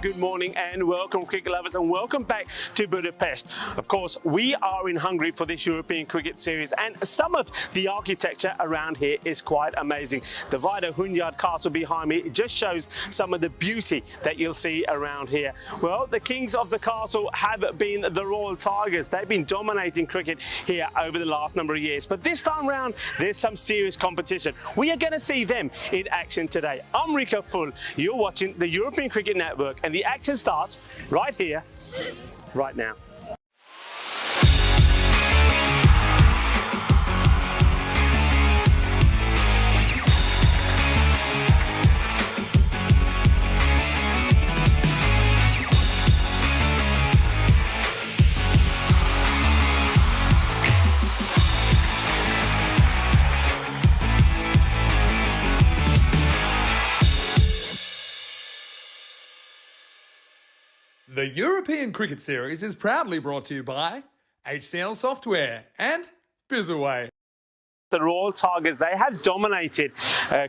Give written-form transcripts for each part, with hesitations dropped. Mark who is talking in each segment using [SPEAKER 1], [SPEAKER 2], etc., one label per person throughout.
[SPEAKER 1] good morning and welcome cricket lovers and welcome back to Budapest. Of course, we are in Hungary for this European Cricket Series and some of the architecture around here is quite amazing. The Vida Hunyad Castle behind me just shows some of the beauty that you'll see around here. Well, the kings of the castle have been the Royal Tigers. They've been dominating cricket here over the last number of years, but this time round there's some serious competition. We are going to see them in action today. I'm Rico Full. You're watching the European Cricket Network and the action starts right here, right now.
[SPEAKER 2] The European Cricket Series is proudly brought to you by HCL Software and Bizzaway.
[SPEAKER 1] The Royal Tigers, they have dominated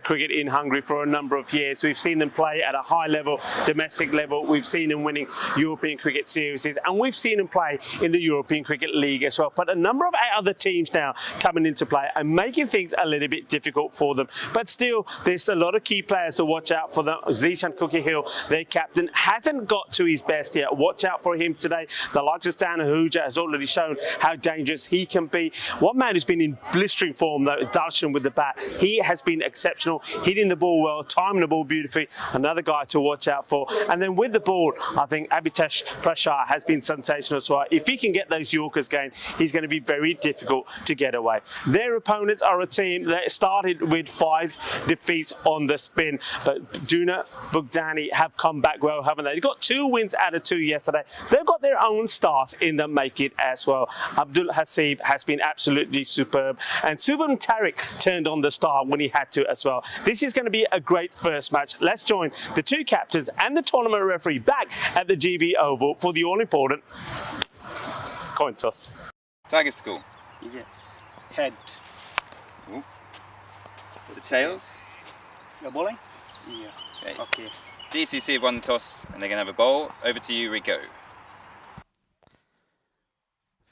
[SPEAKER 1] cricket in Hungary for a number of years. We've seen them play at a high level, domestic level. We've seen them winning European Cricket Series and we've seen them play in the European Cricket League as well. But a number of other teams now coming into play and making things a little bit difficult for them. But still, there's a lot of key players to watch out for them. Zishan Cookie-Hill, their captain, hasn't got to his best yet. Watch out for him today. The likes of Stan Ahuja has already shown how dangerous he can be. One man who's been in blistering form though, Darshan with the bat. He has been exceptional, hitting the ball well, timing the ball beautifully. Another guy to watch out for. And then with the ball, I think Abhitesh Prashar has been sensational as well. If he can get those Yorkers going, he's going to be very difficult to get away. Their opponents are a team that started with 5 defeats on the spin, but Duna Bugdani have come back well, haven't they? They've got 2 wins out of 2 yesterday. They've got their own stars in the making as well. Abdul Hasib has been absolutely superb, and Subhan Tariq turned on the star when he had to as well. This is going to be a great first match. Let's join the 2 captains and the tournament referee back at the GB Oval for the all-important coin toss.
[SPEAKER 3] Tiger school.
[SPEAKER 4] Yes. Head.
[SPEAKER 3] Ooh. Is it tails?
[SPEAKER 4] You're bowling? Yeah. Okay.
[SPEAKER 3] DCC have won the toss and they're going to have a bowl. Over to you, Rico.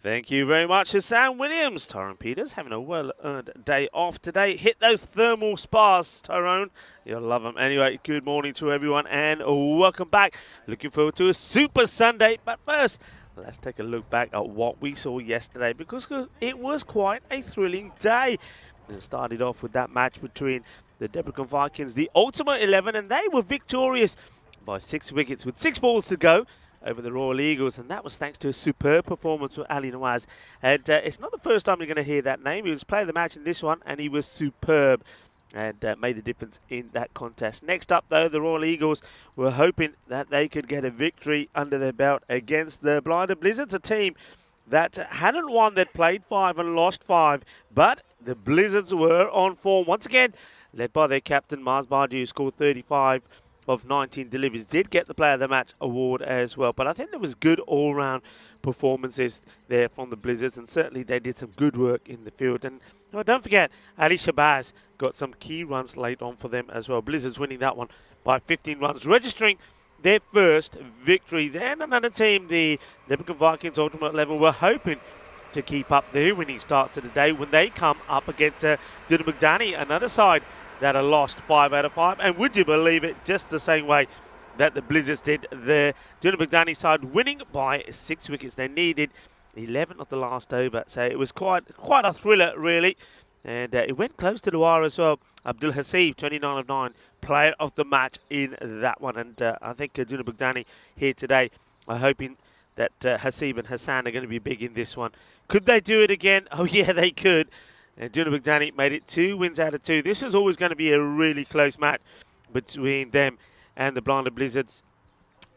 [SPEAKER 1] Thank you very much to Sam Williams. Tyrone Peters having a well-earned day off today. Hit those thermal spas, Tyrone. You'll love them. Anyway, good morning to everyone and welcome back. Looking forward to a super Sunday. But first, let's take a look back at what we saw yesterday because it was quite a thrilling day. It started off with that match between the Debrecen Vikings, the Ultimate 11, and they were victorious by 6 wickets with 6 balls to go over the Royal Eagles, and that was thanks to a superb performance from Ali Nawaz. And it's not the first time you're going to hear that name. He was player of the match in this one, and he was superb and made the difference in that contest. Next up, though, the Royal Eagles were hoping that they could get a victory under their belt against the Blinded Blizzards, a team that hadn't won, that played 5 and lost 5, but the Blizzards were on form once again, led by their captain, Mars Badu, who scored 35 of 19 deliveries, did get the Player of the Match award as well. But I think there was good all-round performances there from the Blizzards, and certainly they did some good work in the field. And don't forget, Ali Shabazz got some key runs late on for them as well. Blizzards winning that one by 15 runs, registering their first victory. Then another team, the Debrecen Vikings Ultimate 11, were hoping to keep up their winning start to the day when they come up against Duna Bugdani, another side that are lost 5 out of 5, and would you believe it, just the same way that the Blizzards did. The Duna Bugdani side winning by 6 wickets. They needed 11 of the last over, so it was quite a thriller really, and it went close to the wire as well. Abdul Hasib, 29 of 9, player of the match in that one, and I think Duna Bugdani here today are hoping that Hasib and Hassan are going to be big in this one. Could they do it again? Oh yeah, they could. And Duna Bugdani made it 2 wins out of 2. This was always going to be a really close match between them and the Blinded Blizzards.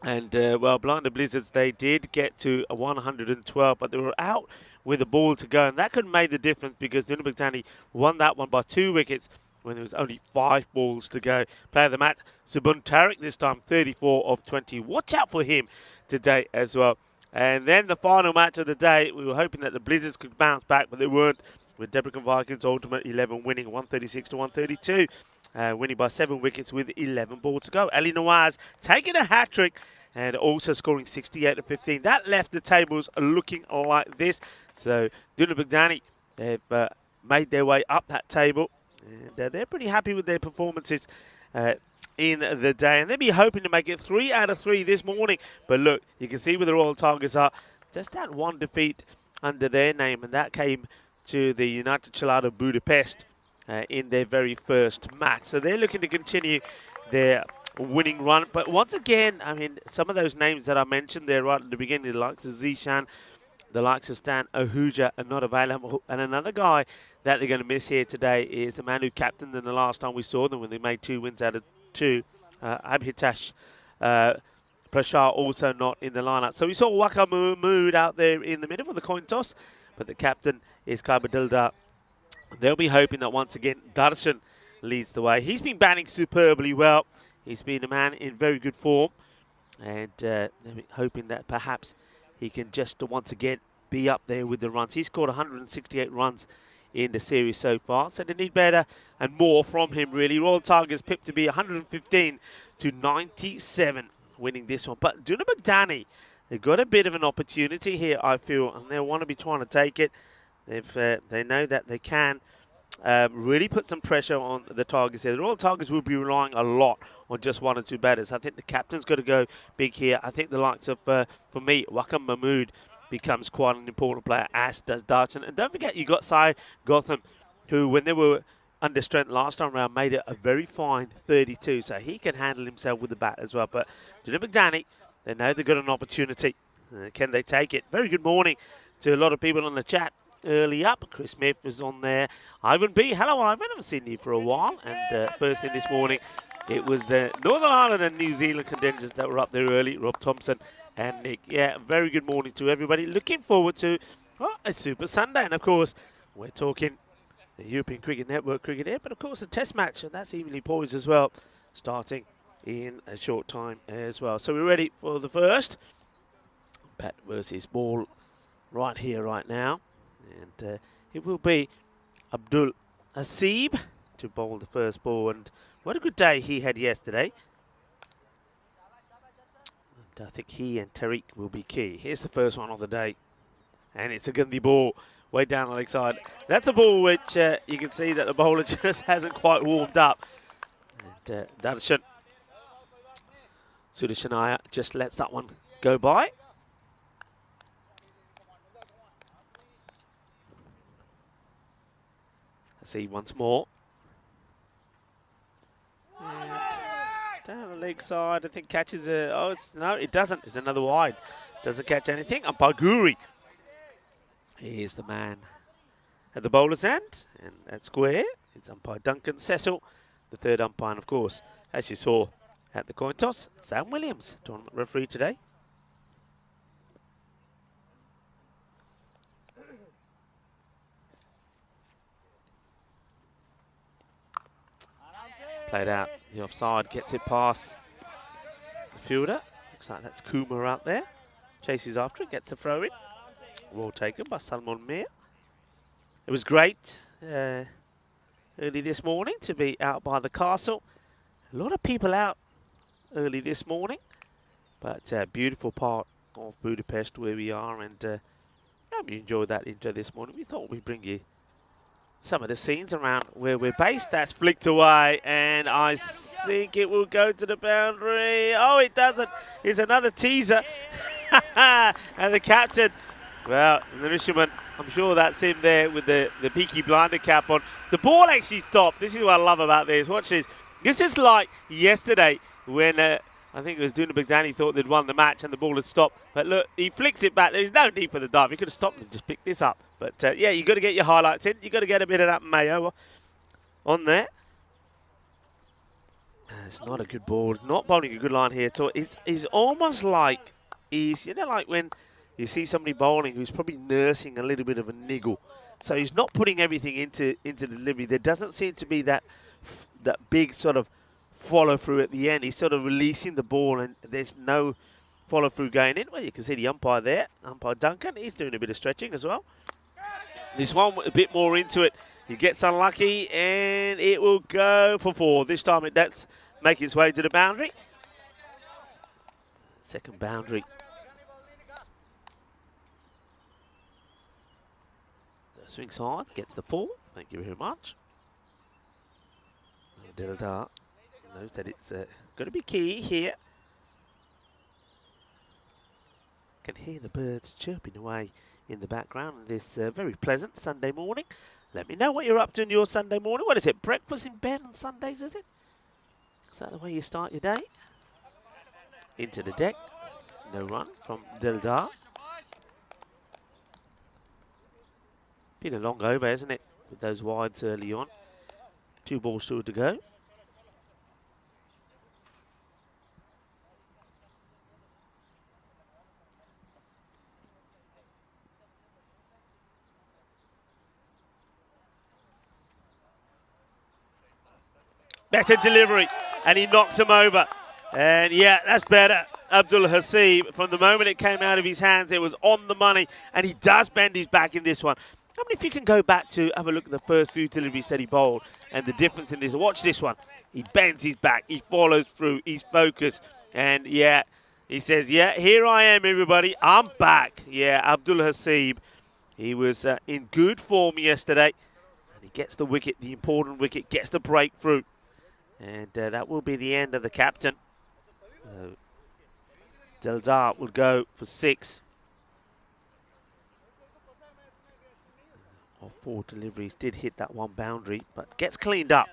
[SPEAKER 1] And, well, Blinded Blizzards, they did get to a 112, but they were out with a ball to go. And that could have made the difference because Duna Bugdani won that one by 2 wickets when there was only 5 balls to go. Player of the match, Subhan Tariq this time, 34 of 20. Watch out for him today as well. And then the final match of the day, we were hoping that the Blizzards could bounce back, but they weren't, with Debrecen Vikings Ultimate 11 winning 136 to 132, winning by 7 wickets with 11 balls to go. Ali Nawaz taking a hat-trick and also scoring 68 to 15. That left the tables looking like this. So Dunabagdani, they've made their way up that table, and they're pretty happy with their performances in the day, and they'll be hoping to make it 3 out of 3 this morning. But look, you can see where the Royal Tigers are. Just that one defeat under their name, and that came to the United Chelado Budapest in their very first match. So they're looking to continue their winning run. But once again, I mean, some of those names that I mentioned there right at the beginning, the likes of Zishan, the likes of Stan Ahuja are not available. And another guy that they're going to miss here today is the man who captained them the last time we saw them when they made 2 wins out of 2. Abhitash Prashar also not in the lineup. So we saw Waka Mahmood out there in the middle of the coin toss, but the captain is Kabadilda. They'll be hoping that once again Darshan leads the way. He's been batting superbly well. He's been a man in very good form, and they'll be hoping that perhaps he can just once again be up there with the runs. He's scored 168 runs in the series so far, so they need better and more from him really. Royal Tigers pipped to be 115 to 97, winning this one. But Dunabagdani, they've got a bit of an opportunity here, I feel, and they'll want to be trying to take it. They know that they can really put some pressure on the Tigers here. The Royal Tigers will be relying a lot on just 1 or 2 batters. I think the captain's got to go big here. I think the likes of, for me, Wakam Mahmood becomes quite an important player, as does Darshan. And don't forget, you got Sai Gotham, who, when they were under strength last time around, made it a very fine 32. So he can handle himself with the bat as well. But Dunabagdani, they know they've got an opportunity. Can they take it? Very good morning to a lot of people on the chat early up. Chris Smith was on there. Ivan B. Hello, Ivan. I haven't seen you for a while. And first thing this morning, it was the Northern Ireland and New Zealand contenders that were up there early. Rob Thompson and Nick. Yeah, very good morning to everybody. Looking forward to a Super Sunday. And, of course, we're talking the European Cricket Network cricket here. But, of course, a test match, and that's evenly poised as well, starting in a short time as well. So we're ready for the first. Bat versus ball right here, right now. And it will be Abdul Hasib to bowl the first ball. And what a good day he had yesterday. And I think he and Tariq will be key. Here's the first one of the day. And it's a Gandhi ball way down the leg side. That's a ball which you can see that the bowler just hasn't quite warmed up. And Darshan Sudashanaya just lets that one go by. See once more. And down the leg side, I think catches a. Oh, no, it doesn't. It's another wide. Doesn't catch anything. Umpire Guri. Here's the man at the bowler's end, and at square, it's umpire Duncan Cecil, the third umpire, and of course, as you saw at the coin toss, Sam Williams, tournament referee today. Played out the offside, gets it past the fielder. Looks like that's Kumar out there. Chases after it, gets the throw in. Well taken by Salman Mir. It was great early this morning to be out by the castle. A lot of people out early this morning, but beautiful part of Budapest where we are, and hope you enjoyed that intro this morning. We thought we'd bring you some of the scenes around where we're based. That's flicked away, and I think it will go to the boundary. Oh, it doesn't. It's another teaser. And the captain, well, the Mishuman, I'm sure that's him there with the Peaky Blinder cap on. The ball actually stopped. This is what I love about this. Watch this. This is like yesterday when I think it was Dunabagdani thought they'd won the match and the ball had stopped. But look, he flicks it back. There's no need for the dive. He could have stopped and just picked this up. But yeah, you've got to get your highlights in. You've got to get a bit of that mayo on there. It's not a good ball. Not bowling a good line here at all. It's almost like he's, you know, like when you see somebody bowling who's probably nursing a little bit of a niggle. So he's not putting everything into delivery. There doesn't seem to be that big sort of follow through at the end. He's sort of releasing the ball and there's no follow through going in. Well, you can see the umpire there, umpire Duncan. He's doing a bit of stretching as well. This one a bit more into it. He gets unlucky and it will go for 4. This time it does make its way to the boundary. Second boundary. So swings hard, gets the 4. Thank you very much. Delta knows that it's going to be key here. Can hear the birds chirping away in the background on this very pleasant Sunday morning. Let me know what you're up to in your Sunday morning. What is it? Breakfast in bed on Sundays, is it? Is that the way you start your day? Into the deck. No run from Dildar. Been a long over, hasn't it? With those wides early on. 2 balls still to go. Better delivery, and he knocks him over. And yeah, that's better. Abdul Hasib, from the moment it came out of his hands, it was on the money, and he does bend his back in this one. I mean, if you can go back to have a look at the first few deliveries that he bowled and the difference in this. Watch this one. He bends his back, he follows through, he's focused, and yeah, he says, yeah, here I am, everybody, I'm back. Yeah, Abdul Hasib, he was in good form yesterday, and he gets the wicket, the important wicket, gets the breakthrough. And that will be the end of the captain. Deldar will go for 6. All 4 deliveries did hit that 1 boundary, but gets cleaned up.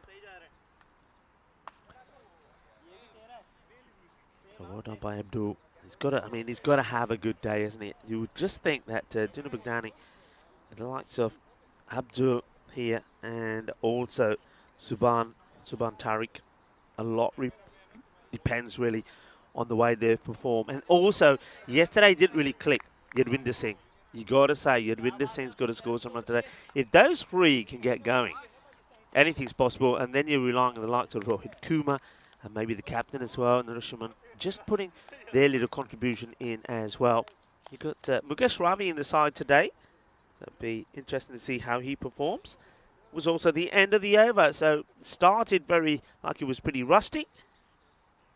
[SPEAKER 1] So well done by Abdul. He's got to, I mean, he's got to have a good day, hasn't he? You would just think that Dina Baghdani, the likes of Abdul here, and also Subhan Tariq, a lot depends really on the way they've performed. And also, yesterday didn't really click. Yadwinder Singh, you got to say, Yadwinder Singh's got to score some runs today. If those 3 can get going, anything's possible. And then you're relying on the likes of Rohit Kumar and maybe the captain as well, and Narushaman, just putting their little contribution in as well. You've got Mukesh Ravi in the side today. That'll be interesting to see how he performs. Was also the end of the over, so started very like he was pretty rusty,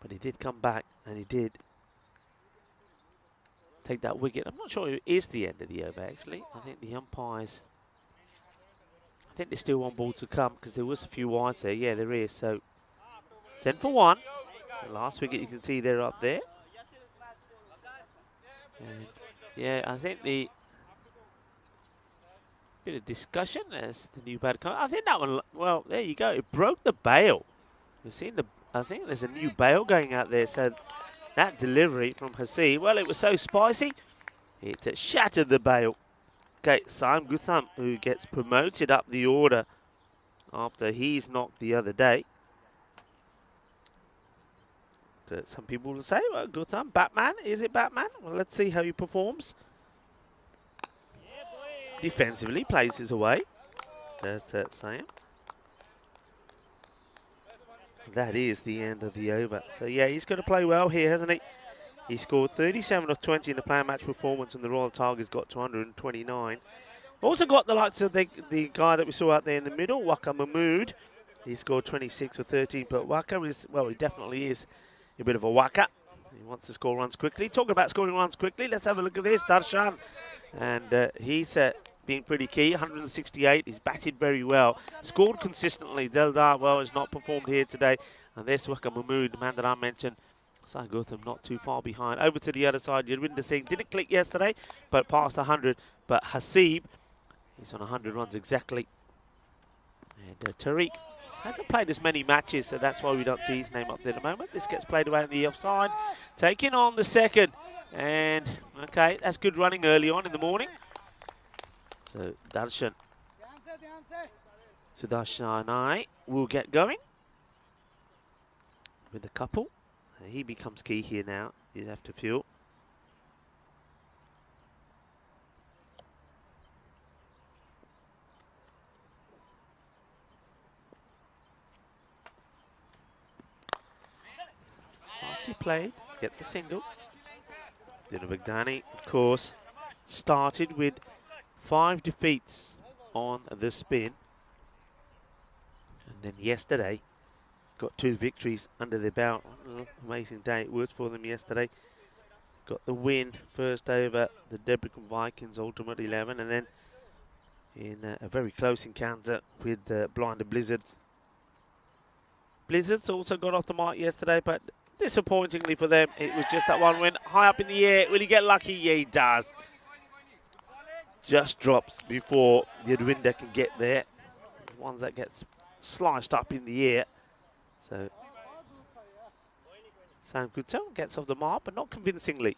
[SPEAKER 1] but he did come back and he did take that wicket. I'm not sure it is the end of the over actually. I think the umpires, I think there's still 1 ball to come because there was a few wides there. Yeah, there is. So 10 for 1. The last wicket you can see there up there. And yeah, I think the bit of discussion as the new bat comes. I think that one, well, there you go. It broke the bail. You've seen the, I think there's a new bail going out there. So that delivery from Hasib, well, it was so spicy, it shattered the bail. Okay, Saim Gutham, who gets promoted up the order after he's knocked the other day. Some people will say, well, Gutham, Batman, is it Batman? Well, let's see how he performs. Defensively, plays his away. There's Sam. That is the end of the over. So, yeah, he's got to play well here, hasn't he? He scored 37 of 20 in the player match performance, and the Royal Tigers got 229. Also got the likes of the guy that we saw out there in the middle, Waka Mahmood. He scored 26 for 13, but Waka is, well, he definitely is a bit of a whacker. He wants to score runs quickly. Talking about scoring runs quickly, let's have a look at this. Darshan, and he's been pretty key, 168. He's batted very well. Scored consistently. Deldar, well, has not performed here today. And there's Waka Mahmood, the man that I mentioned. Sai Gautam not too far behind. Over to the other side, Yadwinder Singh didn't click yesterday, but passed 100. But Hasib, he's on 100 runs exactly. And Tariq hasn't played as many matches, so that's why we don't see his name up there at the moment. This gets played away in the offside. Taking on the second. And, okay, that's good running early on in the morning. So Darshan, Sudarshan I will get going with a couple. He becomes key here now. You have to feel. Smarty played, get the single. Dina Baghdani, of course, started with 5 defeats on the spin. And then yesterday, got 2 victories under their belt. Amazing day it was for them yesterday. got the win first over the Debrecen Vikings Ultimate 11, and then in a very close encounter with the Blinded Blizzards. Blizzards also got off the mark yesterday, but disappointingly for them, it was just that one win. High up in the air. Will he get lucky? Yeah, he does. Just drops before the Adwinder can get there. The ones that gets sliced up in the air. So Sam Guttel gets off the mark, but not convincingly.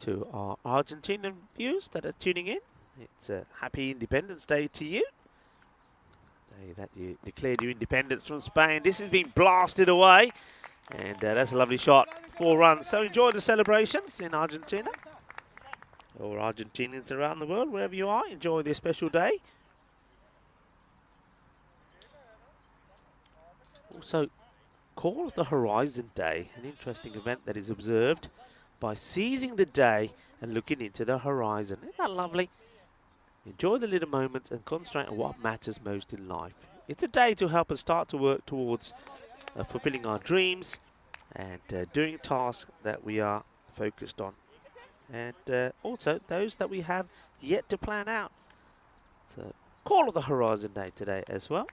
[SPEAKER 1] To our Argentinian viewers that are tuning in, it's a happy Independence Day to you. Day that you declared your independence from Spain. This has been blasted away, and that's a lovely shot. 4 runs. So enjoy the celebrations in Argentina, or Argentinians around the world, wherever you are. Enjoy this special day. Also, Call of the Horizon Day, an interesting event that is observed by seizing the day and looking into the horizon. Isn't that lovely? Enjoy the little moments and concentrate on what matters most in life. It's a day to help us start to work towards fulfilling our dreams and doing tasks that we are focused on. And also those that we have yet to plan out. So, Call of the Horizon Day today as well.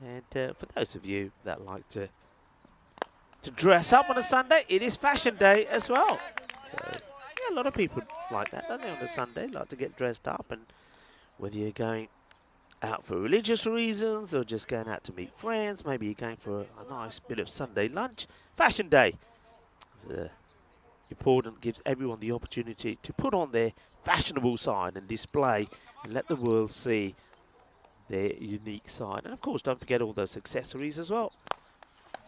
[SPEAKER 1] And for those of you that like to dress up on a Sunday, it is fashion day as well. So, yeah, a lot of people like that, don't they, on a Sunday, like to get dressed up. And whether you're going out for religious reasons or just going out to meet friends, maybe you're going for a nice bit of Sunday lunch, fashion day is important, gives everyone the opportunity to put on their fashionable side and display and let the world see their unique side. And of course, don't forget all those accessories as well.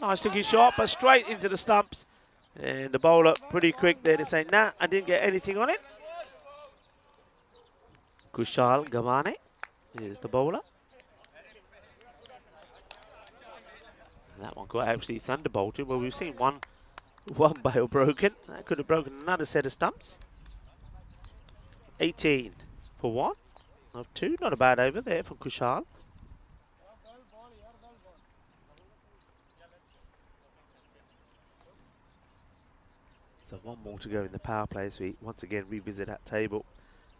[SPEAKER 1] Nice looking shot, but straight into the stumps. And the bowler pretty quick there to say, nah, I didn't get anything on it. Kushal Gavane is the bowler. And that one got absolutely thunderbolted. Well, we've seen one bail broken. That could have broken another set of stumps. 18 for 1 of 2. Not a bad over there from Kushal. So 1 more to go in the power play as we once again revisit that table.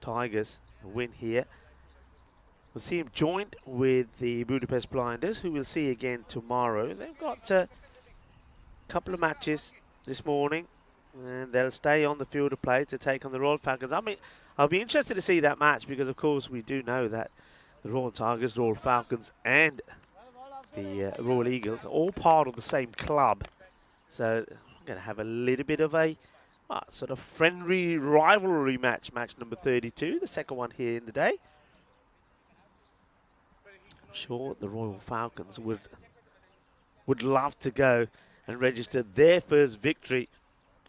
[SPEAKER 1] Tigers a win here. We'll see him joined with the Budapest Blinders, who we'll see again tomorrow. They've got a couple of matches this morning, and they'll stay on the field of play to take on the Royal Falcons. I mean, I'll be interested to see that match because, of course, we do know that the Royal Tigers, Royal Falcons, and the Royal Eagles are all part of the same club. So I'm going to have a little bit of a sort of friendly rivalry match, match number 32, the second one here in the day. I'm sure the Royal Falcons would love to go and register their first victory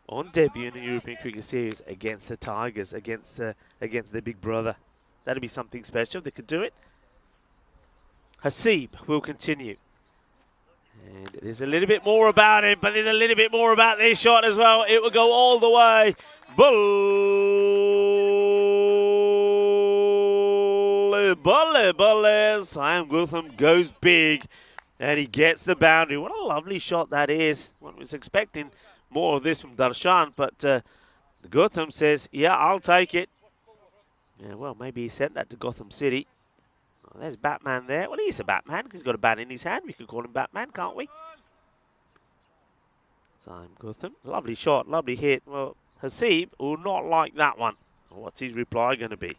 [SPEAKER 1] on debut in the European Cricket Series against the Tigers, against their big brother. That'd be something special. They could do it. Hasib will continue. And there's a little bit more about him, but there's a little bit more about this shot as well. It will go all the way. Bulle. Sam Gutham goes big, and he gets the boundary. What a lovely shot that is. One was expecting more of this from Darshan, but Gutham says, yeah, I'll take it. Yeah, well, maybe he sent that to Gotham City. Oh, there's Batman there. Well, he's a Batman. He's got a bat in his hand. We can call him Batman, can't we? Sam Gutham. Lovely shot, lovely hit. Well, Hasib will not like that one. What's his reply going to be?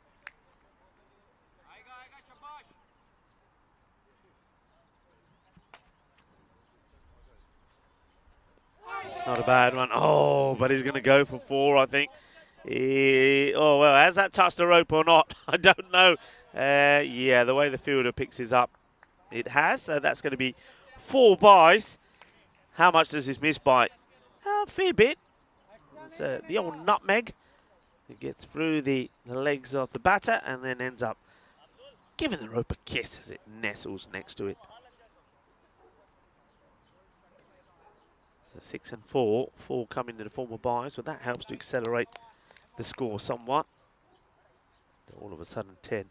[SPEAKER 1] It's not a bad one. Oh, but he's going to go for 4, I think. Oh, well, has that touched the rope or not? I don't know. Yeah, the way the fielder picks his up, it has. So that's going to be 4 byes. How much does this miss by? A fair bit. It's the old nutmeg. It gets through the legs of the batter and then ends up giving the rope a kiss as it nestles next to it. So 6 and 4. 4 coming in the form of byes, but that helps to accelerate the score somewhat. All of a sudden 10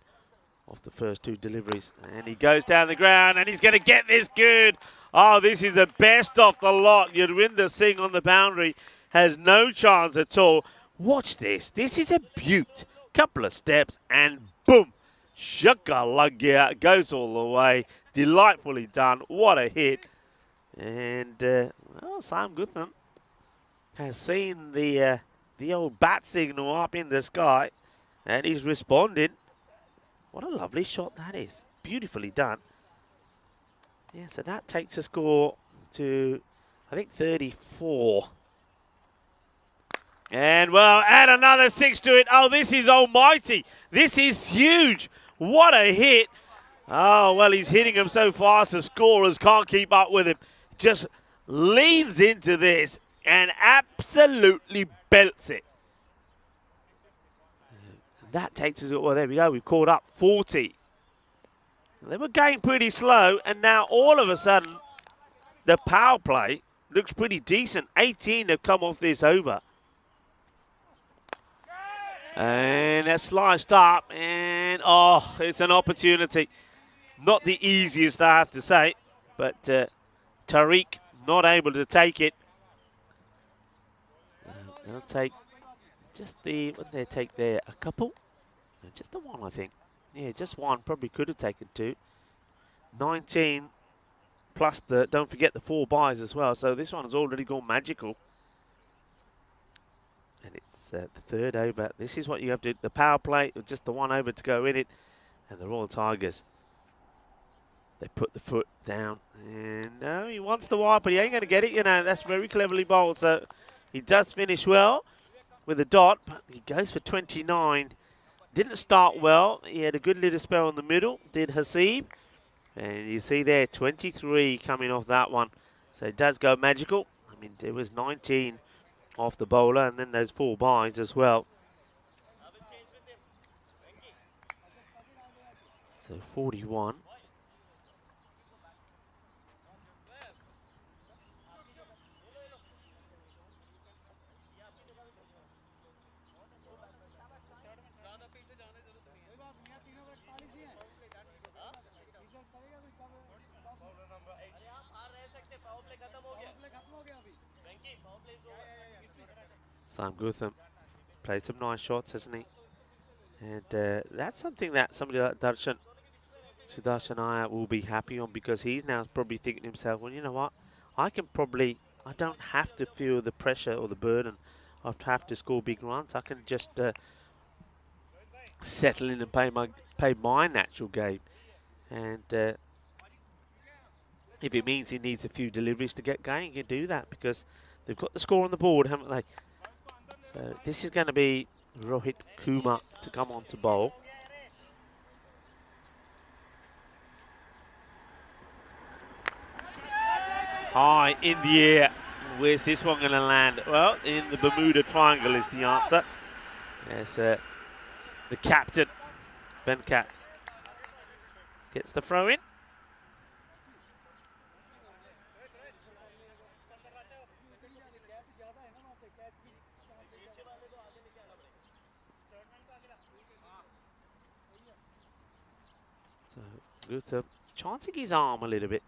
[SPEAKER 1] off the first 2 deliveries. And he goes down the ground, and he's going to get this good. Oh, this is the best off the lot. Yurwinder Singh on the boundary has no chance at all. Watch this. This is a beaut. Couple of steps, and boom. Shakalagya goes all the way. Delightfully done. What a hit. And, well, Sam Gutham has seen the old bat signal up in the sky, and he's responded. What a lovely shot that is. Beautifully done. Yeah, so that takes the score to, I think, 34. And, well, add another 6 to it. Oh, this is almighty. This is huge. What a hit. Oh, well, he's hitting him so fast the scorers can't keep up with him. Just leans into this and absolutely belts it. That takes us, well, there we go. We've caught up 40. They were going pretty slow, and now all of a sudden, the power play looks pretty decent. 18 have come off this over. And that's sliced up, and oh, it's an opportunity. Not the easiest, I have to say, but Tariq not able to take it. They'll take just the, what did they take there? A couple? No, just the one, I think. Yeah, just one. Probably could have taken 2. 19 plus the, don't forget the 4 buys as well. So this one has already gone magical. And it's the 3rd over. This is what you have to do. The power play, just the 1 over to go in it. And the Royal Tigers, they put the foot down. And no, he wants the wide, but he ain't going to get it. You know, that's very cleverly bowled. So he does finish well with a dot, but he goes for 29. Didn't start well. He had a good little spell in the middle, did Hasib. And you see there, 23 coming off that one. So it does go magical. I mean, there was 19 off the bowler, and then those 4 buys as well. So 41. Sam Gutham played some nice shots, hasn't he? And that's something that somebody like Sudarshan Iyer will be happy on, because he's now probably thinking to himself, well, you know what? I don't have to feel the pressure or the burden of have to score big runs. I can just settle in and play my natural game. And if it means he needs a few deliveries to get going, he can do that, because they've got the score on the board, haven't they? So this is going to be Rohit Kumar to come on to bowl. High in the air. Where's this one going to land? Well, in the Bermuda Triangle is the answer. As the captain, Venkat, gets the throw in. So Gutham chancing his arm a little bit.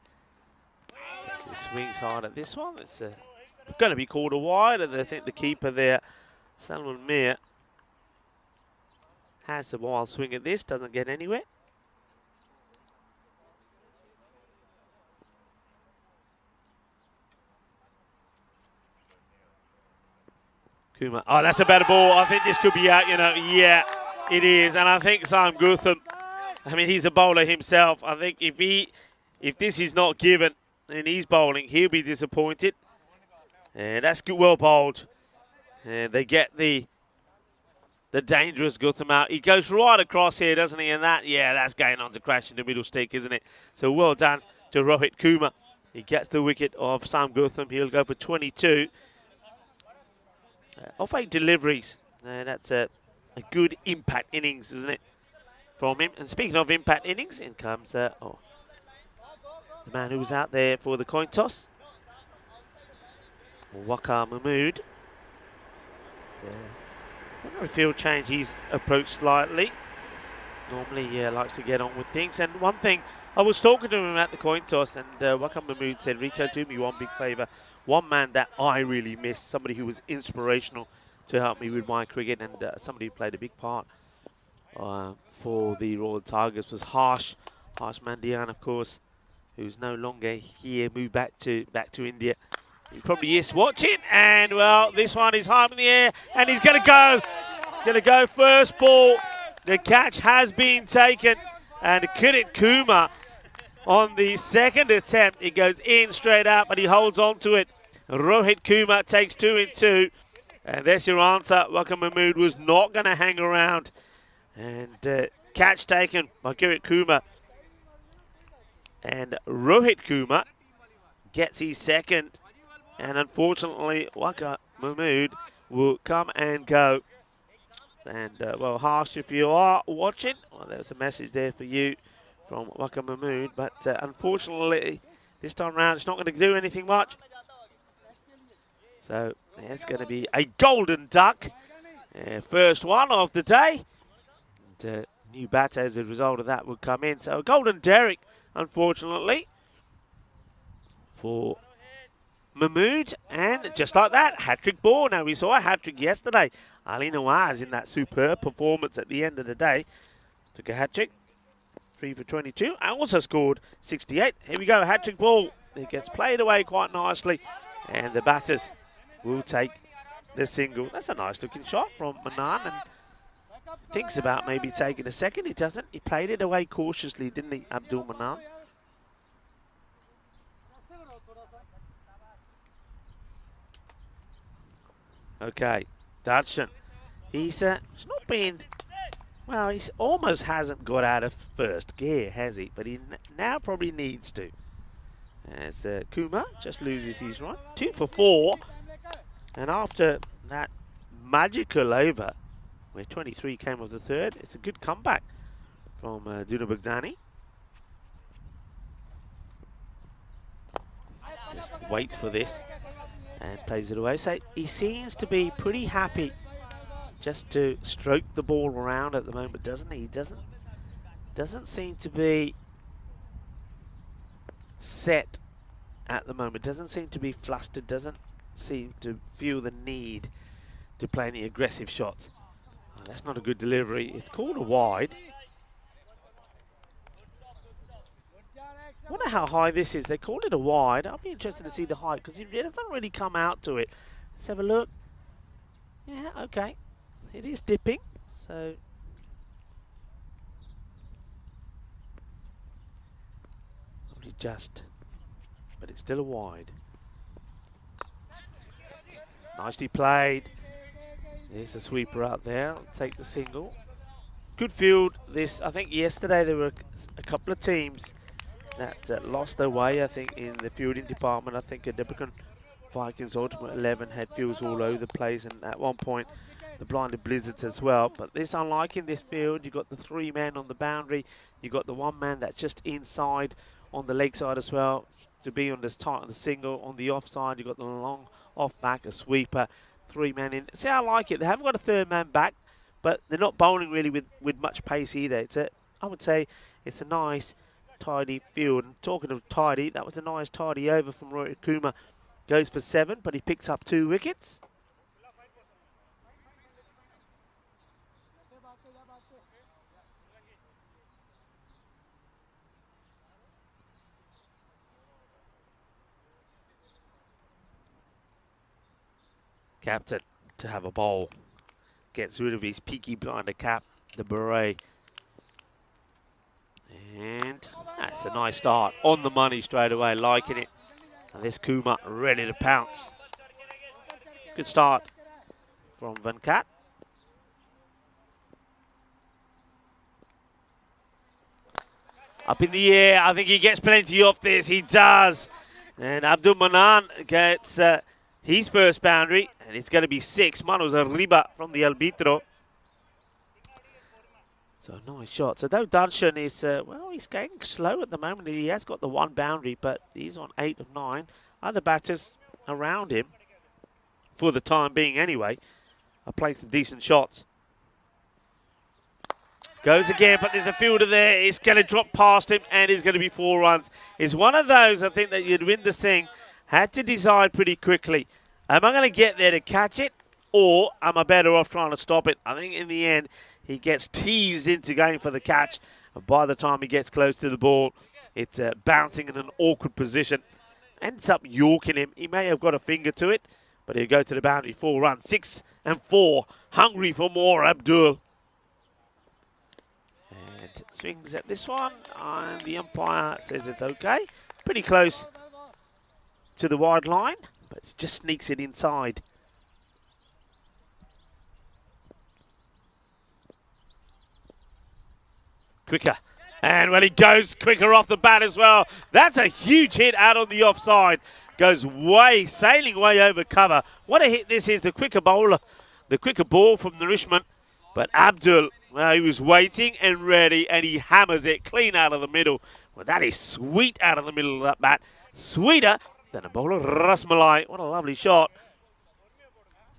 [SPEAKER 1] So he swings hard at this one. It's going to be called a wide, and I think the keeper there, Salman Mir, has a wild swing at this, doesn't get anywhere. Kumar, oh, that's a better ball. I think this could be out, you know. Yeah, it is, and I think Sam Gutham, I mean, he's a bowler himself. I think if this is not given and he's bowling, he'll be disappointed. And that's good, well bowled. And they get the dangerous Gutham out. He goes right across here, doesn't he? And that, yeah, that's going on to crash in the middle stick, isn't it? So well done to Rohit Kumar. He gets the wicket of Sam Gutham. He'll go for 22. Off 8 deliveries. That's a good impact innings, isn't it, from him? And speaking of impact innings, in comes the man who was out there for the coin toss, Waqar Mahmood. Wonder if he'll change his approach slightly. Normally, yeah, likes to get on with things. And one thing, I was talking to him at the coin toss, and Wakam Mahmood said, Rico, do me one big favour. One man that I really miss, somebody who was inspirational to help me with my cricket, and somebody who played a big part for the Royal Tigers was Harsh Mandian, of course, who's no longer here, moved back to India. He probably is watching, and well, this one is high up in the air, and he's going to go first ball. The catch has been taken, and Kirit Kumar on the second attempt, it goes in straight out, but he holds on to it. Rohit Kumar takes 2 in 2, and there's your answer. Wakam Mahmood was not going to hang around, and catch taken by Kirit Kumar, and Rohit Kumar gets his second, and unfortunately Wakam Mahmood will come and go. And, well, Harsh, if you are watching, well, there's a message there for you from Wakam Mahmood. But unfortunately, this time round, it's not going to do anything much. So it's going to be a golden duck. First one of the day. And, new batter as a result of that will come in. So a golden derrick, unfortunately, for Mahmood, and just like that, hat-trick ball. Now, we saw a hat-trick yesterday. Ali Nawaz in that superb performance at the end of the day. Took a hat-trick, 3 for 22, and also scored 68. Here we go, hat-trick ball. It gets played away quite nicely, and the batters will take the single. That's a nice-looking shot from Manan, and thinks about maybe taking a second. He doesn't. He played it away cautiously, didn't he, Abdul Manan? Okay, Darshan. He's not been, well, he almost hasn't got out of first gear, has he? But he now probably needs to. As Kumar just loses his run. 2 for 4. And after that magical over, where 23 came off the third, it's a good comeback from Duna Baghdani. Just waits for this and plays it away. So he seems to be pretty happy just to stroke the ball around at the moment, doesn't he? He doesn't seem to be set at the moment, doesn't seem to be flustered, doesn't seem to feel the need to play any aggressive shots. Oh, that's not a good delivery. It's called a wide. I wonder how high this is. They called it a wide. I'll be interested to see the height because it doesn't really come out to it. Let's have a look. Yeah, okay. It is dipping, so probably just, but it's still a wide. Nicely played. There's a sweeper out there. I'll take the single. Good field. This, I think yesterday there were a couple of teams that lost their way, I think, in the fielding department. I think Debican Vikings Ultimate 11 had fields all over the place, and at one point the Blinded Blizzards as well. But this, unlike in this field, you've got the 3 men on the boundary, you've got the 1 man that's just inside on the leg side as well, to be on this tight on the single. On the offside, you've got the long off back, a sweeper, 3 men in. See, I like it. They haven't got a 3rd man back, but they're not bowling really with much pace either. It's I would say it's a nice tidy field. And talking of tidy, that was a nice tidy over from Rohit Kumar. Goes for 7, but he picks up 2 wickets. Captain to have a bowl. Gets rid of his peaky blinder cap, the beret. And that's a nice start. On the money straight away, liking it. And this Kumar ready to pounce. Good start from Venkat. Up in the air, I think he gets plenty off this. He does. And Abdul Manan gets his first boundary, and it's going to be 6. Manos Arriba from the Albitro. So nice shot. So though Darshan is, well, he's going slow at the moment. He has got the 1 boundary, but he's on 8 of 9. Other batters around him, for the time being anyway, are playing some decent shots. Goes again, but there's a fielder there. It's going to drop past him, and it's going to be 4 runs. It's one of those, I think, that you'd win the thing. Had to decide pretty quickly. Am I going to get there to catch it, or am I better off trying to stop it? I think in the end, he gets teased into going for the catch. And by the time he gets close to the ball, it's bouncing in an awkward position. Ends up yorking him. He may have got a finger to it, but he'll go to the boundary. 4 runs, 6 and 4. Hungry for more, Abdul. And swings at this one, and the umpire says it's okay. Pretty close to the wide line, but it just sneaks it inside. Quicker. And well, he goes quicker off the bat as well. That's a huge hit out on the offside. Goes way, sailing way over cover. What a hit this is, the quicker bowler, the quicker ball from Nourishment. But Abdul, well, he was waiting and ready, and he hammers it clean out of the middle. Well, that is sweet out of the middle of that bat. Sweeter than a bowler Rasmalai. What a lovely shot.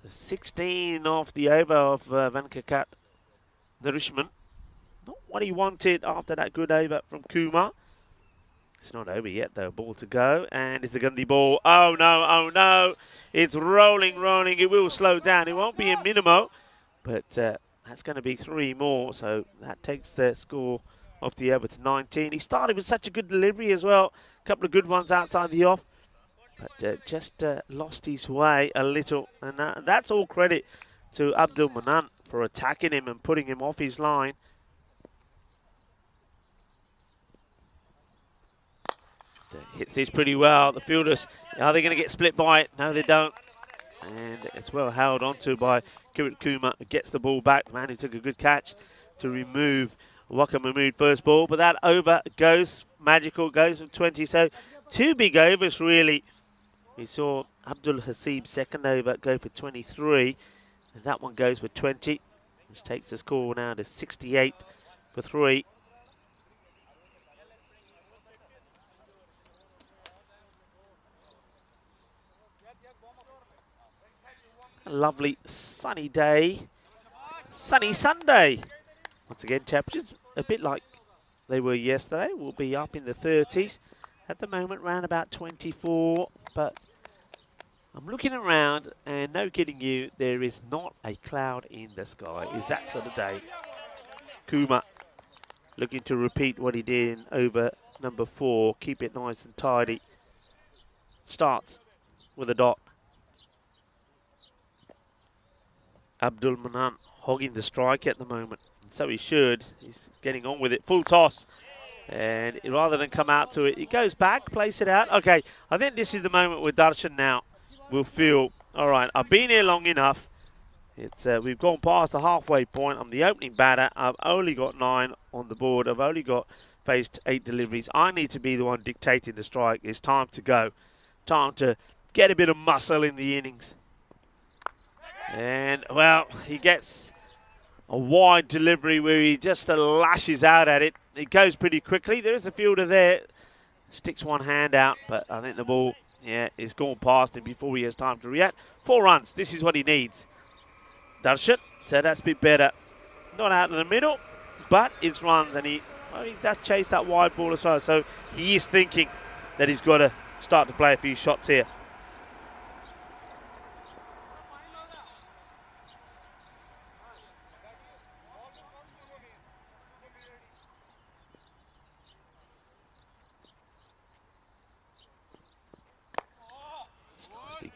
[SPEAKER 1] So 16 off the over of Venkakat Nourishment. Not what he wanted after that good over from Kumar. It's not over yet, though. Ball to go. And it's a Gundy ball. Oh, no. Oh, no. It's rolling, rolling. It will slow down. It won't be a minimo. But that's going to be 3 more. So that takes the score off the over to 19. He started with such a good delivery as well. A couple of good ones outside the off. But just lost his way a little. And that's all credit to Abdul Manan for attacking him and putting him off his line. Hits this pretty well. The fielders, are they going to get split by it? No, they don't. And it's well held onto by Kirit Kumar. Gets the ball back. Man, he took a good catch to remove Waka Mahmood first ball. But that over goes magical, goes for 20. So 2 big overs, really. We saw Abdul Hasib's second over go for 23. And that one goes for 20, which takes the score now to 68 for 3. A lovely sunny day, sunny Sunday. Once again, temperatures a bit like they were yesterday. We'll be up in the 30s. At the moment, around about 24. But I'm looking around, and no kidding you, there is not a cloud in the sky. It's that sort of day. Kumar looking to repeat what he did in over number 4. Keep it nice and tidy. Starts with a dot. Abdul Manan hogging the strike at the moment. And so he should. He's getting on with it. Full toss. And rather than come out to it, he goes back, plays it out. Okay, I think this is the moment where Darshan now will feel, all right, I've been here long enough. We've gone past the halfway point. I'm the opening batter. I've only got 9 on the board. I've only faced 8 deliveries. I need to be the one dictating the strike. It's time to go. Time to get a bit of muscle in the innings. And, well, he gets a wide delivery where he just lashes out at it. It goes pretty quickly. There is a fielder there. Sticks one hand out, but I think the ball, yeah, is gone past him before he has time to react. 4 runs. This is what he needs. Darshan, so that's a bit better. Not out in the middle, but it's runs, and he does chase that wide ball as well. So he is thinking that he's got to start to play a few shots here.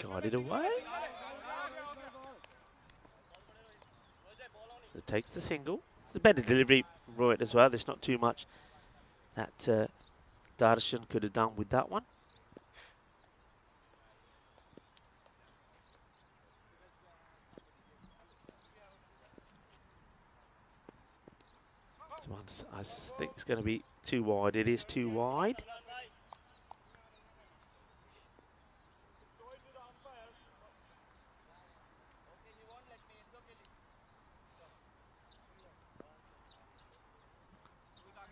[SPEAKER 1] Guided away. So takes the single. It's a better delivery from Rohit as well. There's not too much that Darshan could have done with that one. This one's, I think it's going to be too wide. It is too wide.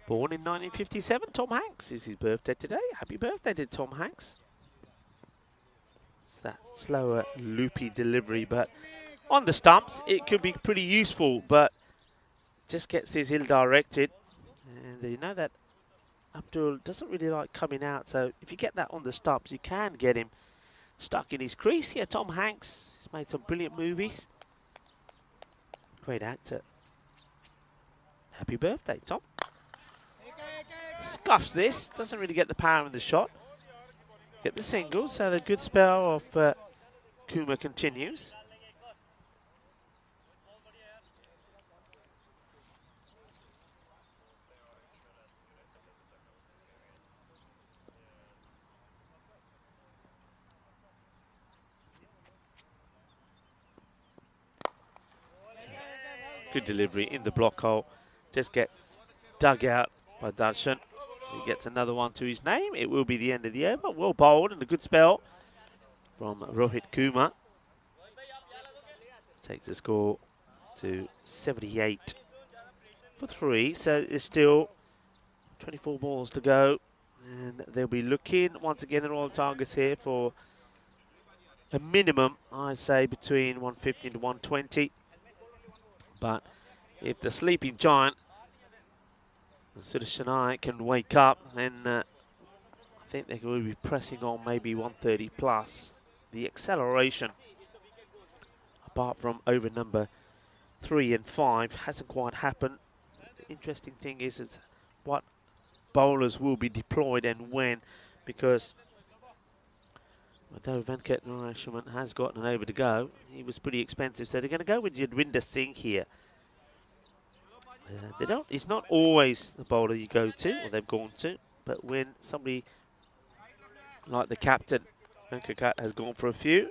[SPEAKER 1] Born in 1957, Tom Hanks is his birthday today. Happy birthday to Tom Hanks. It's that slower, loopy delivery, but on the stumps, it could be pretty useful. But just gets this ill-directed. And you know that Abdul doesn't really like coming out, so if you get that on the stumps, you can get him stuck in his crease. Yeah, Tom Hanks has made some brilliant movies. Great actor. Happy birthday, Tom. Scuffs this, doesn't really get the power in the shot. Get the single, so the good spell of Kuma continues. Good delivery in the block hole. Just gets dug out by Darshan. He gets another one to his name. It will be the end of the over. Well bowled and a good spell from Rohit Kumar. Takes the score to 78 for 3. So there's still 24 balls to go. And they'll be looking, once again, they're all targets here for a minimum, I'd say, between 150 to 120. But if the sleeping giant, Sudhashanai, can wake up, then I think they will be pressing on maybe 130 plus. The acceleration, apart from over number 3 and 5, hasn't quite happened. The interesting thing is what bowlers will be deployed and when, because although Venkat Narasimhan has gotten an over to go, he was pretty expensive, so they're going to go with Yadwinder Singh here. It's not always the bowler you go to, or they've gone to, but when somebody like the captain, Venkat, has gone for a few,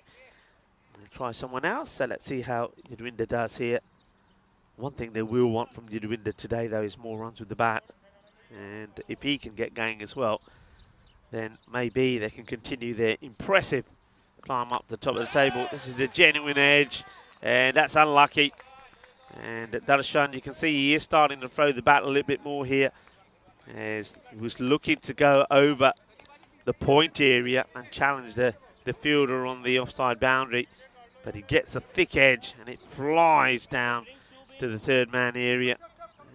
[SPEAKER 1] they try someone else. So let's see how Yadwinder does here. One thing they will want from Yadwinder today, though, is more runs with the bat. And if he can get going as well, then maybe they can continue their impressive climb up the top of the table. This is the genuine edge, and that's unlucky. And Darshan, you can see he is starting to throw the bat a little bit more here, as he was looking to go over the point area and challenge the fielder on the offside boundary. But he gets a thick edge, and it flies down to the third man area.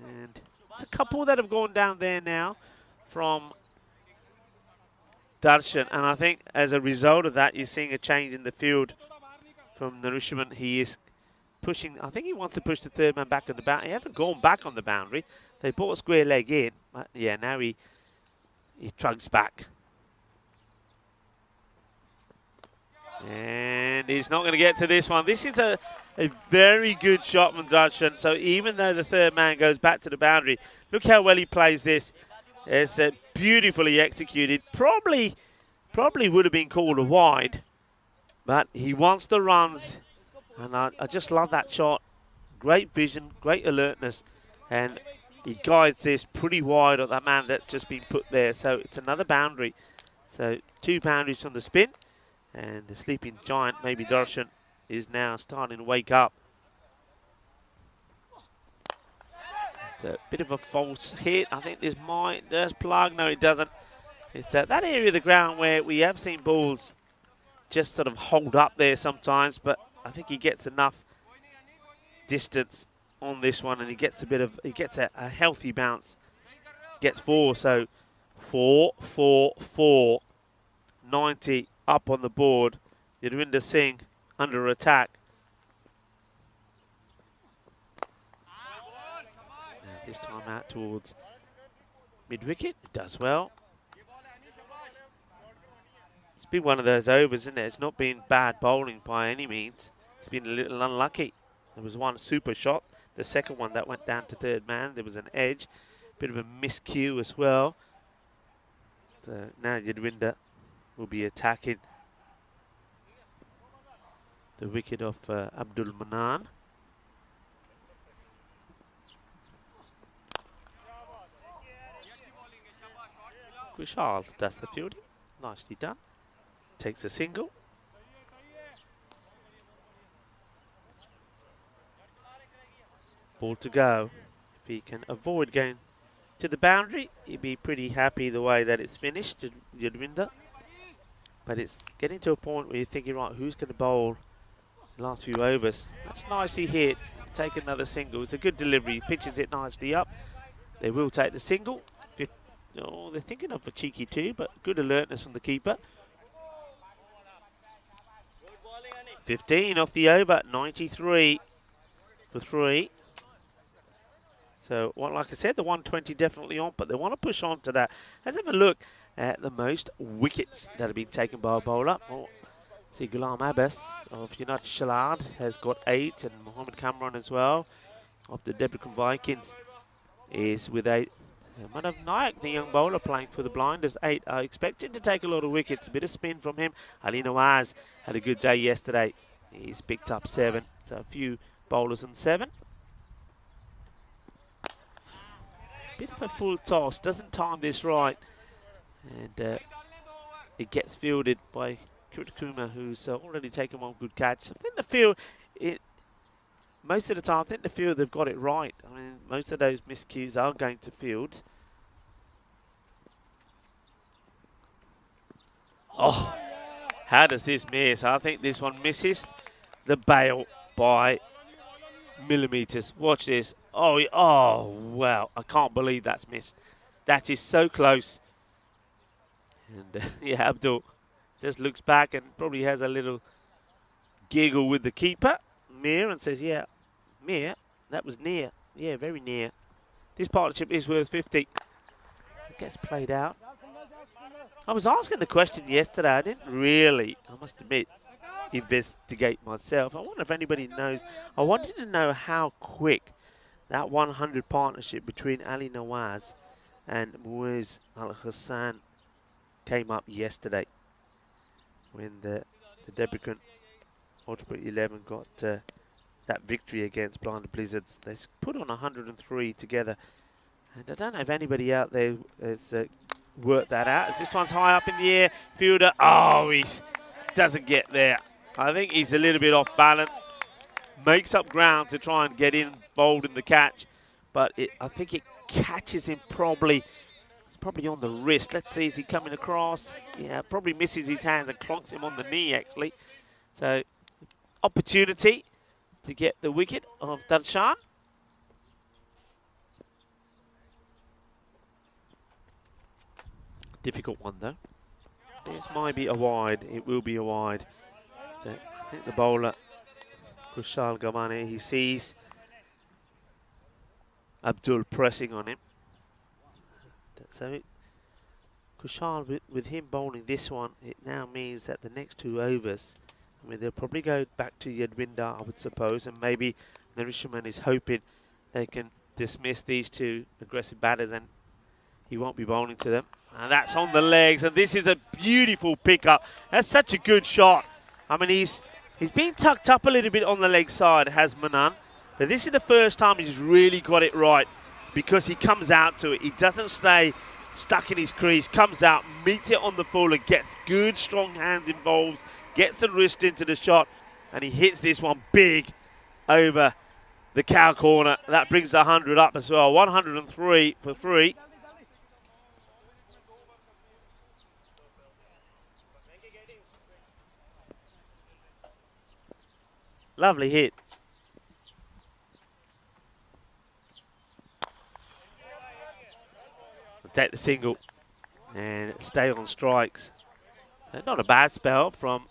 [SPEAKER 1] And it's a couple that have gone down there now from Darshan, and I think as a result of that, you're seeing a change in the field from Narasimhan. He is pushing, I think he wants to push the third man back on the boundary. He hasn't gone back on the boundary. They brought a square leg in, but yeah, now he trugs back. And he's not going to get to this one. This is a very good shot from Darshan. So even though the third man goes back to the boundary, look how well he plays this. It's beautifully executed. Probably would have been called a wide, but he wants the runs. And I just love that shot. Great vision, great alertness. And he guides this pretty wide on that man that's just been put there. So it's another boundary. So 2 boundaries from the spin. And the sleeping giant, maybe Darshan, is now starting to wake up. It's a bit of a false hit. I think this might just plug. No, it doesn't. It's that area of the ground where we have seen balls just sort of hold up there sometimes, but I think he gets enough distance on this one, and he gets a healthy bounce. Gets 4, so 4, 4, 4, 90 up on the board. Yadwinder Singh under attack. Now this time out towards mid-wicket. It does well. It's been one of those overs, isn't it? It's not been bad bowling by any means. It's been a little unlucky. There was one super shot. The second one that went down to third man. There was an edge. Bit of a miscue as well. So now Yadwinder will be attacking the wicket of Abdul Manan. Kushal does the fielding. Nicely done. Takes a single. Ball to go. If he can avoid going to the boundary, he'd be pretty happy the way that it's finished, Yadwinder. But it's getting to a point where you're thinking, right, who's going to bowl the last few overs? That's nicely hit. take another single. It's a good delivery. He pitches it nicely up. They will take the single. Oh, they're thinking of a cheeky 2, but good alertness from the keeper. 15 off the over, 93 for 3. So, well, like I said, the 120 definitely on, but they want to push on to that. Let's have a look at the most wickets that have been taken by a bowler. Oh, see, Ghulam Abbas of United Shalad has got 8, and Mohammed Kamran as well of the Debrican Vikings is with 8. Manav Nayak, the young bowler playing for the Blinders, 8. I expected to take a lot of wickets. A bit of spin from him. Ali Nawaz had a good day yesterday. He's picked up 7. So a few bowlers on 7. Bit of a full toss. Doesn't time this right. And it gets fielded by Kuritakuma, who's already taken one good catch. I think the field, most of the time, I think the field, they've got it right. I mean, most of those miscues are going to field. Oh, how does this miss? I think this one misses the bail by millimeters. Watch this. Oh, wow. I can't believe that's missed. That is so close. And yeah, Abdul just looks back and probably has a little giggle with the keeper, Mir, and says, yeah, Mir, that was near. Yeah, very near. This partnership is worth 50. It gets played out. I was asking the question yesterday. I didn't really, I must admit, investigate myself. I wonder if anybody knows. I wanted to know how quick that 100 partnership between Ali Nawaz and Muiz Al Hassan came up yesterday when the Debrican Ultimate 11 got that victory against Blind Blizzards. They put on 103 together, and I don't know if anybody out there has worked that out. This one's high up in the air. Fielder, oh, he doesn't get there. I think he's a little bit off balance. Makes up ground to try and get involved in the catch, but I think it catches him probably. It's probably on the wrist. Let's see, is he coming across? Yeah, probably misses his hands and clonks him on the knee, actually. So, opportunity to get the wicket of Darshan. Difficult one, though. This might be a wide. It will be a wide. So I think the bowler, Kushal Gamane, he sees Abdul pressing on him. So Kushal, with him bowling this one, it now means that the next 2 overs, I mean, they'll probably go back to Yadwinder, I would suppose, and maybe Narishaman is hoping they can dismiss these 2 aggressive batters and he won't be bowling to them. And that's on the legs, and this is a beautiful pickup. That's such a good shot. I mean, he's been tucked up a little bit on the leg side, has Manan, but this is the first time he's really got it right because he comes out to it. He doesn't stay stuck in his crease, comes out, meets it on the full and gets good, strong hands involved, gets the wrist into the shot, and he hits this one big over the cow corner. That brings the 100 up as well. 103 for 3. Lovely hit. Take the single and stay on strikes. So not a bad spell from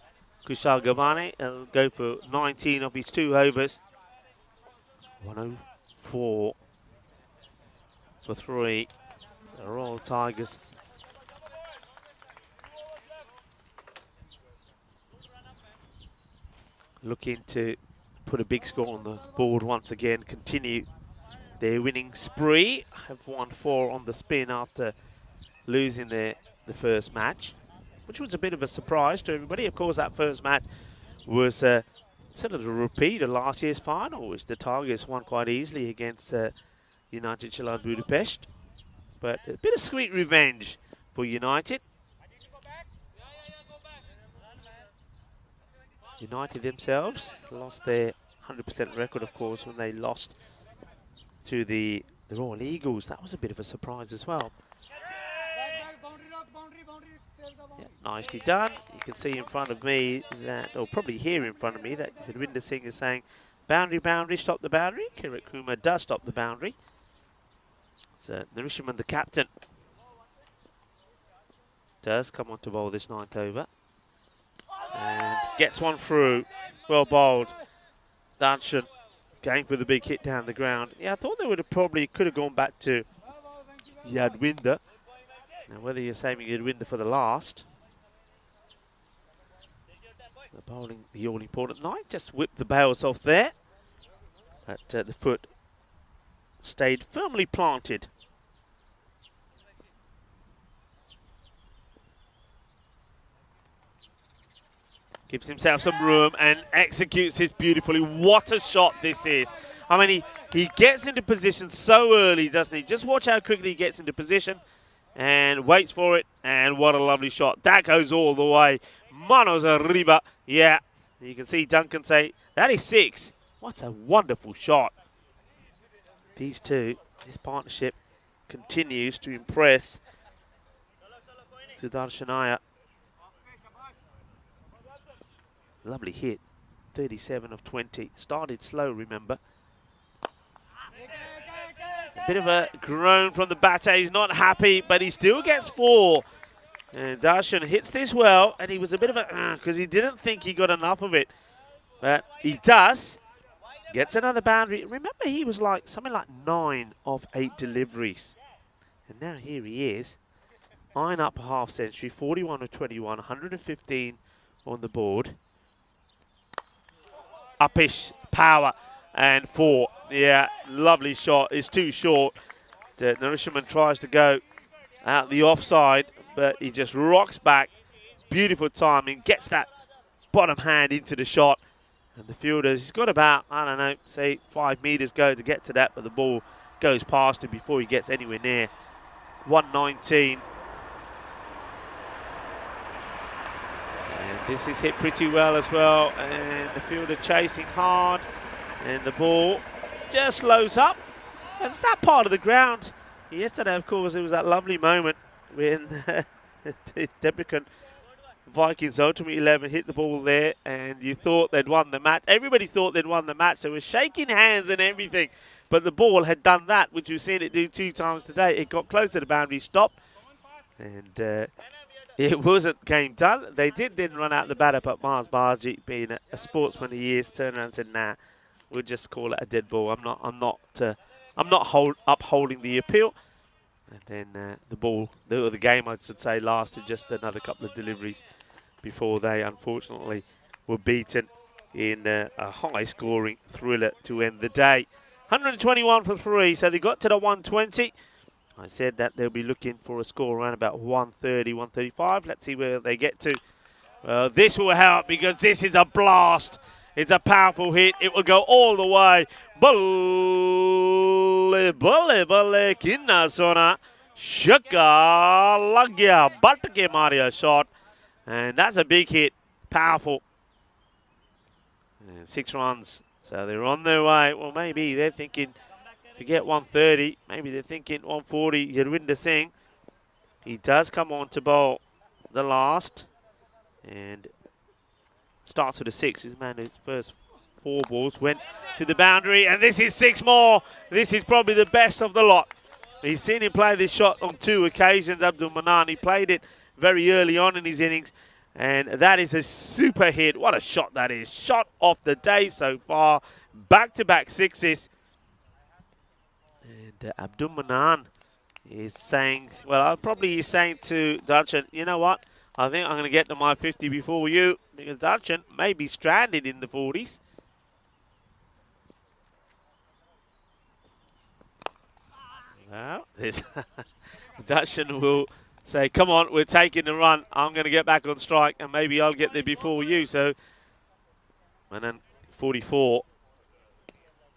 [SPEAKER 1] Kushal Gavani. He'll go for 19 of his 2 overs. 104 for 3. The Royal Tigers. Looking to put a big score on the board once again, continue their winning spree. Have won 4 on the spin after losing the first match, which was a bit of a surprise to everybody. Of course, that first match was sort of a repeat of last year's final, which the Tigers won quite easily against United Chalad Budapest. But a bit of sweet revenge for United. United themselves lost their 100% record, of course, when they lost to the Royal Eagles. That was a bit of a surprise as well. Yeah, nicely done. You can see in front of me that, or probably hear in front of me, that Yadwinder Singh is saying Boundary, stop the boundary. Kirit Kumar does stop the boundary. So Narishiman, the captain, does come on to bowl this 9th over. And gets one through. Well bowled. Darshan going for the big hit down the ground. Yeah, I thought they would have probably could have gone back to Yadwinder. Now, whether you're saving Yadwinder for the last. The bowling, the all-important 9. Just whipped the bails off there. But the foot stayed firmly planted. Gives himself some room and executes this beautifully. What a shot this is. I mean, he gets into position so early, doesn't he? Just watch how quickly he gets into position and waits for it. And what a lovely shot. That goes all the way. Manos arriba. Yeah, you can see Duncan say, that is 6. What a wonderful shot. These two, this partnership continues to impress Sudarshan Iyer. Lovely hit, 37 of 20. Started slow, remember. A bit of a groan from the batter. He's not happy, but he still gets 4. And Darshan hits this well, and he was a bit of a, because he didn't think he got enough of it. But he does. Gets another boundary. Remember, he was like something like 9 of 8 deliveries. And now here he is. 9 up a half century, 41 of 21, 115 on the board. Uppish power and 4. Yeah, lovely shot. It's too short. Narishiman tries to go out the offside, but he just rocks back. Beautiful timing. Gets that bottom hand into the shot. And the fielders, he's got about, I don't know, say 5 metres go to get to that, but the ball goes past him before he gets anywhere near. 119. This is hit pretty well as well, and the fielder chasing hard, and the ball just slows up. And it's that part of the ground. Yesterday, of course, there was that lovely moment when the Debrecen Vikings Ultimate 11 hit the ball there, and you thought they'd won the match. Everybody thought they'd won the match. They were shaking hands and everything, but the ball had done that, which we've seen it do 2 times today. It got close to the boundary, stopped, and it wasn't game done. They did then run out the batter, but Mars Barji, being a sportsman he is, turned around and said, "Nah, we'll just call it a dead ball. I'm not upholding the appeal." And then the game, I should say, lasted just another couple of deliveries before they unfortunately were beaten in a high-scoring thriller to end the day. 121 for 3, so they got to the 120. I said that they'll be looking for a score around about 130, 135. Let's see where they get to. Well, this will help because this is a blast. It's a powerful hit. It will go all the way. Balle, balle, balle, kinna sona. Shaka, lagya, batke Maria shot. And that's a big hit. Powerful. And 6 runs. So they're on their way. Well, maybe they're thinking, if you get 130, maybe they're thinking 140, Yadwinder Singh. He does come on to bowl the last. And starts with a 6. His man, his first 4 balls went to the boundary. And this is 6 more. This is probably the best of the lot. He's seen him play this shot on 2 occasions, Abdul Manan. He played it very early on in his innings. And that is a super hit. What a shot that is. Shot of the day so far. Back-to-back 6s. And Abdul Manan is saying, well, probably he's saying to Darshan, you know what? I think I'm going to get to my 50 before you, because Darshan may be stranded in the 40s. Well, Darshan will say, come on, we're taking the run. I'm going to get back on strike, and maybe I'll get there before you. So, and then 44.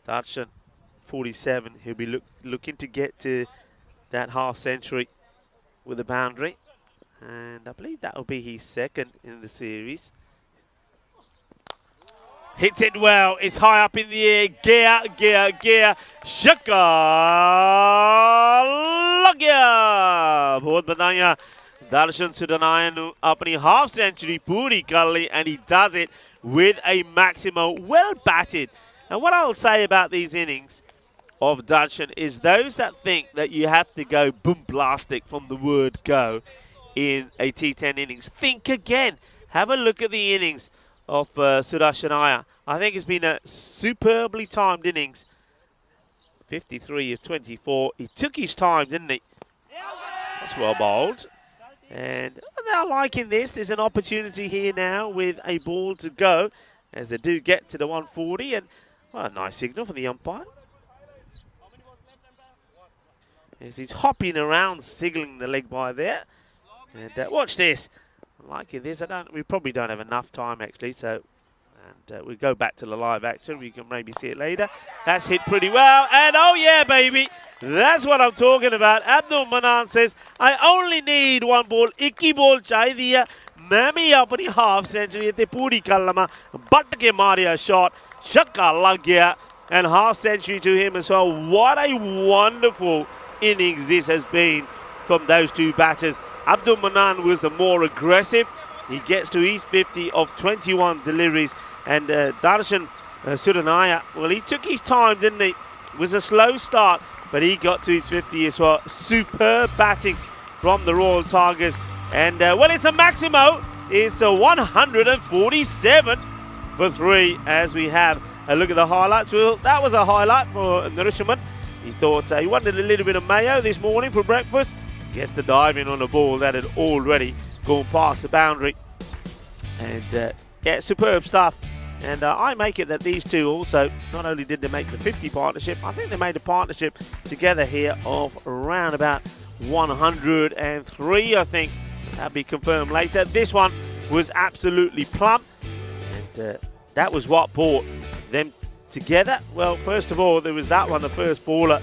[SPEAKER 1] Darshan, 47. He'll be looking to get to that half century with a boundary. And I believe that will be his second in the series. Hits it well. It's high up in the air. Gear. Shaka lagya. बहुत बताया Darshan Sudanaya nu अपनी half century पूरी कर ली, and he does it with a maximo. Well batted. And what I'll say about these innings of Darshan is those that think that you have to go boom-blastic from the word go in a T10 innings, think again. Have a look at the innings of Sudarshan Iyer. I think it's been a superbly timed innings. 53 of 24. He took his time, didn't he? That's well bowled. And they're liking this. There's an opportunity here now with a ball to go as they do get to the 140. And well, a nice signal for the umpire. As he's hopping around, signaling the leg by there. And watch this. I'm liking this. We probably don't have enough time actually, so we go back to the live action. We can maybe see it later. That's hit pretty well. And oh yeah, baby. That's what I'm talking about. Abdul Manan says, I only need one ball. Ikki ball chaidiya. Mami apni half century te puri kallama. But ke mariya shot. Shakka lag gaya. And half century to him as well. What a wonderful innings this has been from those two batters. Abdul Manan was the more aggressive. He gets to his 50 of 21 deliveries. And Darshan Sudanaya, well, he took his time, didn't he? It was a slow start, but he got to his 50 as well. Superb batting from the Royal Tigers. And, well, it's the Maximo. It's a 147 for 3 as we have a look at the highlights. Well, that was a highlight for Narishaman. He thought he wanted a little bit of mayo this morning for breakfast. Gets the dive in on a ball that had already gone past the boundary. And, yeah, superb stuff. And I make it that these two also, not only did they make the 50 partnership, I think they made a partnership together here of around about 103, I think. That'll be confirmed later. This one was absolutely plump. And that was what brought them together. Well, first of all, there was that one, the first bowler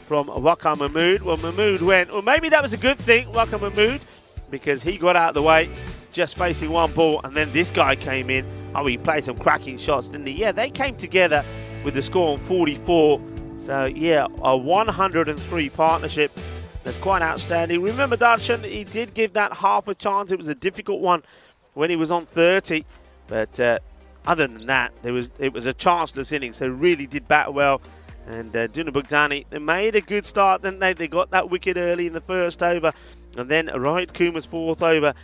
[SPEAKER 1] from Waka Mahmood. Well, Mahmood went, well, maybe that was a good thing, Waka Mahmood, because he got out of the way, just facing one ball, and then this guy came in. Oh, he played some cracking shots, didn't he? Yeah, they came together with the score on 44. So, yeah, a 103 partnership. That's quite outstanding. Remember, Darshan, he did give that half a chance. It was a difficult one when he was on 30. But other than that, it was a chanceless innings. They really did bat well. And Duna Bugdani, they made a good start, didn't they? They got that wicket early in the first over. And then Rohit Kumar's fourth over.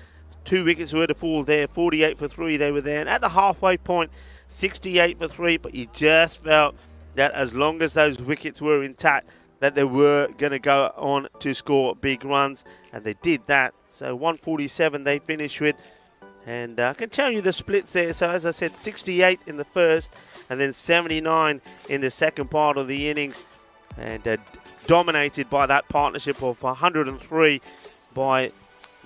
[SPEAKER 1] 2 wickets were to fall there, 48 for 3 they were there. And at the halfway point, 68 for 3. But you just felt that as long as those wickets were intact, that they were going to go on to score big runs. And they did that. So 147 they finished with. And I can tell you the splits there. So as I said, 68 in the first and then 79 in the second part of the innings. And dominated by that partnership of 103 by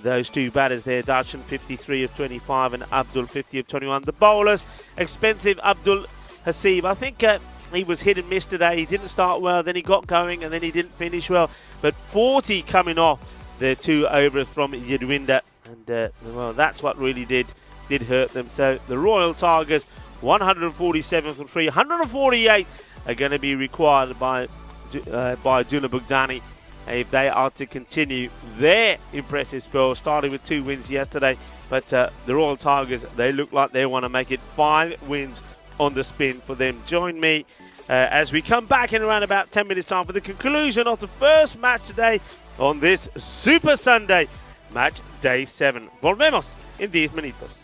[SPEAKER 1] those two batters there. Darshan 53 of 25 and Abdul 50 of 21. The bowlers, expensive Abdul Hasib. I think he was hit and miss today. He didn't start well, then he got going and then he didn't finish well. But 40 coming off the 2 overs from Yadwinder. And well, that's what really did hurt them. So the Royal Tigers, 147 for 3. 148 are going to be required by Duna Bugdani if they are to continue their impressive spell, starting with 2 wins yesterday. But the Royal Tigers, they look like they want to make it 5 wins on the spin for them. Join me as we come back in around about 10 minutes time for the conclusion of the first match today on this Super Sunday, match day 7. Volvemos en 10 minutos.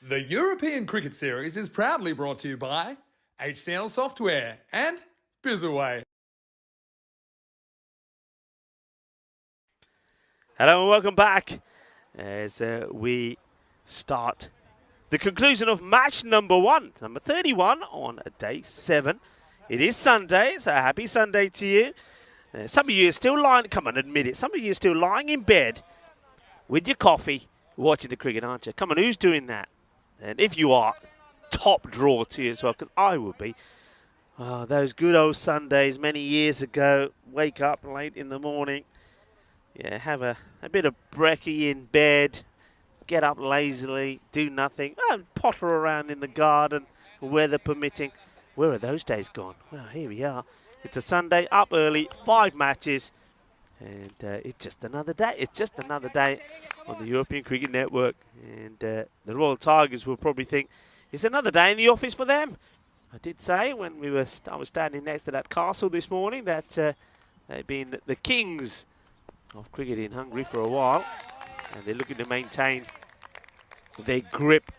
[SPEAKER 2] The European Cricket Series is proudly brought to you by HCL Software and Bizaway.
[SPEAKER 1] Hello and welcome back as we start the conclusion of match number 1, number 31 on day 7. It is Sunday, so happy Sunday to you. Some of you are still lying, come on, admit it, some of you are still lying in bed with your coffee watching the cricket, aren't you? Come on, who's doing that? And if you are, top draw to you as well, because I would be. Oh, those good old Sundays many years ago, wake up late in the morning, yeah, have a bit of brekkie in bed, get up lazily, do nothing, potter around in the garden, weather permitting. Where are those days gone? Well, here we are. It's a Sunday, up early, 5 matches, and it's just another day. It's just another day on the European Cricket Network, and the Royal Tigers will probably think it's another day in the office for them. I did say when I was standing next to that castle this morning that they've been the kings of cricket in Hungary for a while, and they're looking to maintain their grip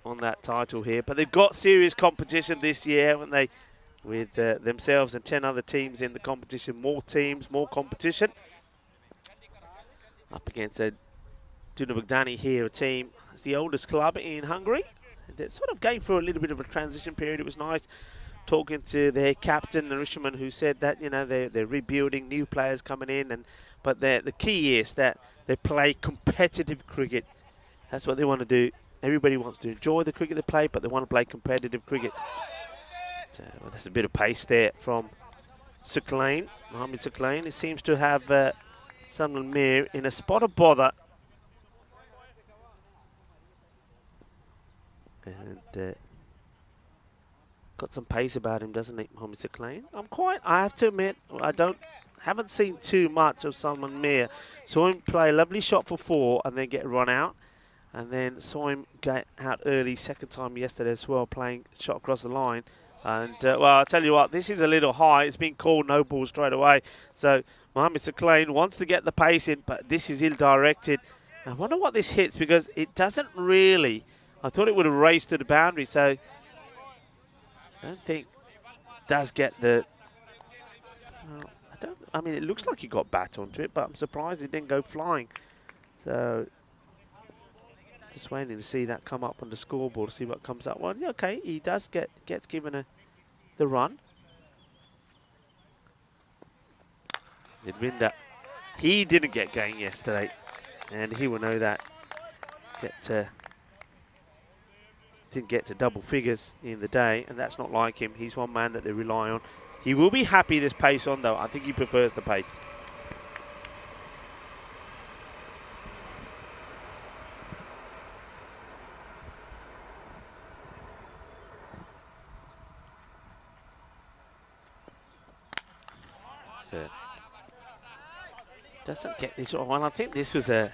[SPEAKER 1] on that title here. But they've got serious competition this year, haven't they? With themselves and 10 other teams in the competition. More teams, more competition. Up against Dunabugdani here, a team. It's the oldest club in Hungary. They're sort of going through a little bit of a transition period. It was nice talking to their captain, Narishaman, who said that, you know, they're rebuilding, new players coming in, but the key is that they play competitive cricket. That's what they want to do. Everybody wants to enjoy the cricket they play, but they want to play competitive cricket. So, well, there's a bit of pace there from Suklain, Mohamed Suklain. He seems to have Salman Mir in a spot of bother. And got some pace about him, doesn't he, Mohamed Suklain? I have to admit, haven't seen too much of Salman Mir. Saw him play a lovely shot for 4 and then get run out. And then saw him get out early, second time yesterday as well, playing shot across the line. And, well, I'll tell you what, this is a little high. It's been called no ball straight away. So Mohamed Suklain wants to get the pace in, but this is ill-directed. I wonder what this hits, because it doesn't really. I thought it would have raced to the boundary, so I don't think it does get the. Well, I mean, it looks like he got bat onto it, but I'm surprised it didn't go flying. So just waiting to see that come up on the scoreboard, see what comes up. Well, yeah, okay, he does gets given the run. Midwinder, he didn't get going yesterday, and he will know that. Didn't get to double figures in the day, and that's not like him. He's one man that they rely on. He will be happy this pace on, though. I think he prefers the pace. Doesn't get this one. I think this was a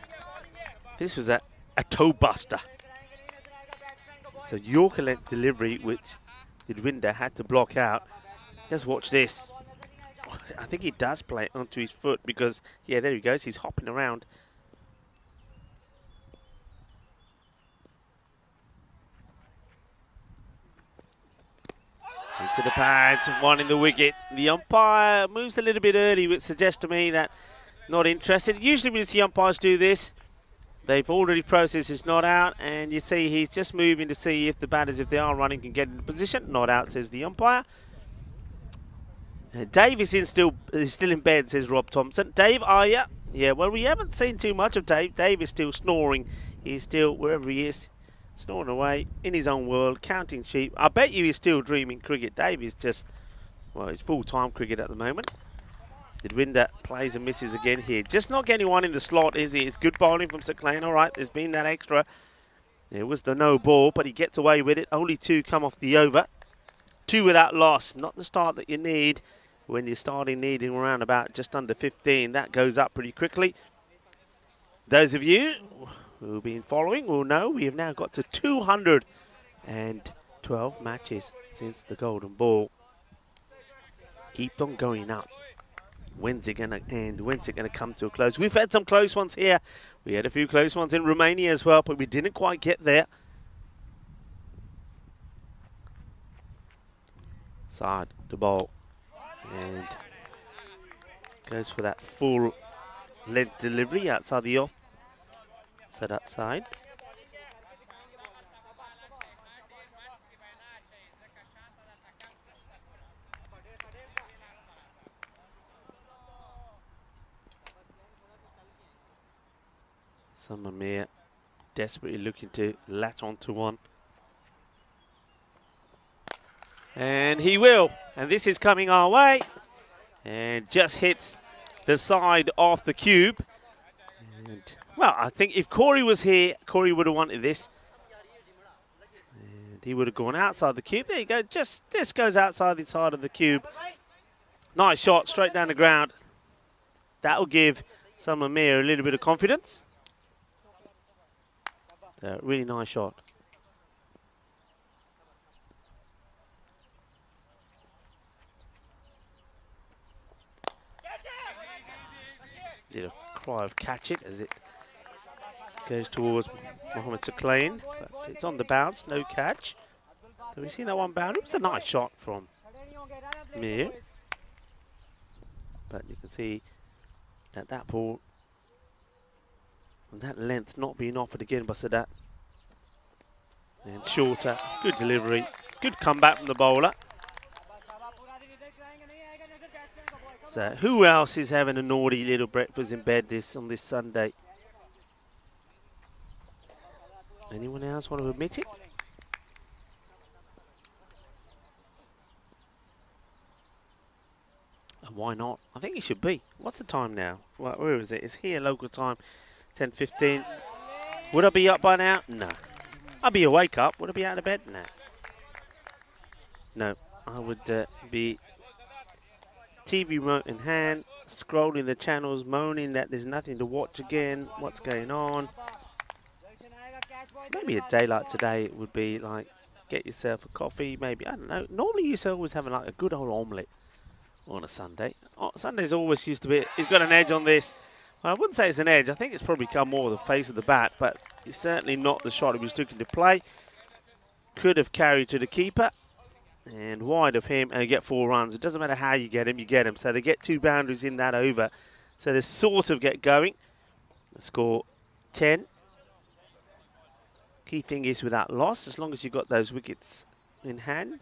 [SPEAKER 1] toe buster. It's a Yorker length delivery which Midwinder had to block out. Just watch this. I think he does play it onto his foot, because yeah, there he goes. He's hopping around. Into the pads, one in the wicket. The umpire moves a little bit early, which suggests to me that not interested. Usually when you see umpires do this, they've already processed his not out, and you see he's just moving to see if the batters, if they are running, can get into position. Not out, says the umpire. Dave is still in bed, says Rob Thompson. Dave, are you? Yeah, well, we haven't seen too much of Dave. Dave is still snoring. He's still, wherever he is, snoring away in his own world, counting sheep. I bet you he's still dreaming cricket. Dave is just, well, it's full-time cricket at the moment. Didwinder plays and misses again here. Just not getting one in the slot, is he? It's good bowling from Sir Clain. All right, there's been that extra. It was the no ball, but he gets away with it. Only 2 come off the over. 2 without loss. Not the start that you need when you're starting needing around about just under 15. That goes up pretty quickly. Those of you who've been following will know we have now got to 212 matches since the golden ball. Keep on going up. When's it going to end? When's it going to come to a close? We've had some close ones here. We had a few close ones in Romania as well, but we didn't quite get there. Side the ball. And goes for that full length delivery outside the off. Set outside. Samamir desperately looking to latch onto one. And he will. And this is coming our way. And just hits the side off the cube. And, well, I think if Corey was here, Corey would have wanted this. And he would have gone outside the cube. There you go. Just this goes outside the side of the cube. Nice shot, straight down the ground. That will give Samamir a little bit of confidence. Really nice shot. Little cry of catch it as it goes towards Mohamed Sir Clain, but it's on the bounce, no catch. Have we seen that one bound? It was a nice shot from Mir, but you can see that ball and that length not being offered again by Sadat. And shorter, good delivery, good comeback from the bowler. So who else is having a naughty little breakfast in bed on this Sunday? Anyone else want to admit it? And why not? I think it should be. What's the time now? Well, where is it? It's here, local time, 10:15. Would I be up by now? No. I'd be awake up. Would I be out of bed? No. No. I would be TV remote in hand, scrolling the channels, moaning that there's nothing to watch again. What's going on? Maybe a day like today it would be like, get yourself a coffee, maybe, I don't know. Normally you used to always have like a good old omelette on a Sunday. Oh, Sundays always used to be, it's got an edge on this. Well, I wouldn't say it's an edge. I think it's probably come more of the face of the bat, but it's certainly not the shot he was looking to play. Could have carried to the keeper. And wide of him, and they get 4 runs. It doesn't matter how you get him, you get him. So they get 2 boundaries in that over. So they sort of get going. The score 10. Key thing is without loss, as long as you've got those wickets in hand.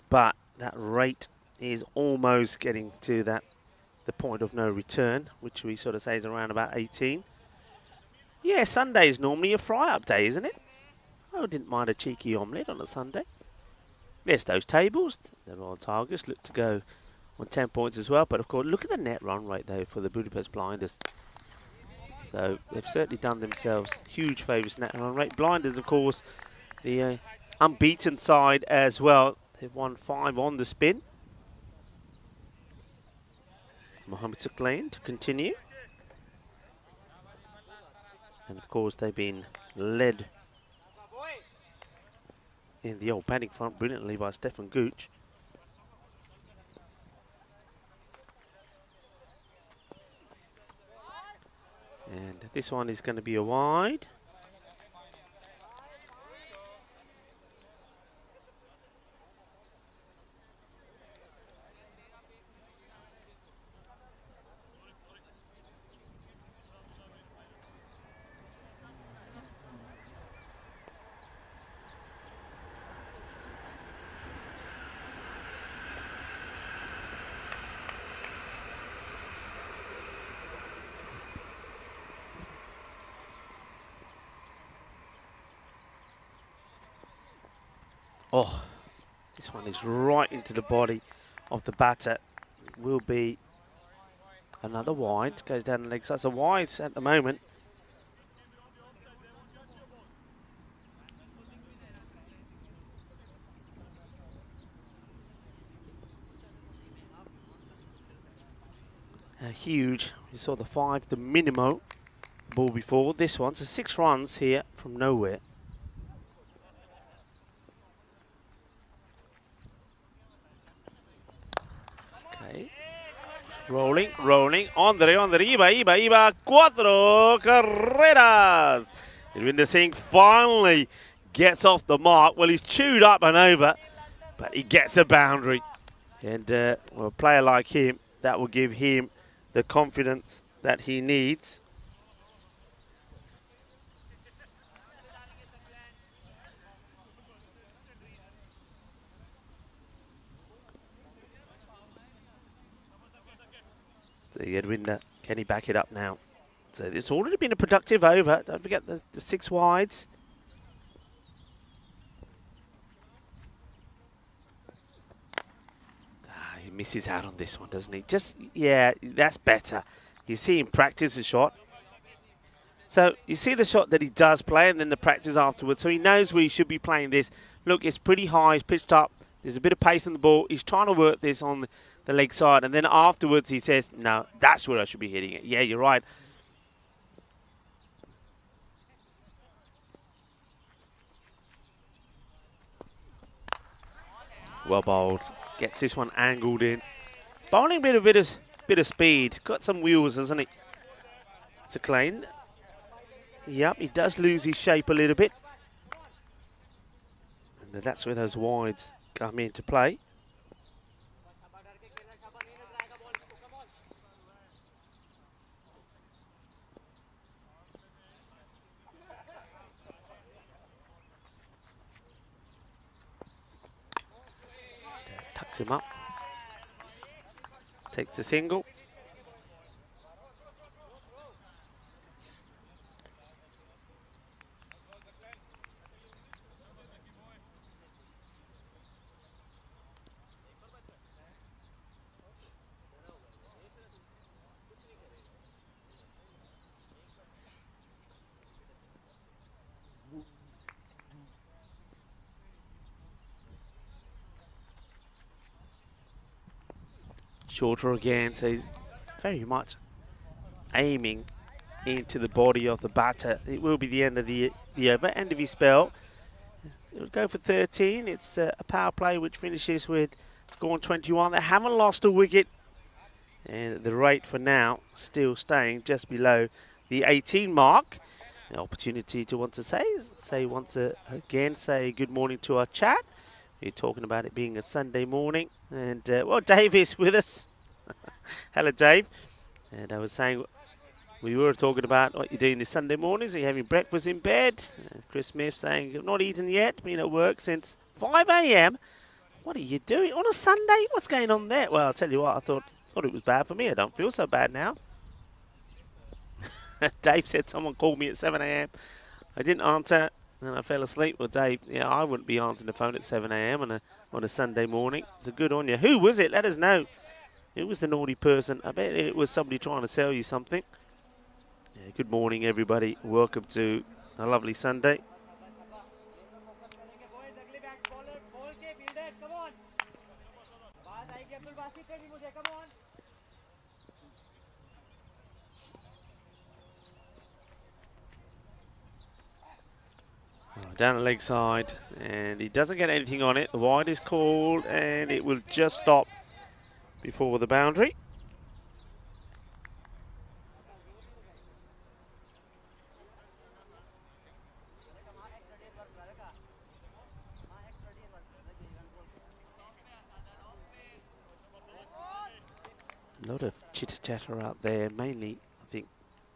[SPEAKER 1] But that rate is almost getting to the point of no return, which we sort of say is around about 18. Yeah, Sunday is normally a fry-up day, isn't it? I didn't mind a cheeky omelette on a Sunday. There's those tables. The Royal Tigers look to go on 10 points as well. But, of course, look at the net run rate, though, for the Budapest Blinders. So they've certainly done themselves huge favours net run rate. Blinders, of course, the unbeaten side as well. They've won 5 on the spin. Mohamed Sir Clain to continue. And, of course, they've been led in the old batting front brilliantly by Stefan Gooch. And this one is going to be a wide. Oh, this one is right into the body of the batter. It will be another wide. Goes down the leg side. So wides at the moment. Huge. You saw the 5, the minimo ball before. This one, so 6 runs here from nowhere. Okay. Rolling, rolling. Andre, iba. 4 carreras. Irvinder Singh finally gets off the mark. Well, he's chewed up and over, but he gets a boundary. And well, a player like him, that will give him the confidence that he needs. So Edwinder, can he back it up now? So it's already been a productive over. Don't forget the 6 wides. He misses out on this one, doesn't he? Just, yeah, that's better. You see him practice the shot. So you see the shot that he does play and then the practice afterwards. So he knows where he should be playing this. Look, it's pretty high, it's pitched up. There's a bit of pace on the ball. He's trying to work this on the leg side. And then afterwards he says, no, that's where I should be hitting it. Yeah, you're right. Well bowled. Gets this one angled in. Bowling with a bit of speed. Got some wheels, hasn't he? It's a clean. Yep, he does lose his shape a little bit. And that's where those wides come into play. Tucks him up. Takes a single. Shorter again, so he's very much aiming into the body of the batter. It will be the end of the over, end of his spell. It'll go for 13. It's a power play which finishes with score on 21. They haven't lost a wicket, and the rate for now still staying just below the 18 mark. An opportunity to want to say once again, say good morning to our chat. We're talking about it being a Sunday morning. And, well, Dave is with us. Hello, Dave. And I was saying, we were talking about what you're doing this Sunday mornings. Are you having breakfast in bed? Chris Smith saying, I've not eaten yet. Been at work since 5 a.m. What are you doing on a Sunday? What's going on there? Well, I'll tell you what, I thought it was bad for me. I don't feel so bad now. Dave said someone called me at 7 a.m. I didn't answer. And I fell asleep. Well, Dave, yeah, I wouldn't be answering the phone at 7 a.m. on a Sunday morning. So good on you. Who was it? Let us know. Who was the naughty person? I bet it was somebody trying to sell you something. Yeah, good morning, everybody. Welcome to a lovely Sunday. Down the leg side, and he doesn't get anything on it. The wide is called, and it will just stop before the boundary. A lot of chitter-chatter out there, mainly, I think,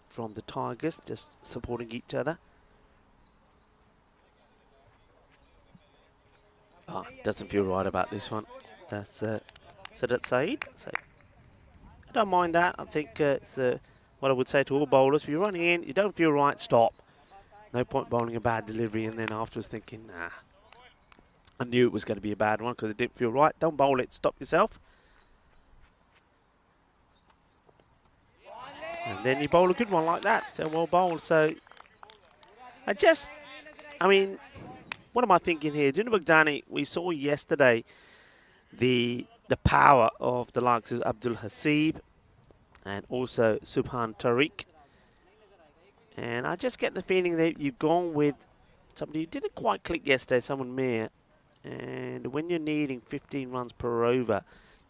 [SPEAKER 1] from the Tigers, just supporting each other. Oh, doesn't feel right about this one. That's Sadat Saeed. So I don't mind that. I think it's what I would say to all bowlers. If you're running in, you don't feel right, stop. No point bowling a bad delivery and then afterwards thinking, nah, I knew it was going to be a bad one because it didn't feel right. Don't bowl it. Stop yourself. And then you bowl a good one like that. So well bowled. So I mean, what am I thinking here? Junub Baghdadi, we saw yesterday the power of the likes of Abdul Hasib and also Subhan Tariq. And I just get the feeling that you've gone with somebody who didn't quite click yesterday, someone Mir. And when you're needing 15 runs per over,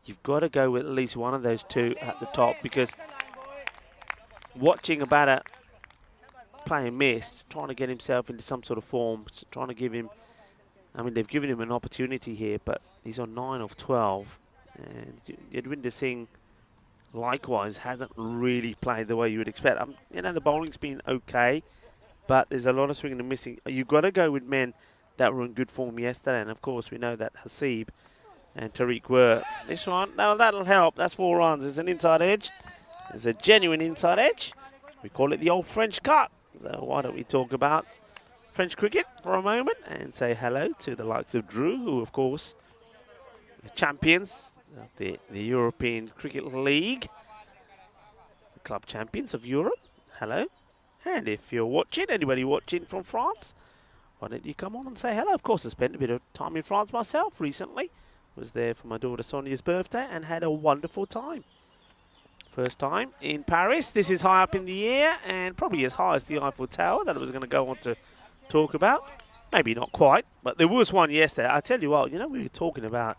[SPEAKER 1] you've got to go with at least one of those two at the top, because watching a batter play a miss, trying to get himself into some sort of form, trying to give him, I mean, they've given him an opportunity here, but he's on 9 of 12. And Yadwinder Singh, likewise, hasn't really played the way you would expect. You know, the bowling's been okay, but there's a lot of swinging and missing. You've got to go with men that were in good form yesterday, and of course we know that Hasib and Tariq were. This one, now that'll help. That's 4 runs. It's an inside edge. It's a genuine inside edge. We call it the old French cut. So why don't we talk about French cricket for a moment and say hello to the likes of Drew, who of course are champions of the European Cricket League, the club champions of Europe. Hello. And if you're watching, anybody watching from France, why don't you come on and say hello? Of course, I spent a bit of time in France myself recently. Was there for my daughter Sonia's birthday and had a wonderful time. First time in Paris. This is high up in the air and probably as high as the Eiffel Tower that I was going to go on to talk about. Maybe not quite, but there was one yesterday. I tell you what, you know, we were talking about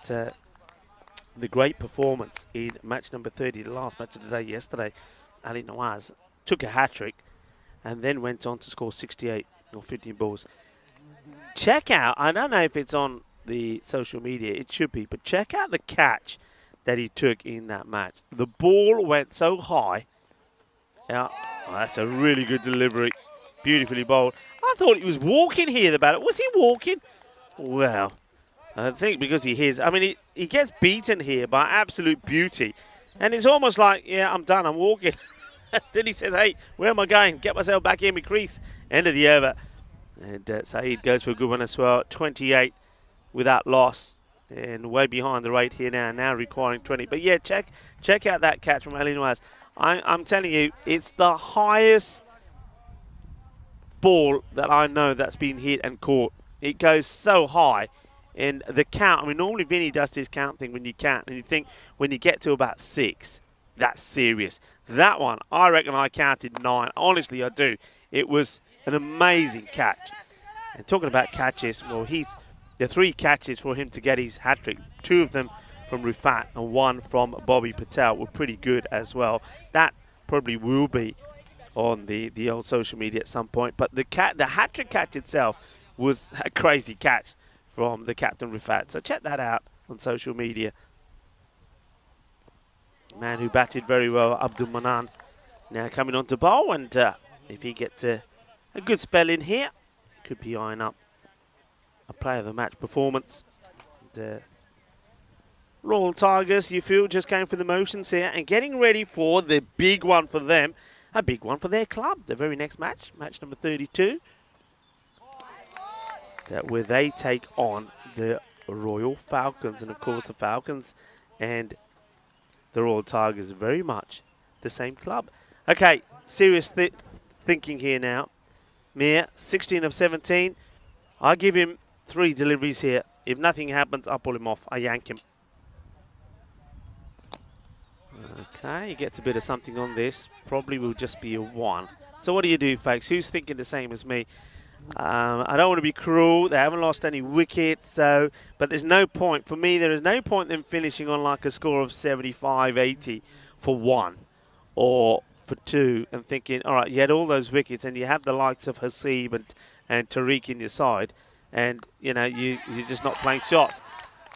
[SPEAKER 1] the great performance in match number 30, the last match of the day yesterday. Ali Nawaz took a hat-trick and then went on to score 68 or 15 balls. Check out, I don't know if it's on the social media, it should be, but check out the catch that he took in that match. The ball went so high. Yeah, that's a really good delivery. Beautifully bowled. I thought he was walking here, the batter. Was he walking? Well, I think because he is. I mean, he gets beaten here by absolute beauty. And it's almost like, yeah, I'm done, I'm walking. Then he says, hey, where am I going? Get myself back in my crease. End of the over. And Saeed goes for a good one as well. 28 without loss. And way behind the rate here now requiring 20. But yeah, check out that catch from Ali Nawaz. I'm telling you, it's the highest ball that I know that's been hit and caught. It goes so high. And the count, I mean, normally Vinny does this count thing when you count, and you think when you get to about 6, that's serious. That one, I reckon I counted 9. Honestly, I do. It was an amazing catch. And talking about catches, well, there are 3 catches for him to get his hat-trick. 2 of them from Rifat and 1 from Bobby Patel were pretty good as well. That probably will be on the old social media at some point. But the hat-trick catch itself was a crazy catch from the captain Rifat. So check that out on social media. Man who batted very well, Abdul Manan, now coming on to bowl, and if he gets a good spell in here, could be eyeing up a player of the match performance. And, Royal Tigers, you feel, just going through the motions here and getting ready for the big one for them, a big one for their club. The very next match, match number 32, where they take on the Royal Falcons. And of course, the Falcons and the Royal Tigers are very much the same club. Okay, serious thinking here now. Mir, 16 of 17. I give him 3 deliveries here. If nothing happens, I'll pull him off. I yank him. Okay, he gets a bit of something on this. Probably will just be a 1. So what do you do, folks? Who's thinking the same as me? I don't want to be cruel. They haven't lost any wickets, but there's no point. For me, there is no point in them finishing on like a score of 75, 80 for 1 or for 2 and thinking, all right, you had all those wickets and you have the likes of Hasib and Tariq in your side, and, you know, you're just not playing shots.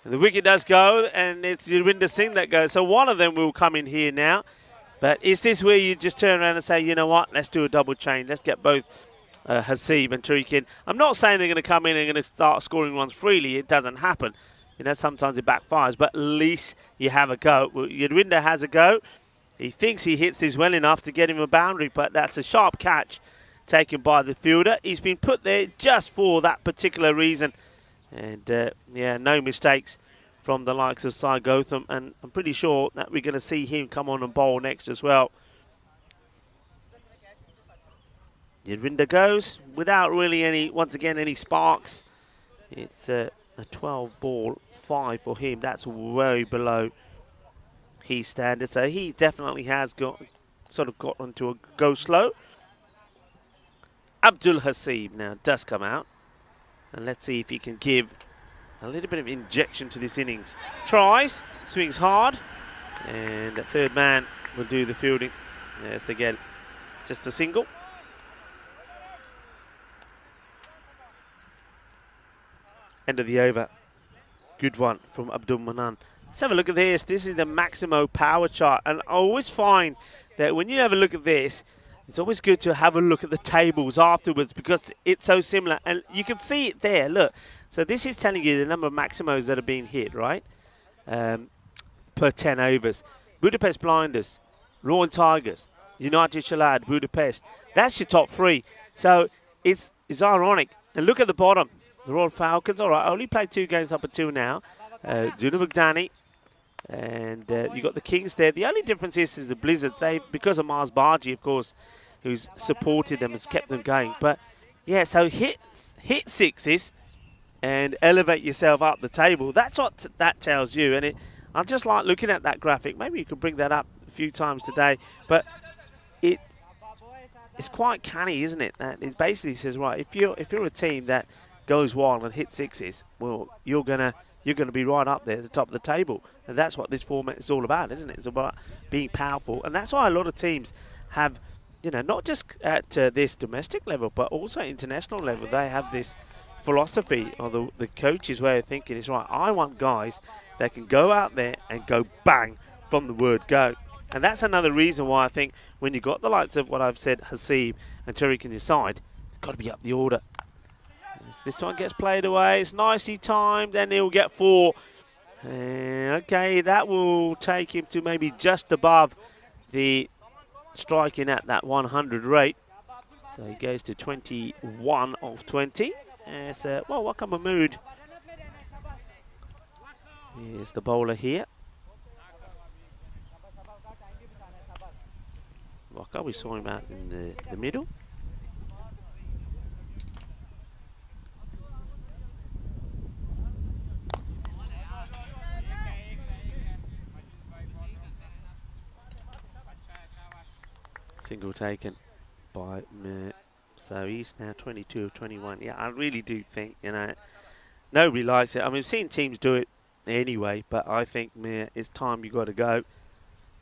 [SPEAKER 1] And the wicket does go, and it's Yadwinder Singh that goes. So one of them will come in here now. But is this where you just turn around and say, you know what, let's do a double change. Let's get both Hasib and Tariq in. I'm not saying they're going to come in and going to start scoring runs freely. It doesn't happen. You know, sometimes it backfires, but at least you have a go. Well, Yadwinder has a go. He thinks he hits this well enough to get him a boundary, but that's a sharp catch taken by the fielder. He's been put there just for that particular reason, And yeah, no mistakes from the likes of Sai Gotham, and I'm pretty sure that we're going to see him come on and bowl next as well. Yadvinder goes without really any, once again, any sparks. It's a 12 ball 5 for him. That's way below his standard. So he definitely has got onto a go slow. Abdul Hasib now does come out. And let's see if he can give a little bit of injection to this innings. Tries, swings hard, and the third man will do the fielding. Yes, they get just a single. End of the over. Good one from Abdul Manan. Let's have a look at this. This is the Maximo power chart, and I always find that when you have a look at this, it's always good to have a look at the tables afterwards because it's so similar, and you can see it there. Look, so this is telling you the number of Maximos that are being hit, right? Per 10 overs. Budapest Blinders, Royal Tigers, United Shalad, Budapest. That's your top 3. So it's ironic. And look at the bottom. The Royal Falcons, all right, only played 2 games up until now. Juna Bugdani, and you got the Kings there. The only difference is the Blizzards. They, because of Mars Bargy, of course, who's supported them, has kept them going. But yeah, so hit 6s and elevate yourself up the table. That's what that tells you. And I just like looking at that graphic. Maybe you can bring that up a few times today. But it's quite canny, isn't it? That it basically says, right, if you're a team that goes wild and hit 6s, well, you're gonna be right up there at the top of the table, and that's what this format is all about, isn't it? It's about being powerful, and that's why a lot of teams have, not just at this domestic level, but also international level. They have this philosophy, or the coach's way of thinking is, right, I want guys that can go out there and go bang from the word go. And that's another reason why I think when you got the likes of what I've said, Hasib and Tariq on your side, it's got to be up the order. This one gets played away. It's nicely timed, and he'll get 4. Okay, that will take him to maybe just above the striking at that 100 rate. So he goes to 21 of 20. Well, Waka Mahmood is the bowler here. Waka, we saw him out in the middle. Single taken by Mir. So he's now 22 of 21. Yeah, I really do think, nobody likes it. I mean, we've seen teams do it anyway, but I think Mir, it's time you got to go.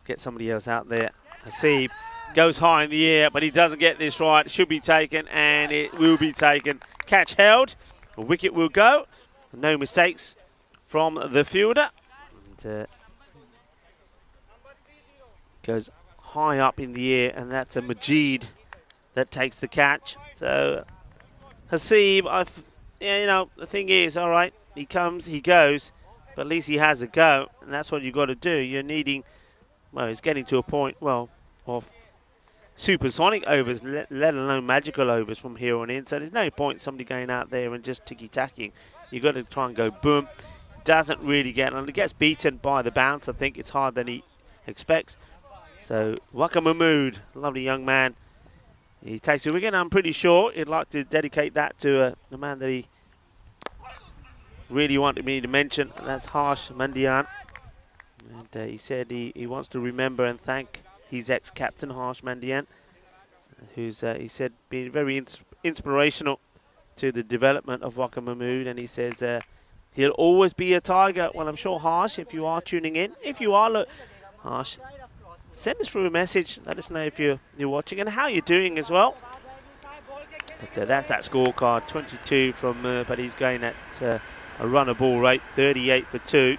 [SPEAKER 1] Get somebody else out there. Hasib goes high in the air, but he doesn't get this right. It should be taken, and it will be taken. Catch held. A wicket will go. No mistakes from the fielder. And, goes high up in the air, and that's a Majid that takes the catch. So Hasib, the thing is, all right, he comes, he goes, but at least he has a go, and that's what you've got to do. You're needing, well, it's getting to a point, well, of supersonic overs, let alone magical overs from here on in. So there's no point somebody going out there and just ticky-tacking. You've got to try and go boom. Doesn't really get, and it gets beaten by the bounce. I think it's harder than he expects. So Waka Mahmood, lovely young man. He takes a wicket. I'm pretty sure he'd like to dedicate that to the man that he really wanted me to mention. And that's Harsh Mandian. And he said he wants to remember and thank his ex-captain, Harsh Mandian, who's, he said, been very inspirational to the development of Waka Mahmood. And he says he'll always be a Tiger. Well, I'm sure, Harsh, if you are tuning in, if you are, look, Harsh, send us through a message. Let us know if you're watching and how you're doing as well. But that's that scorecard, 22 from but he's going at a runner ball rate, 38 for 2.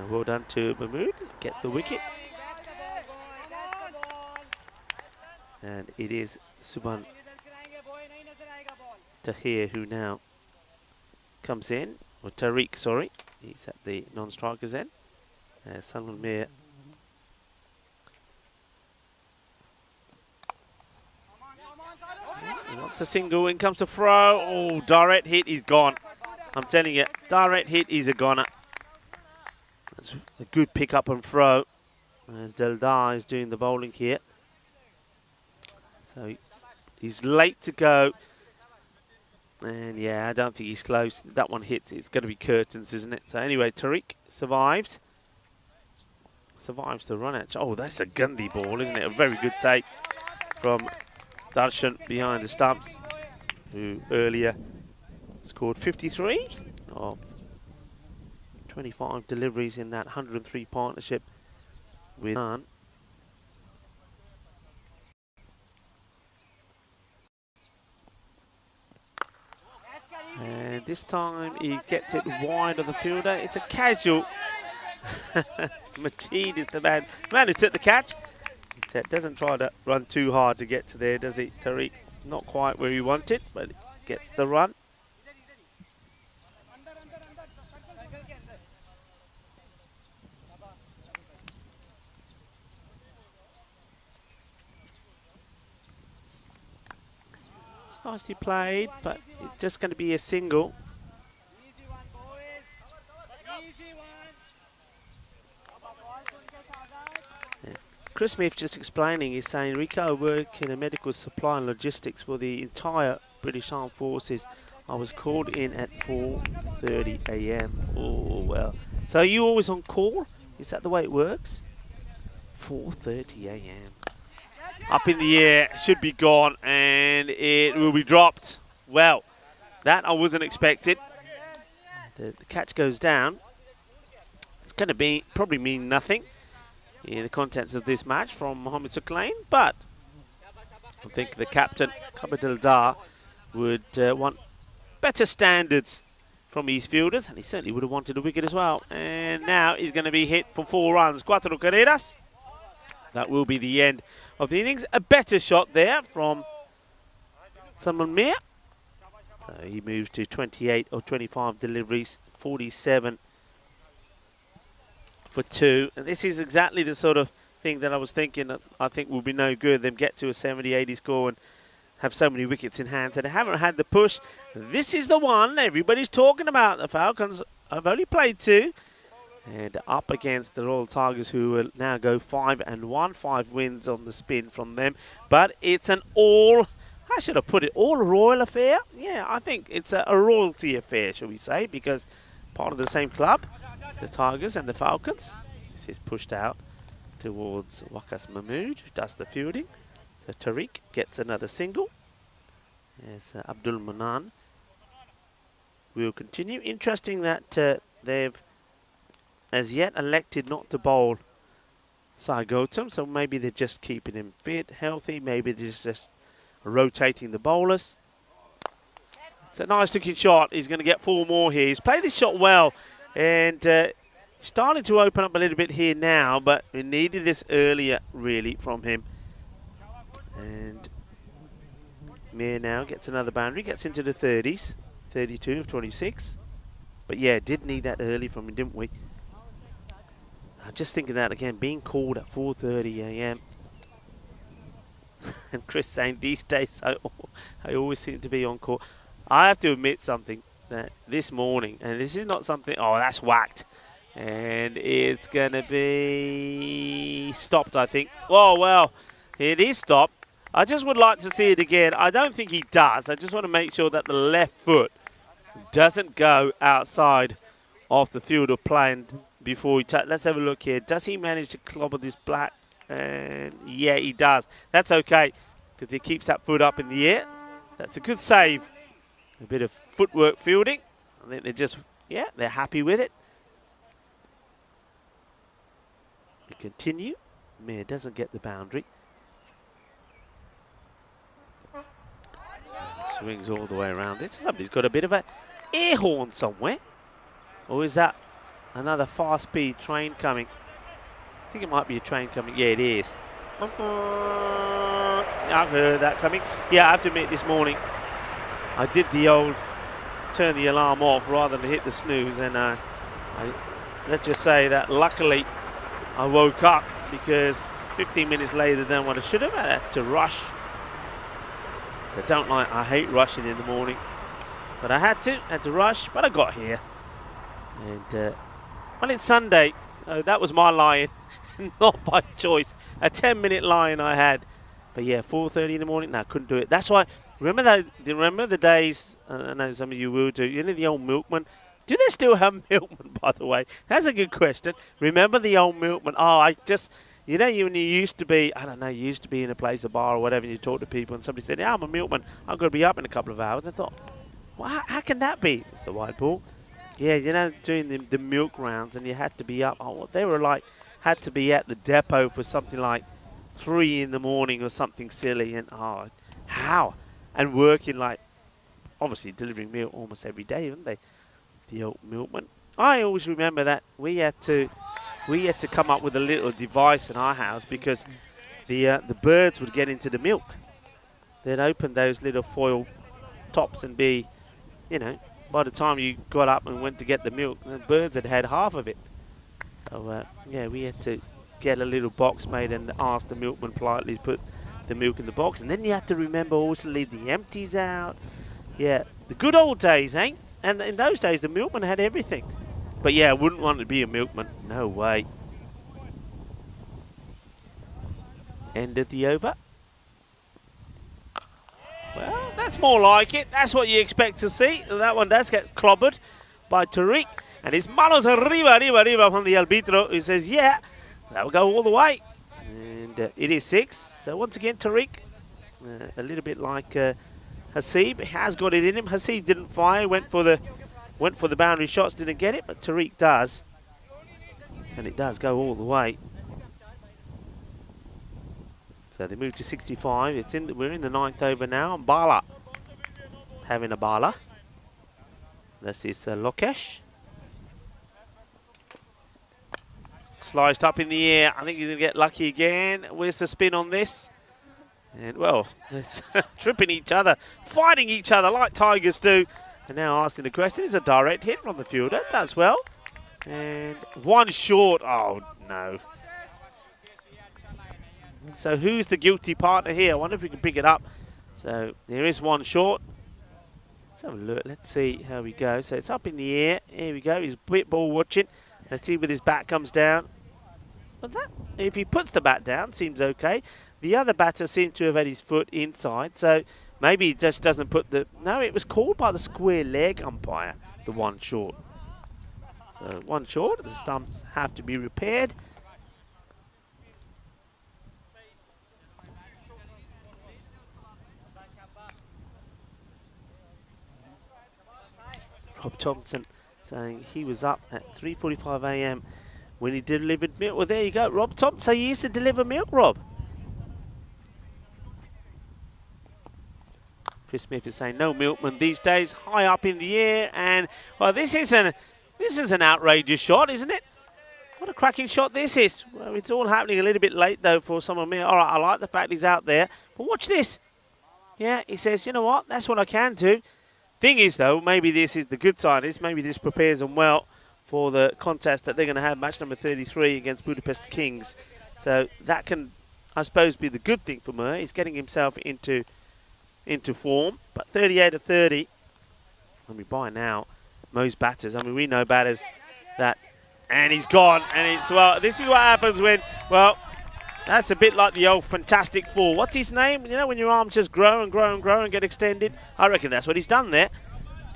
[SPEAKER 1] Well done to Mahmood. Gets the wicket. And it is Subhan Tahir who now comes in. Or Tariq, sorry. He's at the non-strikers end. Salman Mir. He wants a single, in comes a throw. Oh, direct hit, he's gone. I'm telling you, direct hit is a goner. That's a good pick up and throw. As Deldar is doing the bowling here. So he's late to go. And yeah, I don't think he's close. That one hits. It's going to be curtains, isn't it? So anyway, Tariq survives. Survives the run out. Oh, that's a Gundy ball, isn't it? A very good take from Darshan behind the stumps, who earlier scored 53 of 25 deliveries in that 103 partnership with Khan. And this time he gets it wide of the fielder. It's a casual. Majid is the man who took the catch. Doesn't try to run too hard to get to there, does he? Tariq, not quite where he wanted, but gets the run. It's nicely played, but it's just going to be a single. Chris Smith just explaining, he's saying, Rico, I work in a medical supply and logistics for the entire British Armed Forces. I was called in at 4:30 a.m. Oh, well. So are you always on call? Is that the way it works? 4:30 a.m. Up in the air, should be gone, and it will be dropped. Well, that I wasn't expecting. The catch goes down. It's going to be probably mean nothing in the contents of this match from Mohamed Suklain, but I think the captain, Kabadil Dar, would want better standards from his fielders, and he certainly would have wanted a wicket as well. And now he's going to be hit for 4 runs. Cuatro carreras. That will be the end of the innings. A better shot there from Salman Mir. So he moves to 28 or 25 deliveries, 47 for 2, and this is exactly the sort of thing that I was thinking that I think will be no good. Them get to a 70-80 score and have so many wickets in hand, and they haven't had the push. This is the one everybody's talking about. The Falcons have only played 2, and up against the Royal Tigers, who will now go 5-1, 5 wins on the spin from them. But it's an all, how should I put it, all royal affair? Yeah, I think it's a royalty affair, shall we say, because part of the same club, the Tigers and the Falcons. This is pushed out towards Waqas Mahmood, who does the fielding. So Tariq gets another single. As Abdul Manan will continue. Interesting that they've as yet elected not to bowl Sai Gautam, so maybe they're just keeping him fit, healthy. Maybe they're just rotating the bowlers. It's a nice looking shot. He's going to get 4 more here. He's played this shot well. And starting to open up a little bit here now, but we needed this earlier, really, from him. And Mir now gets another boundary, gets into the 30s, 32 of 26. But yeah, did need that early from him, didn't we? I'm just thinking that again, being called at 4:30 a.m. And Chris saying these days, I always seem to be on call. I have to admit something. That this morning, and this is not something, oh, that's whacked, and it's gonna be stopped, I think. Oh, well, it is stopped. I just would like to see it again. I don't think he does. I just want to make sure that the left foot doesn't go outside of the field of play before he let's have a look here. Does he manage to clobber this black? And yeah, he does. That's okay, because he keeps that foot up in the air. That's a good save. A bit of footwork fielding. I think they're just, yeah, they're happy with it. We continue. Mir doesn't get the boundary. Swings all the way around it. Somebody's got a bit of an air horn somewhere. Or is that another fast-speed train coming? I think it might be a train coming. Yeah, it is. I've heard that coming. Yeah, I have to admit, this morning I did the old turn the alarm off rather than hit the snooze, and let's just say that luckily I woke up, because 15 minutes later than what I should have. I had to rush. I hate rushing in the morning. But I had to rush, but I got here. And, well, it's Sunday. That was my lie-in, not by choice. A 10-minute lie-in I had. But yeah, 4:30 in the morning, no, couldn't do it. That's why, remember the days, I know some of you will do, you know the old milkman? Do they still have milkman, by the way? That's a good question. Remember the old milkman? Oh, I just, you know, when you used to be, I don't know, you used to be in a place, a bar or whatever, and you talk to people, and somebody said, yeah, I'm a milkman. I'm going to be up in a couple of hours. I thought, well, how can that be? It's the white ball. Yeah, you know, doing the milk rounds, and you had to be up. Oh, they were like, had to be at the depot for something like 3 in the morning or something silly. And oh, how? And working like, obviously delivering milk almost every day, didn't they? The old milkman. I always remember that we had to come up with a little device in our house because the birds would get into the milk. They'd open those little foil tops and be, you know, by the time you got up and went to get the milk, the birds had had half of it. So, yeah, we had to get a little box made and ask the milkman politely to put the milk in the box. And then you had to remember also leave the empties out. Yeah, the good old days, eh? And in those days, the milkman had everything. But yeah, I wouldn't want to be a milkman. No way. End of the over. Well, that's more like it. That's what you expect to see. That one does get clobbered by Tariq. And his manos arriba from the arbitro, who says, yeah, that will go all the way. And it is 6. So once again, Tariq, a little bit like Hasib, has got it in him. Hasib didn't fire, went for the boundary shots, didn't get it, but Tariq does. And it does go all the way. So they move to 65. We're in the 9th over now. And Bala having a Bala. This is Lokesh. Sliced up in the air. I think he's going to get lucky again. Where's the spin on this? And, well, it's tripping each other, fighting each other like tigers do. And now asking the question, is a direct hit from the fielder. Does well. And one short. Oh, no. So who's the guilty partner here? I wonder if we can pick it up. So there is one short. Let's have a look. Let's see how we go. So it's up in the air. Here we go. He's bit ball watching. Let's see where his bat comes down. But that, if he puts the bat down, seems okay. The other batter seemed to have had his foot inside. So maybe he just doesn't put the... No, it was called by the square leg umpire, the one short. So one short. The stumps have to be repaired. Rob Thompson saying he was up at 3:45 a.m. when he delivered milk. Well, there you go. Rob Thompson, so you used to deliver milk, Rob? Chris Smith is saying no milkman these days. High up in the air, and well, this is an outrageous shot, isn't it? What a cracking shot this is. Well, it's all happening a little bit late though for some of me. All right, I like the fact he's out there, but watch this. Yeah, he says, you know what? That's what I can do. Thing is, though, maybe this is the good side. Maybe this prepares them well for the contest that they're going to have, match number 33 against Budapest Kings. So that can, I suppose, be the good thing for Murray. He's getting himself into form. But 38-30, I mean, by now, most batters, I mean, we know batters that, and he's gone. And it's, well, this is what happens when, well, that's a bit like the old Fantastic Four. What's his name? You know, when your arms just grow and grow and grow and get extended? I reckon that's what he's done there.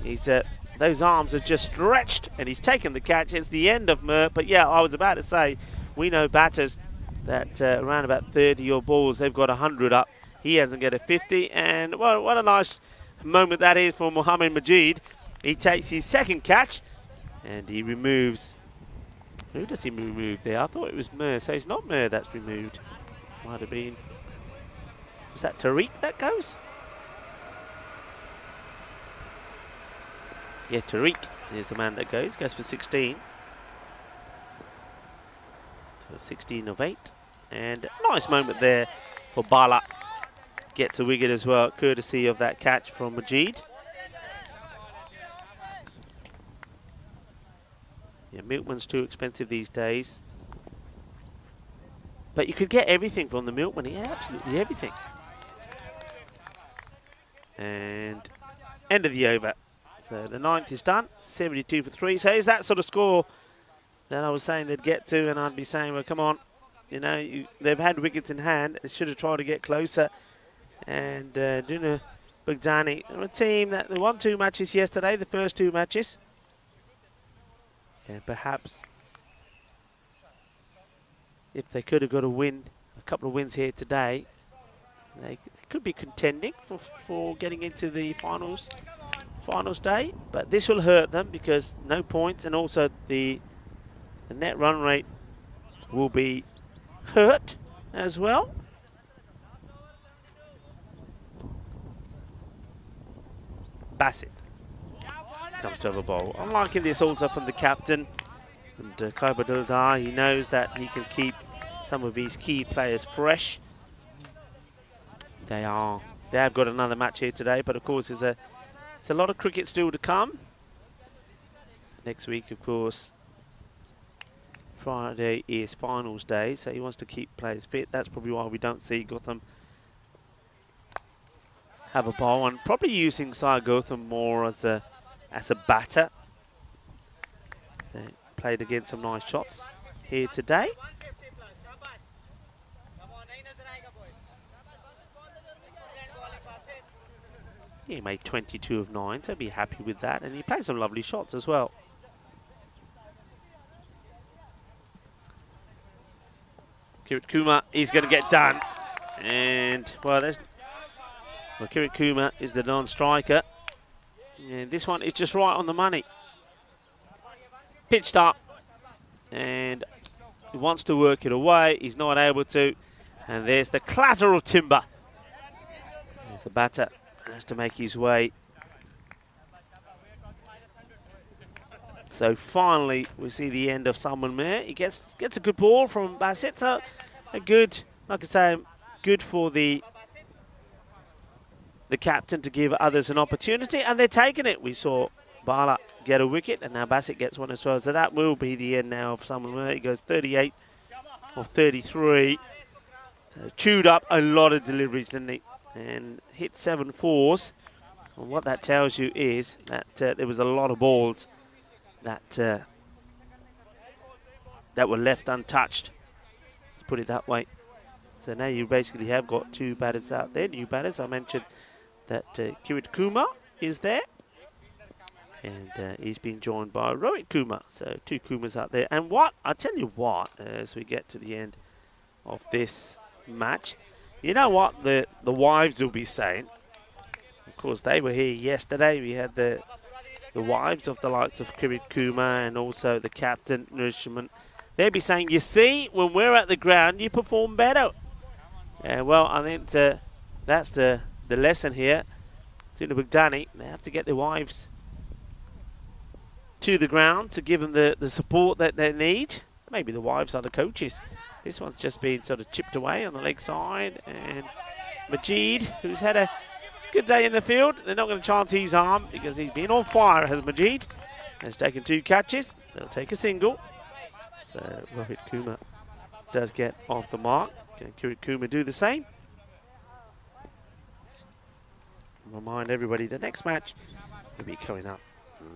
[SPEAKER 1] He's those arms are just stretched, and he's taken the catch. It's the end of Murr. But, yeah, I was about to say, we know batters that around about 30 or balls, they've got 100 up. He hasn't got a 50. And, well, what a nice moment that is for Mohamed Majid. He takes his second catch, and he removes... Who does he remove there? I thought it was Murr, so it's not Murr that's removed. Might have been. Was that Tariq that goes? Yeah, Tariq is the man that goes for 16. So 16 of 8. And nice moment there for Bala. Gets a wicket as well, courtesy of that catch from Majid. Yeah, milkman's too expensive these days. But you could get everything from the milkman. Yeah, absolutely everything. And end of the over. So the 9th is done, 72 for 3. So is that sort of score that I was saying they'd get to, and I'd be saying, well, come on, you know, they've had wickets in hand. They should have tried to get closer. And Duna Bogdani, they're a team that they won 2 matches yesterday, the first 2 matches. And perhaps if they could have got a couple of wins here today, they could be contending for getting into the finals day. But this will hurt them because no points, and also the net run rate will be hurt as well. Bassett comes to have a bowl. I'm liking this also from the captain. And Kaiba Dildar, he knows that he can keep some of his key players fresh. They have got another match here today, but of course it's a lot of cricket still to come. Next week, of course, Friday is finals day, so he wants to keep players fit. That's probably why we don't see Gotham have a bowl, and probably using Sai Gotham more as a batter. They played against some nice shots here today. He made 22 of 9, so be happy with that, and he played some lovely shots as well. Kirit Kumar is going to get done, and well, Kirit Kumar is the non-striker, and this one is just right on the money. Pitched up, and he wants to work it away. He's not able to, and there's the clatter of timber. There's the batter, has to make his way. So finally, we see the end of Salman Mir. He gets a good ball from Bassett. So a good, like I say, good for the captain to give others an opportunity, and they're taking it. We saw Bala get a wicket, and now Bassett gets one as well. So that will be the end now of Salman Mir. He goes 38 of 33. So chewed up a lot of deliveries, didn't he? And hit 7 4s. And what that tells you is that there was a lot of balls that were left untouched. Let's put it that way. So now you basically have got 2 batters out there, new batters. I mentioned that Kirit Kumar is there, and he's been joined by Rohit Kumar. So 2 Kumars out there. And what I tell you what, as we get to the end of this match, you know what the wives will be saying. Of course, they were here yesterday. We had the wives of the likes of Kirit Kumar and also the captain, Nourishment. They'll be saying, you see, when we're at the ground, you perform better. Well, I think that's the lesson here. Duna Bogdani, they have to get their wives to the ground to give them the support that they need. Maybe the wives are the coaches. This one's just been sort of chipped away on the leg side. And Majid, who's had a good day in the field. They're not going to chance his arm because he's been on fire, has Majid. Has taken 2 catches. They'll take a single. So Rohit Kumar does get off the mark. Can Kirit Kumar do the same? Remind everybody, the next match will be coming up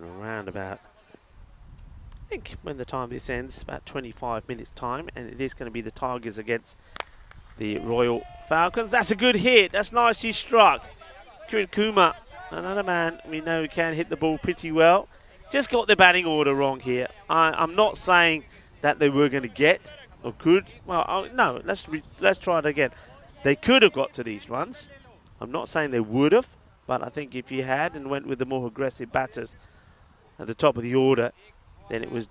[SPEAKER 1] around about, I think when the time this ends, about 25 minutes time, and it is going to be the Tigers against the Royal Falcons. That's a good hit. That's nicely struck. Kirit Kumar, another man we know can hit the ball pretty well. Just got the batting order wrong here. I'm not saying that they were going to get or could. Well, no, let's try it again. They could have got to these runs. I'm not saying they would have, but I think if you had and went with the more aggressive batters at the top of the order, then it was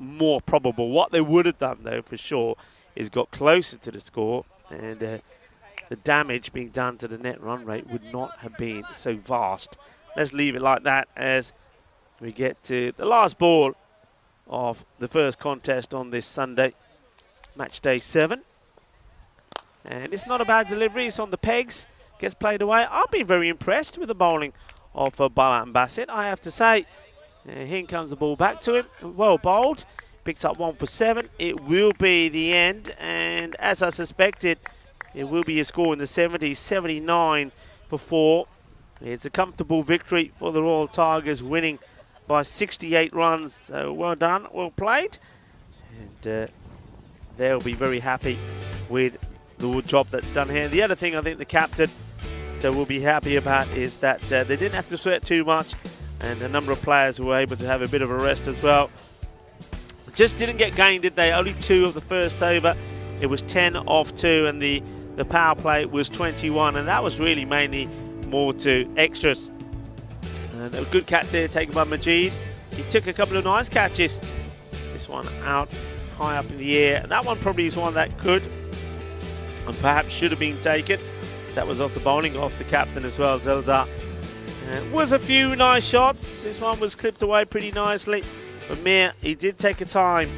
[SPEAKER 1] more probable. What they would have done, though, for sure, is got closer to the score, and the damage being done to the net run rate would not have been so vast. Let's leave it like that as we get to the last ball of the first contest on this Sunday, match day 7. And it's not a bad delivery. It's on the pegs. Gets played away. I've been very impressed with the bowling of Bala and Bassett, I have to say. Here comes the ball back to him. Well bowled. Picks up 1 for 7. It will be the end. And as I suspected, it will be a score in the 70s. 79 for 4. It's a comfortable victory for the Royal Tigers, winning by 68 runs. So well done, well played. And they'll be very happy with the job that's done here. The other thing I think the captain will be happy about is that they didn't have to sweat too much, and a number of players were able to have a bit of a rest as well. Just didn't get gained, did they? Only 2 of the first over. It was 10 off 2, and the power play was 21, and that was really mainly more to extras. And a good catch there taken by Majid. He took a couple of nice catches. This one out high up in the air, and that one probably is one that could and perhaps should have been taken. That was off the bowling off the captain as well, Zelda. Was a few nice shots. This one was clipped away pretty nicely. But Mir, he did take a time,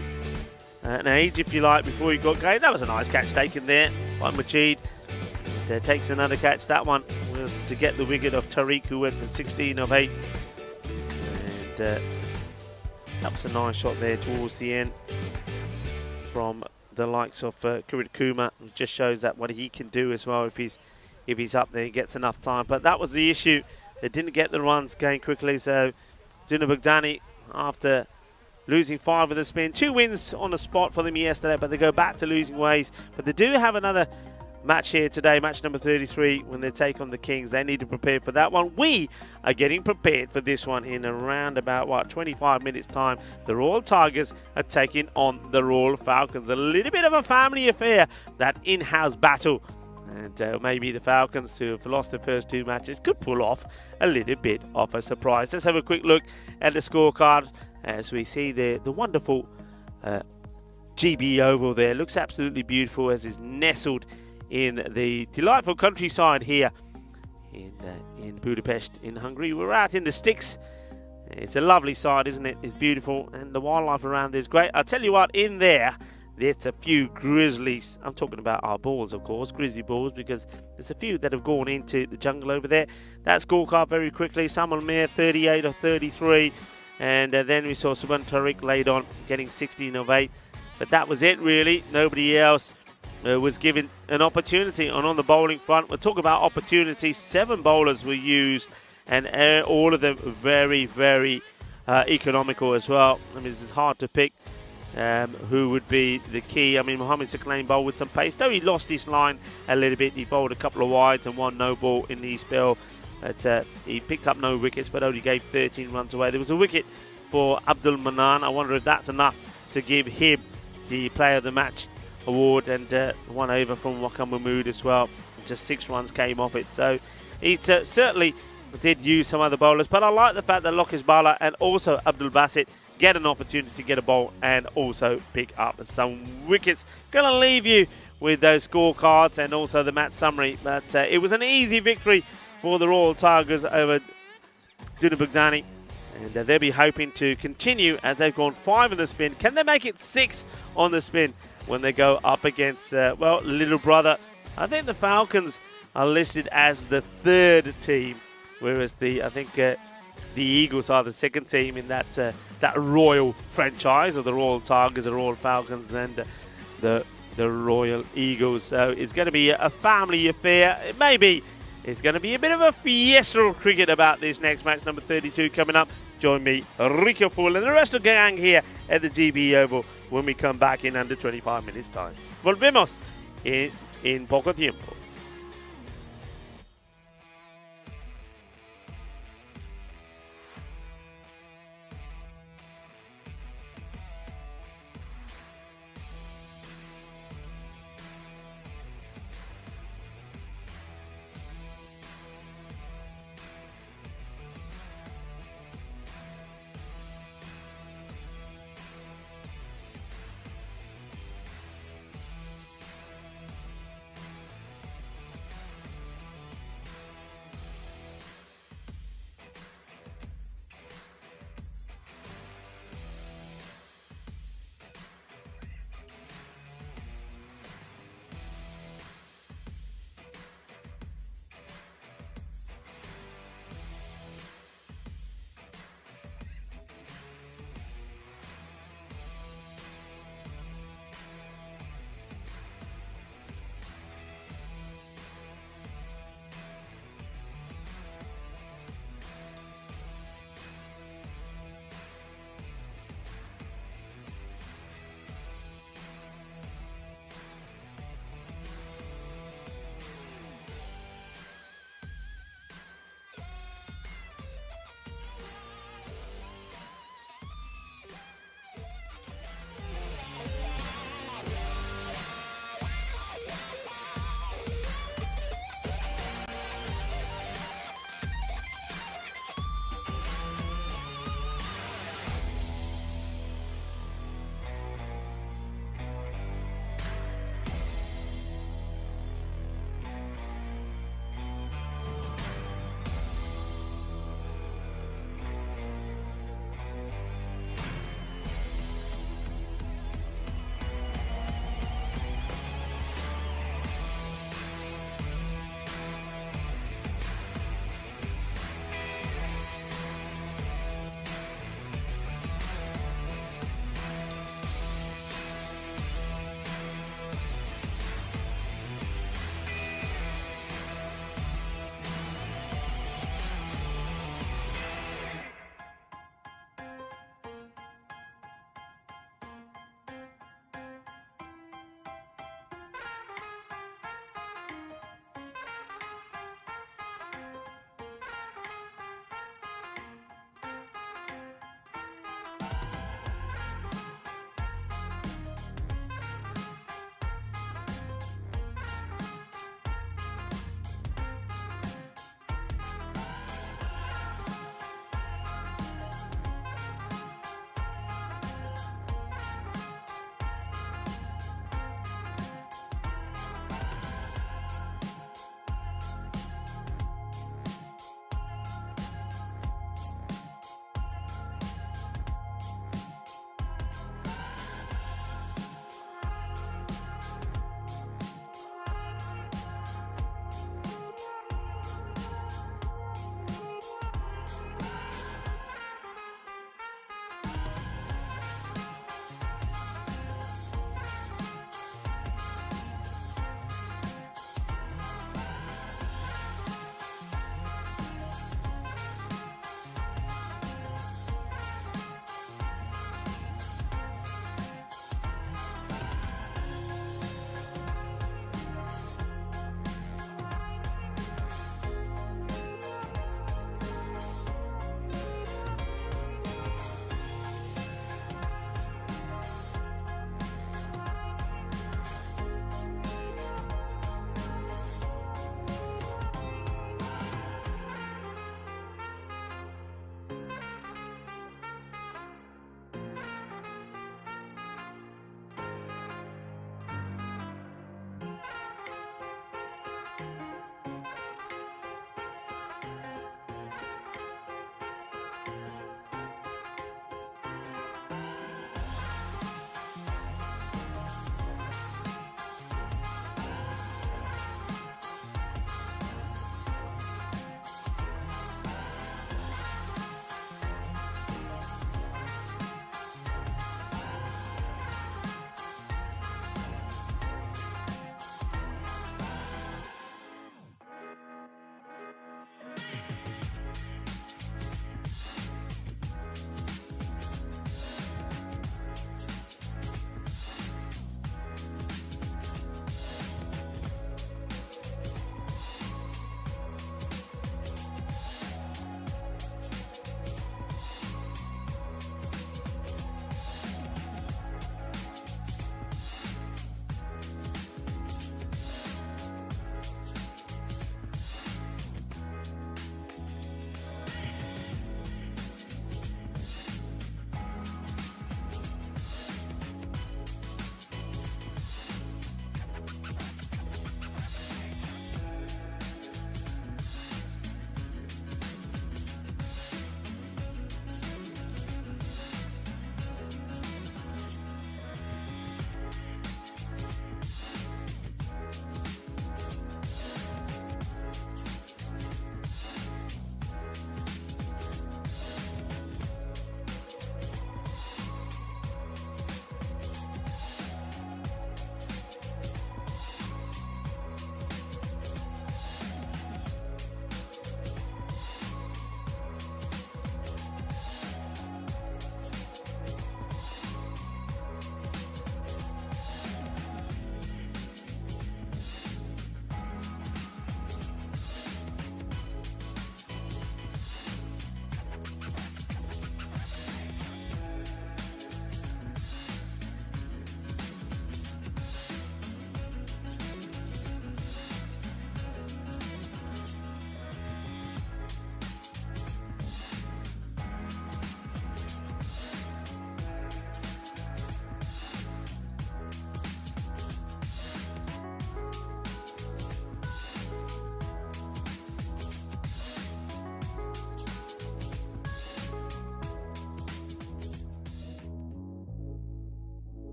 [SPEAKER 1] an age if you like, before he got going. That was a nice catch taken there by Majid. Takes another catch. That one was to get the wicket of Tariq, who went for 16 of 8. And that was a nice shot there towards the end from the likes of Kirit Kumar. It just shows that what he can do as well if he's up there, he gets enough time. But that was the issue. They didn't get the runs going quickly. So Duna Bugdani, after losing 5 of the spin, 2 wins on the spot for them yesterday, but they go back to losing ways. But they do have another match here today, match number 33, when they take on the Kings. They need to prepare for that one. We are getting prepared for this one in around about 25 minutes time. The Royal Tigers are taking on the Royal Falcons. A little bit of a family affair, that in-house battle. And maybe the Falcons, who have lost their first 2 matches, could pull off a little bit of a surprise. Let's have a quick look at the scorecard as we see the wonderful GB Oval there. Looks absolutely beautiful as is nestled in the delightful countryside here in Budapest in Hungary. We're out in the sticks. It's a lovely side, isn't it? It's beautiful, and the wildlife around there is great. I'll tell you what, in there's a few grizzlies. I'm talking about our balls, of course, grizzly balls, because there's a few that have gone into the jungle over there. That scorecard very quickly. Samuel Mir 38 of 33, and then we saw Subhan Tariq laid on, getting 16 of 8. But that was it, really. Nobody else was given an opportunity. And on the bowling front, we'll talk about opportunities. 7 bowlers were used, and all of them very, very economical as well. I mean, this is hard to pick who would be the key. I mean, Mohamed Saklain bowled with some pace, though he lost his line a little bit. He bowled a couple of wides and 1 no ball in the spell. But he picked up no wickets, but only gave 13 runs away. There was a wicket for Abdul Manan. I wonder if that's enough to give him the Player of the Match award, and 1 over from Wakam Mahmood as well. Just 6 runs came off it. So he certainly did use some other bowlers, but I like the fact that Lokis Bala and also Abdul Basit get an opportunity to get a bowl and also pick up some wickets. Going to leave you with those scorecards and also the match summary. But it was an easy victory for the Royal Tigers over Duna Bugdani. And they'll be hoping to continue as they've gone 5 in the spin. Can they make it 6 on the spin when they go up against, well, little brother? I think the Falcons are listed as the 3rd team, whereas I think the Eagles are the 2nd team in that Royal franchise of the Royal Tigers, the Royal Falcons, and the Royal Eagles. So it's going to be a family affair. Maybe it's going to be a bit of a fiesta of cricket about this next match, number 32, coming up. Join me, Rico Full, and the rest of the gang here at the GB Oval when we come back in under 25 minutes time. Volvemos en poco tiempo.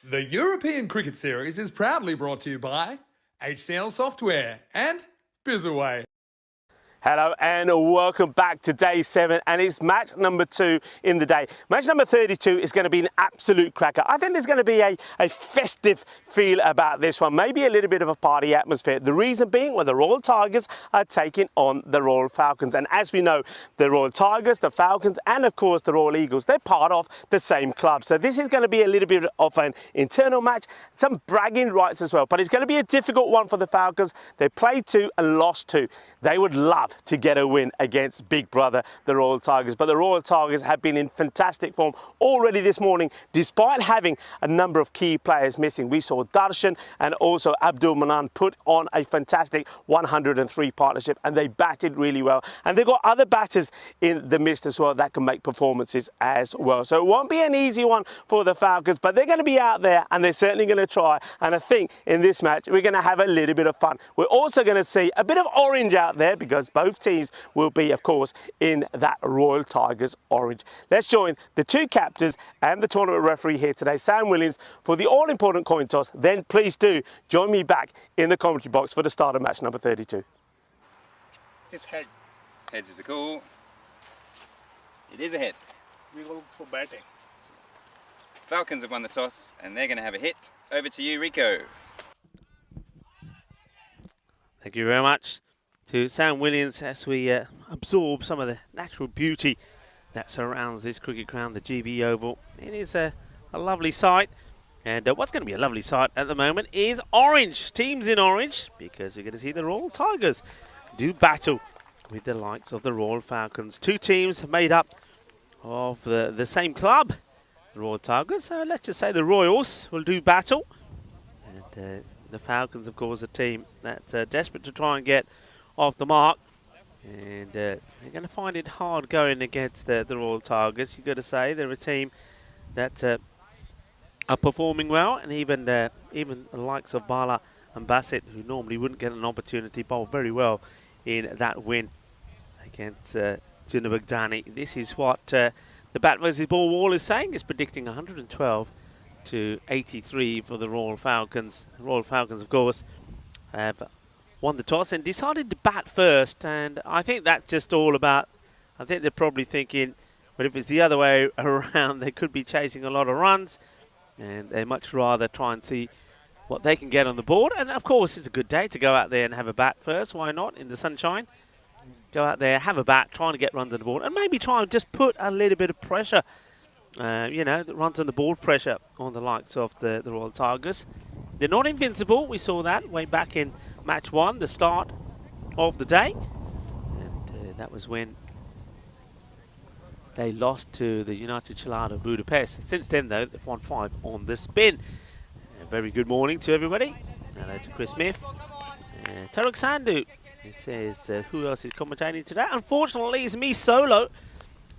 [SPEAKER 2] The European Cricket Series is proudly brought to you by HCL Software and Bizaway.
[SPEAKER 1] Hello and welcome back to day 7, and it's match number 2 in the day. Match number 32 is going to be an absolute cracker. I think there's going to be a festive feel about this one, maybe a little bit of a party atmosphere. The reason being, well, the Royal Tigers are taking on the Royal Falcons, and as we know, the Royal Tigers, the Falcons, and of course the Royal Eagles, they're part of the same club. So this is going to be a little bit of an internal match, some bragging rights as well, but it's going to be a difficult one for the Falcons. They played 2 and lost 2. They would love to get a win against big brother, the Royal Tigers. But the Royal Tigers have been in fantastic form already this morning, despite having a number of key players missing. We saw Darshan and also Abdul Manan put on a fantastic 103 partnership, and they batted really well. And they've got other batters in the midst as well that can make performances as well. So it won't be an easy one for the Falcons, but they're going to be out there and they're certainly going to try. And I think in this match, we're going to have a little bit of fun. We're also going to see a bit of orange out there because both teams will be, of course, in that Royal Tigers orange. Let's join the 2 captains and the tournament referee here today, Sam Williams, for the all-important coin toss. Then please do join me back in the commentary box for the start of match number 32.
[SPEAKER 4] It's head.
[SPEAKER 3] Heads is a call. It is a hit.
[SPEAKER 4] We go for batting.
[SPEAKER 3] Falcons have won the toss and they're going to have a hit. Over to you, Rico.
[SPEAKER 1] Thank you very much to Sam Williams as we absorb some of the natural beauty that surrounds this cricket ground, the GB Oval. It is a lovely sight, and what's going to be a lovely sight at the moment is orange. Teams in orange, because we're going to see the Royal Tigers do battle with the likes of the Royal Falcons. 2 teams made up of the same club, the Royal Tigers. So let's just say the Royals will do battle, and the Falcons, of course, a team that's desperate to try and get off the mark, and they're going to find it hard going against the Royal Tigers. You've got to say they're a team that are performing well, and even the likes of Bala and Bassett, who normally wouldn't get an opportunity, bowled very well in that win against Juna Baghdani. This is what the Bat vs Ball wall is saying. It's predicting 112 to 83 for the Royal Falcons. The Royal Falcons, of course, have won the toss and decided to bat first, and I think that's just all about, I think they're probably thinking, but if it's the other way around, they could be chasing a lot of runs, and they much rather try and see what they can get on the board. And of course, it's a good day to go out there and have a bat first. Why not, in the sunshine? Go out there, have a bat, trying to get runs on the board, and maybe try and just put a little bit of pressure, the runs on the board pressure on the likes of the Royal Tigers. They're not invincible. We saw that way back in match 1, the start of the day. And that was when they lost to the United Chelado Budapest. Since then, though, they've won 5 on the spin. A very good morning to everybody. Hello to Chris Smith. Tarek Sandhu, he says, who else is commentating today? Unfortunately, it's me solo.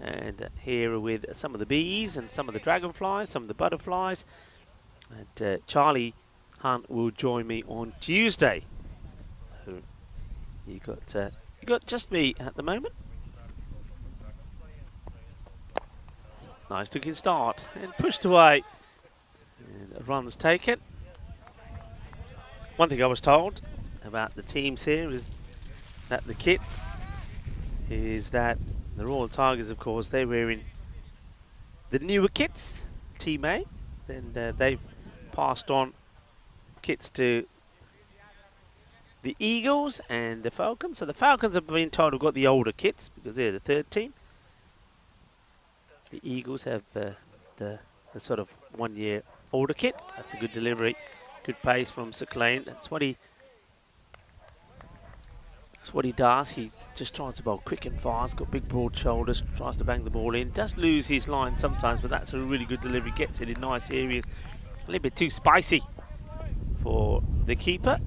[SPEAKER 1] And here with some of the bees and some of the dragonflies, some of the butterflies. And Charlie Hunt will join me on Tuesday. So you got just me at the moment. Nice looking start and pushed away. And a run's taken. One thing I was told about the teams here is that the kits is that the Royal Tigers, of course, they're wearing the newer kits, T10. Then they've passed on kits to the Eagles and the Falcons. So the Falcons have been told have got the older kits because they're the 3rd team. The Eagles have the sort of 1 year older kit. That's a good delivery, good pace from Sakleen. That's what he does. He just tries to bowl quick and fast, got big broad shoulders, tries to bang the ball in. Does lose his line sometimes, but that's a really good delivery. Gets it in nice areas. A little bit too spicy for the keeper.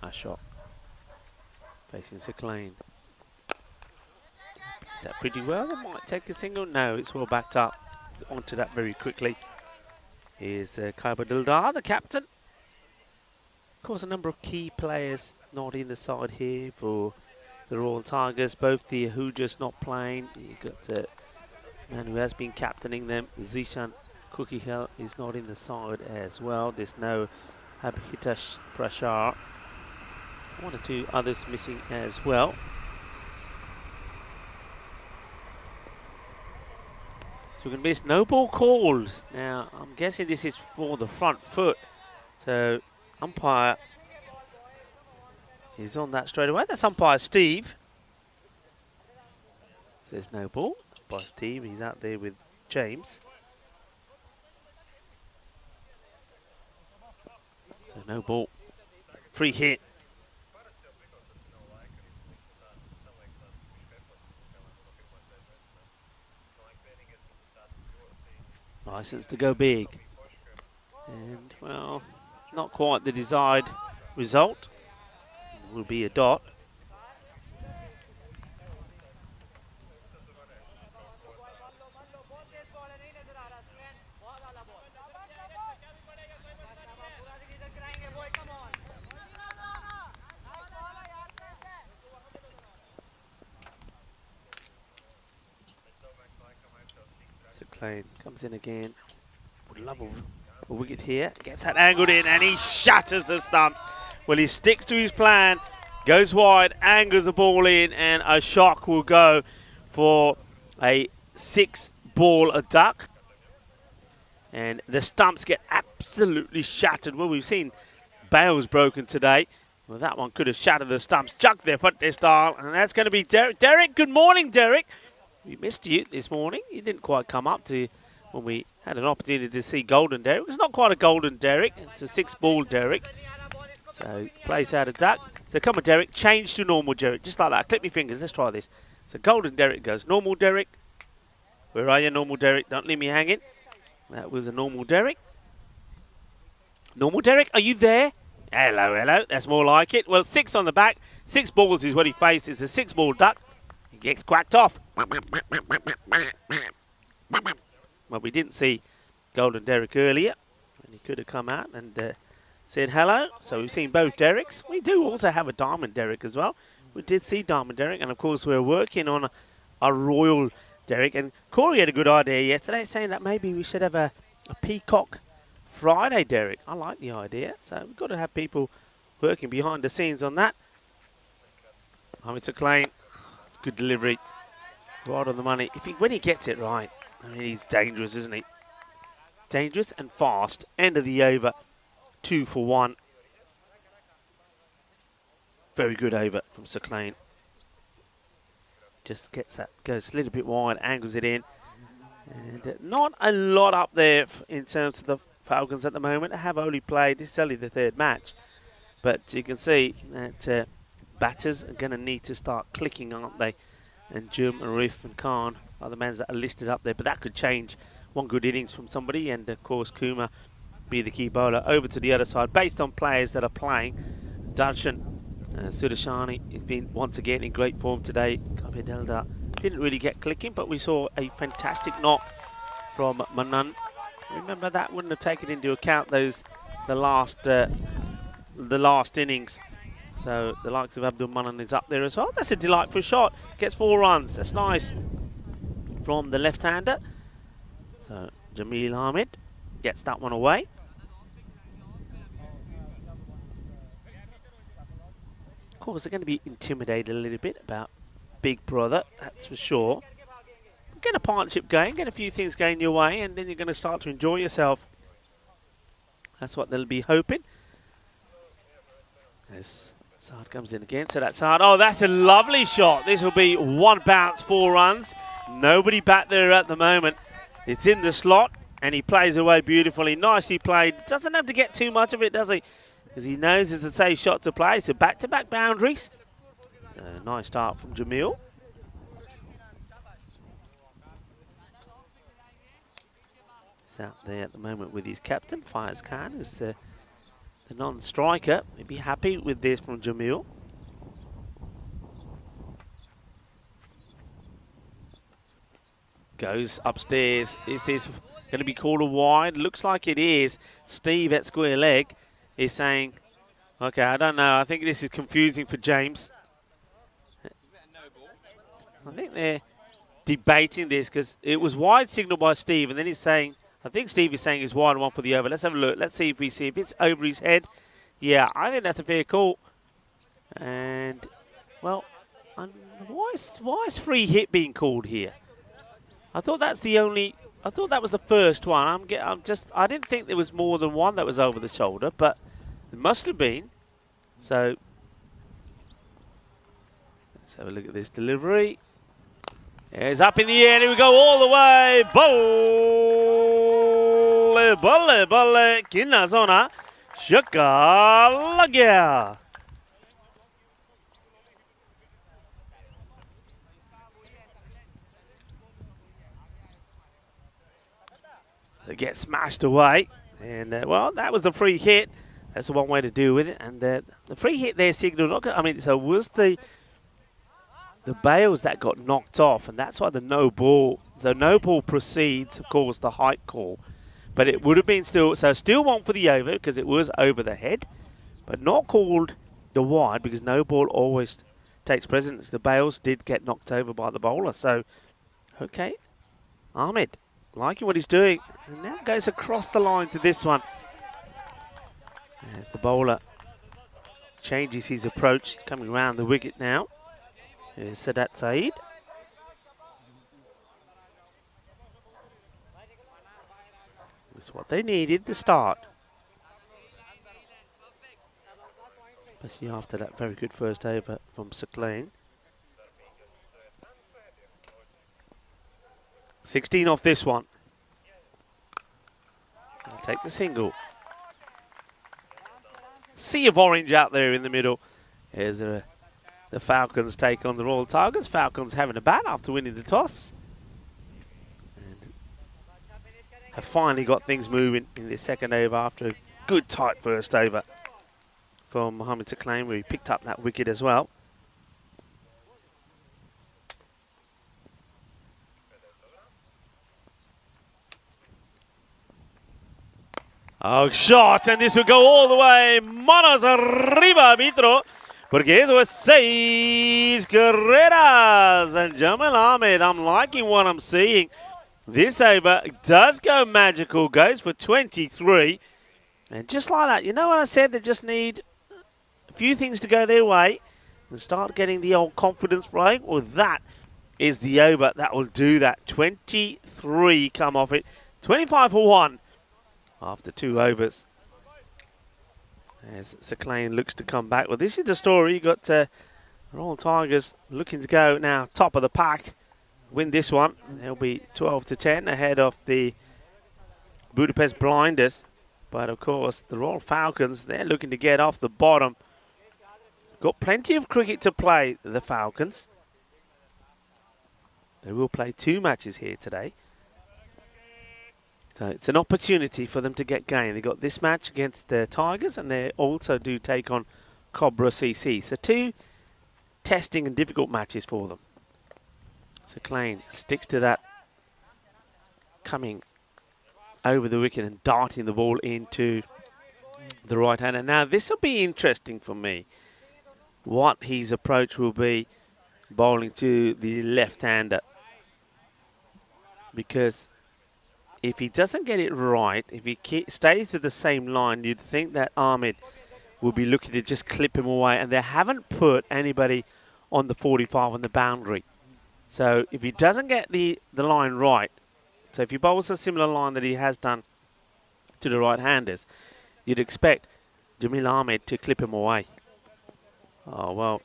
[SPEAKER 1] Nice shot. Facing Sakleen. Is that pretty well? They might take a single. No, it's well backed up. Onto that very quickly. Here's Kaiba Dildar, the captain. Of course, a number of key players not in the side here for the Royal Tigers. Both the Ahujas not playing. You've got the man who has been captaining them, Zishan Kukihel, is not in the side as well. There's no Abhitash Prashar. One or two others missing as well. So we're going to miss no ball called. Now, I'm guessing this is for the front foot. So, umpire is on that straight away. That's umpire Steve. Says no ball. Umpire Steve, he's out there with James. So, no ball. Free hit. License to go big. And, well, not quite the desired result. It will be a dot. So Klein comes in again. Would love a wicket here. Gets that angled in and he shatters the stumps. Well, he sticks to his plan, goes wide, angles the ball in, and a shock will go for a 6-ball duck. And the stumps get absolutely shattered. Well, we've seen bails broken today. Well, that one could have shattered the stumps. Chucked their foot their style, and that's going to be Derek. Derek, good morning, Derek. We missed you this morning. You didn't quite come up to when we had an opportunity to see Golden Derek. It's not quite a Golden Derek. It's a 6-ball Derek. So, plays out a duck. So, come on, Derek. Change to normal Derek. Just like that. Clip your fingers. Let's try this. So, Golden Derek goes. Normal Derek. Where are you, normal Derek? Don't leave me hanging. That was a normal Derek. Normal Derek, are you there? Hello, hello. That's more like it. Well, 6 on the back. 6 balls is what he faces. A 6-ball duck. He gets quacked off. Well, we didn't see Golden Derek earlier. And he could have come out and said hello. So we've seen both Dereks. We do also have a Diamond Derek as well. We did see Diamond Derek. And, of course, we're working on a Royal Derek. And Corey had a good idea yesterday saying that maybe we should have a Peacock Friday Derek. I like the idea. So we've got to have people working behind the scenes on that. It's Klein. It's good delivery. Right on the money. When he gets it right, I mean, he's dangerous, isn't he? Dangerous and fast. End of the over. 2 for 1. Very good over from Sir Klein. Just gets that, goes a little bit wide, angles it in. And not a lot up there in terms of the Falcons at the moment. They have only played, this is only the 3rd match. But you can see that batters are going to need to start clicking, aren't they? And Jim, Arif and Khan are the men that are listed up there. But that could change. One good innings from somebody. And, of course, Kumar be the key bowler. Over to the other side, based on players that are playing. Darshan Sudashani has been once again in great form today. Kabidelda didn't really get clicking, but we saw a fantastic knock from Manan. Remember, that wouldn't have taken into account the last innings. So the likes of Abdul Manan is up there as well. That's a delightful shot. Gets 4 runs. That's nice from the left-hander. So Jamil Ahmed gets that one away. Of course, they're going to be intimidated a little bit about Big Brother, that's for sure. Get a partnership going, get a few things going your way, and then you're going to start to enjoy yourself. That's what they'll be hoping. As Saad comes in again, so that's Saad. Oh, that's a lovely shot. This will be 1 bounce, 4 runs. Nobody back there at the moment. It's in the slot, and he plays away beautifully. Nicely played. Doesn't have to get too much of it, does he? Because he knows it's a safe shot to play. So back-to-back boundaries. So nice start from Jamil. He's out there at the moment with his captain, Faiz Khan, who's the non-striker. He'd be happy with this from Jamil. Goes upstairs. Is this going to be called a wide? Looks like it is. Steve at square leg is saying, Okay, I don't know. I think this is confusing for James. I think they're debating this because it was wide signal by Steve, and then he's saying, I think Steve is saying it's wide one for the over. Let's have a look. Let's see if it's over his head. Yeah, I think that's a fair call. And, well, why is free hit being called here? I thought that was the first one. I didn't think there was more than one that was over the shoulder, but it must have been. So, let's have a look at this delivery. It's up in the air, and here we go all the way. Bolle, kinna zona, shaka They get smashed away, and well, that was a free hit. That's the one way to deal with it, and the free hit there signaled. I mean, so was the bails that got knocked off, and that's why the no ball. So no ball precedes, of course, the height call, but it would have been still one for the over because it was over the head, but not called the wide because no ball always takes precedence. The bails did get knocked over by the bowler, so okay, Ahmed liking what he's doing, and now goes across the line to this one as the bowler changes his approach. He's coming around the wicket now. Here's Sadat Saeed. That's what they needed, the start. Especially after that very good first over from Sakleen. 16 off this one. I'll take the single. Sea of orange out there in the middle. Here's the Falcons take on the Royal Tigers. Falcons having a bat after winning the toss. And have finally got things moving in the second over after a good tight first over from Mohamed Sakleen, where he picked up that wicket as well. Oh, shot, and this will go all the way. Manos arriba, arbitro. Porque eso es 6 carreras. And Jamal Ahmed, I'm liking what I'm seeing. This over does go magical, goes for 23. And just like that, you know what I said? They just need a few things to go their way and start getting the old confidence right. Well, that is the over that will do that. 23 come off it. 25 for 1 after 2 overs. As Sakleen looks to come back. Well, this is the story. You got Royal Tigers looking to go now top of the pack, win this one. They'll be 12-10 ahead of the Budapest Blinders. But of course, the Royal Falcons, they're looking to get off the bottom. Got plenty of cricket to play, the Falcons. They will play 2 matches here today. So it's an opportunity for them to get going. They got this match against the Tigers, and they also do take on Cobra CC. So 2 testing and difficult matches for them. Sakleen sticks to that, coming over the wicket and darting the ball into the right hander. Now this will be interesting for me, what his approach will be bowling to the left-hander, because if he doesn't get it right, if he stays to the same line, you'd think that Ahmed will be looking to just clip him away, and they haven't put anybody on the 45 on the boundary. So if he doesn't get the line right, so if he bowls a similar line that he has done to the right-handers, you'd expect Jamil Ahmed to clip him away. Oh, well,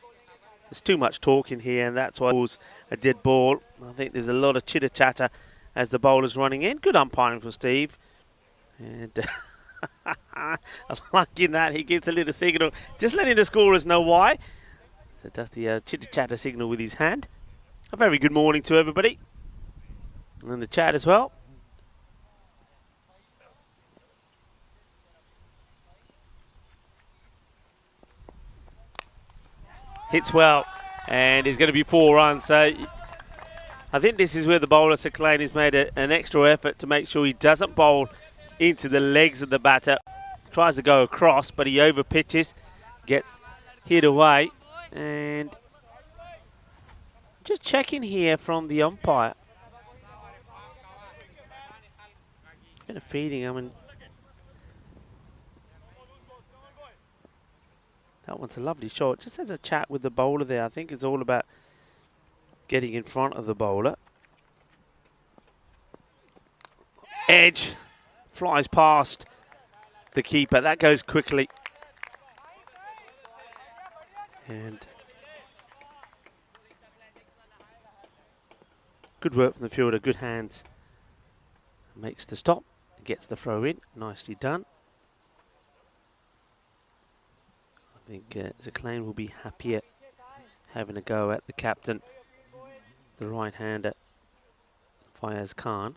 [SPEAKER 1] there's too much talking here, and that's why it was a dead ball. I think there's a lot of chitter-chatter as the bowler's running in. Good umpiring for Steve. And I like in that he gives a little signal, just letting the scorers know why. So does the chitter-chatter signal with his hand. A very good morning to everybody. And in the chat as well. Hits well, and he's going to be 4 runs. So I think this is where the bowler, Sakleen, has made an extra effort to make sure he doesn't bowl into the legs of the batter. Tries to go across, but he over pitches. gets hit away. And just checking here from the umpire. Bit of feeding, I mean, that one's a lovely shot. Just has a chat with the bowler there. I think it's all about getting in front of the bowler. Edge flies past the keeper. That goes quickly. And good work from the fielder, good hands. Makes the stop, gets the throw in. Nicely done. I think Zaclane will be happier having a go at the captain, the right-hander, Fayaz Khan.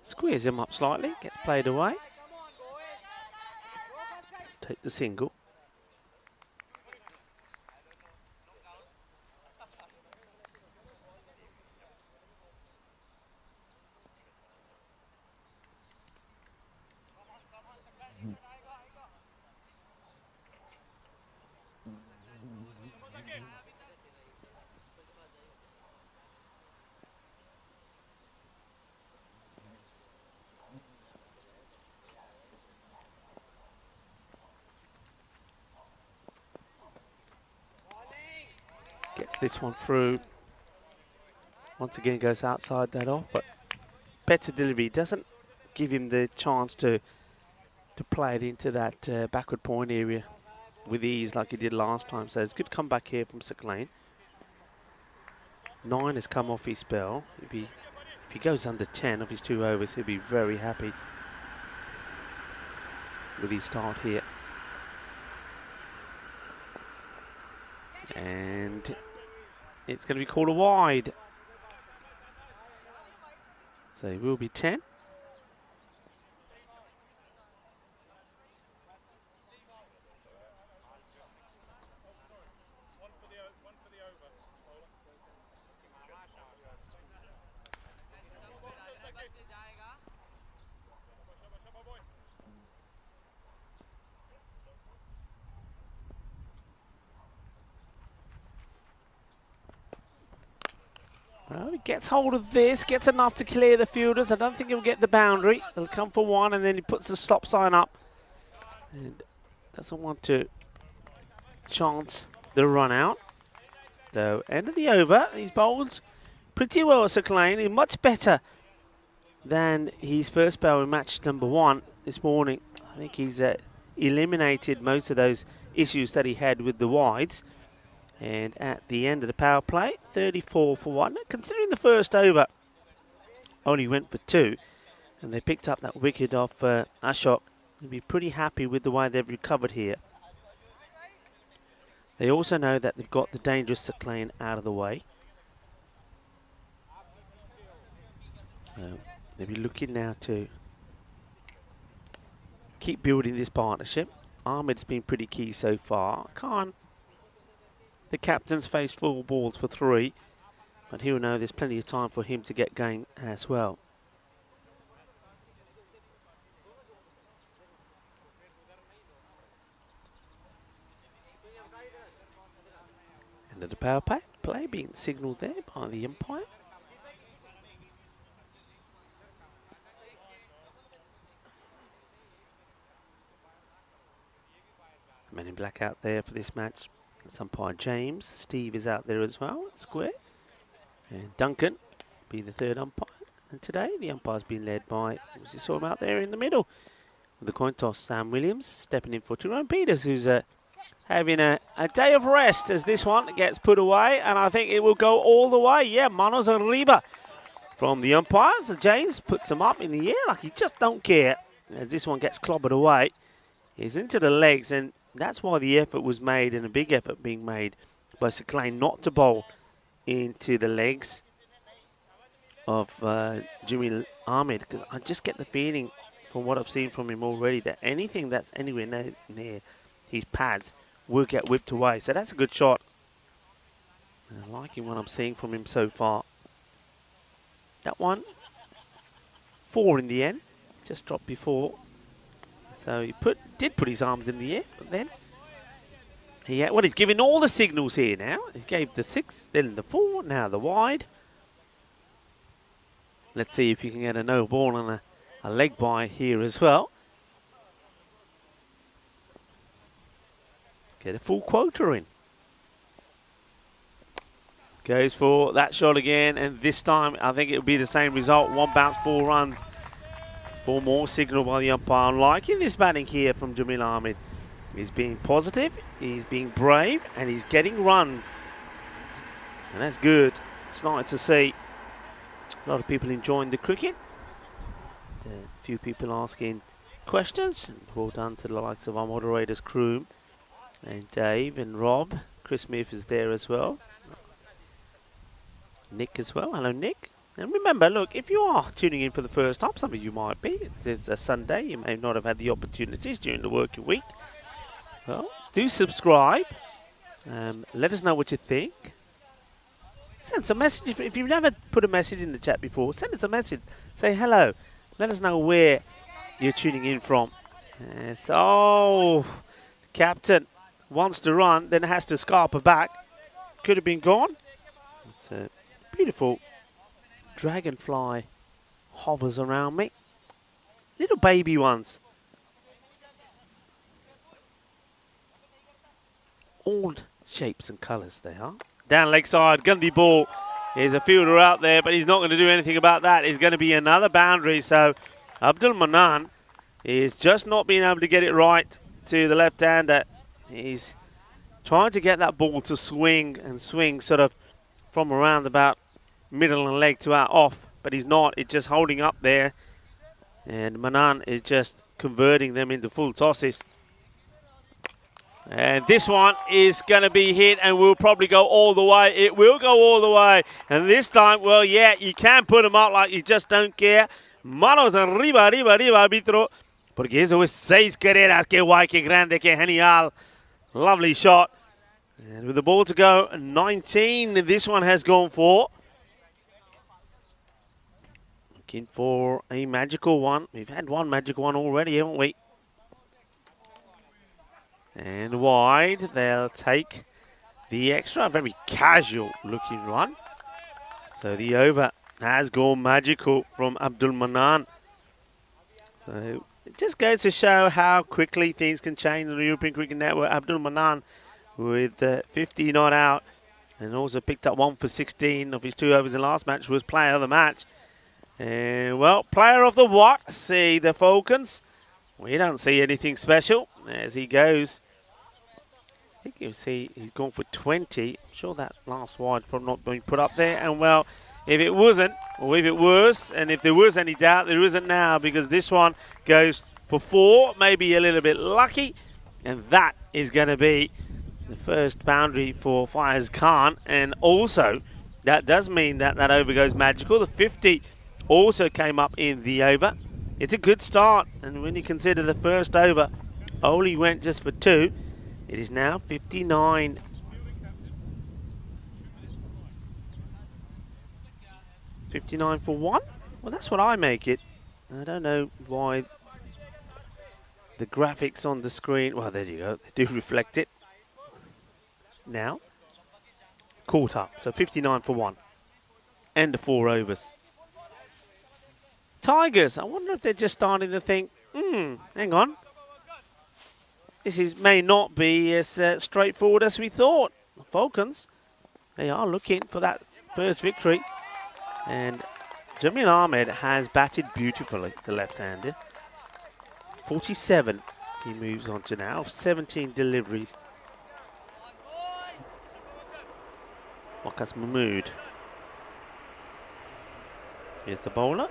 [SPEAKER 1] Squares him up slightly, gets played away. Take the single. Gets this one through. Once again goes outside that off, but better delivery. Doesn't give him the chance to play it into that backward point area with ease like he did last time. So it's a good comeback here from Zaclane. 9 has come off his spell. If he goes under 10 of his 2 overs, he'll be very happy with his start here. And it's going to be called a wide. So it will be 10. Well, he gets hold of this, gets enough to clear the fielders. I don't think he'll get the boundary. He'll come for 1 and then he puts the stop sign up. And doesn't want to chance the run out. So, end of the over. He's bowled pretty well, Zaclane. He's much better than his first spell in match number 1 this morning. I think he's eliminated most of those issues that he had with the wides. And at the end of the power play, 34 for 1. Considering the first over only went for 2, and they picked up that wicket off Ashok, they'll be pretty happy with the way they've recovered here. They also know that they've got the dangerous Zaclane out of the way. So they'll be looking now to keep building this partnership. Ahmed's been pretty key so far. Khan, the captain's faced 4 balls for 3, but he'll know there's plenty of time for him to get going as well. End of the power play being signalled there by the umpire. Men in black out there for this match. That's umpire James. Steve is out there as well, square. And Duncan be the 3rd umpire. And today the umpire's been led by, as you saw him out there in the middle, with the coin toss, Sam Williams stepping in for Tyrone Peters, who's having a day of rest as this one gets put away. And I think it will go all the way. Yeah, Manos Arriba from the umpires. So James puts him up in the air like he just don't care. As this one gets clobbered away, he's into the legs, and that's why the effort was made, and a big effort being made by Zaclane not to bowl into the legs of Jimmy Ahmed. Because I just get the feeling from what I've seen from him already that anything that's anywhere near his pads will get whipped away. So that's a good shot I'm liking what I'm seeing from him so far. That one, 4 in the end. Just dropped before. So he did put his arms in the air, but then he's giving all the signals here now. He gave the 6, then the 4, now the wide. Let's see if you can get a no ball and a leg by here as well. Get a full quota in. Goes for that shot again, and this time I think it'll be the same result. 1 bounce, 4 runs. 4 more signal by the umpire. I'm liking this batting here from Jamil Ahmed. He's being positive, he's being brave, and he's getting runs. And that's good. It's nice to see. A lot of people enjoying the cricket. A few people asking questions. And well done to the likes of our moderators, Kroom, and Dave and Rob. Chris Smith is there as well. Nick as well. Hello, Nick. And remember, look, if you are tuning in for the first time, some of you might be. It's a Sunday. You may not have had the opportunities during the working week. Well, do subscribe. Let us know what you think. Send some message. If you've never put a message in the chat before, send us a message. Say hello. Let us know where you're tuning in from. So, captain wants to run, then has to scarper back. Could have been gone. It's a beautiful dragonfly hovers around me. Little baby ones. All shapes and colours they are. Down leg side, Gundy ball. There's a fielder out there, but he's not going to do anything about that. It's going to be another boundary. So Abdul Manan is just not being able to get it right to the left-hander. He's trying to get that ball to swing and swing sort of from around about middle and leg to out off, but he's not. It's just holding up there, and Manan is just converting them into full tosses. And this one is going to be hit and will probably go all the way. It will go all the way. And this time, well, yeah, you can put them up like you just don't care. Manos arriba, arriba, arriba, arbitro. Porque eso es 6 carreras. Que guay, que grande, que genial. Lovely shot. And with the ball to go, 19, this one has gone for. Looking for a magical one. We've had one magical one already, haven't we? And wide, they'll take the extra. Very casual looking run. So the over has gone magical from Abdul Manan. So it just goes to show how quickly things can change on the European Cricket Network. Abdul Manan with 50 not out, and also picked up 1 for 16 of his 2 overs in the last match, was player of the match. And well, player of the what? See the Falcons. We don't see anything special as he goes. I think you'll see he's gone for 20. I'm sure that last wide's probably not being put up there. And well, if it wasn't, or if it was, and if there was any doubt, there isn't now, because this one goes for 4, maybe a little bit lucky. And that is going to be the first boundary for Faiz Khan. And also, that does mean that that over goes magical. The 50 also came up in the over. It's a good start. And when you consider the first over only went just for 2, it is now 59. $59 for 1? Well, that's what I make it. I don't know why the graphics on the screen, well, there you go, they do reflect it. Now, caught up, so 59 for 1. And the 4 overs. Tigers, I wonder if they're just starting to think, hang on. This may not be as straightforward as we thought. The Falcons, they are looking for that first victory. And Jamil Ahmed has batted beautifully, the left-hander. 47 he moves on to now, 17 deliveries. Waqas Mahmood. Here's the bowler.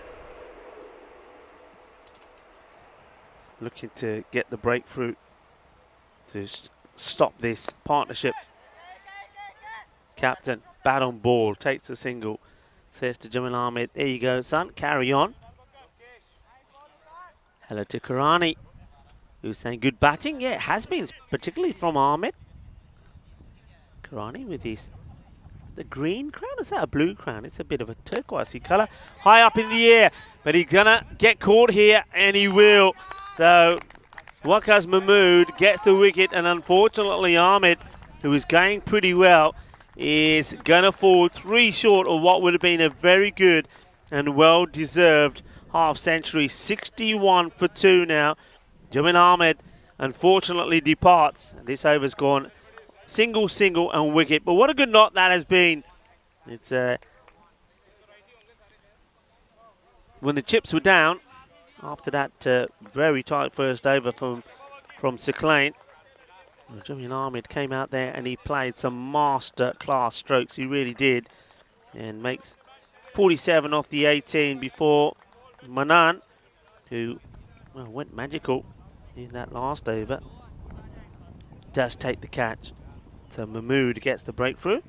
[SPEAKER 1] Looking to get the breakthrough to stop this partnership. Captain, bat on ball, takes the single. Says to Jamil Ahmed, there you go, son, carry on. Hello to Karani, who's saying good batting. Yeah, it has been, particularly from Ahmed. Karani with his the green crown? Is that a blue crown? It's a bit of a turquoisey colour. High up in the air, but he's going to get caught here, and he will. So Waqas Mahmood gets the wicket, and unfortunately Ahmed, who is going pretty well, is going to fall 3 short of what would have been a very good and well-deserved half-century. 61 for 2 now. Jamin Ahmed unfortunately departs. This over's gone single, and wicket. But what a good knot that has been. It's when the chips were down after that very tight first over from Saqlain. Jamin Ahmed came out there and he played some master class strokes. He really did, and makes 47 off the 18 before Manan, who went magical in that last over, does take the catch. So Mahmood gets the breakthrough.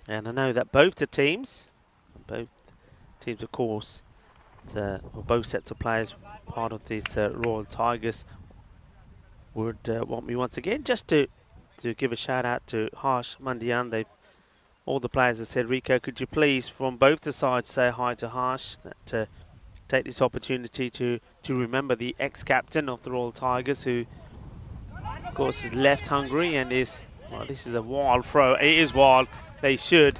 [SPEAKER 1] And I know that both teams of course, or both sets of players, part of this Royal Tigers, would want me once again just to give a shout out to Harsh Mandian. All the players have said, Rico, could you please from both the sides say hi to Harsh, that take this opportunity to remember the ex-captain of the Royal Tigers, who of course has left Hungary and is, well, this is a wild throw. It is wild. They should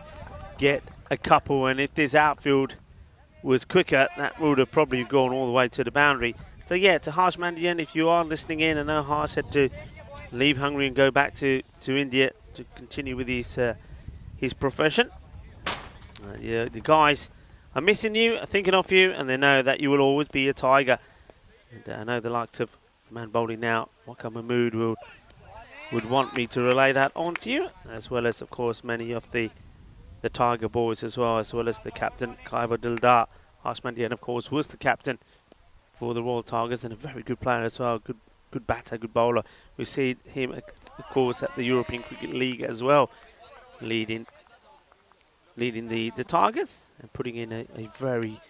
[SPEAKER 1] get a couple, and if this outfield was quicker, that would have probably gone all the way to the boundary. So yeah, to Harsh Mandian, if you are listening in, I know Harsh had to leave Hungary and go back to India to continue with his profession. Yeah, the guys are missing you, are thinking of you, and they know that you will always be a Tiger. And I know the likes of the man bowling now, Waqas Mahmood, would want me to relay that on to you, as well as, of course, many of the Tiger boys as well as the captain, Khyber Dildar. Harsh Mandian, of course, was the captain for the Royal Tigers and a very good player as well, good batter, good bowler. We've seen him, of course, at the European Cricket League as well, leading the Tigers and putting in a very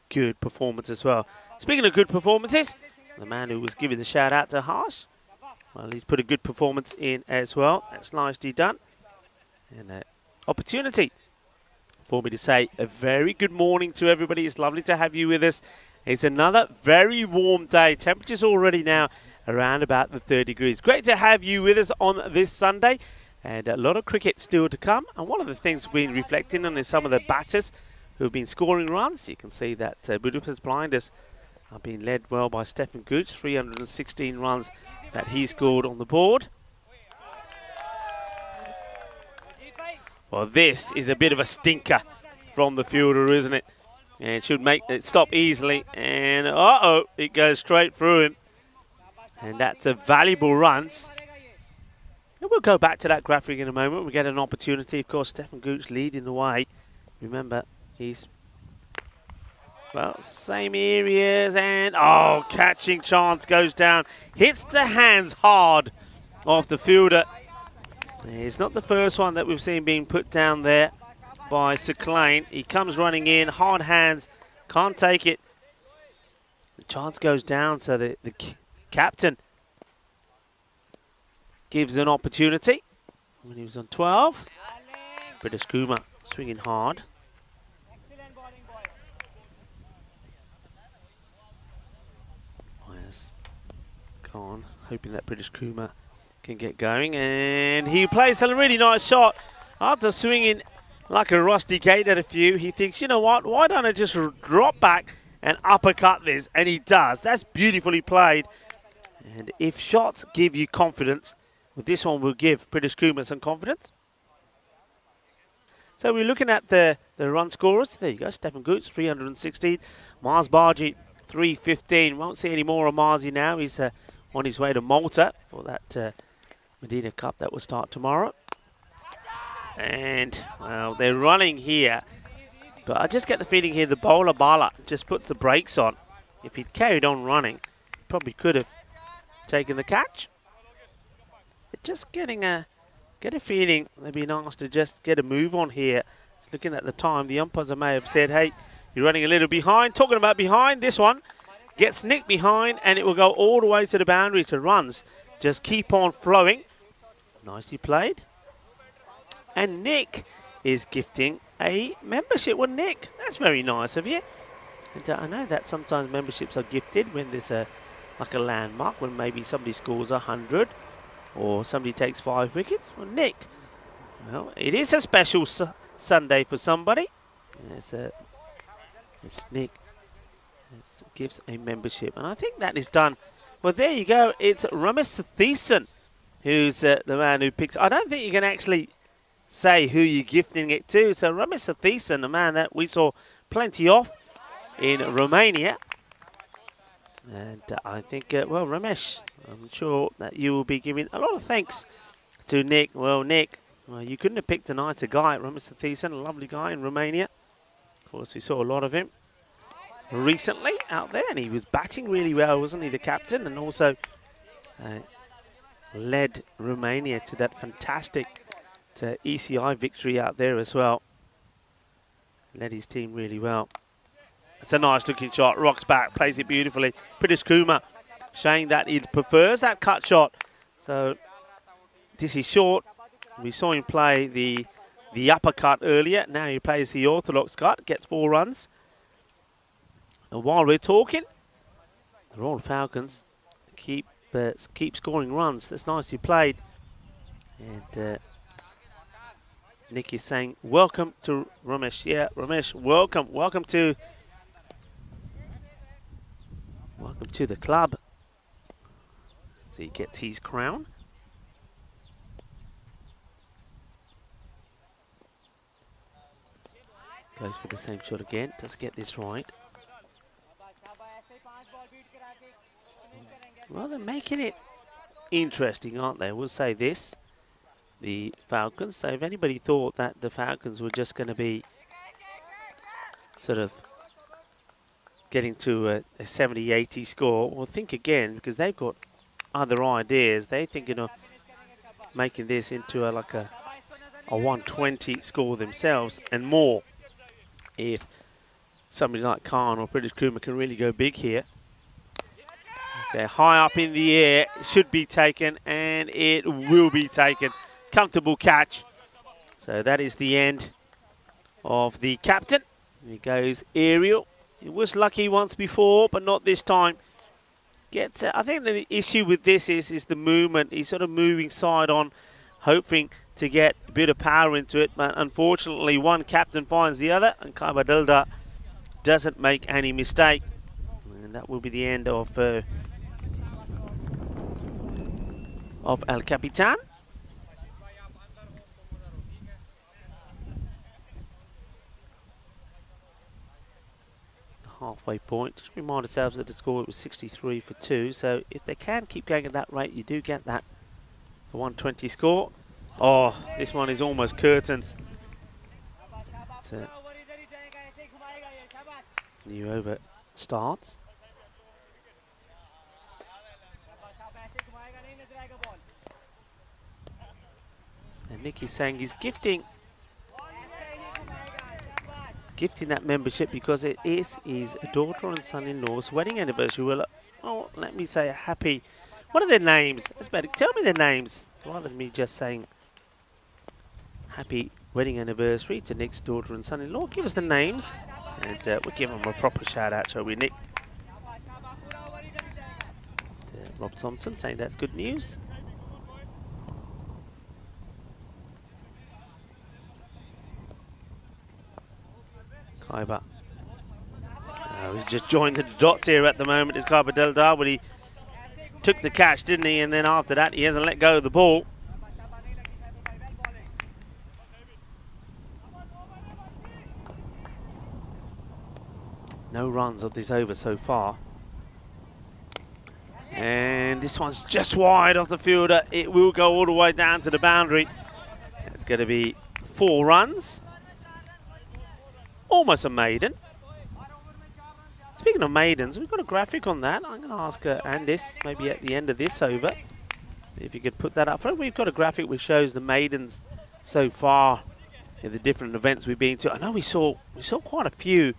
[SPEAKER 1] good performance as well. Speaking of good performances, the man who was giving the shout out to Harsh, well, he's put a good performance in as well. That's nicely done. And an opportunity for me to say a very good morning to everybody. It's lovely to have you with us. It's another very warm day. Temperatures already now around about the 30 degrees. Great to have you with us on this Sunday. And a lot of cricket still to come. And one of the things we've been reflecting on is some of the batters who have been scoring runs. You can see that Budapest Blinders are being led well by Stefan Gooch. 316 runs that he scored on the board. Well, this is a bit of a stinker from the fielder, isn't it? And it should make it stop easily. And uh-oh, it goes straight through him. And that's a valuable runs. And we'll go back to that graphic in a moment. We get an opportunity. Of course, Stefan Gooch leading the way. Remember, he's, well, same areas. And, oh, catching chance goes down. Hits the hands hard of the fielder. It's not the first one that we've seen being put down there by Saqlain. He comes running in, hard hands, can't take it. The chance goes down, so the captain gives an opportunity. When he was on 12, British Kumar swinging hard. Where's Khan, hoping that British Kumar can get going, and he plays a really nice shot. After swinging like a rusty gate at a few, he thinks, you know what, why don't I just drop back and uppercut this? And he does. That's beautifully played. And if shots give you confidence, well, this one will give British Kumar some confidence. So we're looking at the run scorers. There you go, Stefan Gooch, 316. Mars Barji, 315. Won't see any more of Marzi now. He's on his way to Malta for that Medina Cup that will start tomorrow. And, well, they're running here. But I just get the feeling here the bowler Bala just puts the brakes on. If he'd carried on running, probably could have taken the catch. But just get a feeling they've been asked to just get a move on here. Just looking at the time, the umpires may have said, hey, you're running a little behind. Talking about behind, this one gets nicked behind, and it will go all the way to the boundary to runs. Just keep on flowing. Nicely played. And Nick is gifting a membership. Well, Nick, that's very nice of you. And I know that sometimes memberships are gifted when there's like a landmark, when maybe somebody scores 100 or somebody takes 5 wickets. Well, Nick, well, it is a special Sunday for somebody. It's Nick. Gives a membership, and I think that is done. Well, there you go. It's Ramesh Thiessen who's the man who picks. I don't think you can actually say who you're gifting it to. So Ramesh Thiessen, the man that we saw plenty of in Romania. And I think, well, Ramesh, I'm sure that you will be giving a lot of thanks to Nick. Well, Nick, well, you couldn't have picked a nicer guy. Ramesh Thiessen, a lovely guy in Romania. Of course, we saw a lot of him recently out there, and he was batting really well, wasn't he, the captain, and also led Romania to that fantastic ECI victory out there as well. Led his team really well. It's a nice looking shot, rocks back, plays it beautifully. Pritish Kumar saying that he prefers that cut shot. So this is short. We saw him play the uppercut earlier. Now he plays the orthodox cut, gets 4 runs. And while we're talking, the Royal Falcons keep scoring runs. That's nicely played. And Nick is saying, welcome to Ramesh. Yeah, Ramesh, welcome. Welcome to the club. So he gets his crown. Goes for the same shot again. Doesn't get this right. Well, they're making it interesting, aren't they? We'll say this. The Falcons. So if anybody thought that the Falcons were just going to be sort of getting to a 70-80 score, well, think again, because they've got other ideas. They're thinking of making this into like a 120 score themselves and more. If somebody like Khan or Pritish Kumar can really go big here. They're high up in the air, should be taken, and it will be taken. Comfortable catch. So that is the end of the captain. He goes aerial. He was lucky once before, but not this time. Gets. I think the issue with this is the movement. He's sort of moving side on, hoping to get a bit of power into it, but unfortunately one captain finds the other, and Kabadilda doesn't make any mistake. And that will be the end of El Capitan. Halfway point. Just remind ourselves that the score was 63 for 2. So if they can keep going at that rate, you do get that the 120 score. Oh, this one is almost curtains. New over starts. And Nick is saying he's gifting that membership because it is his daughter and son-in-law's wedding anniversary. Well, oh, let me say a happy. What are their names? That's better. Tell me their names rather than me just saying happy wedding anniversary to Nick's daughter and son-in-law. Give us the names, and we'll give them a proper shout-out, shall we, Nick? Rob Thompson saying that's good news. Kaiba. He's just joined the dots here at the moment. It's Kaiba Deldar, but he took the catch, didn't he? And then after that, he hasn't let go of the ball. No runs of this over so far. And this one's just wide of the fielder. It will go all the way down to the boundary. It's going to be 4 runs. Almost a maiden. Speaking of maidens, we've got a graphic on that. I'm going to ask Andis, maybe at the end of this over, if you could put that up front. We've got a graphic which shows the maidens so far in the different events we've been to. I know we saw quite a few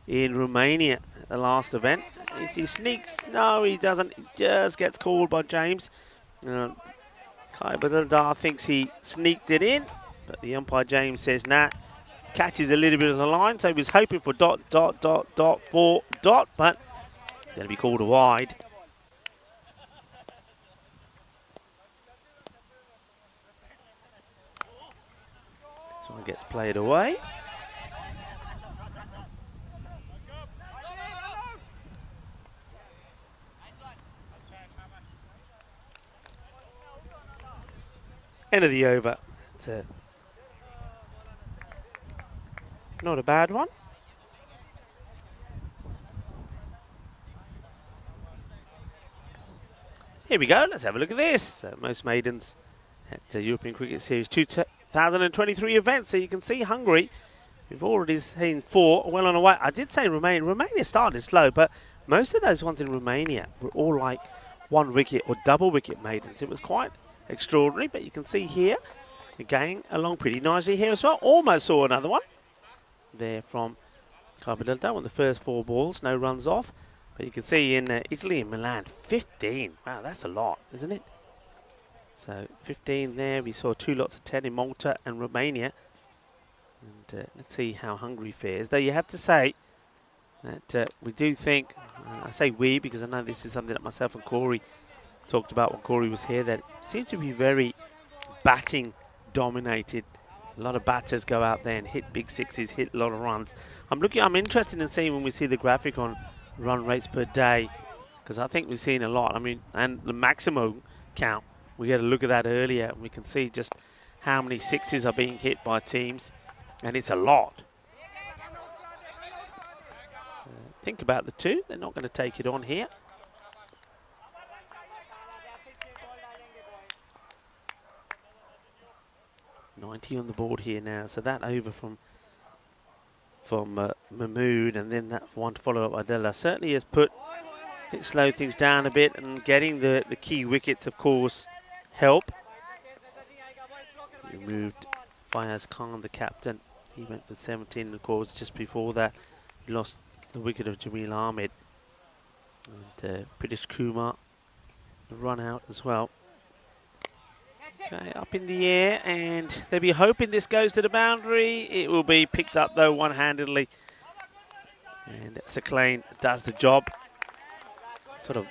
[SPEAKER 1] in Romania at the last event. He sneaks. No, he doesn't. He just gets called by James. Kai Badaldar thinks he sneaked it in. but the umpire James says nah. Catches a little bit of the line, so he was hoping for dot, dot, dot, dot, for dot, but going to be called a wide. This one gets played away. End of the over. Not a bad one. Here we go. Let's have a look at this. Most maidens at European Cricket Series 2023 events. So you can see Hungary. We've already seen 4 well on the way. I did say Romania started slow, but most of those ones in Romania were all like 1 wicket or double wicket maidens. It was quite extraordinary, but you can see here again along pretty nicely here as well. Almost saw another one there from Buildup on the first 4 balls, no runs off. But you can see in Italy and Milan, 15. Wow, that's a lot, isn't it? So 15 there. We saw 2 lots of 10 in Malta and Romania. And let's see how Hungary fares. Though you have to say that we do think, I say we because I know this is something that myself and Corey talked about when Corey was here, that it seems to be very batting dominated. A lot of batters go out there and hit big sixes, hit a lot of runs. I'm interested in seeing when we see the graphic on run rates per day, because I think we've seen a lot. I mean, and the maximum count, we get a look at that earlier, and we can see just how many sixes are being hit by teams, and it's a lot. So think about the 2. They're not going to take it on here. $90 on the board here now, so that over from Mahmood, and then that one followed up by Della certainly has put, I think, slowed things down a bit, and getting the key wickets, of course, help. Removed Fayaz Khan, the captain. He went for 17, of course. Just before that, he lost the wicket of Jamil Ahmed. And British Kumar, the run out as well. Okay, up in the air, and they'll be hoping this goes to the boundary. It will be picked up, though, one-handedly. And Sakhlane does the job. Sort of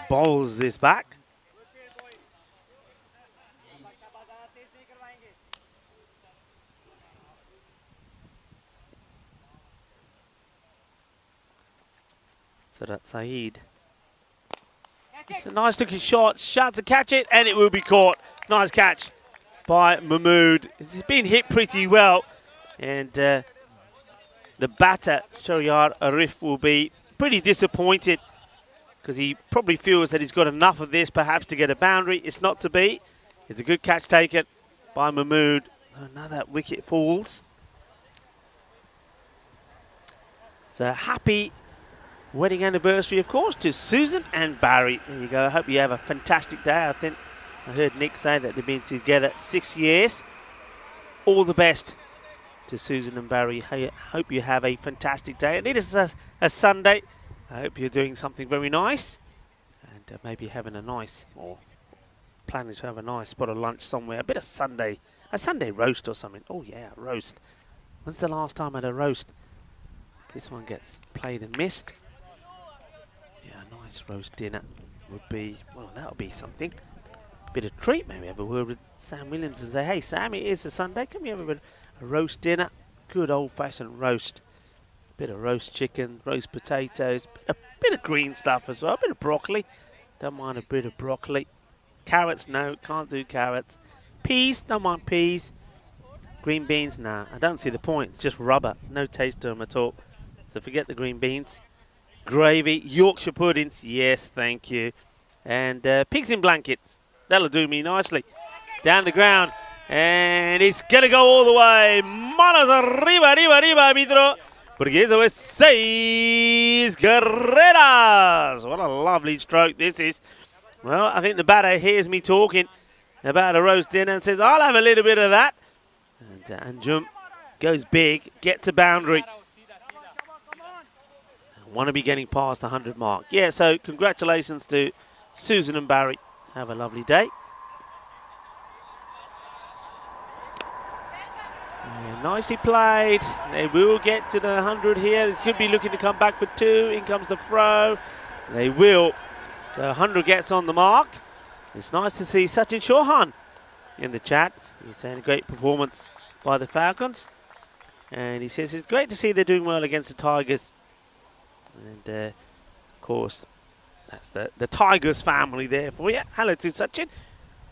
[SPEAKER 1] bowls this back. So that's Saeed. It's a nice looking shot. Shot to catch it, and it will be caught. Nice catch by Mahmood. It's been hit pretty well, and the batter Shahryar Arif will be pretty disappointed, because he probably feels that he's got enough of this perhaps to get a boundary. It's not to be. It's a good catch taken by Mahmood. Another wicket falls. So happy wedding anniversary, of course, to Susan and Barry. There you go. I hope you have a fantastic day. I think I heard Nick say that they've been together 6 years. All the best to Susan and Barry. I hope you have a fantastic day. And it is a Sunday. I hope you're doing something very nice, and maybe having a nice, or planning to have a nice spot of lunch somewhere. A Sunday roast or something. Oh yeah, roast. When's the last time I had a roast? This one gets played and missed. Yeah, a nice roast dinner would be, well, that would be something. Bit of treat, maybe have a word with Sam Williams and say, hey Sam, it is a Sunday, can we have a roast dinner? Good old-fashioned roast. Bit of roast chicken, roast potatoes, a bit of green stuff as well, a bit of broccoli. Don't mind a bit of broccoli. Carrots, no, can't do carrots. Peas, don't mind peas. Green beans, nah, I don't see the point. It's just rubber, no taste to them at all. So forget the green beans. Gravy, Yorkshire puddings, yes, thank you. And pigs in blankets, that'll do me nicely. Down the ground, and it's gonna go all the way. Manos arriba, arriba, arriba, arbitro. Porque eso es 6 carreras. What a lovely stroke this is. Well, I think the batter hears me talking about a roast dinner and says, I'll have a little bit of that. And Anjum goes big, gets a boundary. Want to be getting past the 100 mark. Yeah, so congratulations to Susan and Barry. Have a lovely day. And nicely played. They will get to the 100 here. They could be looking to come back for 2. In comes the throw. They will. So 100 gets on the mark. It's nice to see Sachin Chauhan in the chat. He's saying a great performance by the Falcons. And he says it's great to see they're doing well against the Tigers. And of course, that's the Tigers family there for you. Hello to Sachin,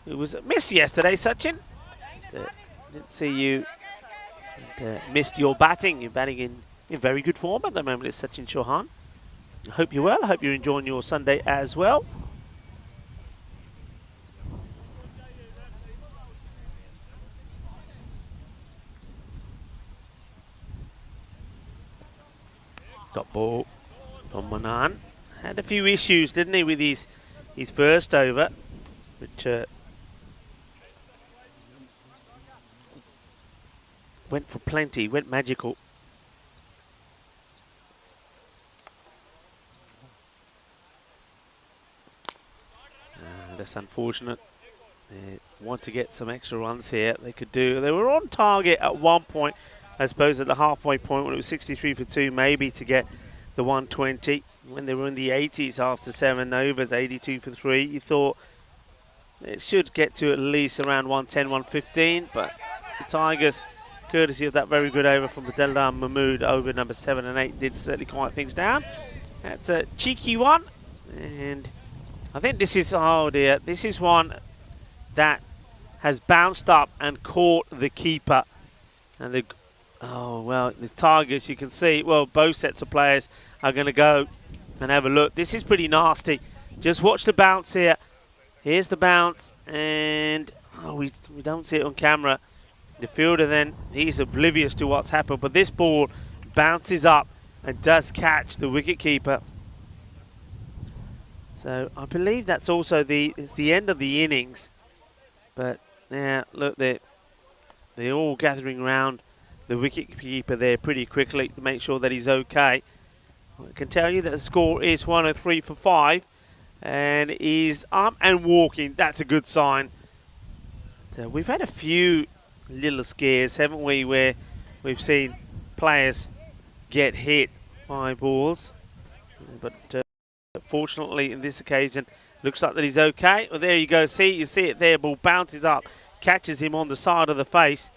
[SPEAKER 1] who was missed yesterday, Sachin. Didn't see you. And, missed your batting. You're batting in very good form at the moment. It's Sachin Chauhan. I hope you're well. I hope you're enjoying your Sunday as well. Dot ball from Manan. Had a few issues, didn't he, with his first over, which went for plenty, went magical. That's unfortunate. They want to get some extra runs here. They could do. They were on target at one point, I suppose, at the halfway point when it was 63 for 2, maybe to get the 120. When they were in the 80s after 7 overs, 82 for 3, you thought it should get to at least around 110, 115. But the Tigers, courtesy of that very good over from Badella Mahmood, over number 7 and 8, did certainly quiet things down. That's a cheeky one. And I think this is, oh dear, this is one that has bounced up and caught the keeper. And the, oh, well, the Tigers, you can see, well, both sets of players are going to go and have a look. This is pretty nasty. Just watch the bounce here. Here's the bounce, and oh, we don't see it on camera. The fielder then, he's oblivious to what's happened, but this ball bounces up and does catch the wicketkeeper. So I believe that's also it's the end of the innings. But yeah, look, they're all gathering around the wicketkeeper there pretty quickly to make sure that he's okay. I can tell you that the score is 103 for 5, and he's up and walking. That's a good sign. So we've had a few little scares, haven't we, where we've seen players get hit by balls. But fortunately, in this occasion, looks like that he's okay. Well, there you go. You see it there. Ball bounces up, catches him on the side of the face,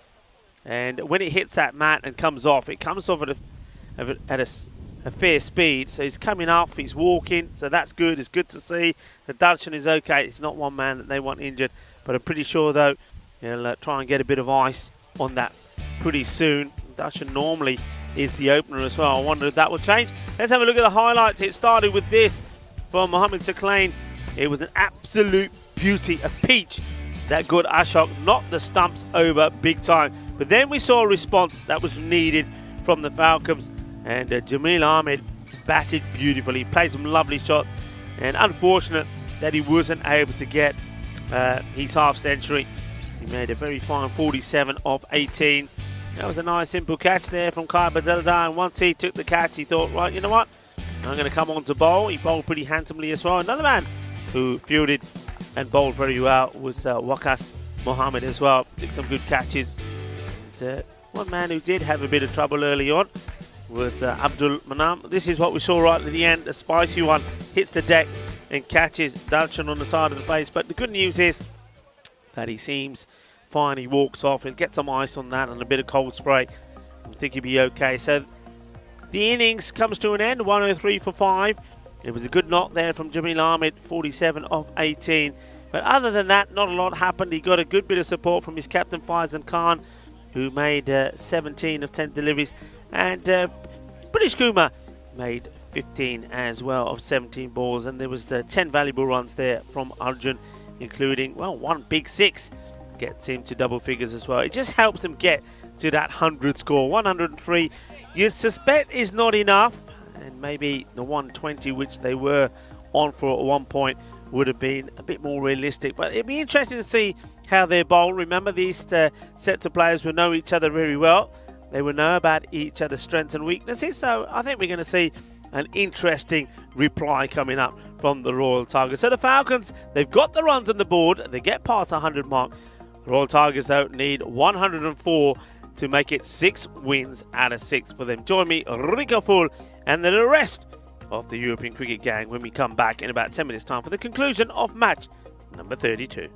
[SPEAKER 1] and when it hits that mat and comes off, it comes off at a fair speed. So he's coming off. He's walking. So that's good. It's good to see. The Darshan is okay. It's not one man that they want injured, but I'm pretty sure though he'll try and get a bit of ice on that pretty soon. Darshan normally is the opener as well. I wonder if that will change. Let's have a look at the highlights. It started with this from Mohamed Saklain. It was an absolute beauty, a peach that good Ashok knocked the stumps over big time. But then we saw a response that was needed from the Falcons, and Jamil Ahmed batted beautifully, played some lovely shots, and unfortunate that he wasn't able to get his half century. He made a very fine 47 of 18. That was a nice simple catch there from Kai Badella, and once he took the catch, he thought, right, you know what, I'm going to come on to bowl. He bowled pretty handsomely as well. Another man who fielded and bowled very well was Wakas Mohammed as well. Took some good catches. One man who did have a bit of trouble early on was Abdul Manam. This is what we saw right at the end. A spicy one hits the deck and catches Darshan on the side of the face. But the good news is that he seems fine. He walks off. He'll get some ice on that and a bit of cold spray. I think he'll be okay. So the innings comes to an end, 103 for 5. It was a good knock there from Jamil Ahmed, 47 of 18. But other than that, not a lot happened. He got a good bit of support from his captain, Faizan Khan, who made 17 of 10 deliveries. And British Kumar made 15 as well of 17 balls. And there was 10 valuable runs there from Arjun, including, well, one big 6. Gets him to double figures as well. It just helps him get to that 100 score. 103, you suspect is not enough. And maybe the 120, which they were on for at one point, would have been a bit more realistic. But it'd be interesting to see how they bowl. Remember, these sets of players will know each other very well. They will know about each other's strengths and weaknesses. So I think we're going to see an interesting reply coming up from the Royal Tigers. So the Falcons, they've got the runs on the board. They get past 100 mark. The Royal Tigers, though, need 104 to make it 6 wins out of 6 for them. Join me, Rico Full, and the rest of the European cricket gang when we come back in about 10 minutes' time for the conclusion of match number 32.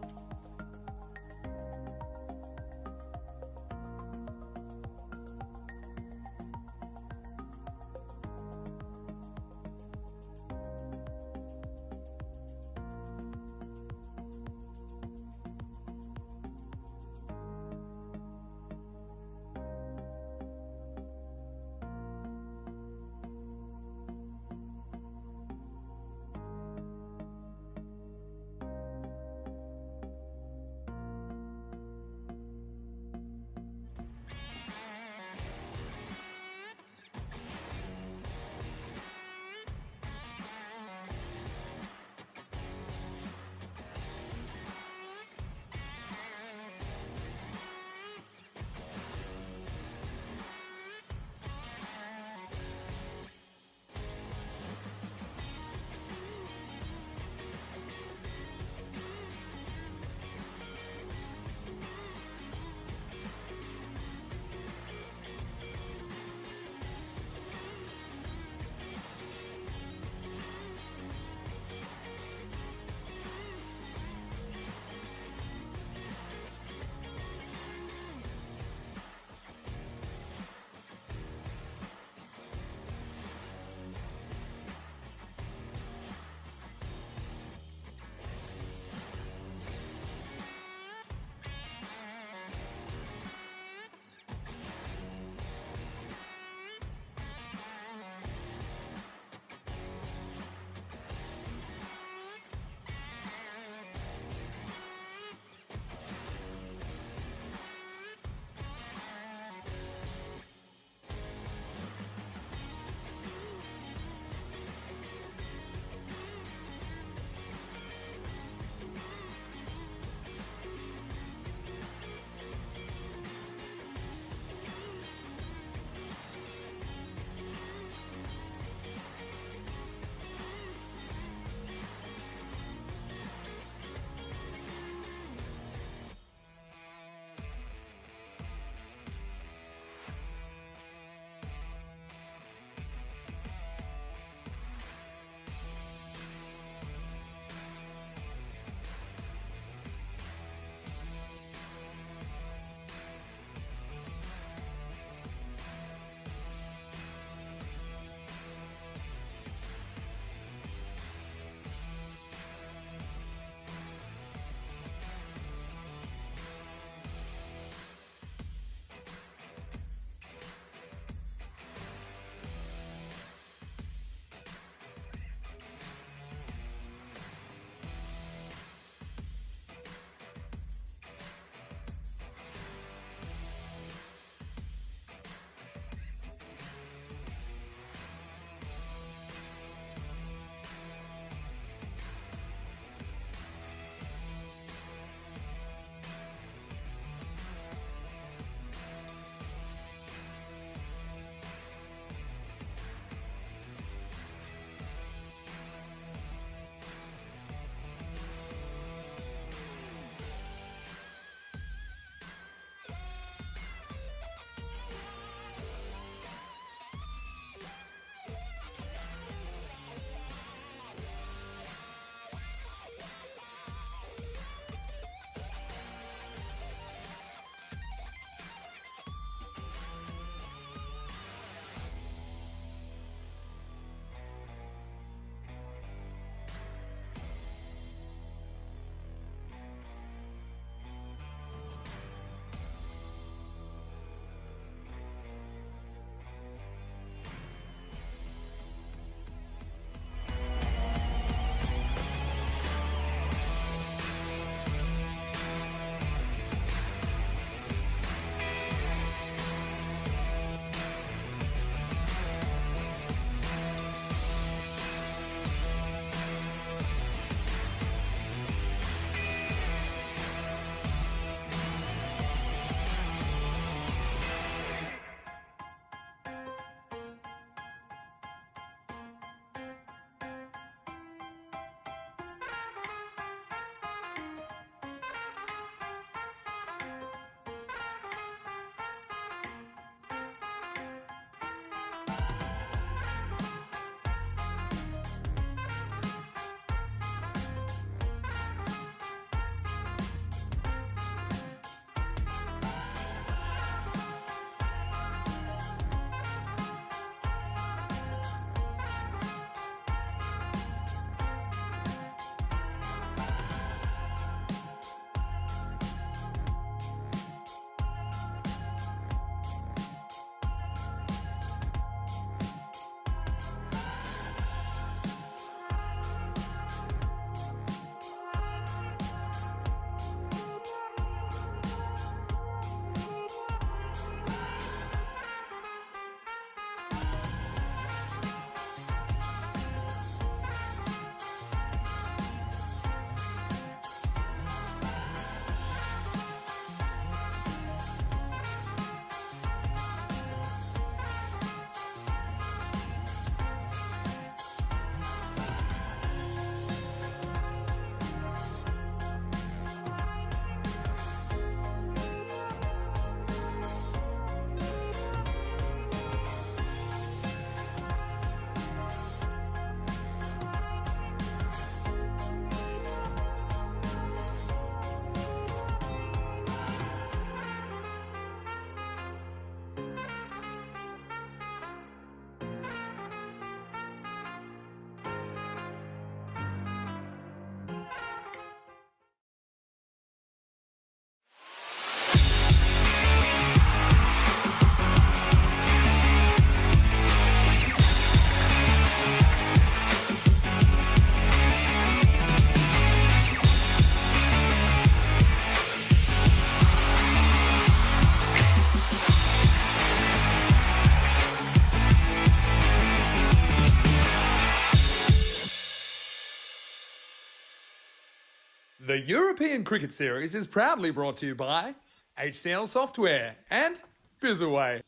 [SPEAKER 2] The European Cricket Series is proudly brought to you by HCL Software and Bizaway.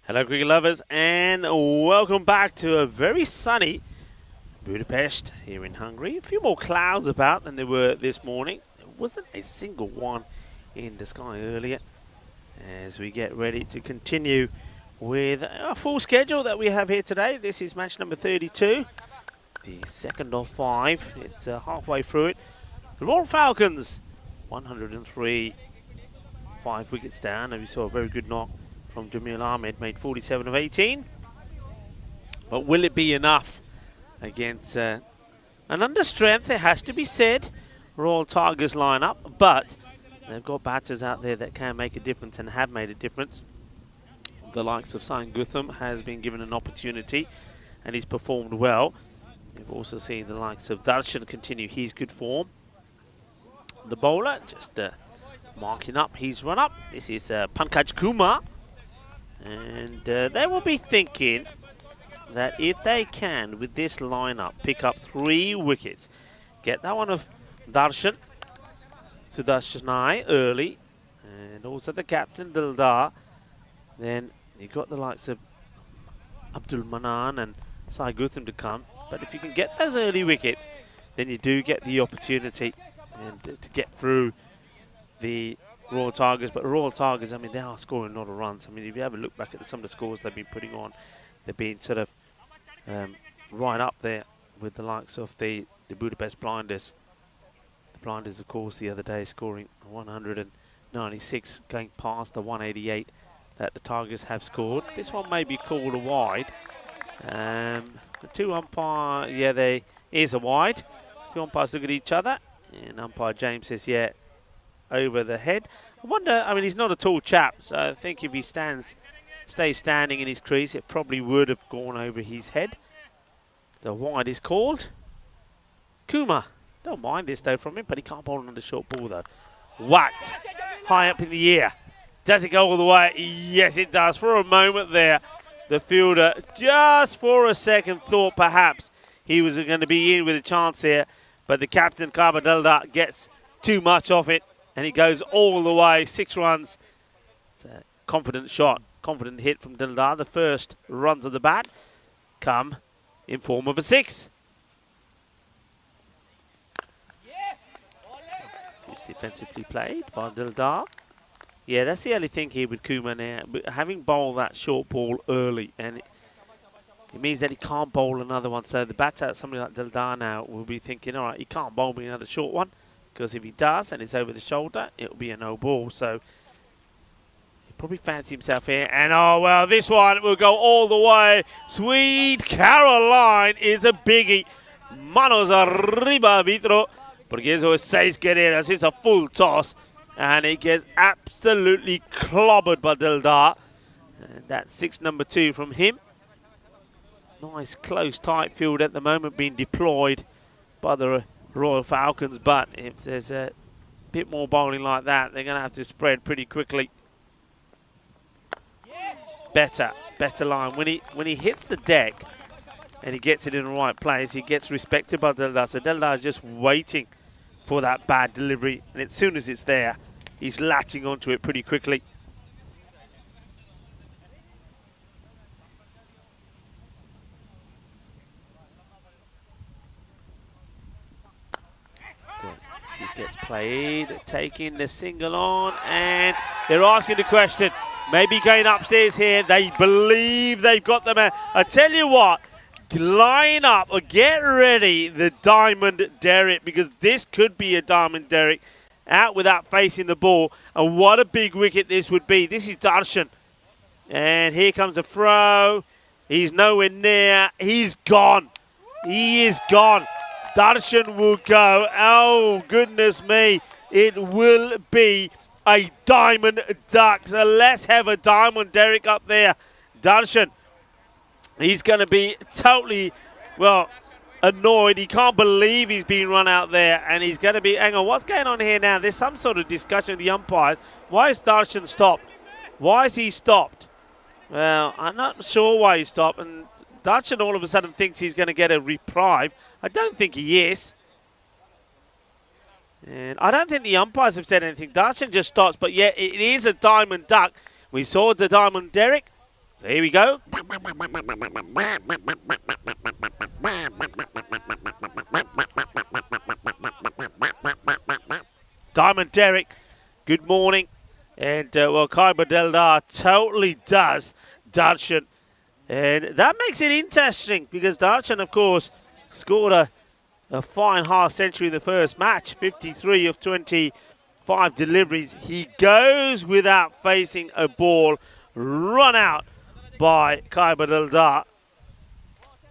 [SPEAKER 1] Hello cricket lovers and welcome back to a very sunny Budapest here in Hungary. A few more clouds about than there were this morning. There wasn't a single one in the sky earlier as we get ready to continue with our full schedule that we have here today. This is match number 32, the second of 5. It's halfway through it. The Royal Falcons, 103, 5 wickets down, and we saw a very good knock from Jamil Ahmed, made 47 of 18. But will it be enough against an under strength, it has to be said, Royal Tigers lineup, but they've got batters out there that can make a difference and have made a difference. The likes of Sain Gutham has been given an opportunity and he's performed well. We've also seen the likes of Darshan continue his good form. The bowler just marking up his run up. This is Pankaj Kumar. And they will be thinking that if they can, with this lineup, pick up 3 wickets, get that one of Darshan, Sudarshanai early, and also the captain Dildar, then you've got the likes of Abdul Manan and Sai Gutham to come. But if you can get those early wickets, then you do get the opportunity and to get through the Royal Tigers. But Royal Tigers, I mean, they are scoring a lot of runs. I mean, if you have a look back at some of the scores they've been putting on, they've been sort of right up there with the likes of the Budapest Blinders. The Blinders, of course, the other day scoring 196, going past the 188 that the Tigers have scored. This one may be called a wide. The 2 umpire, yeah, there is a wide. 2 umpires look at each other, and umpire James says, yeah, over the head. I wonder, I mean, he's not a tall chap, so I think if he stays standing in his crease, it probably would have gone over his head. The wide is called. Kumar, don't mind this though from him, but he can't bowl on the short ball though. Whacked, high up in the air. Does it go all the way? Yes, it does. For a moment there, the fielder, just for a second, thought perhaps he was going to be in with a chance here, but the captain, Kabadilda, gets too much of it, and he goes all the way, 6 runs. It's a confident shot, confident hit from Dildar. The first runs of the bat come in form of a 6. This is defensively played by Dildar. Yeah, that's the only thing here with Kumar now. But having bowled that short ball early, and it means that he can't bowl another one. So the batter, somebody like Dildar now, will be thinking, all right, he can't bowl me another short one, because if he does and it's over the shoulder, it'll be a no ball. So he probably fancy himself here. And oh, well, this one will go all the way. Sweet Caroline is a biggie. Manos arriba, Vitro. Porque eso es 6 quereras. It's a full toss. And it gets absolutely clobbered by Dildar. And that's 6 number 2 from him. Nice close tight field at the moment being deployed by the Royal Falcons. But if there's a bit more bowling like that, they're going to have to spread pretty quickly. Better line. When he hits the deck and he gets it in the right place, he gets respected by Dildar. So Dildar is just waiting for that bad delivery. And as soon as it's there, he's latching onto it pretty quickly. He gets played, taking the single on, and they're asking the question. Maybe going upstairs here. They believe they've got the man. I tell you what, line up or get ready the Diamond Derrick, because this could be a Diamond Derrick out without facing the ball. And what a big wicket this would be. This is Darshan. And here comes a throw. He's nowhere near. He's gone. He is gone. Darshan will go. Oh, goodness me. It will be a diamond duck. So let's have a Diamond Derrick up there. Darshan, he's going to be totally, well, annoyed. He can't believe he's being run out there. And he's going to be, hang on, what's going on here now? There's some sort of discussion with the umpires. Why is Darshan stopped? Why is he stopped? Well, I'm not sure why he stopped. And Darshan all of a sudden thinks he's going to get a reprieve. I don't think he is. And I don't think the umpires have said anything. Darshan just starts, but yeah, it is a diamond duck. We saw the diamond Derek. So here we go. Diamond Derek, good morning. And well, Khyber Deldar totally does Darshan. And that makes it interesting because Darshan, of course, scored a fine half century in the first match, 53 of 25 deliveries. He goes without facing a ball, run out by Khyber Deldar.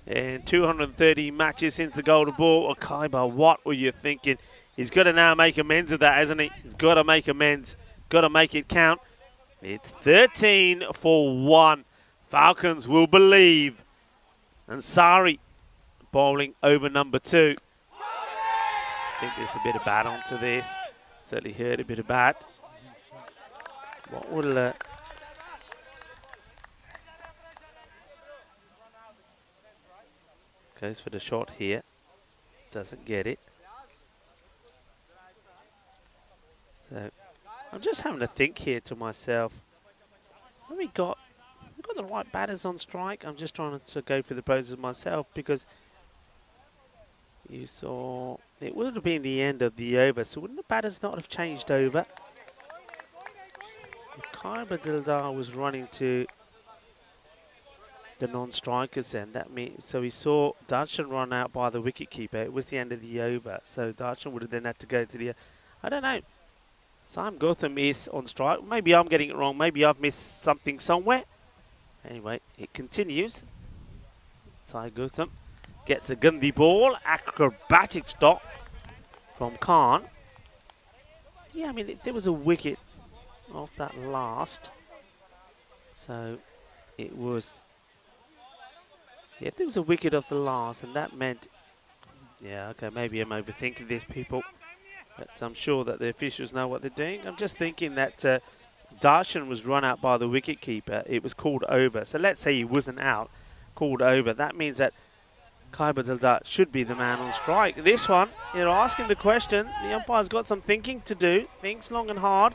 [SPEAKER 1] And 230 matches since the golden ball. Well, Khyber, what were you thinking? He's got to now make amends of that, hasn't he? He's got to make amends, got to make it count. It's 13 for 1. Falcons will believe. Ansari bowling over number 2. I think there's a bit of bat onto this. Certainly heard a bit of bat. What will goes for the shot here. Doesn't get it. So I'm just having to think here to myself. Have we got the right batters on strike? I'm just trying to go through the process myself because you saw it would have been the end of the over. So wouldn't the batters not have changed over? If Khyber Deldar was running to the non-strikers then, that means, so we saw Darshan run out by the wicket keeper. It was the end of the over. So Darshan would have then had to go to the, I don't know. Sam Gautam is on strike. Maybe I'm getting it wrong. Maybe I've missed something somewhere. Anyway, it continues. Sai Gautam gets a Gandhi ball. Acrobatic stop from Khan. Yeah, I mean, there was a wicket off that last. So it was... yeah, there was a wicket off the last, and that meant... yeah, okay, maybe I'm overthinking this, people. But I'm sure that the officials know what they're doing. I'm just thinking that Darshan was run out by the wicket-keeper. It was called over. So let's say he wasn't out, called over. That means that Khyber Deldar should be the man on strike. This one, you're asking the question. The umpire's got some thinking to do. Thinks long and hard.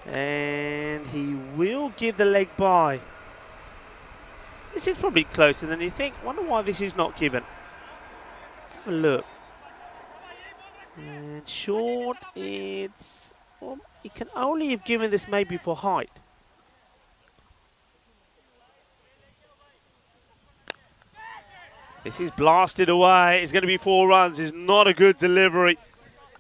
[SPEAKER 1] And he will give the leg by. This is probably closer than you think. Wonder why this is not given. Let's have a look. And short, it's... well, he can only have given this maybe for height. This is blasted away. It's going to be 4 runs. It's not a good delivery.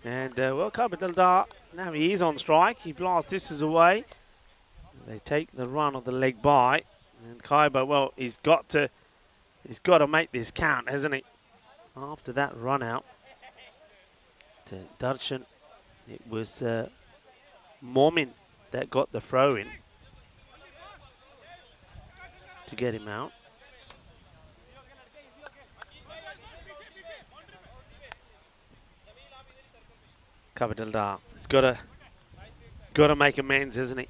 [SPEAKER 1] And, well, Khyber Deldar, now he is on strike. He blasts this is away. They take the run of the leg by. And Khyber, well, he's got to make this count, hasn't he? After that run out to Darshan, it was Momin that got the throw in to get him out. Khyber Deldar, he's got to make amends, isn't he?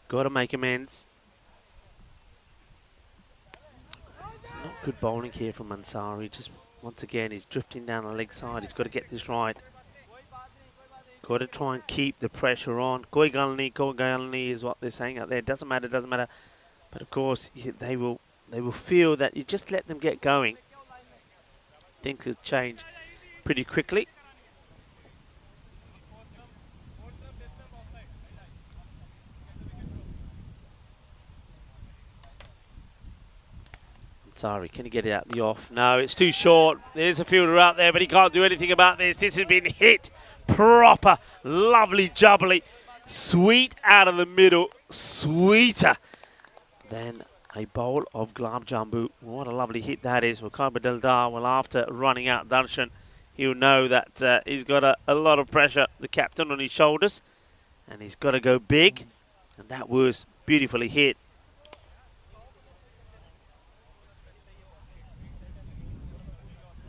[SPEAKER 1] Got to make amends. Not good bowling here from Ansari. Just once again, he's drifting down the leg side. He's got to get this right. Got to try and keep the pressure on. Koi galni is what they're saying out there. Doesn't matter, doesn't matter. But of course, they will feel that you just let them get going. Things will change pretty quickly. Sorry, can he get it out the off? No, it's too short. There's a fielder out there, but he can't do anything about this. This has been hit proper. Lovely jubbly. Sweet out of the middle. Sweeter than a bowl of gulab jambu. What a lovely hit that is. Well, Khyber Deldar, well, after running out Darshan, he'll know that he's got a lot of pressure, the captain, on his shoulders. And he's got to go big. And that was beautifully hit.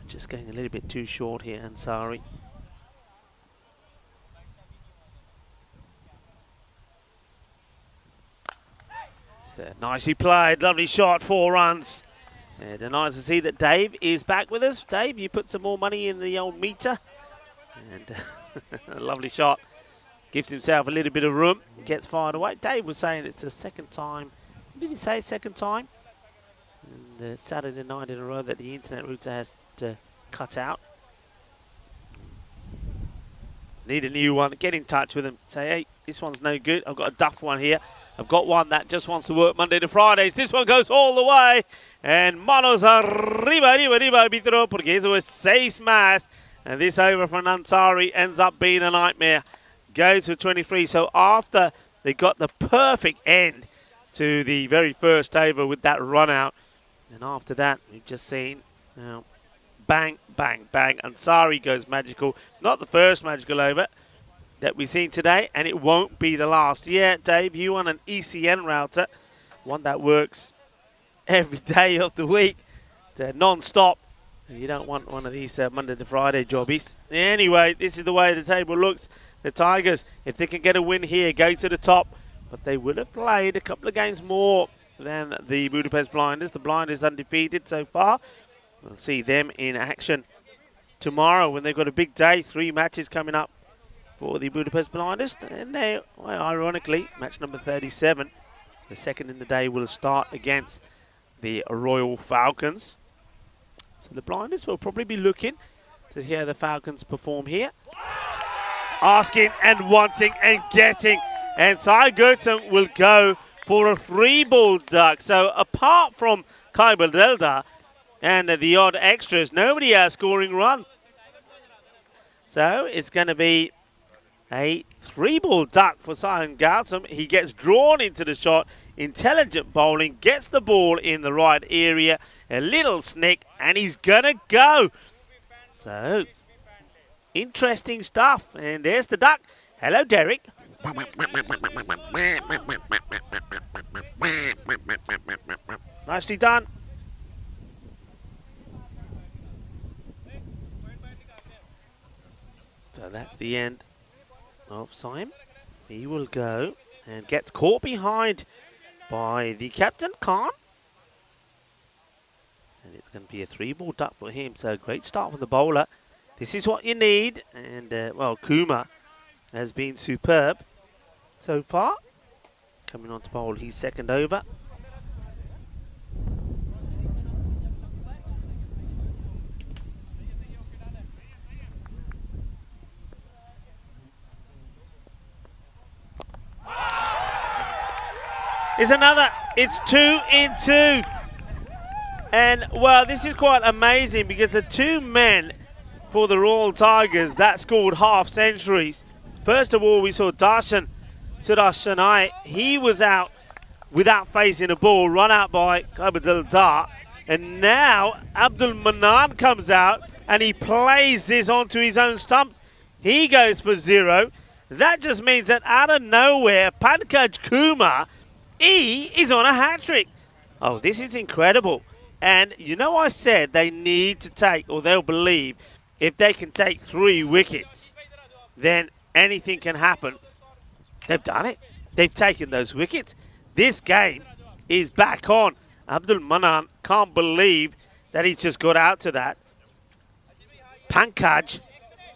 [SPEAKER 1] Just going a little bit too short here, Ansari. So nicely played, lovely shot, 4 runs. And nice to see that Dave is back with us. Dave, you put some more money in the old meter. And a lovely shot. Gives himself a little bit of room. Gets fired away. Dave was saying it's a second time. Did he say second time? And Saturday night in a row that the internet router has to cut out. Need a new one. Get in touch with them. Say, hey, this one's no good. I've got a duff one here. I've got one that just wants to work Monday to Fridays. This one goes all the way. And manos arriba, arriba, arbitro, porque eso es 6 más. And this over from Ansari ends up being a nightmare. Goes to 23. So after they got the perfect end to the very first over with that run out. And after that, we've just seen bang, bang, bang. Ansari goes magical. Not the first magical over that we've seen today, and it won't be the last. Yeah, Dave, you want an ECN router, one that works every day of the week, non-stop. You don't want one of these Monday to Friday jobbies. Anyway, this is the way the table looks. The Tigers, if they can get a win here, go to the top, but they would have played a couple of games more than the Budapest Blinders. The Blinders undefeated so far. We'll see them in action tomorrow when they've got a big day. 3 matches coming up for the Budapest Blinders, and they, well, ironically, match number 37, the second in the day, will start against the Royal Falcons. So the Blinders will probably be looking to see how the Falcons perform here. Asking and wanting and getting, and Sai Gertzen will go for a 3-ball duck. So apart from Kaiba Delta and the odd extras, nobody has scoring run. So it's going to be a 3-ball duck for Sion Gautam. He gets drawn into the shot. Intelligent bowling. Gets the ball in the right area. A little snick. And he's going to go. So, interesting stuff. And there's the duck. Hello, Derek. Nicely done. So that's the end of Sim. He will go and gets caught behind by the captain, Khan. And it's going to be a 3-ball duck for him. So great start from the bowler. This is what you need. And, well, Kuma has been superb so far. Coming on to bowl his second over. Is another. It's 2 in 2. And, well, this is quite amazing because the 2 men for the Royal Tigers that scored half centuries. First of all, we saw Darshan Sudashanai. He was out without facing a ball, run out by Kabadil Dar. And now Abdul Manan comes out and he plays this onto his own stumps. He goes for 0. That just means that out of nowhere, Pankaj Kumar, he is on a hat-trick. Oh, this is incredible. And you know, I said they need to take, or they'll believe, if they can take 3 wickets, then anything can happen. They've done it. They've taken those wickets. This game is back on. Abdul Manan can't believe that he's just got out to that. Pankaj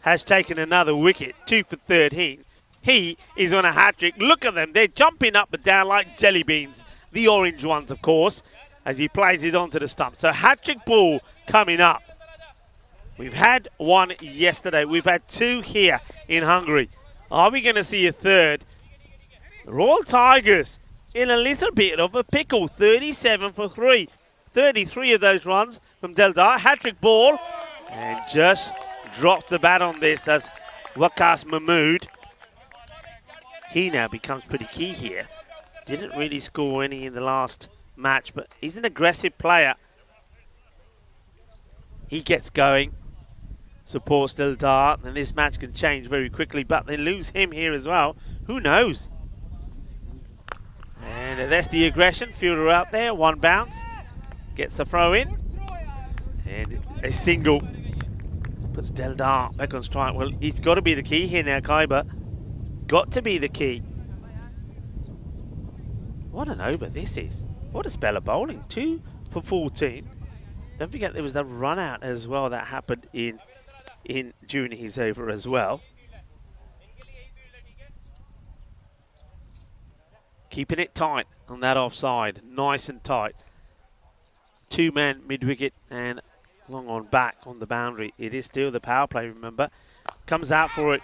[SPEAKER 1] has taken another wicket, 2 for 13. He is on a hat-trick. Look at them. They're jumping up and down like jelly beans. The orange ones, of course, as he plays it onto the stump. So hat-trick ball coming up. We've had 1 yesterday. We've had 2 here in Hungary. Are we going to see a third? The Royal Tigers in a little bit of a pickle. 37 for 3. 33 of those runs from Deldar. Hat-trick ball. And just dropped the bat on this as Waqas Mahmood. He now becomes pretty key here. Didn't really score any in the last match, but he's an aggressive player. He gets going, supports Deldar, and this match can change very quickly, but they lose him here as well. Who knows? And that's the aggression. Fielder out there, 1 bounce. Gets the throw in. And a single. Puts Deldar back on strike. Well, he's got to be the key here now, Kaiba. Got to be the key. What an over this is. What a spell of bowling. 2 for 14. Don't forget there was that run out as well that happened in during his over as well. Keeping it tight on that offside, nice and tight. Two-man mid-wicket and long on back on the boundary. It is still the power play, remember. Comes out for it,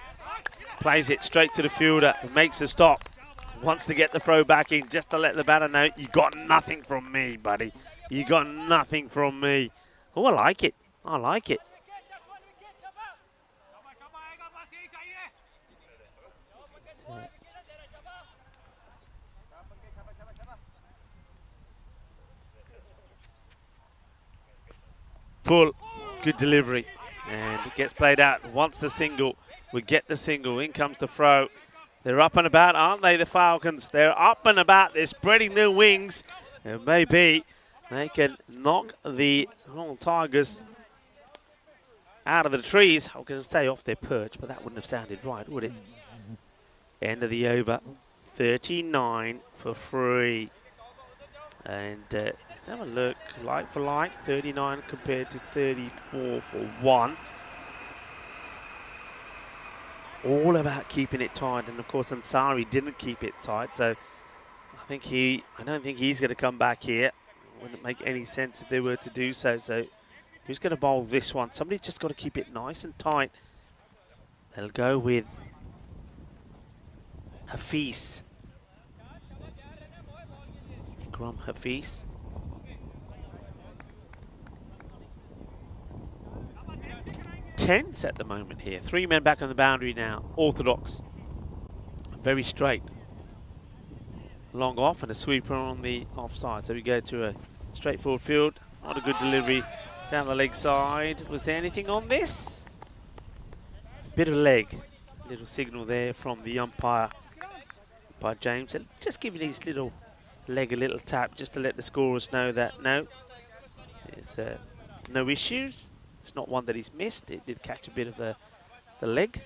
[SPEAKER 1] plays it straight to the fielder, makes a stop. Wants to get the throw back in just to let the batter know, you got nothing from me, buddy. You got nothing from me. Oh, I like it. I like it. Full, good delivery, and it gets played out. Wants the single, we get the single. In comes the throw. They're up and about, aren't they, the Falcons? They're up and about. They're spreading their wings. And maybe they can knock the Royal Tigers out of the trees. I was going to say off their perch, but that wouldn't have sounded right, would it? End of the over. 39 for 3. And let's have a look, like for like, 39 compared to 34 for 1. All about keeping it tight, and of course Ansari didn't keep it tight, so I don't think he's going to come back here. Wouldn't make any sense if they were to do so. So who's going to bowl this one? Somebody's just got to keep it nice and tight. They'll go with Hafiz. Hafiz. Tense at the moment here. 3 men back on the boundary now. Orthodox. Very straight. Long off and a sweeper on the offside. So we go to a straightforward field. Not a good delivery down the leg side. Was there anything on this? Bit of leg. Little signal there from the umpire by James. Just giving his little leg a little tap just to let the scorers know that no, there's no issues. It's not one that he's missed. It did catch a bit of the leg.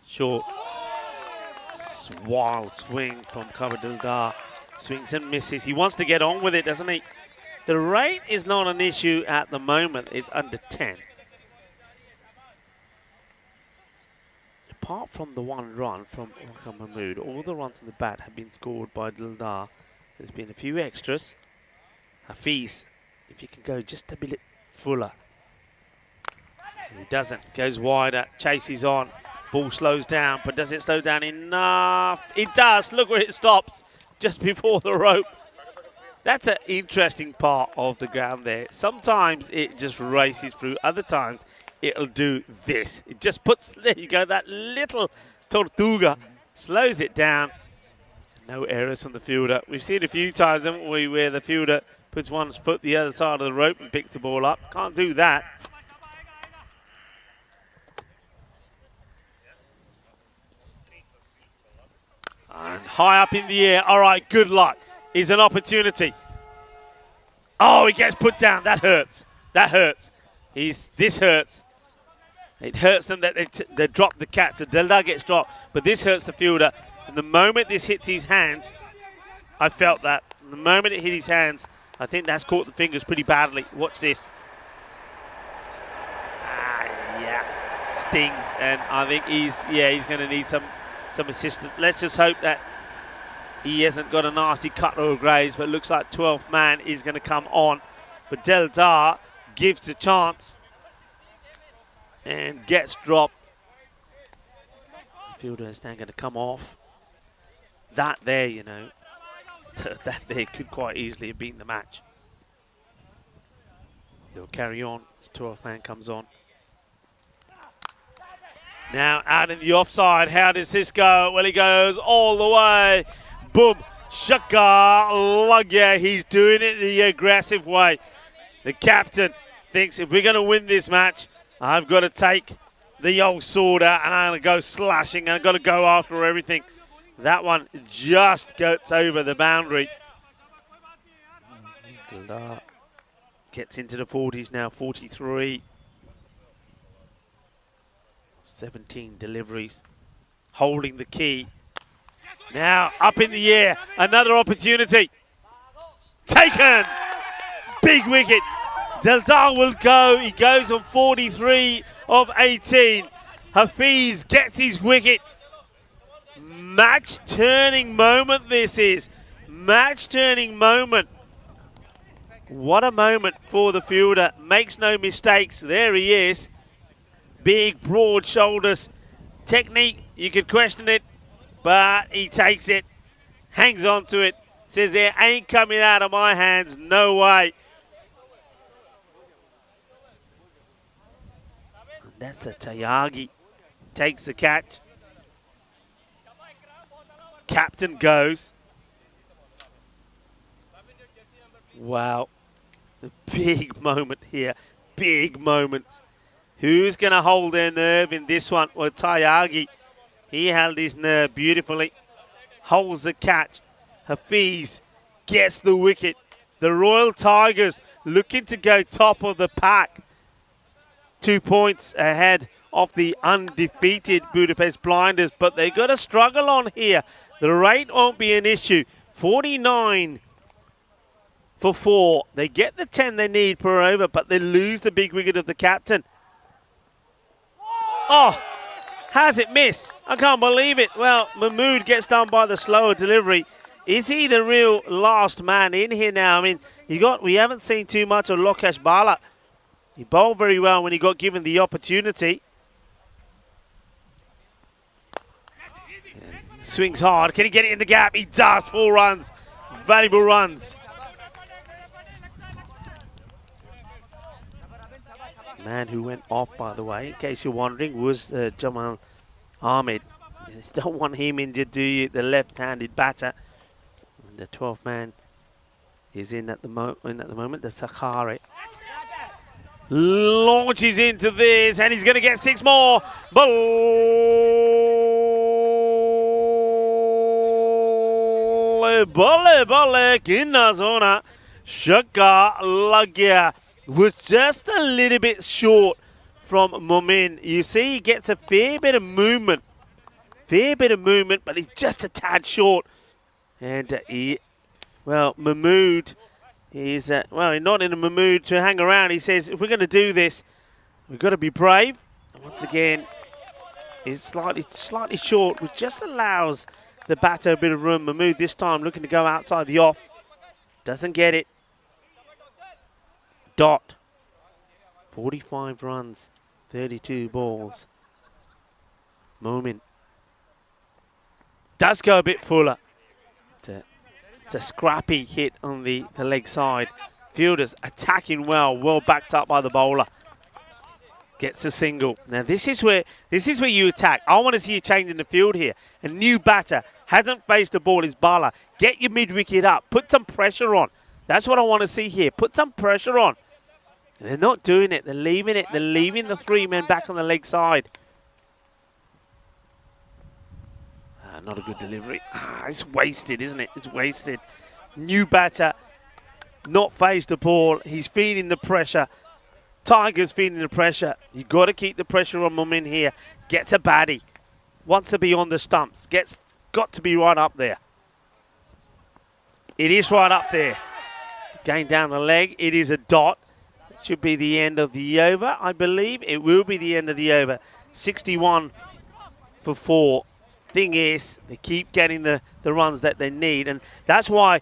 [SPEAKER 1] Short, wild swing from Kabadildar. Swings and misses. He wants to get on with it, doesn't he? The rate is not an issue at the moment. It's under 10. Apart from the one run from Wakar Mahmood, all the runs on the bat have been scored by Dildar. There's been a few extras. Hafiz, if you can go just a bit fuller. He doesn't. Goes wider. Chases on. Ball slows down, but does it slow down enough? It does. Look where it stops. Just before the rope. That's an interesting part of the ground there. Sometimes it just races through. Other times it'll do this. It just puts, there you go, that little tortuga. Slows it down. No errors from the fielder. We've seen a few times, haven't we, where the fielder puts one foot the other side of the rope and picks the ball up. Can't do that. And high up in the air. All right, good luck. Is an opportunity. Oh, he gets put down. That hurts. That hurts. This hurts. It hurts them that they drop the catch. So Dildar gets dropped, but this hurts the fielder. And the moment this hits his hands, I felt that. The moment it hit his hands, I think that's caught the fingers pretty badly. Watch this. Yeah, stings, and I think he's going to need some assistance. Let's just hope that he hasn't got a nasty cut or a graze, but it looks like 12th man is going to come on. But Dildar gives the chance and gets dropped. The fielder is now going to come off. That there, you know, that there could quite easily have been the match. They'll carry on as 12th man comes on. Now out in the offside, how does this go? Well, he goes all the way. Boom, shaka, lugya. He's doing it the aggressive way. The captain thinks if we're going to win this match, I've got to take the old sword out and I'm going to go slashing. I've got to go after everything. That one just gets over the boundary. Gets into the 40s now, 43. 17 deliveries. Holding the key. Now up in the air, another opportunity. Taken! Big wicket. Daldal will go. He goes on 43 of 18. Hafiz gets his wicket. Match-turning moment this is. Match-turning moment. What a moment for the fielder. Makes no mistakes. There he is. Big, broad shoulders. Technique, you could question it, but he takes it. Hangs on to it. Says, there ain't coming out of my hands. No way. And that's the Tyagi. Takes the catch. Captain goes. Wow. A big moment here. Big moments. Who's going to hold their nerve in this one? Well, Tyagi. He held his nerve beautifully. Holds the catch. Hafiz gets the wicket. The Royal Tigers looking to go top of the pack. 2 points ahead of the undefeated Budapest Blinders, but they've got to struggle on here. The rate won't be an issue. 49 for 4. They get the 10 they need per over, but they lose the big wicket of the captain. Oh, has it missed? I can't believe it. Well, Mahmood gets done by the slower delivery. Is he the real last man in here now? I mean, we haven't seen too much of Lokesh Bala. He bowled very well when he got given the opportunity. Swings hard. Can he get it in the gap? He does. 4 runs. Valuable runs. Man who went off, by the way, in case you're wondering, was Jamal Ahmed. You don't want him injured, do you? The left-handed batter. And the 12th man is in at the moment, the Sakari. Launches into this, and he's going to get 6 more. Balle, kinna zona. Shaka Lagya was just a little bit short from Momin. You see, he gets a fair bit of movement. But he's just a tad short. And Mahmood is, not in a mood to hang around. He says, if we're going to do this, we've got to be brave. And once again, he's slightly short, which just allows the batter a bit of room. Mahmood this time looking to go outside the off. Doesn't get it. Dot. 45 runs, 32 balls. Momin does go a bit fuller. It's a scrappy hit on the leg side. Fielders attacking well backed up by the bowler. Gets a single. Now this is where you attack. I want to see you changing the field here. A new batter hasn't faced the ball. Is Bala. Get your mid-wicket up. Put some pressure on. That's what I want to see here. Put some pressure on. And they're not doing it. They're leaving it. They're leaving the 3 men back on the leg side. Not a good delivery. It's wasted, isn't it? It's wasted. New batter. Not faced the ball. He's feeling the pressure. Tigers feeling the pressure. You've got to keep the pressure on Momin here. Gets a baddie. Wants to be on the stumps. Got to be right up there. It is right up there. Going down the leg. It is a dot. It should be the end of the over, I believe. It will be the end of the over. 61 for 4. Thing is, they keep getting the runs that they need. And that's why,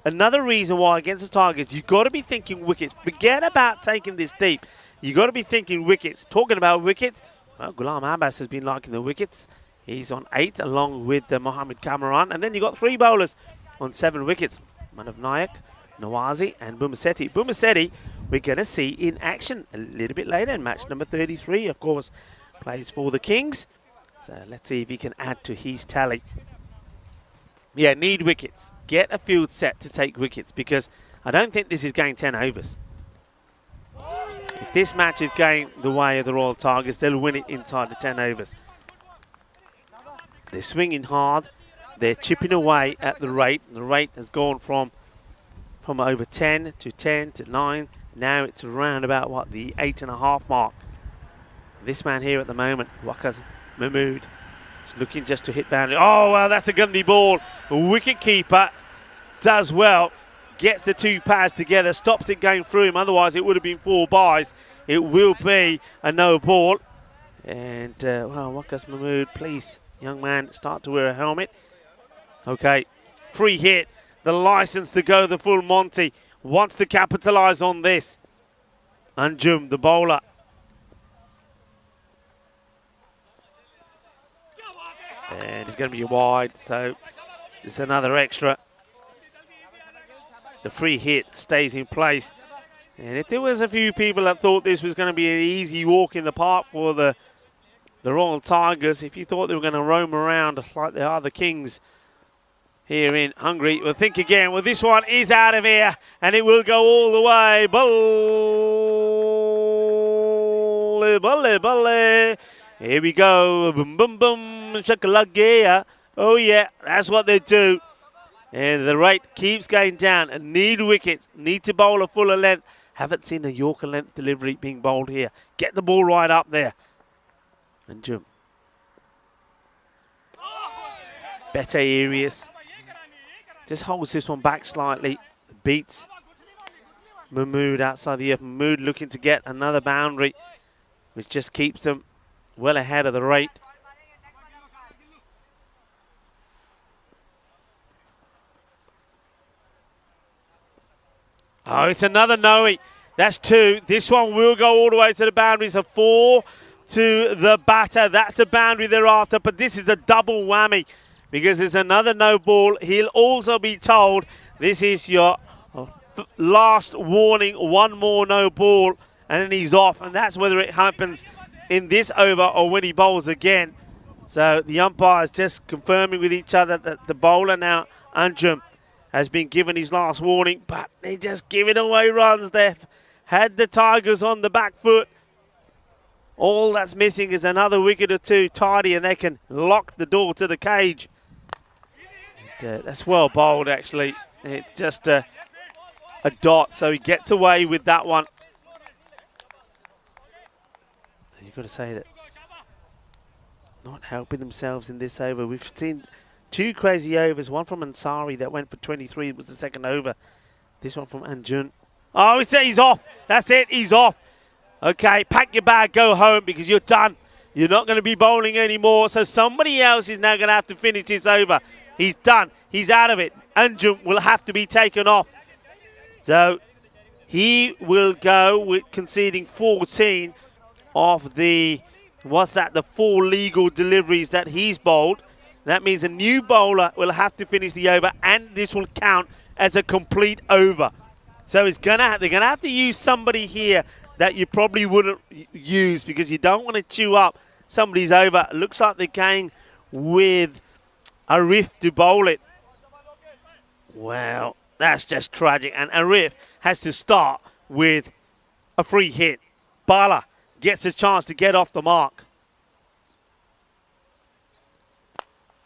[SPEAKER 1] another reason why against the Tigers, you've got to be thinking wickets. Forget about taking this deep. You've got to be thinking wickets. Talking about wickets, well, Ghulam Abbas has been liking the wickets. He's on 8 along with Mohammad Kamran. And then you've got 3 bowlers on 7 wickets. Manav Nayak, Nawazi and Bumasetti. Bumasetti, we're going to see in action a little bit later in match number 33, of course, plays for the Kings. So let's see if he can add to his tally. Yeah, need wickets. Get a field set to take wickets because I don't think this is going 10 overs. If this match is going the way of the Royal Tigers, they'll win it inside the 10 overs. They're swinging hard. They're chipping away at the rate. The rate has gone from over 10 to 9. Now it's around about, the 8.5 mark. This man here at the moment, Waqas Mahmood, He's looking just to hit boundary. Oh, well, that's a gundy ball. Wicket keeper does well. Gets the two pads together, stops it going through him. Otherwise, it would have been 4 byes. It will be a no ball. And, well, Waqas Mahmood, please, young man, start to wear a helmet. Okay, free hit. The license to go the full Monty. Wants to capitalise on this. Anjum, the bowler. And it's going to be wide, so it's another extra. The free hit stays in place. And if there was a few people that thought this was going to be an easy walk in the park for the Royal Tigers, if you thought they were going to roam around like they are the Kings here in Hungary, well, think again. Well, this one is out of here, and it will go all the way. Balle. Here we go. Boom, boom, boom. Shakalagea. Oh, yeah, that's what they do. And the rate keeps going down. And need wickets. Need to bowl a fuller length. Haven't seen a Yorker length delivery being bowled here. Get the ball right up there. And jump. Better areas. Just holds this one back slightly. Beats Mahmood outside the earth. Mahmood looking to get another boundary, which just keeps them well ahead of the rate. Oh, it's another Noe. That's 2. This one will go all the way to the boundaries. A 4 to the batter. That's the boundary thereafter. But this is a double whammy because there's another no ball. He'll also be told this is your last warning. One more no ball and then he's off. And that's whether it happens in this over or when he bowls again. So the umpires just confirming with each other that the bowler now, Anjum, has been given his last warning, but they're just giving away runs. They've had the Tigers on the back foot. All that's missing is another wicket or 2 tidy, and they can lock the door to the cage. And, that's well bowled, actually. It's just a dot, so he gets away with that one. You've got to say that not helping themselves in this over. We've seen 2 crazy overs, one from Ansari that went for 23. It was the second over. This one from Anjun. Oh, he's off. That's it. He's off. Okay, pack your bag, go home because you're done. You're not going to be bowling anymore. So somebody else is now going to have to finish this over. He's done. He's out of it. Anjun will have to be taken off. So he will go with conceding 14 of the, the 4 legal deliveries that he's bowled. That means a new bowler will have to finish the over, and this will count as a complete over. So they're gonna have to use somebody here that you probably wouldn't use because you don't want to chew up somebody's over. It looks like they're going with Arif to bowl it. Well, that's just tragic. And Arif has to start with a free hit. Bala gets a chance to get off the mark.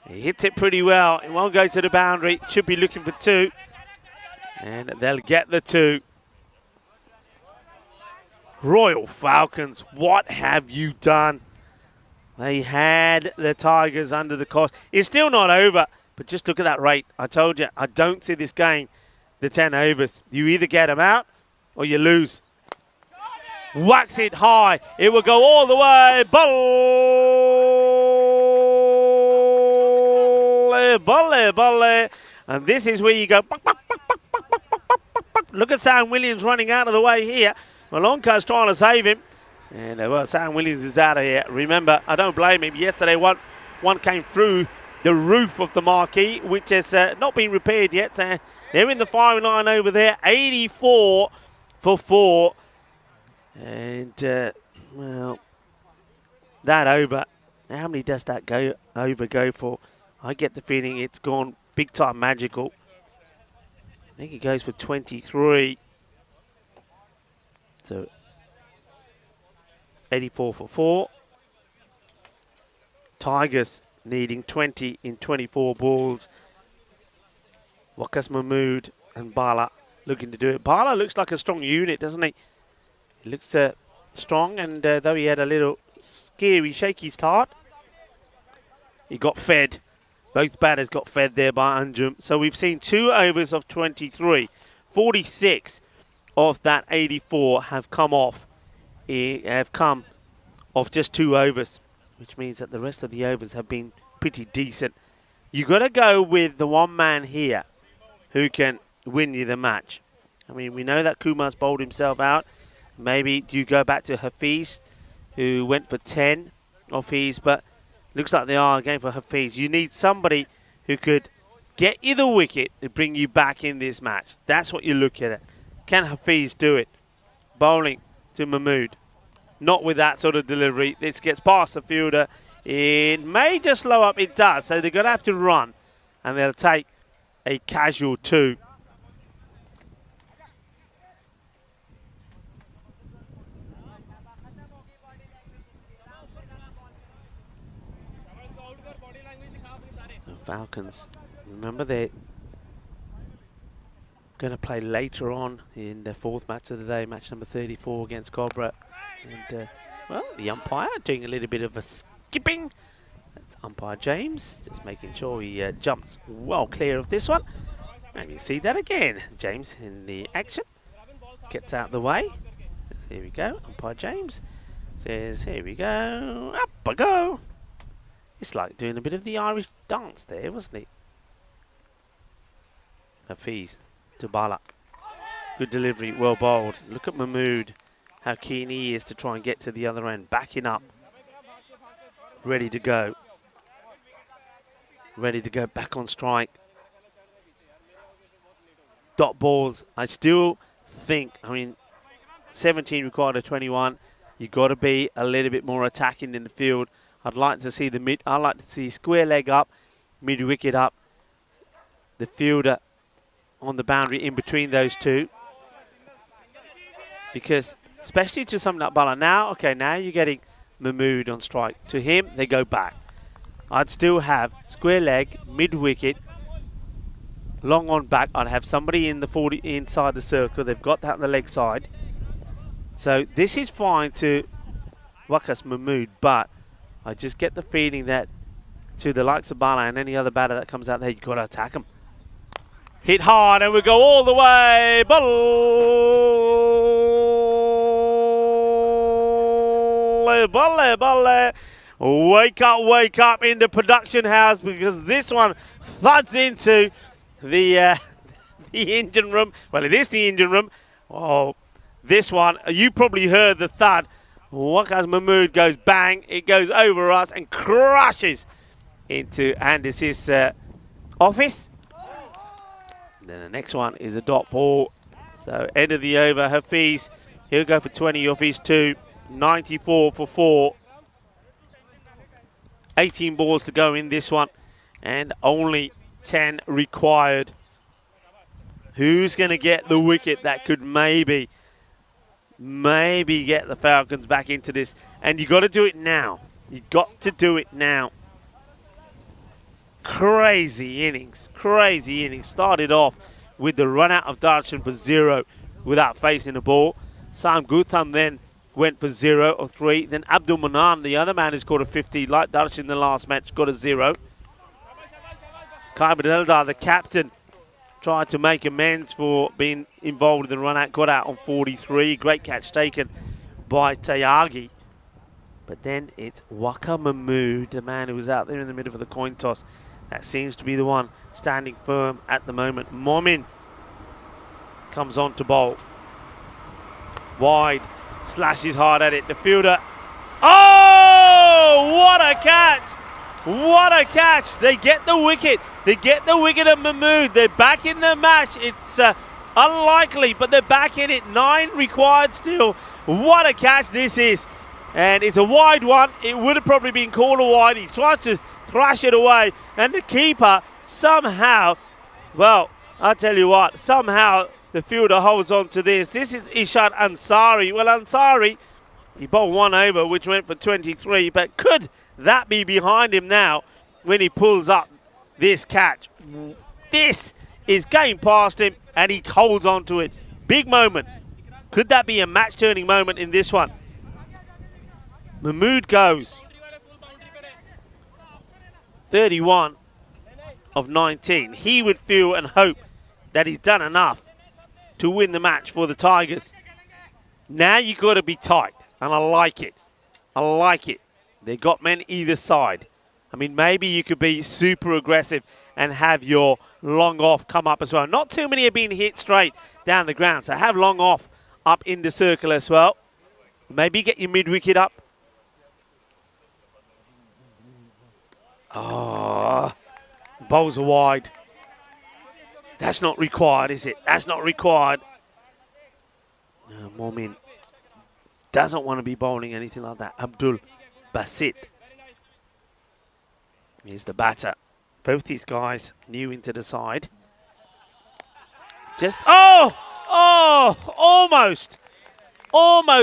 [SPEAKER 1] He hits it pretty well. It won't go to the boundary. Should be looking for 2. And they'll get the 2. Royal Falcons, what have you done? They had the Tigers under the cosh. It's still not over, but just look at that rate. I told you, I don't see this game the 10 overs. You either get them out or you lose. Whacks it high. It will go all the way. Balle. And this is where you go. Look at Sam Williams running out of the way here. Malonka's trying to save him. And well, Sam Williams is out of here. Remember, I don't blame him. Yesterday, one came through the roof of the marquee, which has not been repaired yet. They're in the firing line over there. 84 for 4. And, well, that over. How many does that over go for? I get the feeling it's gone big time magical. I think it goes for 23. So 84 for 4. Tigers needing 20 in 24 balls. Waqas Mahmood and Bala looking to do it. Bala looks like a strong unit, doesn't he? He looks strong, and though he had a little scary, shaky start, he got fed. Both batters got fed there by Anjum. So we've seen 2 overs of 23. 46 of that 84 have come off just 2 overs, which means that the rest of the overs have been pretty decent. You got to go with the one man here who can win you the match. I mean, we know that Kumar's bowled himself out. Maybe do you go back to Hafiz, who went for 10 off his, but looks like they are going for Hafiz. You need somebody who could get you the wicket to bring you back in this match. That's what you're looking at. Can Hafiz do it? Bowling to Mahmood. Not with that sort of delivery. This gets past the fielder. It may just slow up. It does. So they're going to have to run. And they'll take a casual 2. The Falcons, remember they're going to play later on in the 4th match of the day, match number 34 against Cobra. And, well, the umpire doing a little bit of a skipping. That's umpire James, just making sure he jumps well clear of this one. Maybe see that again. James in the action. Gets out the way. Here we go. Umpire James says, here we go. Up I go. It's like doing a bit of the Irish dance there, wasn't it? Hafiz to Bala. Good delivery, well bowled. Look at Mahmood, how keen he is to try and get to the other end. Backing up. Ready to go. Ready to go back on strike. Dot balls. I still think, I mean, 17 required of 21. You've got to be a little bit more attacking in the field. I'd like to see I'd like to see square leg up, mid wicket up, the fielder on the boundary in between those two. Because especially to something like Bala now, okay, now you're getting Mahmood on strike. To him, they go back. I'd still have square leg, mid wicket, long on back. I'd have somebody in the 40 inside the circle. They've got that on the leg side. So this is fine to Waqas Mahmood, but I just get the feeling that to the likes of Bala and any other batter that comes out there, you've got to attack them. Hit hard and we go all the way. Balle, balle, balle. Wake up in the production house, because this one thuds into the engine room. Well, it is the engine room. Oh, this one, you probably heard the thud. Waqas Mahmood goes bang, it goes over us and crashes into Andis's office. And then the next one is a dot ball. So end of the over, Hafiz, he'll go for 20 off his 2, 94 for 4. 18 balls to go in this one and only 10 required. Who's going to get the wicket that could maybe get the Falcons back into this? And you got to do it now. You got to do it now. Crazy innings. Started off with the run out of Darshan for 0 without facing the ball. Sam Gautam then went for 0 of 3. Then Abdul Manan, the other man who scored a 50, like Darshan in the last match, got a 0. Khyber Eldar, the captain, tried to make amends for being involved in the run out, got out on 43. Great catch taken by Tyagi. But then it's Waqar Mahmood, the man who was out there in the middle of the coin toss. That seems to be the one standing firm at the moment. Momin comes on to bowl. Wide, slashes hard at it. The fielder. Oh, what a catch! What a catch! They get the wicket. They get the wicket of Mahmood. They're back in the match. It's unlikely, but they're back in it. 9 required still. What a catch this is. And it's a wide one. It would have probably been called a wide. He tries to thrash it away. And the keeper somehow, well, I'll tell you what, somehow the fielder holds on to this. This is Ishad Ansari. Well, Ansari, he bowled 1 over, which went for 23. But could that be behind him now when he pulls up this catch? This is going past him, and he holds on to it. Big moment. Could that be a match-turning moment in this one? Mahmood goes. 31 of 19. He would feel and hope that he's done enough to win the match for the Tigers. Now you've got to be tight, and I like it. I like it. They've got men either side. I mean, maybe you could be super aggressive and have your long off come up as well. Not too many are being hit straight down the ground, so have long off up in the circle as well. Maybe get your mid-wicket up. Oh, bowls are wide. That's not required, is it? That's not required. No, Momin doesn't want to be bowling anything like that. Abdul Basit is the batter. Both these guys new into the side. Just, almost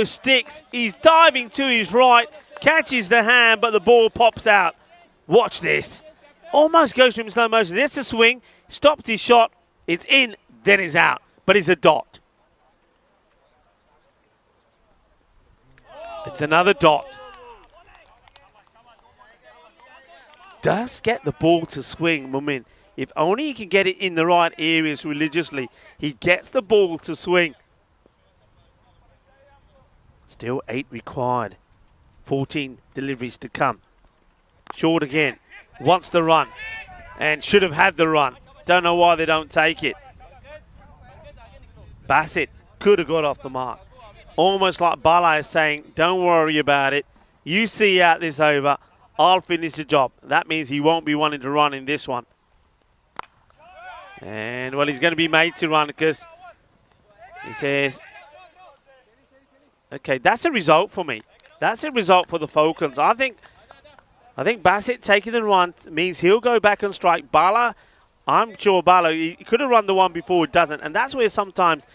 [SPEAKER 1] sticks. He's diving to his right, catches the hand, but the ball pops out. Watch this. Almost goes to him in slow motion. That's a swing. Stopped his shot. It's in, then it's out. But it's a dot. It's another dot. Does get the ball to swing, Mumin. If only he can get it in the right areas religiously, he gets the ball to swing. Still 8 required. 14 deliveries to come. Short again. Wants the run. And should have had the run. Don't know why they don't take it. Bassett could have got off the mark. Almost like Bala is saying, don't worry about it. You see out this over. I'll finish the job. That means he won't be wanting to run in this one. And, well, he's going to be made to run because he says, okay, that's a result for me. That's a result for the Falcons. I think Bassett taking the run means he'll go back and strike. Bala, I'm sure Bala, he could have run the one before, it doesn't. And that's where sometimes,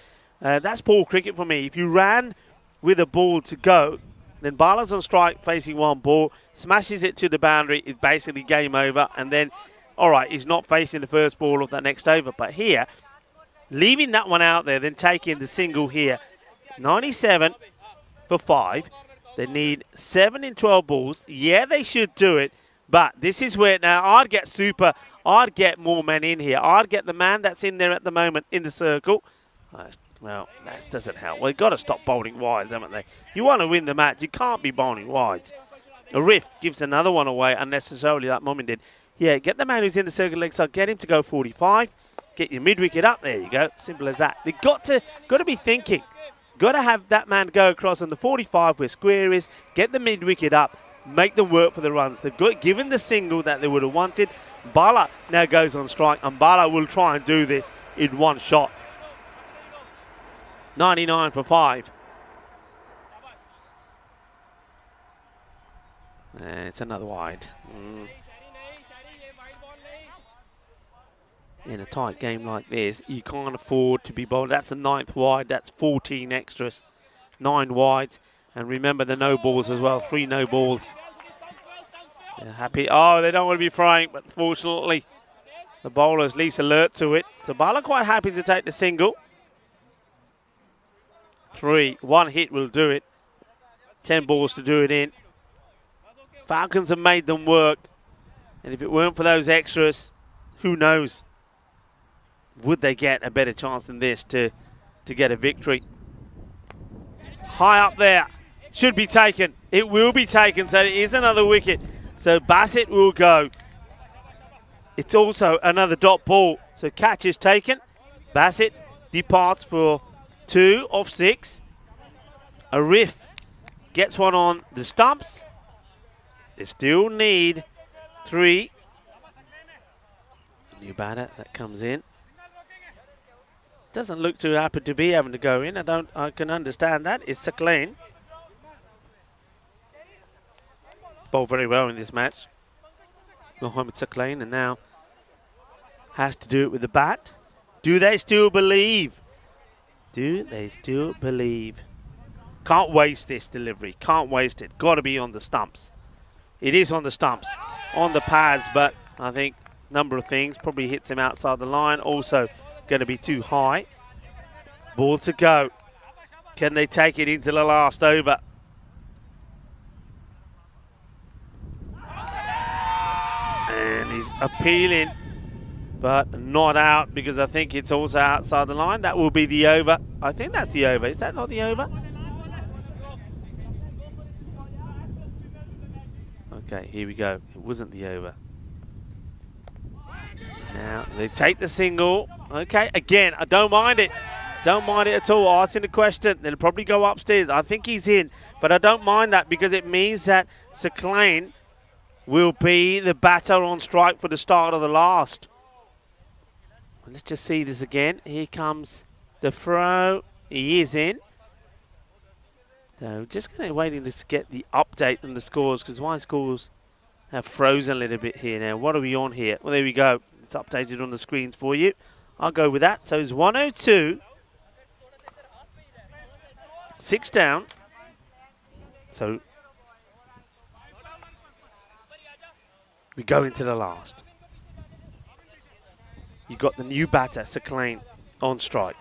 [SPEAKER 1] that's poor cricket for me. If you ran with a ball to go, then Bala's on strike facing one ball, smashes it to the boundary, it's basically game over. And then, all right, he's not facing the first ball of that next over. But here, leaving that one out there, then taking the single here, 97 for 5. They need 7 in 12 balls. Yeah, they should do it. But this is where, now, I'd get more men in here. I'd get the man that's in there at the moment in the circle. Well, that doesn't help. Well, they've got to stop bowling wides, haven't they? You want to win the match, you can't be bowling wides. A riff gives another one away unnecessarily, that Momin did. Yeah, get the man who's in the circle leg side, get him to go 45. Get your mid-wicket up. There you go. Simple as that. They've got to be thinking. Got to have that man go across on the 45 where square is, get the mid-wicket up, make them work for the runs. They've got given the single that they would have wanted. Bala now goes on strike, and Bala will try and do this in one shot. 99 for 5. It's another wide. In a tight game like this, you can't afford to be bowled. That's the 9th wide. That's 14 extras. 9 wides. And remember the no balls as well. 3 no balls. They're happy. Oh, they don't want to be throwing, but fortunately, the bowler's at least alert to it. So Bala quite happy to take the single. 3. 1 hit will do it. 10 balls to do it in. Falcons have made them work. And if it weren't for those extras, who knows? Would they get a better chance than this to get a victory? High up there. Should be taken. It will be taken. So it is another wicket. So Bassett will go. It's also another dot ball. So catch is taken. Bassett departs for 2 of 6. A riff gets one on the stumps. They still need 3. New batter that comes in. Doesn't look too happy to be having to go in. I can understand that. It's Sakleen. Bowled very well in this match. Mohamed Sakleen, and now has to do it with the bat. Do they still believe? Do they still believe? Can't waste this delivery. Can't waste it. Got to be on the stumps. It is on the stumps, on the pads, but I think number of things. Probably hits him outside the line. Also going to be too high. Ball to go. Can they take it into the last over? And he's appealing, but not out because I think it's also outside the line. That will be the over. I think that's the over. Is that not the over? Okay, here we go. It wasn't the over. Now they take the single. Okay, again, I don't mind it. Don't mind it at all. Asking the question, they'll probably go upstairs. I think he's in, but I don't mind that because it means that Sakalain will be the batter on strike for the start of the last. Let's just see this again. Here comes the throw. He is in. So just kind of waiting to get the update on the scores because my scores have frozen a little bit here now. What are we on here? Well, there we go. It's updated on the screens for you. I'll go with that. So it's 102. 6 down. So we go into the last. You've got the new batter, Sakalain, on strike.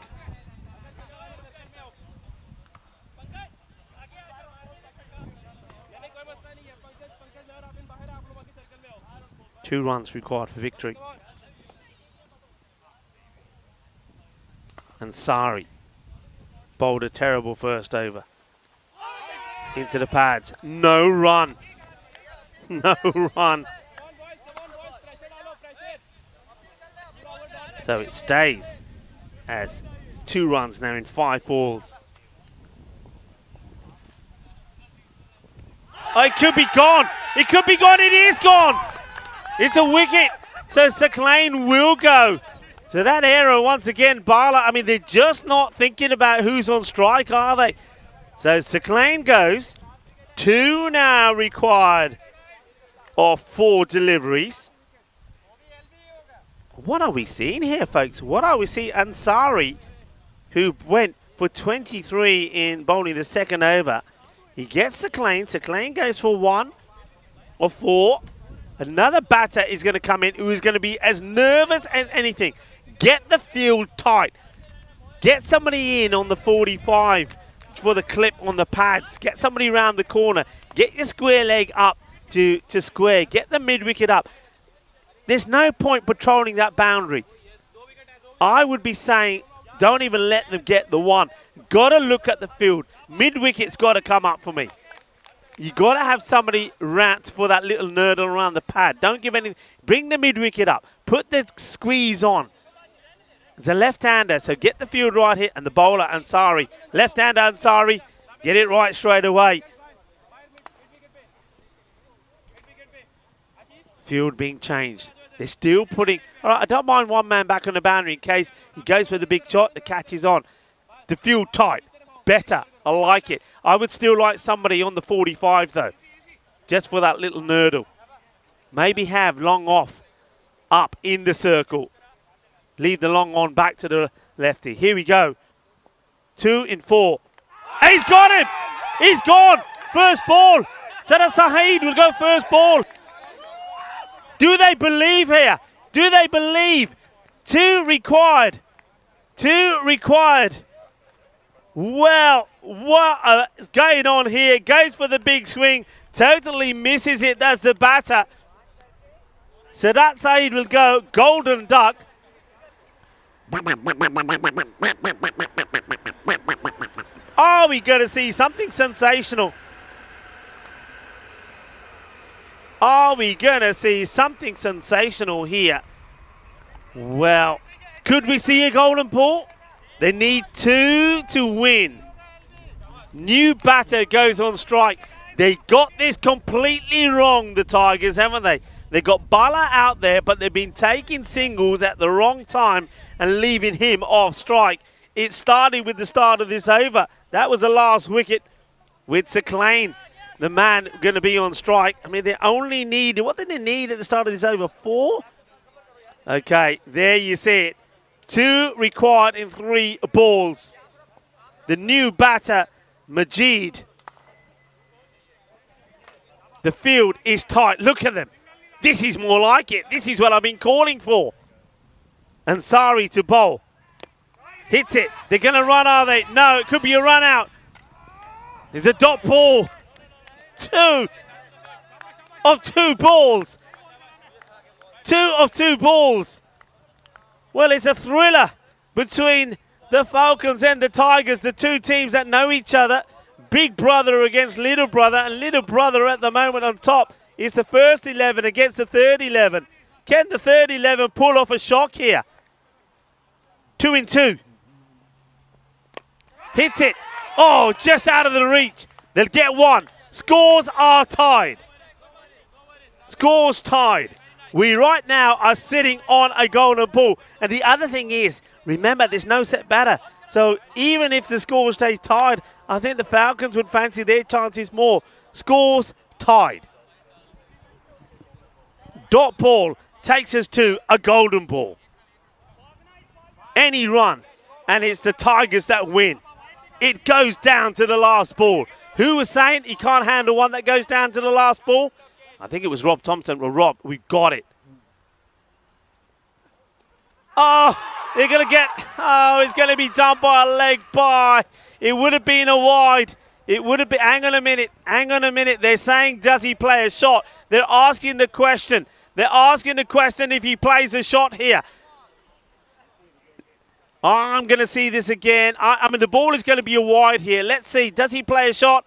[SPEAKER 1] Two runs required for victory. And Sari bowled a terrible first over. Into the pads. No run. No run. So it stays as 2 runs now in 5 balls. Oh, it could be gone. It could be gone. It is gone. It's a wicket. So Sakalain will go. So that error once again, Bala, I mean, they're just not thinking about who's on strike, are they? So Sakalain goes. 2 now required of 4 deliveries. What are we seeing here, folks? What are we seeing? Ansari, who went for 23 in bowling the second over. He gets Sakalain. Sakalain goes for 1 of 4. Another batter is going to come in who is going to be as nervous as anything. Get the field tight. Get somebody in on the 45 for the clip on the pads. Get somebody around the corner. Get your square leg up to square. Get the mid-wicket up. There's no point patrolling that boundary. I would be saying don't even let them get the 1. Got to look at the field. Mid-wicket's got to come up for me. You got to have somebody rant for that little nerdle around the pad. Don't give anything. Bring the mid-wicket up. Put the squeeze on. It's a left-hander, so get the field right here. And the bowler, Ansari. Left-hander, Ansari. Get it right straight away. Field being changed. They're still putting... All right, I don't mind one man back on the boundary in case he goes for the big shot. The catch is on. The field tight. Better. I like it. I would still like somebody on the 45, though. Just for that little nerdle. Maybe have long off up in the circle. Leave the long on back to the lefty. Here we go. 2 in 4. He's got him! He's gone! First ball. Sada Saeed will go first ball. Do they believe here? Do they believe? 2 required. 2 required. Well, what is going on here? Goes for the big swing. Totally misses it. That's the batter. Sadat Saeed will go. Golden duck. Are we going to see something sensational? Are we going to see something sensational here? Well, could we see a golden ball? They need 2 to win. New batter goes on strike. They got this completely wrong, the Tigers, haven't they? They got Bala out there, but they've been taking singles at the wrong time and leaving him off strike. It started with the start of this over. That was the last wicket with Sakalain, the man going to be on strike. I mean, they only need, what did they need at the start of this over? 4? Okay, there you see it. 2 required in 3 balls. The new batter, Majid. The field is tight. Look at them. This is more like it. This is what I've been calling for. Ansari to bowl. Hits it. They're going to run, are they? No, it could be a run out. It's a dot ball. 2 of 2 balls. 2 of 2 balls. Well, it's a thriller between the Falcons and the Tigers, the two teams that know each other. Big brother against little brother, and little brother at the moment on top is the first 11 against the third 11. Can the third 11 pull off a shock here? 2 in 2. Hits it. Oh, just out of the reach. They'll get one. Scores are tied. Scores tied. We right now are sitting on a golden ball. And the other thing is, remember, there's no set batter. So even if the score stays tied, I think the Falcons would fancy their chances more. Scores tied. Dot ball takes us to a golden ball. Any run, and it's the Tigers that win. It goes down to the last ball. Who was saying he can't handle one that goes down to the last ball? I think it was Rob Thompson. Well, Rob, we got it. Oh, they're going to get... Oh, it's going to be done by a leg by. It would have been a wide. It would have been... Hang on a minute. Hang on a minute. They're saying, does he play a shot? They're asking the question. They're asking the question if he plays a shot here. I'm going to see this again. I mean, the ball is going to be a wide here. Let's see. Does he play a shot?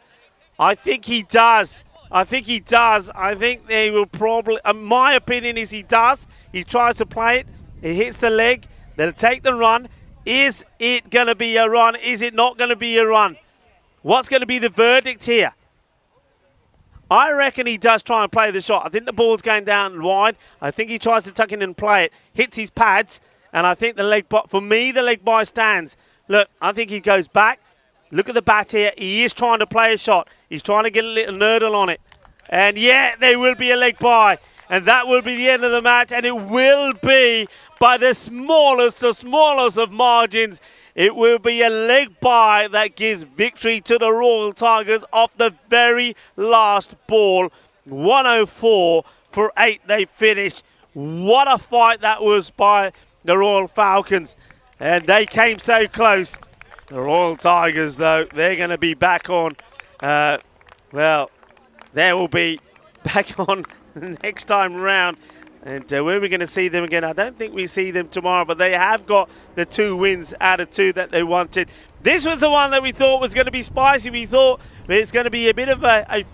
[SPEAKER 1] I think he does. I think he does. I think they will probably... my opinion is he does. He tries to play it. It hits the leg. They'll take the run. Is it going to be a run? Is it not going to be a run? What's going to be the verdict here? I reckon he does try and play the shot. I think the ball's going down wide. I think he tries to tuck in and play it. Hits his pads. And I think the leg by, for me, the leg by stands. Look, I think he goes back. Look at the bat here. He is trying to play a shot. He's trying to get a little nurdle on it. And yeah, there will be a leg by. And that will be the end of the match. And it will be by the smallest of margins. It will be a leg by that gives victory to the Royal Tigers off the very last ball. 104 for 8 they finish. What a fight that was by the Royal Falcons. And they came so close. The Royal Tigers, though, they're going to be back on. Well, they will be back on next time round. And where are we going to see them again? I don't think we see them tomorrow, but they have got the 2 wins out of 2 that they wanted. This was the one that we thought was going to be spicy. We thought it's going to be a bit of a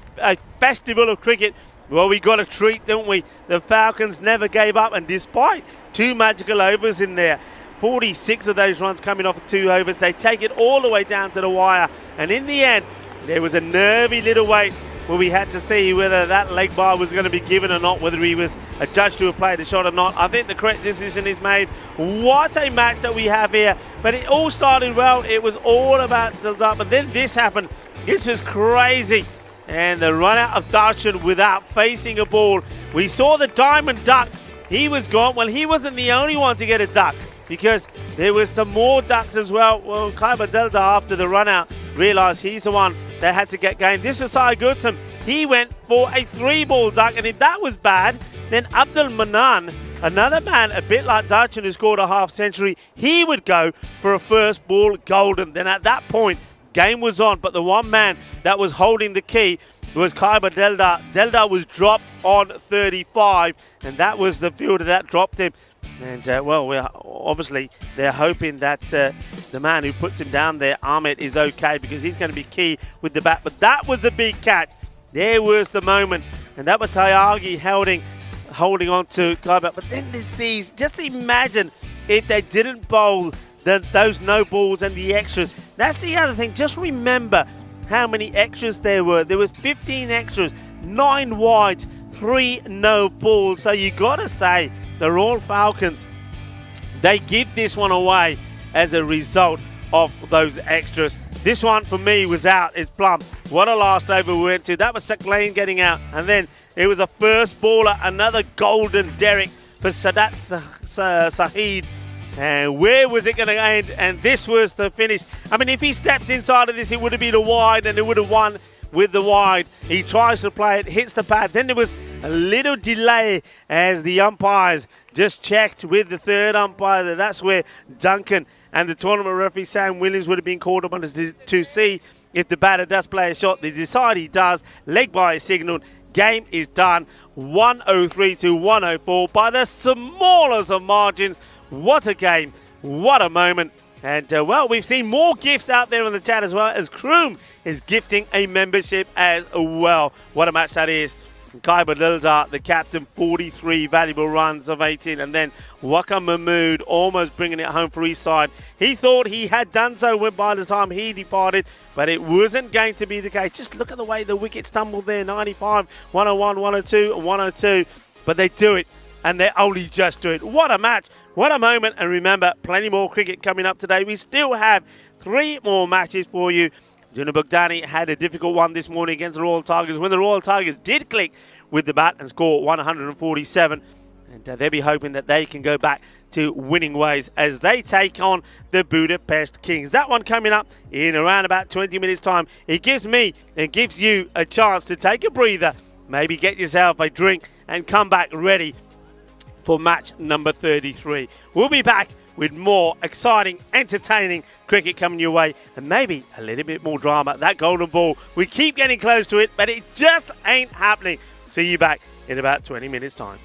[SPEAKER 1] festival of cricket. Well, we got a treat, didn't we? The Falcons never gave up, and despite 2 magical overs in there, 46 of those runs coming off of 2 overs, they take it all the way down to the wire. And in the end, there was a nervy little wait where we had to see whether that leg by was going to be given or not, whether he was adjudged to have played a shot or not. I think the correct decision is made. What a match that we have here. But it all started well. It was all about build-up. But then this happened. This was crazy. And the run out of Darshan without facing a ball. We saw the diamond duck. He was gone. Well, he wasn't the only one to get a duck, because there was some more ducks as well. Well, Kaiba Delta, after the run out, realised he's the one that had to get game. This was Sai Gautam. He went for a 3-ball duck, and if that was bad, then Abdul Manan, another man a bit like Darshan who scored a half century, he would go for a first ball golden. Then at that point, game was on, but the one man that was holding the key was Kaiba Delta. Delta was dropped on 35, and that was the fielder that dropped him. And, well, obviously they're hoping that the man who puts him down there, Ahmed, is okay, because he's going to be key with the bat. But that was the big catch. There was the moment. And that was Hayagi holding on to Kaiba. But then there's these. Just imagine if they didn't bowl those no balls and the extras. That's the other thing. Just remember how many extras there were. There was 15 extras, 9 wides, 3 no balls. So you got to say, the Royal Falcons, they give this one away as a result of those extras. This one for me was out. It's plumb. What a last over we went to. That was Saklain getting out. And then it was a first baller, another golden Derek for Sadat Sahid. And where was it going to end? And this was the finish. I mean, if he steps inside of this, it would have been a wide, and it would have won with the wide. He tries to play it, hits the pad. Then there was a little delay as the umpires just checked with the third umpire. That's where Duncan and the tournament referee Sam Williams would have been called upon to see if the batter does play a shot. They decide he does. Leg by is signalled. game is done. 103 to 104 by the smallest of margins. What a game. What a moment. And, well, we've seen more gifts out there in the chat as well, as Kroom is gifting a membership as well. What a match that is. Kai Badilda, the captain, 43 valuable runs of 18. And then Waka Mahmood almost bringing it home for his side. He thought he had done so by the time he departed, but it wasn't going to be the case. Just look at the way the wickets tumbled there. 95, 101, 102, and 102. But they do it, and they only just do it. What a match. What a moment. And remember, plenty more cricket coming up today. We still have 3 more matches for you. Junub Bugdani had a difficult one this morning against the Royal Tigers when the Royal Tigers did click with the bat and score 147. And they'll be hoping that they can go back to winning ways as they take on the Budapest Kings. That one coming up in around about 20 minutes' time. It gives me and gives you a chance to take a breather, maybe get yourself a drink and come back ready for match number 33. We'll be back with more exciting, entertaining cricket coming your way, and maybe a little bit more drama. That golden ball, we keep getting close to it, but it just ain't happening. See you back in about 20 minutes' time.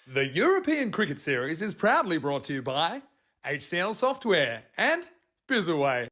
[SPEAKER 2] The European Cricket Series is proudly brought to you by HCL Software and Bizaway.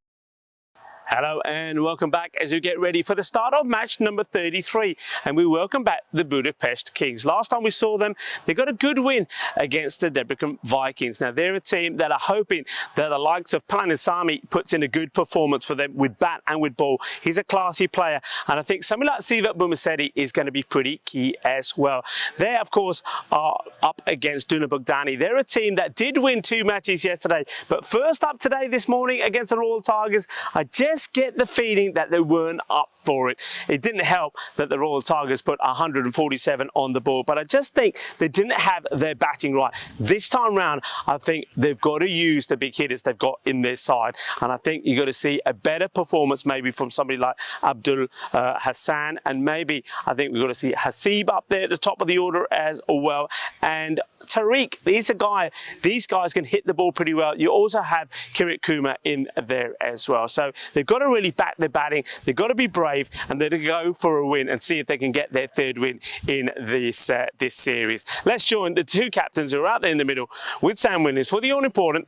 [SPEAKER 5] Hello and welcome back as we get ready for the start of match number 33, and we welcome back the Budapest Kings. Last time we saw them, they got a good win against the Debrecen Vikings. Now they're a team that are hoping that the likes of Palanisamy puts in a good performance for them with bat and with ball. He's a classy player, and I think somebody like Sivat Bumasedi is going to be pretty key as well. They of course are up against Duna Bogdani. They're a team that did win 2 matches yesterday, but first up today this morning against the Royal Tigers, I just get the feeling that they weren't up for it. It didn't help that the Royal Tigers put 147 on the board, but I just think they didn't have their batting right. This time round, I think they've got to use the big hitters they've got in their side, and I think you've got to see a better performance maybe from somebody like Abdul Hassan, and maybe I think we've got to see Hasib up there at the top of the order as well, and Tariq, he's a guy, these guys can hit the ball pretty well. You also have Kirit Kumar in there as well. So they've got to really back their batting. They've got to be brave, and they're to go for a win and see if they can get their 3rd win in this series. Let's join the 2 captains who are out there in the middle with Sam Williams for the all-important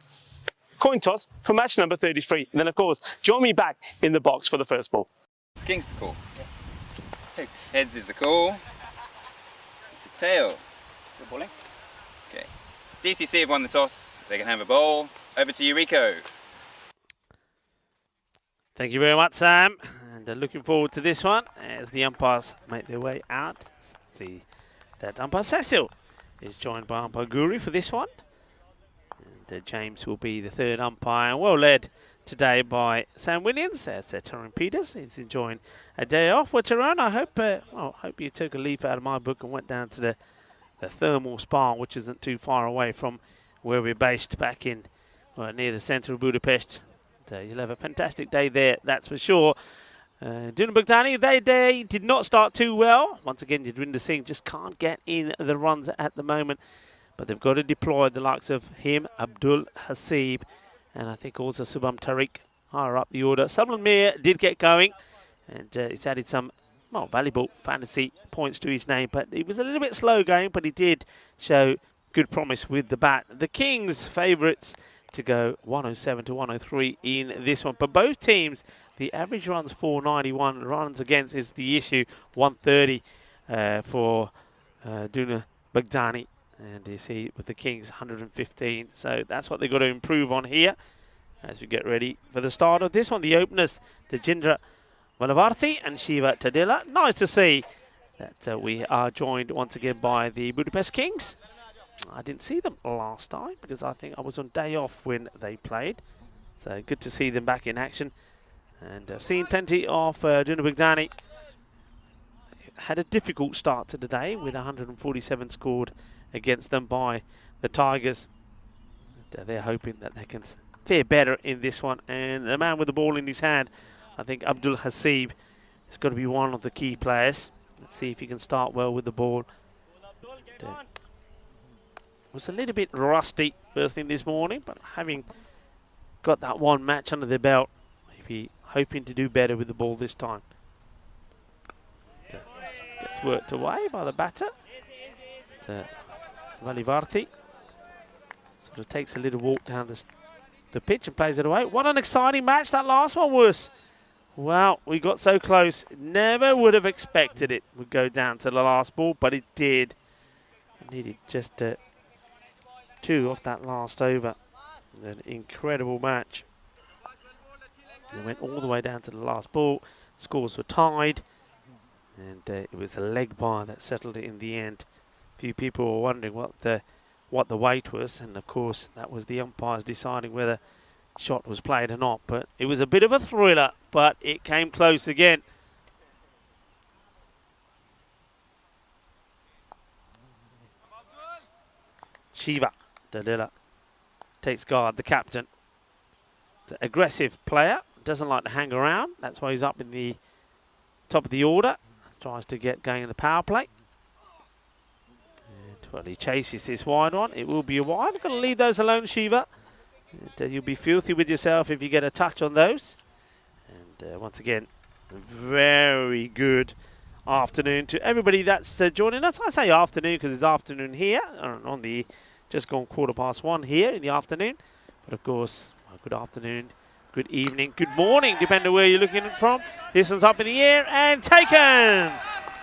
[SPEAKER 5] coin toss for match number 33. And then, of course, join me back in the box for the first ball.
[SPEAKER 3] Kings to call.
[SPEAKER 4] Heads.
[SPEAKER 3] Heads is the call. It's a tail.
[SPEAKER 4] You're bowling.
[SPEAKER 3] Okay. DCC have won the toss. They can have a bowl. Over to you, Rico.
[SPEAKER 1] Thank you very much, Sam. And looking forward to this one as the umpires make their way out. See that umpire Cecil is joined by umpire Guri for this one. And James will be the 3rd umpire. Well led today by Sam Williams as Tyrone Peters. He's enjoying a day off. Well, Tyrone, I hope you took a leaf out of my book and went down to the thermal spa, which isn't too far away from where we're based back in near the centre of Budapest. You'll have a fantastic day there, that's for sure. Duna Bogdani, they did not start too well. Once again, Yadwinder Singh just can't get in the runs at the moment. But they've got to deploy the likes of him, Abdul Hasib, and I think also Subham Tariq higher up the order. Sublan Mir did get going, and he's added some valuable fantasy points to his name. But he was a little bit slow going, but he did show good promise with the bat. The Kings favourites to go 107 to 103 in this one. But both teams, the average runs 491, runs against is the issue, 130 for Duna Bogdani. And you see with the Kings 115. So that's what they've got to improve on here as we get ready for the start of this one. The openers, Tejindra Malavarthi and Shiva Tadilla. Nice to see that we are joined once again by the Budapest Kings. I didn't see them last time because I think I was on day off when they played. So good to see them back in action. And I've seen plenty of Duna Bogdani. Had a difficult start to the day with 147 scored against them by the Tigers. And, they're hoping that they can fare better in this one. And the man with the ball in his hand, I think Abdul Hasib, has got to be one of the key players. Let's see if he can start well with the ball. Was a little bit rusty first thing this morning, but having got that one match under their belt, maybe hoping to do better with the ball this time. Gets worked away by the batter. Valivarthi sort of takes a little walk down the pitch and plays it away. What an exciting match that last one was. Well, we got so close. Never would have expected it would go down to the last ball, but it did. It needed just 2 off that last over. An incredible match. It went all the way down to the last ball. Scores were tied. And it was a leg bar that settled it in the end. A few people were wondering what the weight was. And, of course, that was the umpires deciding whether shot was played or not. But it was a bit of a thriller, but it came close again. Shiva Dalila takes guard, the captain. The aggressive player, doesn't like to hang around. That's why he's up in the top of the order. Tries to get going in the power play. And, well, he chases this wide one. It will be a wide. Going to leave those alone, Shiva. And, you'll be filthy with yourself if you get a touch on those. And once again, very good afternoon to everybody that's joining us. I say afternoon because it's afternoon here, on the just gone 1:15 here in the afternoon. But of course, good afternoon, good evening, good morning, depending on where you're looking from. This one's up in the air and taken!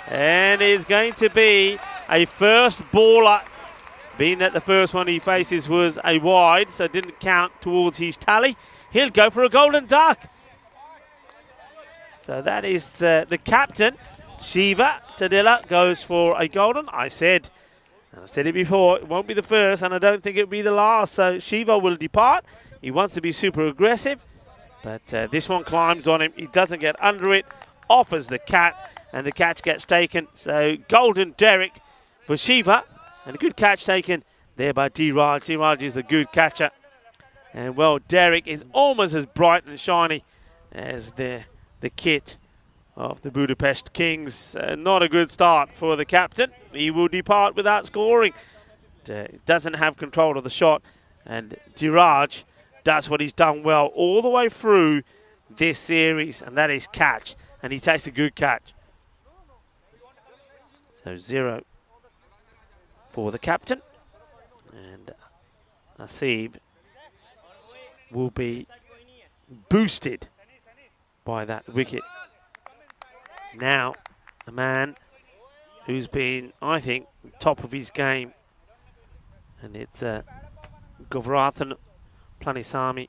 [SPEAKER 1] And it's going to be a first baller, being that the first one he faces was a wide, so it didn't count towards his tally. He'll go for a golden duck. So that is the captain, Shiva Tadilla, goes for a golden. I've said it before, it won't be the first, and I don't think it'll be the last. So Shiva will depart. He wants to be super aggressive, but this one climbs on him. He doesn't get under it, offers the catch, and the catch gets taken. So golden Derek for Shiva, and a good catch taken there by D-Raj. D-Raj is the good catcher. And well, Derek is almost as bright and shiny as the kit of the Budapest Kings. Not a good start for the captain. He will depart without scoring. Doesn't have control of the shot. And D-Raj does what he's done well all the way through this series, and that is catch. And he takes a good catch. So 0 for the captain. And Asib will be boosted by that wicket. Now, a man who's been, I think, top of his game, and it's Govrathan Planisami.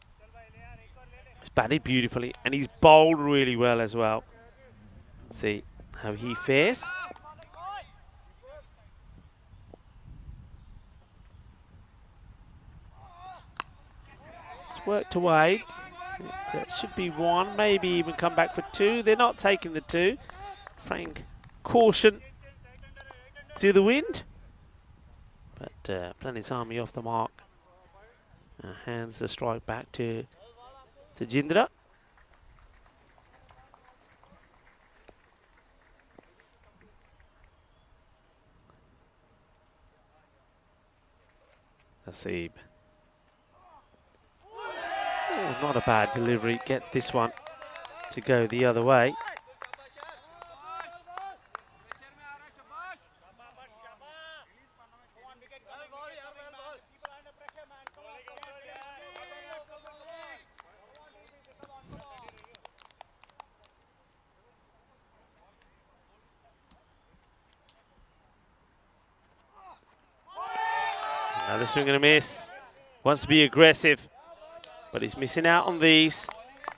[SPEAKER 1] He's batted beautifully, and he's bowled really well as well. Let's see how he fares. It's worked away. It should be 1, maybe even come back for 2. They're not taking the 2. Frank, caution to the wind. But Planisami off the mark. Hands the strike back to Jindra. Asib. Oh, not a bad delivery. Gets this one to go the other way. Another swing and a miss. Wants to be aggressive, but he's missing out on these.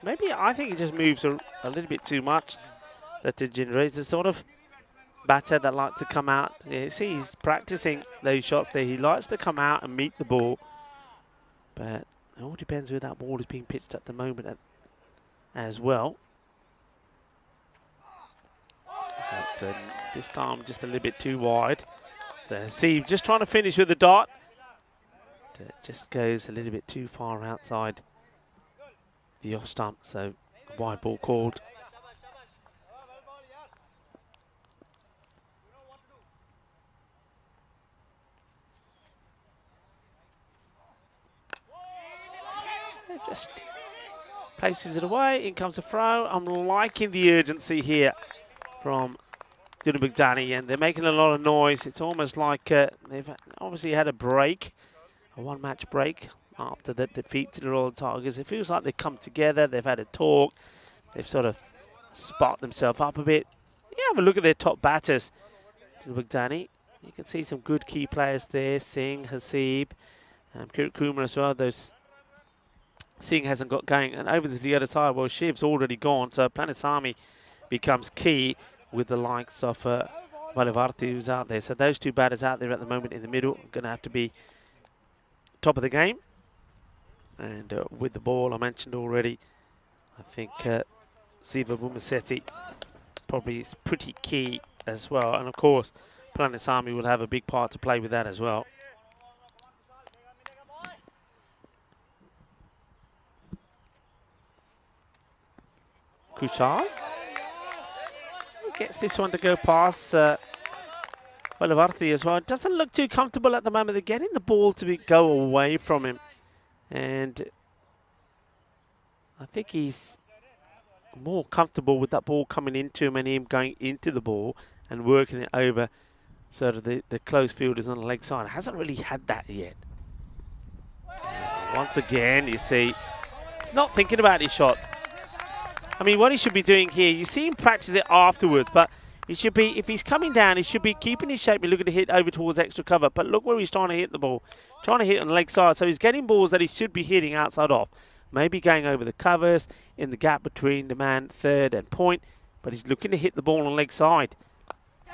[SPEAKER 1] Maybe I think he just moves a little bit too much. That Jindra is the sort of batter that likes to come out. Yeah, see, he's practicing those shots there. He likes to come out and meet the ball. But it all depends where that ball is being pitched at the moment as well. But this time just a little bit too wide. So see, just trying to finish with the dot. It just goes a little bit too far outside the off stump, so wide ball called. It just places it away, in comes a throw. I'm liking the urgency here from Budapest, and they're making a lot of noise. It's almost like they've obviously had a break. A one-match break after the defeat to the Royal Tigers. It feels like they've come together, they've had a talk, they've sort of sparked themselves up a bit. You have a look at their top batters. You can see some good key players there, Singh, Hasib, Kirit Kumar as well. Those Singh hasn't got going, and over to the other side, well, Shiv's already gone, so Planisami becomes key with the likes of Valivarti who's out there. So those two batters out there at the moment in the middle are going to have to be top of the game. And with the ball I mentioned already, I think Siva Bumasetti probably is pretty key as well. And of course, Planisami will have a big part to play with that as well. Kuchal gets this one to go past Valivarti as well. Doesn't look too comfortable at the moment. They're getting the ball to go away from him. And I think he's more comfortable with that ball coming into him and him going into the ball and working it over so that the close fielders on the leg side. Hasn't really had that yet. Once again, you see, he's not thinking about his shots. I mean, what he should be doing here, you see him practice it afterwards, but he should be, if he's coming down, he should be keeping his shape and looking to hit over towards extra cover. But look where he's trying to hit the ball. Trying to hit on the leg side. So he's getting balls that he should be hitting outside off. Maybe going over the covers in the gap between the man third and point. But he's looking to hit the ball on the leg side.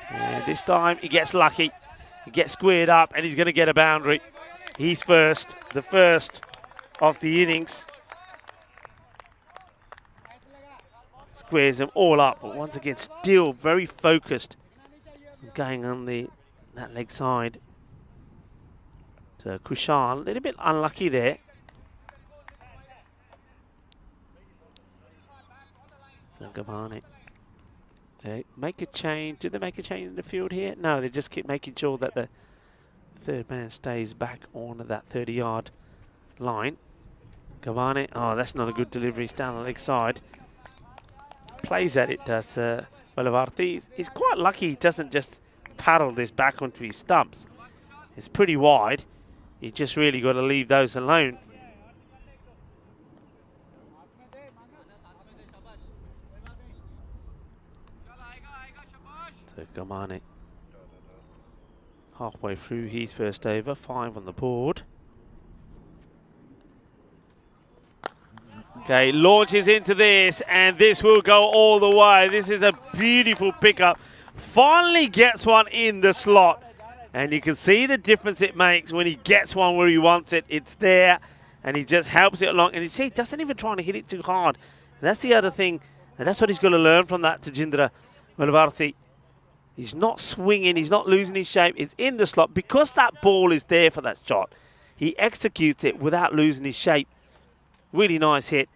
[SPEAKER 1] And this time he gets lucky. He gets squared up and he's going to get a boundary. He's first. The first of the innings. Squares them all up, but once again still very focused going on that leg side. So Kushal, a little bit unlucky there. So Gabani, they make a change. Did they make a change in the field here? No, they just keep making sure that the third man stays back on that 30-yard line. Gabani, oh, that's not a good delivery. It's down the leg side. Plays at it, does Velavarthi. He's quite lucky he doesn't just paddle this back onto his stumps. It's pretty wide. You just really got to leave those alone. So Gamane halfway through his first over, 5 on the board. Okay, launches into this, and this will go all the way. This is a beautiful pickup. Finally gets one in the slot. And you can see the difference it makes when he gets one where he wants it. It's there, and he just helps it along. And you see, he doesn't even try to hit it too hard. And that's the other thing, and that's what he's going to learn from that, Tajindra Malavarthi. He's not swinging, he's not losing his shape. It's in the slot. Because that ball is there for that shot, he executes it without losing his shape. Really nice hit.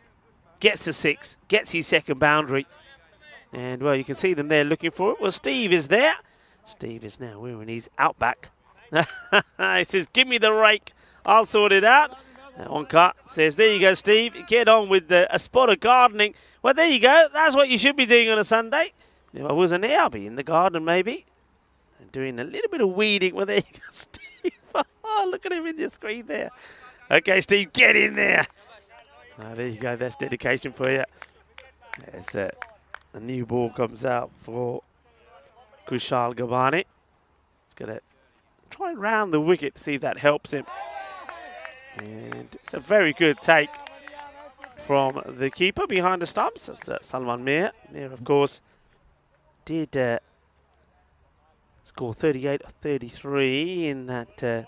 [SPEAKER 1] Gets to 6, gets his second boundary. And, well, you can see them there looking for it. Well, Steve is there. Steve is now wearing his outback. He says, give me the rake. I'll sort it out. Onka says, there you go, Steve. Get on with a spot of gardening. Well, there you go. That's what you should be doing on a Sunday. If I wasn't there, I'll be in the garden maybe. And doing a little bit of weeding. Well, there you go, Steve. Oh, look at him in the screen there. Okay, Steve, get in there. Oh, there you go. That's dedication for you. As a new ball comes out for Kushal Gabani. He's going to try and round the wicket to see if that helps him. And it's a very good take from the keeper behind the stumps. That's Salman Mir. Mir, of course, did score 38 of 33 in that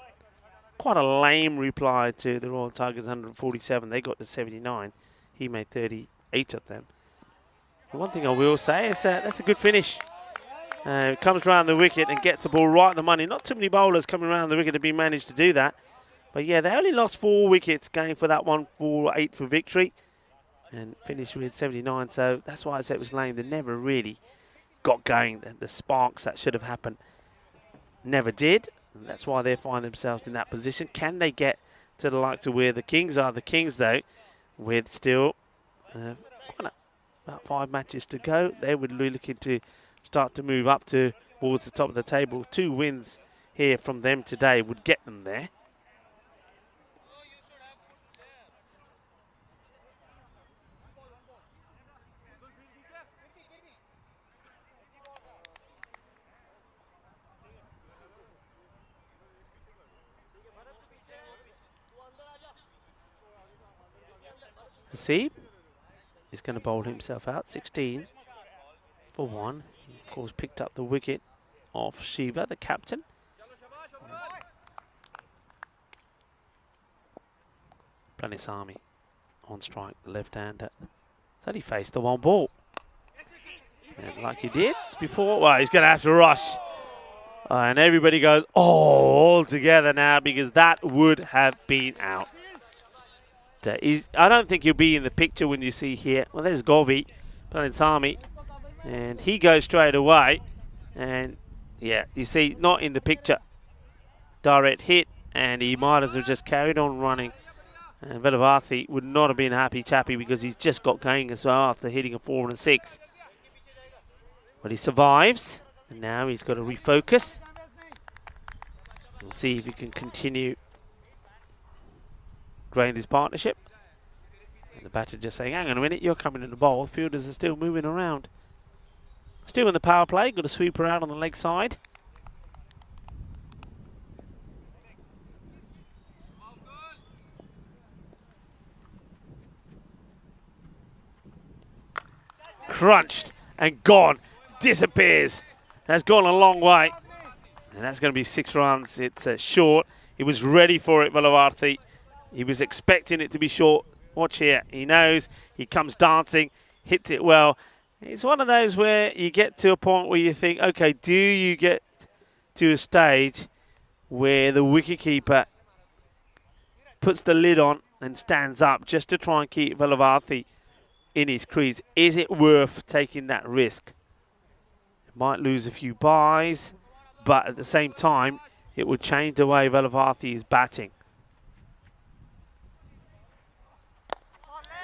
[SPEAKER 1] quite a lame reply to the Royal Tigers 147. They got to 79. He made 38 of them. The one thing I will say is that's a good finish. Comes around the wicket and gets the ball right in the money. Not too many bowlers coming around the wicket have been managed to do that. But yeah, they only lost 4 wickets going for that 148 for victory. And finished with 79. So that's why I said it was lame. They never really got going. The sparks that should have happened never did. And that's why they find themselves in that position. Can they get to the likes of where the Kings are? The Kings, though, with still about 5 matches to go, they would be looking to start to move up towards the top of the table. 2 wins here from them today would get them there. See, he's going to bowl himself out. 16 for 1. He, of course, picked up the wicket off Shiva, the captain. Planisami on strike, the left-hander. So he faced the 1 ball. And like he did before, well, he's going to have to rush. And everybody goes, oh, all together now, because that would have been out. I don't think he'll be in the picture when you see here. Well, there's Govi, Planisami, and he goes straight away. And yeah, you see, not in the picture. Direct hit, and he might as well just carried on running And Velavarthi would not have been happy chappy because he's just got going as well after hitting a 4 and a 6. But he survives, and now he's got to refocus. We'll see if he can continue growing this partnership. And the batter just saying, hang on a minute, you're coming in the bowl. Fielders are still moving around. Still in the power play, got a sweeper out on the leg side. Crunched and gone, disappears. That's gone a long way. And that's going to be 6 runs. It's short. He was ready for it, Velavarthi. He was expecting it to be short. Watch here. He knows. He comes dancing, hits it well. It's one of those where you get to a point where you think, okay, do you get to a stage where the wicketkeeper puts the lid on and stands up just to try and keep Velavarthi in his crease? Is it worth taking that risk? It might lose a few buys, but at the same time, it would change the way Velavarthi is batting.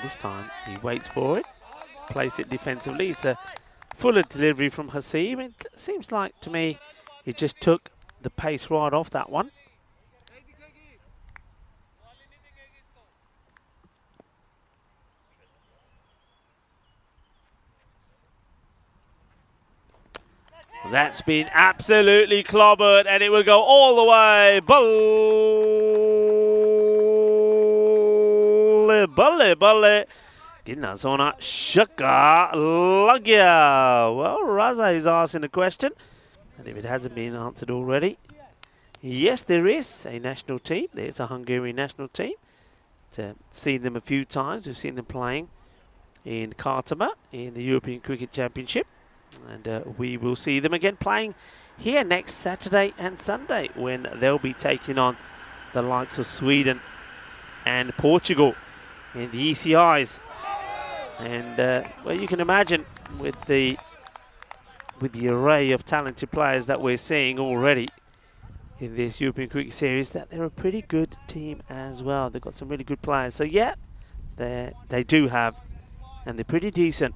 [SPEAKER 1] This time, he waits for it, plays it defensively. It's a fuller delivery from Haseeb. It seems like, to me, he just took the pace right off that one. That's been absolutely clobbered, and it will go all the way. Balle. Ginazona Shaka Lagya. Well, Raza is asking a question, and if it hasn't been answered already, yes, there is a national team. There's a Hungarian national team. I've seen them a few times. We've seen them playing in Kartama in the European Cricket Championship. And we will see them again playing here next Saturday and Sunday when they'll be taking on the likes of Sweden and Portugal in the ECIs. And well, you can imagine with the array of talented players that we're seeing already in this European Cricket Series, that they're a pretty good team as well. They've got some really good players. So yeah, they do have, and they're pretty decent.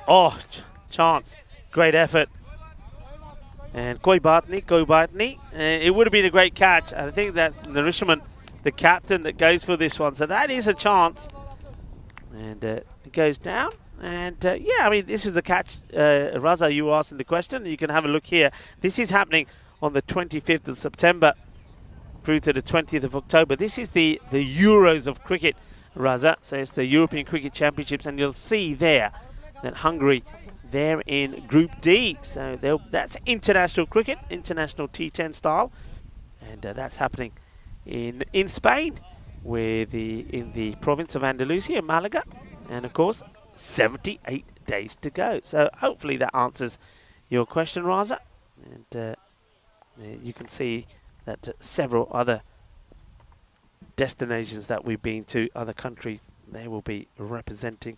[SPEAKER 1] Oh, chance. Great effort. And Koi Batni. It would have been a great catch. I think that's Narishman, the captain, that goes for this one. So that is a chance. And it goes down. And yeah, I mean, this is a catch. Raza, you were asking the question. You can have a look here. This is happening on the 25th of September through to the 20th of October. This is the Euros of cricket, Raza. So it's the European Cricket Championships. And you'll see there that Hungary, they're in Group D. So that's international cricket, international T10 style. And that's happening in Spain, in the province of Andalusia, Malaga. And of course, 78 days to go. So hopefully that answers your question, Raza. And you can see that several other destinations that we've been to, other countries, they will be representing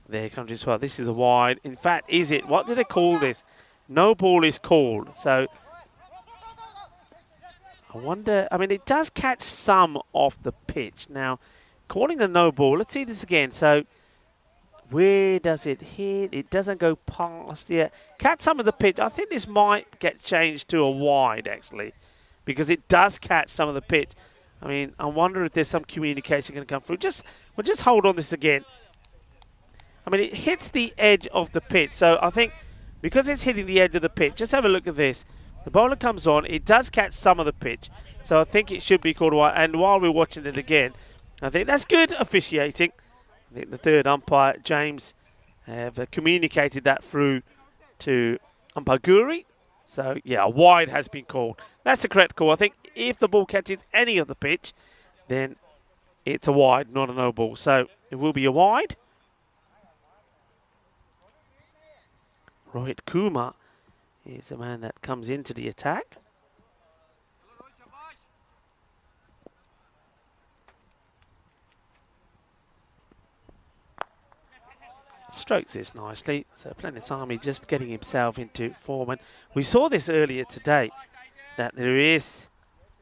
[SPEAKER 1] their country as well. This is a wide. In fact, is it? What do they call this? No ball is called. So I wonder. I mean, it does catch some off the pitch. Now, calling a no ball. Let's see this again. So where does it hit? It doesn't go past yet. Catch some of the pitch. I think this might get changed to a wide actually, because it does catch some of the pitch. I mean, I wonder if there's some communication going to come through. We'll just hold on this again. I mean, it hits the edge of the pitch. So I think because it's hitting the edge of the pitch, just have a look at this. The bowler comes on. It does catch some of the pitch. So I think it should be called wide. And while we're watching it again, I think that's good officiating. I think the third umpire, James, have communicated that through to umpire Guri. So, yeah, a wide has been called. That's the correct call. I think if the ball catches any of the pitch, then it's a wide, not a no ball. So it will be a wide. Rohit Kumar is the man that comes into the attack. strokes this nicely. So Planisami just getting himself into form. And we saw this earlier today, that there is,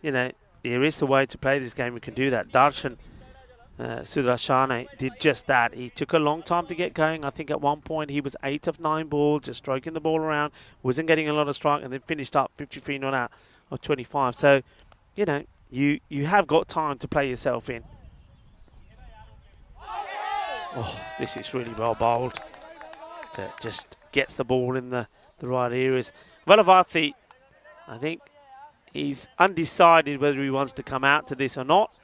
[SPEAKER 1] you know, there is the way to play this game. We can do that. Darshan Sudarshane did just that. He took a long time to get going. I think at one point he was 8 of 9 balls, just stroking the ball around, wasn't getting a lot of strike, and then finished up 53 not out of 25. So, you know, you have got time to play yourself in. Oh, this is really well bowled. That just gets the ball in the right areas. Velavarthi, I think he's undecided whether he wants to come out to this or not.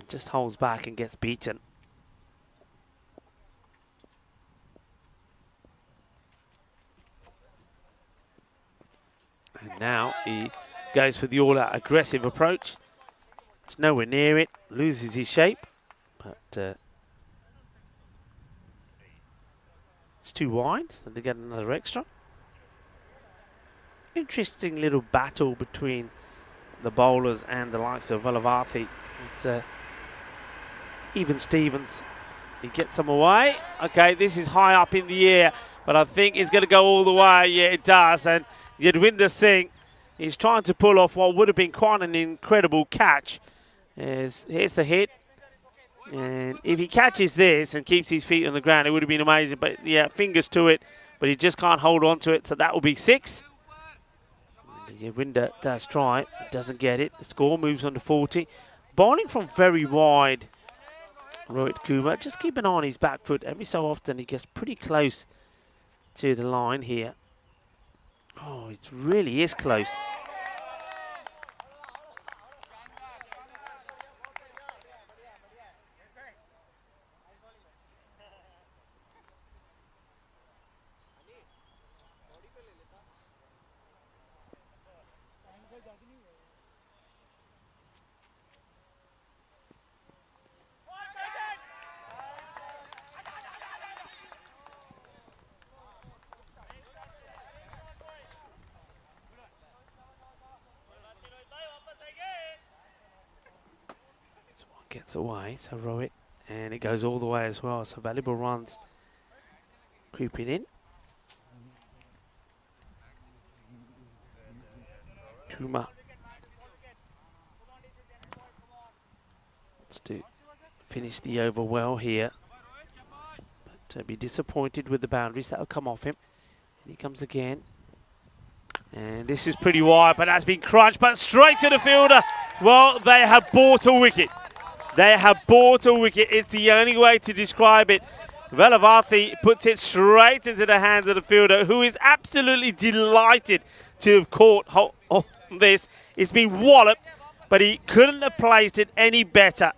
[SPEAKER 1] Just holds back and gets beaten. And now he goes for the all-out aggressive approach. It's nowhere near it. Loses his shape, but it's too wide, so they get another extra. Interesting little battle between the bowlers and the likes of Velavarthi. It's even Stevens. He gets them away. Okay, this is high up in the air, but I think it's going to go all the way. Yeah, it does. And Yadwinder Singh is trying to pull off what would have been quite an incredible catch. Here's the hit. And if he catches this and keeps his feet on the ground, it would have been amazing. But yeah, fingers to it. But he just can't hold on to it. So that will be 6. Yadwinder does try. Doesn't get it. The score moves on to 40. Bowling from very wide, Rohit Kumar. Just keep an eye on his back foot. Every so often he gets pretty close to the line here. Oh, it really is close. Gets away, so Rohit, and it goes all the way as well. So valuable runs creeping in. Kumar wants to finish the over well here, but be disappointed with the boundaries that will come off him. And he comes again, and this is pretty wide, but that's been crunched, but straight to the fielder. Well, they have bought a wicket. They have bought a wicket. It's the only way to describe it. Velavarthi puts it straight into the hands of the fielder, who is absolutely delighted to have caught on this. It's been walloped, but he couldn't have placed it any better.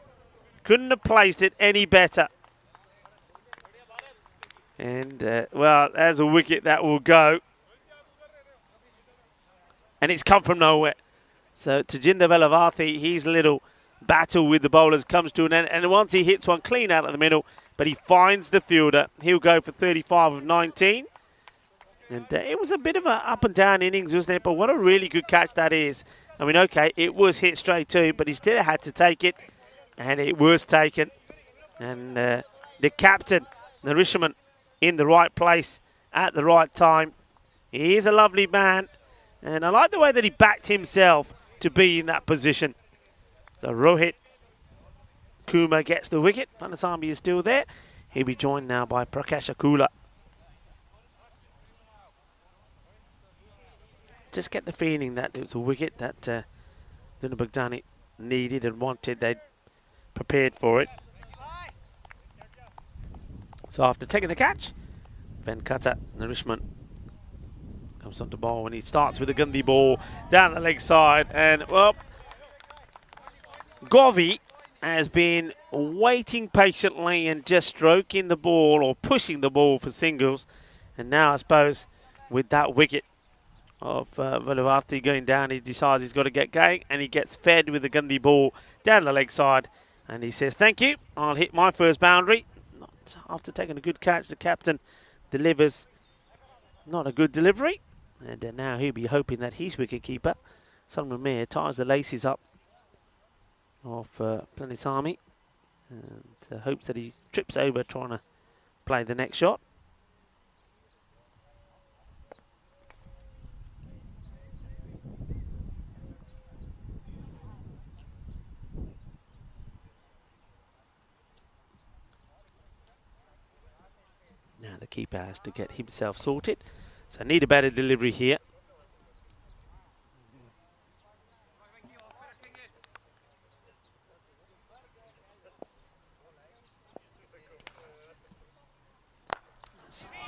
[SPEAKER 1] Couldn't have placed it any better. And, well, there's a wicket that will go. And it's come from nowhere. So Tajinder Velavarthi, his little battle with the bowlers comes to an end, and once he hits one clean out of the middle, but he finds the fielder. He'll go for 35 of 19. And it was a bit of an up and down innings, wasn't it? But what a really good catch that is. I mean, okay, it was hit straight to, but he still had to take it, and it was taken. And the captain, Narishaman, in the right place at the right time. He is a lovely man, and I like the way that he backed himself to be in that position. So Rohit Kumar gets the wicket. Planisami is still there. He'll be joined now by Prakash Akula. Just get the feeling that it was a wicket that Duna Baghdani needed and wanted. They'd prepared for it. So after taking the catch, Venkata Narishman comes on to bowl, and he starts with a Gandhi ball down the leg side. And, well, Govi has been waiting patiently and just stroking the ball or pushing the ball for singles. And now, I suppose, with that wicket of Velavarthi going down, he decides he's got to get going, and he gets fed with the Gandhi ball down the leg side. And he says, thank you, I'll hit my first boundary. Not after taking a good catch, the captain delivers not a good delivery. And now he'll be hoping that his wicketkeeper, Salman Mir, ties the laces up of Planisami, and hopes that he trips over trying to play the next shot. Now the keeper has to get himself sorted. So need a better delivery here.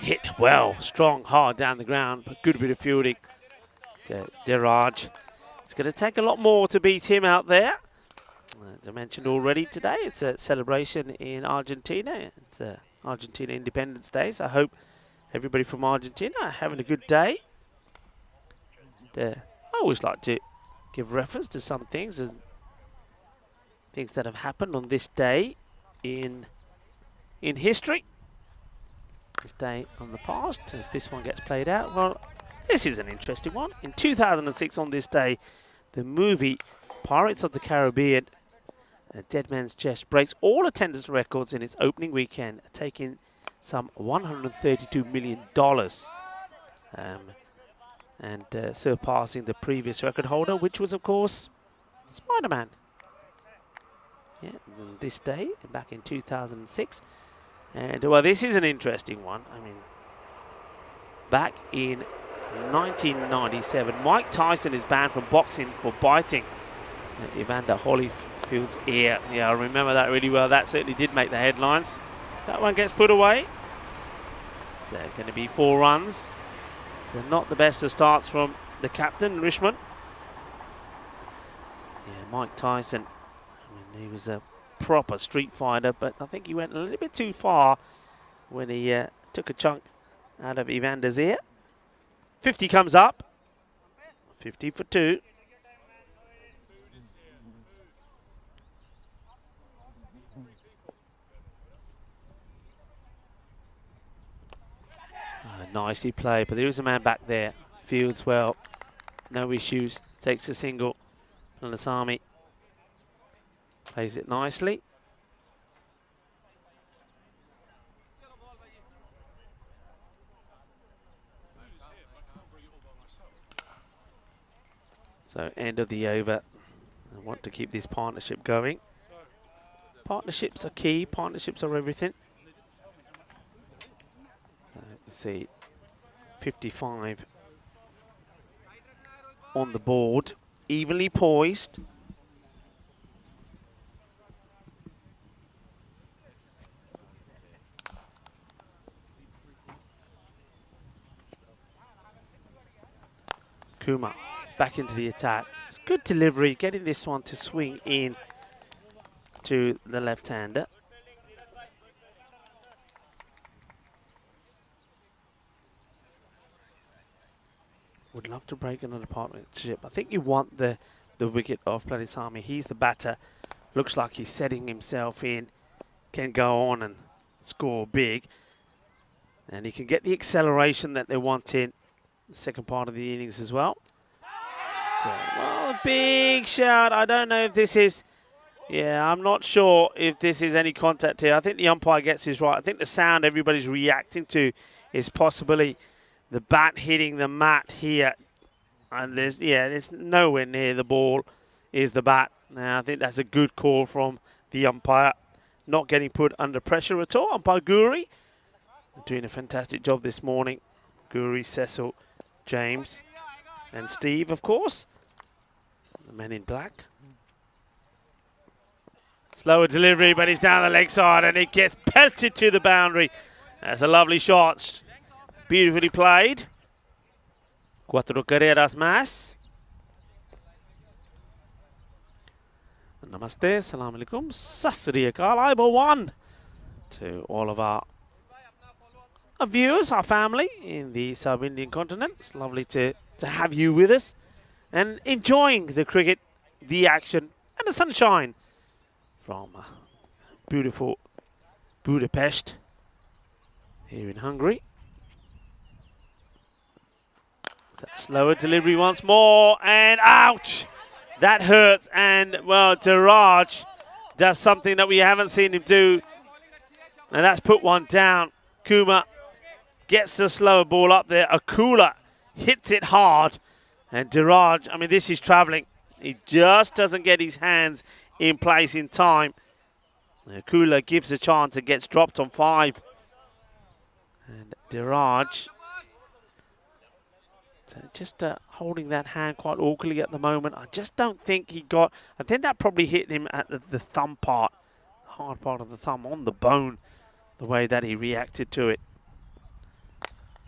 [SPEAKER 1] Hit well, strong, hard down the ground, but good bit of fielding. Diraj. It's going to take a lot more to beat him out there. As I mentioned already today, it's a celebration in Argentina. It's Argentina Independence Day, so I hope everybody from Argentina are having a good day. And, I always like to give reference to some things, as things that have happened on this day in history. This day on the past, as this one gets played out. Well, this is an interesting one. In 2006, on this day, the movie Pirates of the Caribbean, Dead Man's Chest, breaks all attendance records in its opening weekend, taking some $132 million, and surpassing the previous record holder, which was, of course, Spider-Man. Yeah, on this day, back in 2006. And, well, this is an interesting one. I mean, back in 1997, Mike Tyson is banned from boxing for biting Evander Holyfield's ear. Yeah, I remember that really well. That certainly did make the headlines. That one gets put away. So going to be 4 runs. So not the best of starts from the captain, Richmond. Yeah, Mike Tyson, I mean, he was a proper street fighter, but I think he went a little bit too far when he took a chunk out of Evander's ear. 50 comes up. 50 for 2. Nicely played, but there is a man back there. Fields well. No issues. Takes a single. Lasami plays it nicely. So end of the over. I want to keep this partnership going. Partnerships are key. Partnerships are everything. So you see 55 on the board. Evenly poised. Kuma back into the attack. It's good delivery, getting this one to swing in to the left-hander. Would love to break another partnership. I think you want the wicket of Planisami. He's the batter. Looks like he's setting himself in. Can go on and score big. And he can get the acceleration that they want in the second part of the innings as well. So, well, a big shout. I don't know if this is... Yeah, I'm not sure if this is any contact here. I think the umpire gets this right. I think the sound everybody's reacting to is possibly the bat hitting the mat here. And there's nowhere near the ball is the bat. Now, I think that's a good call from the umpire. Not getting put under pressure at all. Umpire Guri doing a fantastic job this morning. Guri, Cecil, James, and Steve, of course. The men in black. Slower delivery, but he's down the leg side and it gets pelted to the boundary. That's a lovely shot. Beautifully played. 4 carreras más. Namaste, salam alaikum, sasri akal, Ibo 1 to all of our viewers, our family in the sub-Indian continent. It's lovely to have you with us and enjoying the cricket, the action and the sunshine from beautiful Budapest here in Hungary. Slower delivery once more, and ouch! That hurts, and, well, Diraj does something that we haven't seen him do, and that's put one down. Kuma gets the slower ball up there. Akula hits it hard. And Diraj, I mean, this is travelling. He just doesn't get his hands in place in time. Akula gives a chance and gets dropped on 5. And Diraj just holding that hand quite awkwardly at the moment. I just don't think he got... I think that probably hit him at the thumb part, the hard part of the thumb, on the bone, the way that he reacted to it.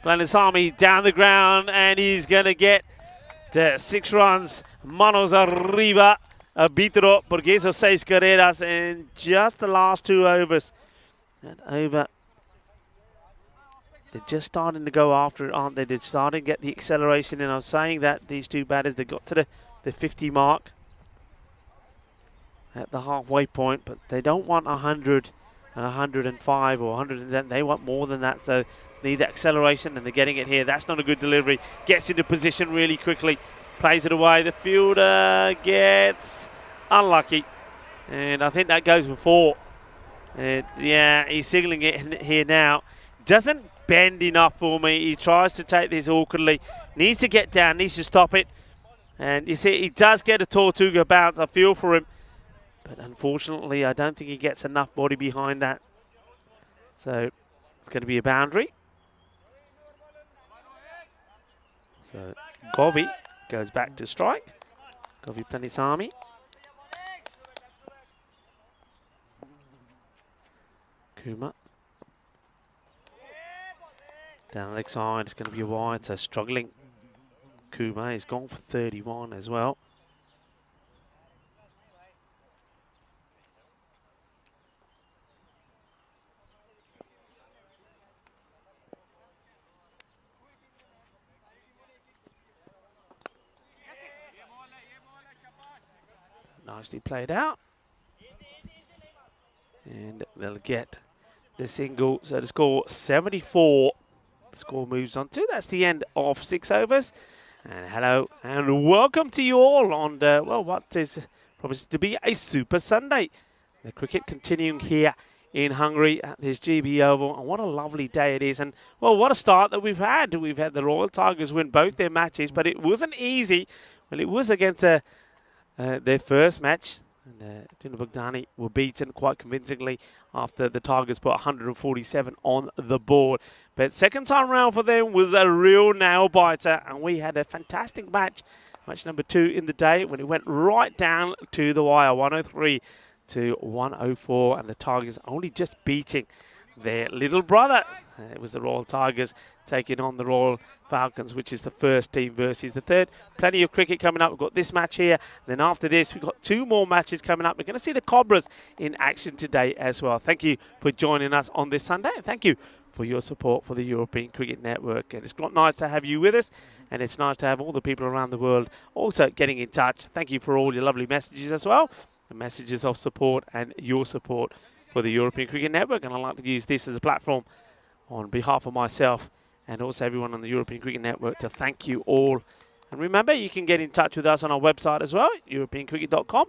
[SPEAKER 1] Planisami down the ground, and he's going to get 6 runs. Manos arriba, arbitro, porque hizo 6 carreras in just the last 2 overs. And over. They're just starting to go after it, aren't they? They're starting to get the acceleration, and I'm saying that these 2 batters, they got to the 50 mark at the halfway point, but they don't want 100 and 105 or 110. They want more than that, so need that acceleration, and they're getting it here. That's not a good delivery. Gets into position really quickly, plays it away. The fielder gets unlucky, and I think that goes for 4. Yeah, he's signalling it here now. Doesn't bend enough for me. He tries to take this awkwardly. Needs to get down, needs to stop it. And you see, he does get a Tortuga bounce. I feel for him. But unfortunately, I don't think he gets enough body behind that. So it's going to be a boundary. So Govi goes back to strike. Govi Planisami. Kuma. Down the leg side, it's going to be a wide, so struggling. Kuma is gone for 31 as well. Nicely played out. And they'll get the single, so to score 74. The score moves on to. That's the end of 6 overs. And hello and welcome to you all on, well, what is promised to be a Super Sunday. The cricket continuing here in Hungary at this GB Oval. And what a lovely day it is. And, well, what a start that we've had. We've had the Royal Tigers win both their matches, but it wasn't easy. Well, it was against their first match. And Tuna Bogdani were beaten quite convincingly after the Tigers put 147 on the board. But second time round for them was a real nail-biter, and we had a fantastic match number 2 in the day, when it went right down to the wire, 103 to 104, and the Tigers only just beating their little brother. It was the Royal Tigers taking on the Royal Falcons, which is the first team versus the third. Plenty of cricket coming up. We've got this match here. Then after this, we've got 2 more matches coming up. We're going to see the Cobras in action today as well. Thank you for joining us on this Sunday. And thank you for your support for the European Cricket Network. And it's nice to have you with us. And it's nice to have all the people around the world also getting in touch. Thank you for all your lovely messages as well. The messages of support and your support for the European Cricket Network. And I'd like to use this as a platform on behalf of myself and also everyone on the European Cricket Network to thank you all. And remember, you can get in touch with us on our website as well, europeancricket.com,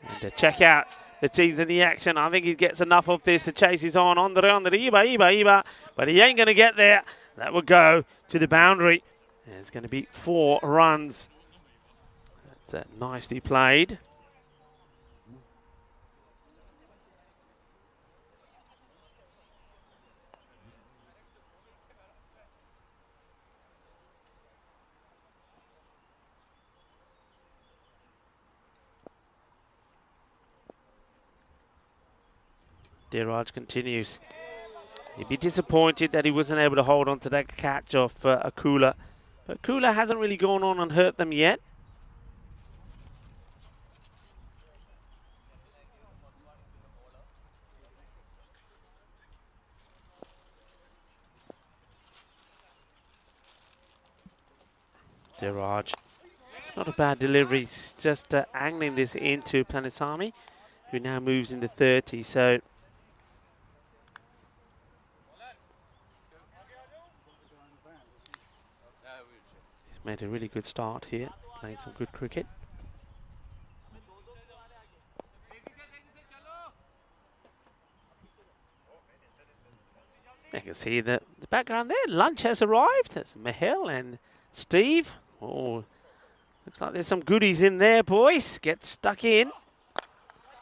[SPEAKER 1] and check out the teams in the action. I think he gets enough of this. The chase is on the Iba, but he ain't going to get there. That will go to the boundary. And it's going to be 4 runs. That's nicely played. Diraj continues. He'd be disappointed that he wasn't able to hold on to that catch off Akula. But Akula hasn't really gone on and hurt them yet. Diraj. It's not a bad delivery. He's just angling this into Planisami, who now moves into 30. So he's made a really good start here, playing some good cricket. You can see the background there. Lunch has arrived. That's Mihal and Steve. Oh, looks like there's some goodies in there, boys. Get stuck in.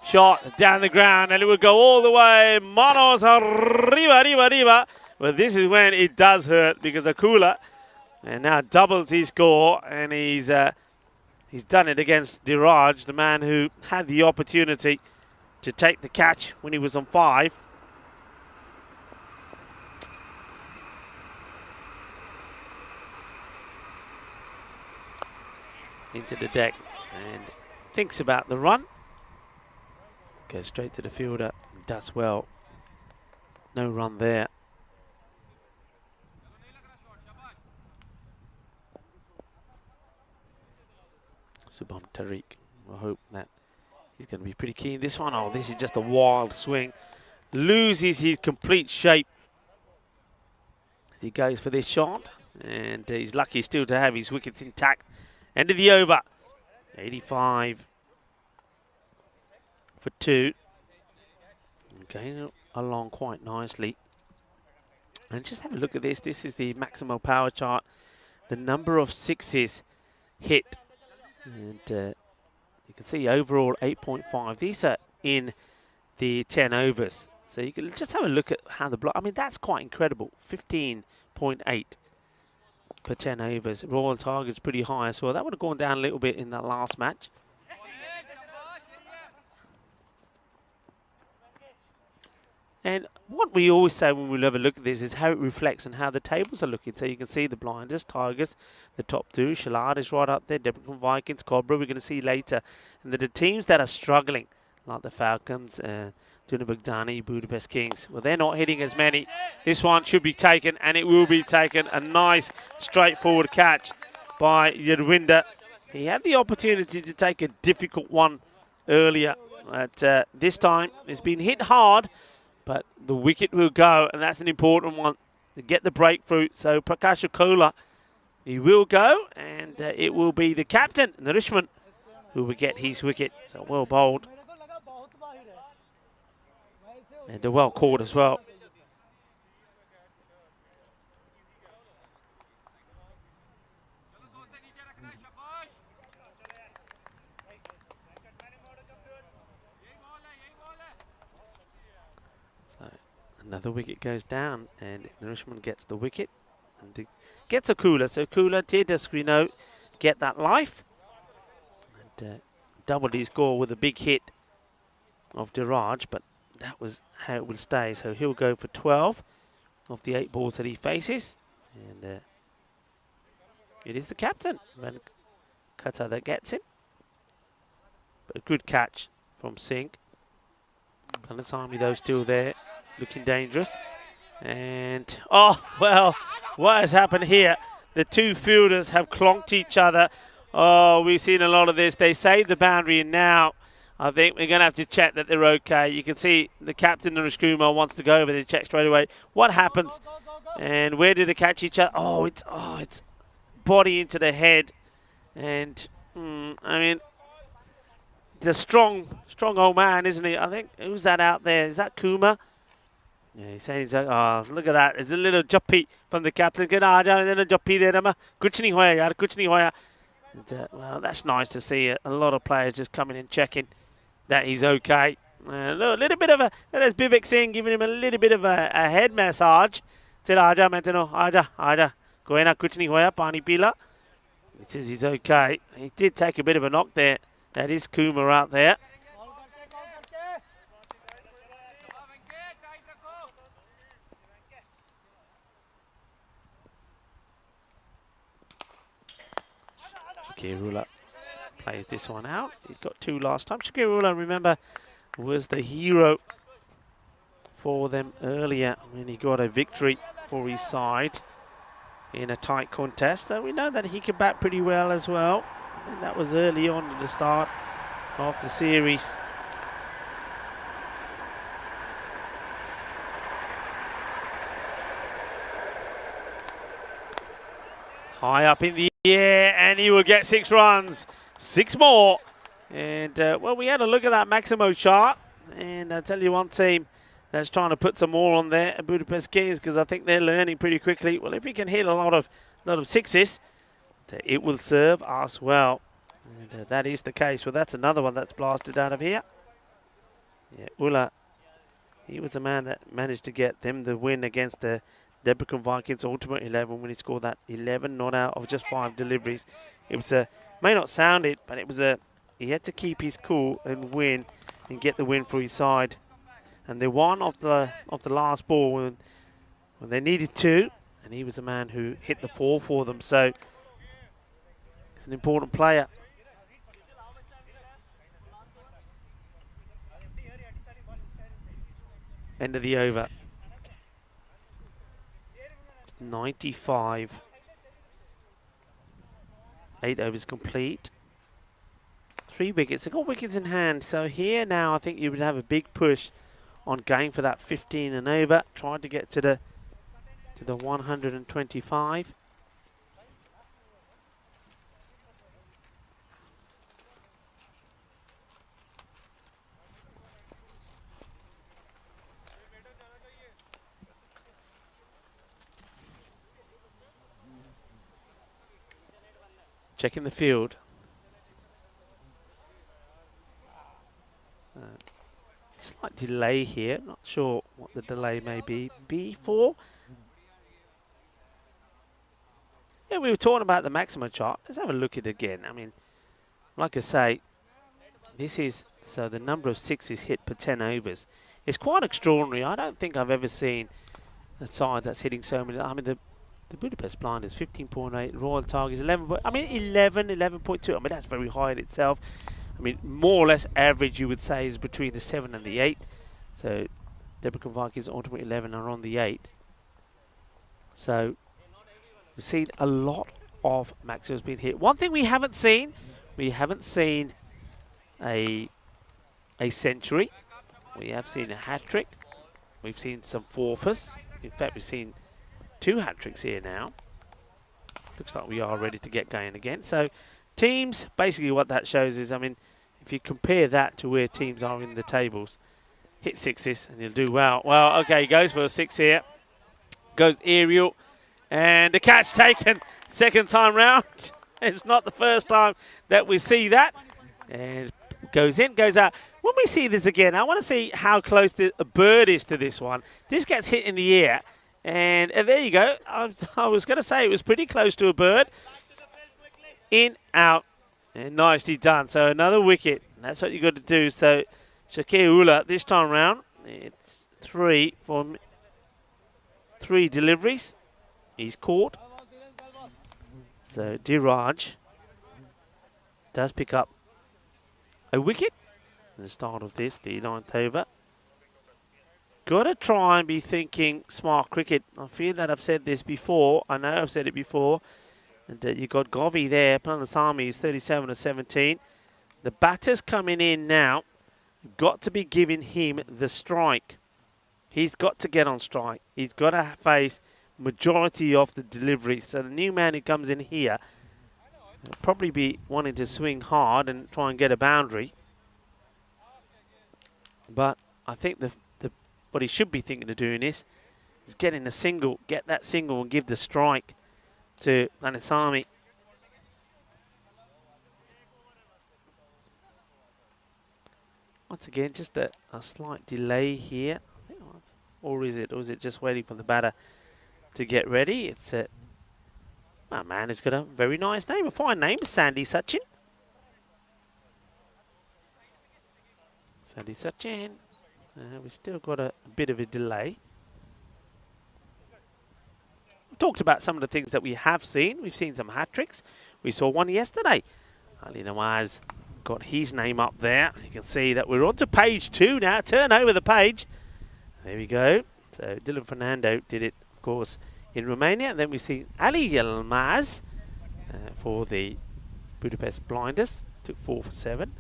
[SPEAKER 1] Shot down the ground, and it will go all the way. Manos arriba. But this is when it does hurt because Akula, and now doubles his score, and he's done it against Diraj, the man who had the opportunity to take the catch when he was on 5. Into the deck and thinks about the run. Goes straight to the fielder, does well. No run there. Subham Tariq. I hope that he's going to be pretty keen. This one, oh, this is just a wild swing. Loses his complete shape as he goes for this shot. And he's lucky still to have his wickets intact. End of the over. 85 for 2. Going along quite nicely. And just have a look at this. This is the maximal power chart. The number of sixes hit. And you can see overall 8.5. These are in the 10 overs. So you can just have a look at how the block. I mean, that's quite incredible. 15.8 per 10 overs. Royal target's pretty high as well. That would have gone down a little bit in that last match. And what we always say when we have a look at this is how it reflects on how the tables are looking. So you can see the blinders, Tigers, the top 2. Shalad is right up there. Debrecen Vikings, Cobra we're going to see later. And the teams that are struggling, like the Falcons, Duna Baghdadi, Budapest Kings, well, they're not hitting as many. This one should be taken, and it will be taken. A nice, straightforward catch by Yadwinder. He had the opportunity to take a difficult one earlier. But this time, it's been hit hard. But the wicket will go, and that's an important one to get the breakthrough. So Prakash Akola, he will go, and it will be the captain, Narishman, who will get his wicket. So well bowled. And well caught as well. Another wicket goes down, and Narishman gets the wicket and gets a cooler. So Cooler did, as we know, get that life and doubled his score with a big hit of Diraj, but that was how it will stay. So he'll go for 12 of the 8 balls that he faces, and it is the captain, Qatar, that gets him. But a good catch from Singh. Palasami though still there. Looking dangerous. And, oh, well, what has happened here? The two fielders have clonked each other. Oh, we've seen a lot of this. They saved the boundary, and now I think we're going to have to check that they're okay. You can see the captain, Naresh Kumar, wants to go over there to check straight away. What happens? And where did they catch each other? Oh, it's body into the head. And, I mean, the strong old man, isn't he? I think, who's that out there? Is that Kumar? Yeah, he's saying, oh, look at that. It's a little juppy from the captain. Juppy there, kuch nahi hoya yaar, kuch nahi hoya. Well, that's nice to see a lot of players just coming in checking that he's okay. A little bit of there's Vivek Singh giving him a little bit of a head massage. Said, Aja, Mentano, Aja. Koe na kuch nahi hoya, pani pila. He says he's okay. He did take a bit of a knock there. That is Kumar out there. Shakirullah plays this one out. He got 2 last time. Shakirullah, remember, was the hero for them earlier when he got a victory for his side in a tight contest. So we know that he can bat pretty well as well. And that was early on at the start of the series. High up in the air, and he will get 6 runs. 6 more. And, well, we had a look at that Maximo chart. And I tell you one team that's trying to put some more on there at Budapest Kings, because I think they're learning pretty quickly. Well, if we can hit a lot of sixes, it will serve us well. And that is the case. Well, that's another one that's blasted out of here. Yeah, Ulla, he was the man that managed to get them the win against the Debrecen Vikings Ultimate 11 when he scored that 11 not out of just 5 deliveries. It was a, may not sound it, but it was a, he had to keep his cool and win and get the win for his side. And they won off the last ball when they needed to, and he was the man who hit the 4 for them. So he's an important player. End of the over. It's 95. 8 overs complete. 3 wickets. They've got wickets in hand. So here now I think you would have a big push on going for that 15 and over. Trying to get to the 125. Checking the field. So, slight delay here. Not sure what the delay may be. B4. Yeah, we were talking about the maximum chart. Let's have a look at it again. I mean, like I say, this is, so the number of 6s hit per 10 overs. It's quite extraordinary. I don't think I've ever seen a side that's hitting so many. I mean, the Budapest blind is 15.8, Royal Target is 11. I mean, 11.2. I mean, that's very high in itself. I mean, more or less average, you would say, is between the 7 and the 8. So, Debrecen Vikings Ultimate 11 are on the 8. So, we've seen a lot of maximums being hit. One thing we haven't seen a century. We have seen a hat-trick. We've seen some forfeits. In fact, we've seen 2 hat-tricks here now. Looks like we are ready to get going again. So teams, basically what that shows is, I mean, if you compare that to where teams are in the tables, hit 6s and you'll do well. Well, okay, he goes for a 6 here. Goes aerial. And the catch taken second time round. It's not the first time that we see that. And goes in, goes out. When we see this again, I want to see how close the bird is to this one. This gets hit in the air. And there you go. I was going to say it was pretty close to a bird. In, out, and nicely done. So another wicket. That's what you've got to do. So Shakir Ula this time round, it's 3 from 3 deliveries. He's caught. So Diraj does pick up a wicket at the start of this, the 9th over. Got to try and be thinking smart cricket. I feel that I've said this before. I know I've said it before. And you got Govi there. Palanasamy is 37 to 17. The batter's coming in now. Got to be giving him the strike. He's got to get on strike. He's got to face majority of the delivery. So the new man who comes in here will probably be wanting to swing hard and try and get a boundary. But I think what he should be thinking of doing is getting a single, get that single and give the strike to Palanasamy. Once again, just a slight delay here. Or is it just waiting for the batter to get ready? It's a man who's got a very nice name, a fine name, Sandy Sachin. Sandy Sachin. We've still got a bit of a delay. We talked about some of the things that we have seen. We've seen some hat-tricks. We saw one yesterday. Ali Nawaz got his name up there. You can see that we're on to page 2 now. Turn over the page. There we go. So Dylan Fernando did it, of course, in Romania. And then we see Ali Yilmaz for the Budapest Blinders. Took 4 for 7.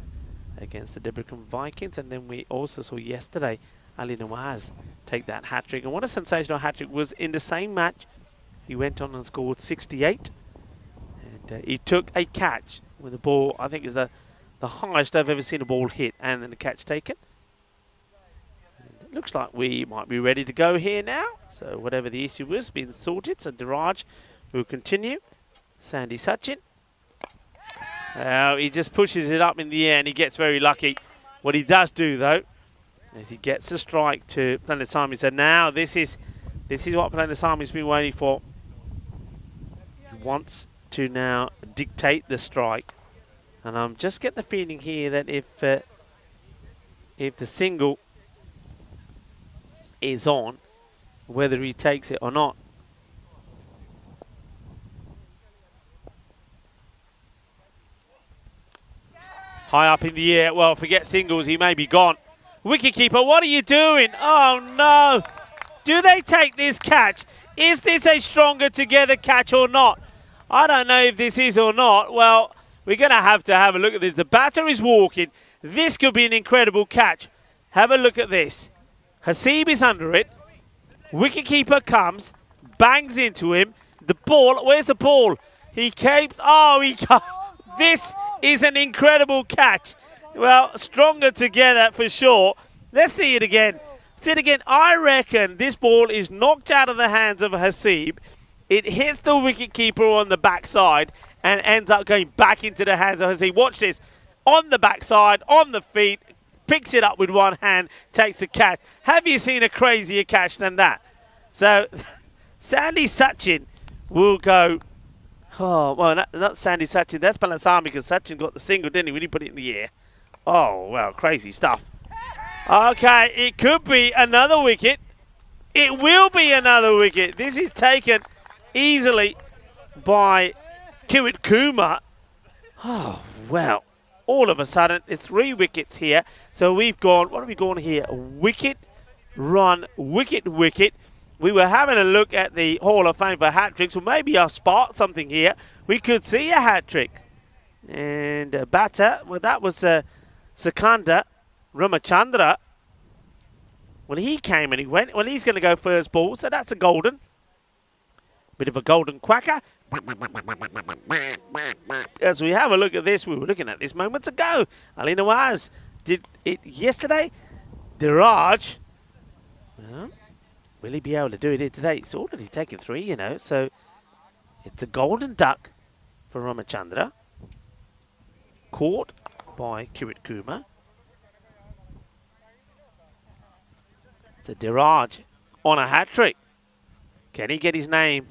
[SPEAKER 1] Against the Debrecen Vikings, and then we also saw yesterday Ali Nawaz take that hat-trick, and what a sensational hat-trick was in the same match. He went on and scored 68, and he took a catch with the ball. I think is the highest I've ever seen a ball hit, and then the catch taken. And looks like we might be ready to go here now. So whatever the issue was, been sorted. So Diraj will continue. Sandy Sachin. He just pushes it up in the air and he gets very lucky. What he does do though, is he gets a strike to Planetami. So now this is what Planetami's been waiting for. He wants to now dictate the strike. And I'm just getting the feeling here that if the single is on, whether he takes it or not. High up in the air. Well, forget singles. He may be gone. Wicketkeeper, what are you doing? Oh, no. Do they take this catch? Is this a stronger together catch or not? I don't know if this is or not. Well, we're going to have a look at this. The batter is walking. This could be an incredible catch. Have a look at this. Haseeb is under it. Wicketkeeper comes, bangs into him. The ball, where's the ball? He came, this is an incredible catch. Well, stronger together for sure. Let's see it again. See it again. I reckon this ball is knocked out of the hands of Haseeb. It hits the wicketkeeper on the backside and ends up going back into the hands of Haseeb. Watch this. On the backside, on the feet, picks it up with one hand, takes a catch. Have you seen a crazier catch than that? So, Sandy Sachin will go. Oh, well, not Sandy Sachin. That's Palasami because Sachin got the single, didn't he? When he put it in the air. Oh, well, crazy stuff. Okay, it could be another wicket. It will be another wicket. This is taken easily by Kiwit Kumar. Oh, well. All of a sudden, there's 3 wickets here. So we've gone, what have we gone here? Wicket, run, wicket, wicket. We were having a look at the Hall of Fame for hat-tricks. Well, maybe I'll spot something here. We could see a hat-trick. And batter, well, that was Sikandar Ramachandra. Well, he came and he went. Well, he's going to go first ball, so that's a golden. Bit of a golden quacker. As we have a look at this, we were looking at this moments ago. Ali Nawaz did it yesterday. Diraj, well, will he be able to do it here today? It's already taken 3, you know, so it's a golden duck for Ramachandra. Caught by Kiwit Kumar. So Diraj on a hat-trick. Can he get his name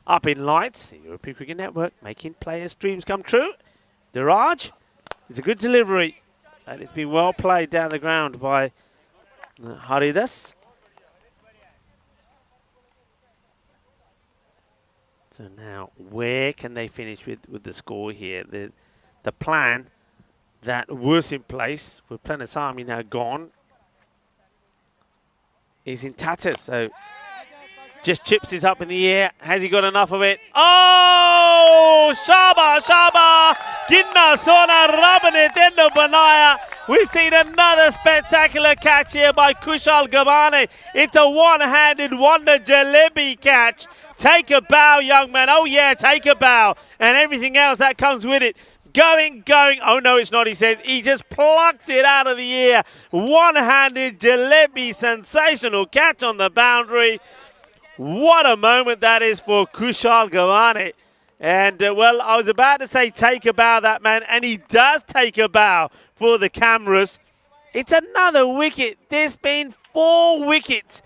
[SPEAKER 1] up in lights? The European Cricket Network making players' dreams come true. Diraj, it's a good delivery. And it's been well played down the ground by Haridas. So now, where can they finish with the score here? The plan that was in place with Planetami now gone is in tatters. So just chips this up in the air. Has he got enough of it? Oh! Shaba, Shaba! Ginna Sona Rabane Tendo Banaya. We've seen another spectacular catch here by Kushal Gavane. It's a one-handed wonder jalebi catch. Take a bow, young man. Oh, yeah, take a bow. And everything else that comes with it. Going. Oh, no, it's not, he says. He just plucks it out of the air. One-handed jalebi, sensational catch on the boundary. What a moment that is for Kushal Gavane. And, well, I was about to say take a bow, that man, and he does take a bow for the cameras. It's another wicket. There's been 4 wickets.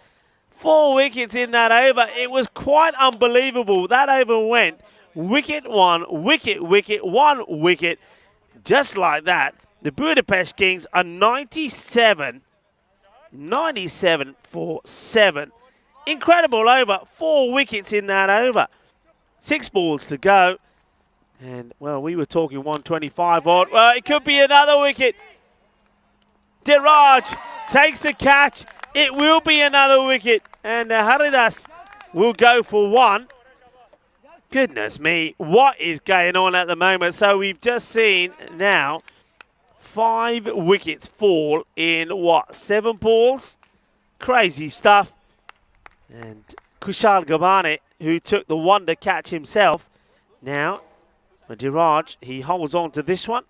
[SPEAKER 1] 4 wickets in that over. It was quite unbelievable. That over went wicket 1, wicket, 1 wicket. Just like that. The Budapest Kings are 97 for 7. Incredible over. 4 wickets in that over. 6 balls to go. And, well, we were talking 125 odd. Well, it could be another wicket. Diraj takes the catch. It will be another wicket. And Haridas will go for 1. Goodness me, what is going on at the moment? So we've just seen now 5 wickets fall in, what, 7 balls? Crazy stuff. And Kushal Gavane, who took the wonder catch himself, now, Diraj, he holds on to this one.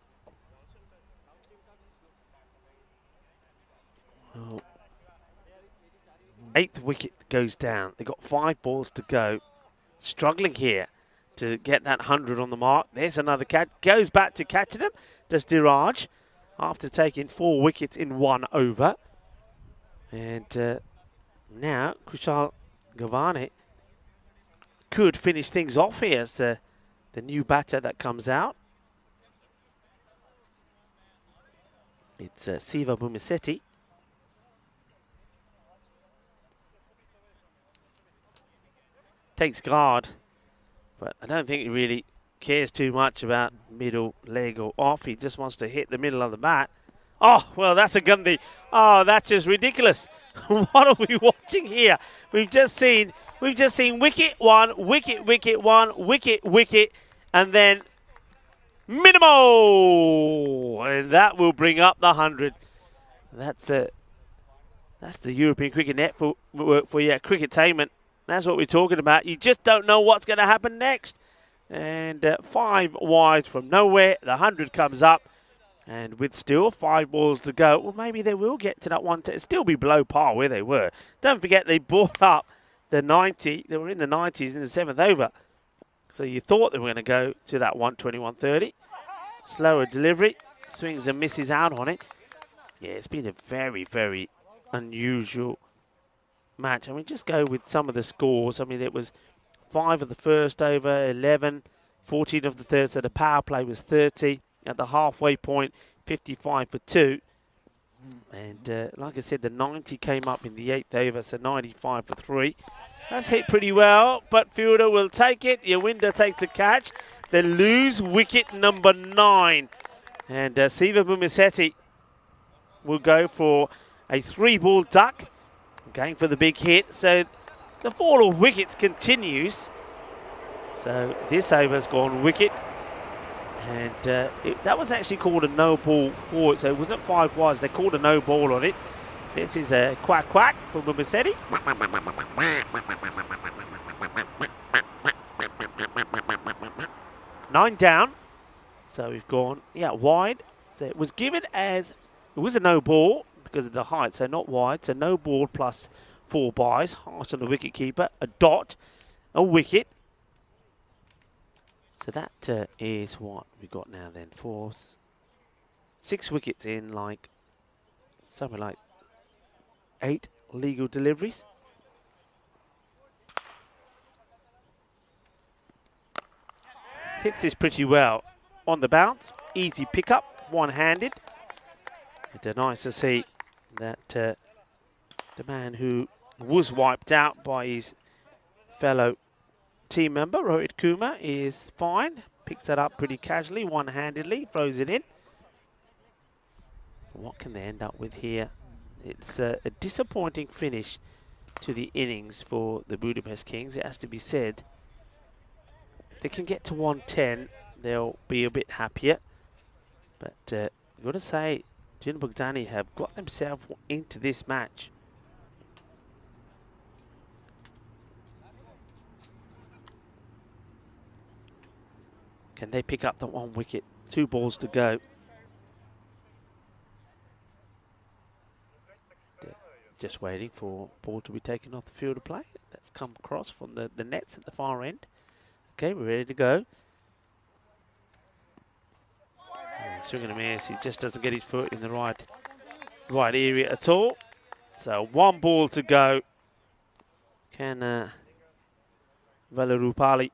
[SPEAKER 1] Oh. 8th wicket goes down. They've got 5 balls to go. Struggling here to get that 100 on the mark. There's another catch. Goes back to catching him. Does Diraj after taking 4 wickets in 1 over. And now Kushal Gavane could finish things off here as the new batter that comes out. It's Siva Bumisetti. Takes guard, but I don't think he really cares too much about middle, leg or off. He just wants to hit the middle of the bat. Oh, well, that's a Gundy. Oh, that's just ridiculous. What are we watching here? We've just seen wicket 1, wicket 1, wicket, and then minimal, and that will bring up the 100. That's the European Cricket Network for you, cricketainment. That's what we're talking about. You just don't know what's going to happen next. And 5 wide from nowhere, the 100 comes up, and with still 5 balls to go, well, maybe they will get to that one. It'll still be below par where they were. Don't forget they brought up the 90. They were in the 90s in the 7th over. So you thought they were going to go to that 120, 130. Slower delivery. Swings and misses out on it. Yeah, it's been a very, very unusual match. I mean, just go with some of the scores. I mean, it was 5 of the first over, 11, 14 of the third. So the power play was 30. At the halfway point, 55 for 2. And like I said, the 90 came up in the 8th over, so 95 for 3. That's hit pretty well, but fielder will take it. Yawinder takes a catch. They lose wicket number 9. And Siva Bumisetti will go for a 3-ball duck, going for the big hit. So the fall of wickets continues. So this over's gone wicket. And that was actually called a no ball forward, so it wasn't 5 wides. They called a no ball on it. This is a quack for Bumisetti. 9 down. So we've gone, wide. So it was given as, it was a no ball because of the height, so not wide. So no ball plus 4 byes. Harsh on the wicket keeper. A dot, a wicket. So that is what we got now then. 6 wickets in something like 8 legal deliveries. Hits this pretty well on the bounce. Easy pickup, one-handed. It's nice to see that the man who was wiped out by his fellow team member, Rohit Kumar, is fine. Picks that up pretty casually, one-handedly, throws it in. What can they end up with here? It's a disappointing finish to the innings for the Budapest Kings, it has to be said. If they can get to 110, they'll be a bit happier. But I've got to say, Jin Bogdani have got themselves into this match. Can they pick up the 1 wicket? 2 balls to go. They're just waiting for ball to be taken off the field of play. That's come across from the nets at the far end. Okay, we're ready to go. Swing and a miss. He just doesn't get his foot in the right area at all. So 1 ball to go. Can Velarupali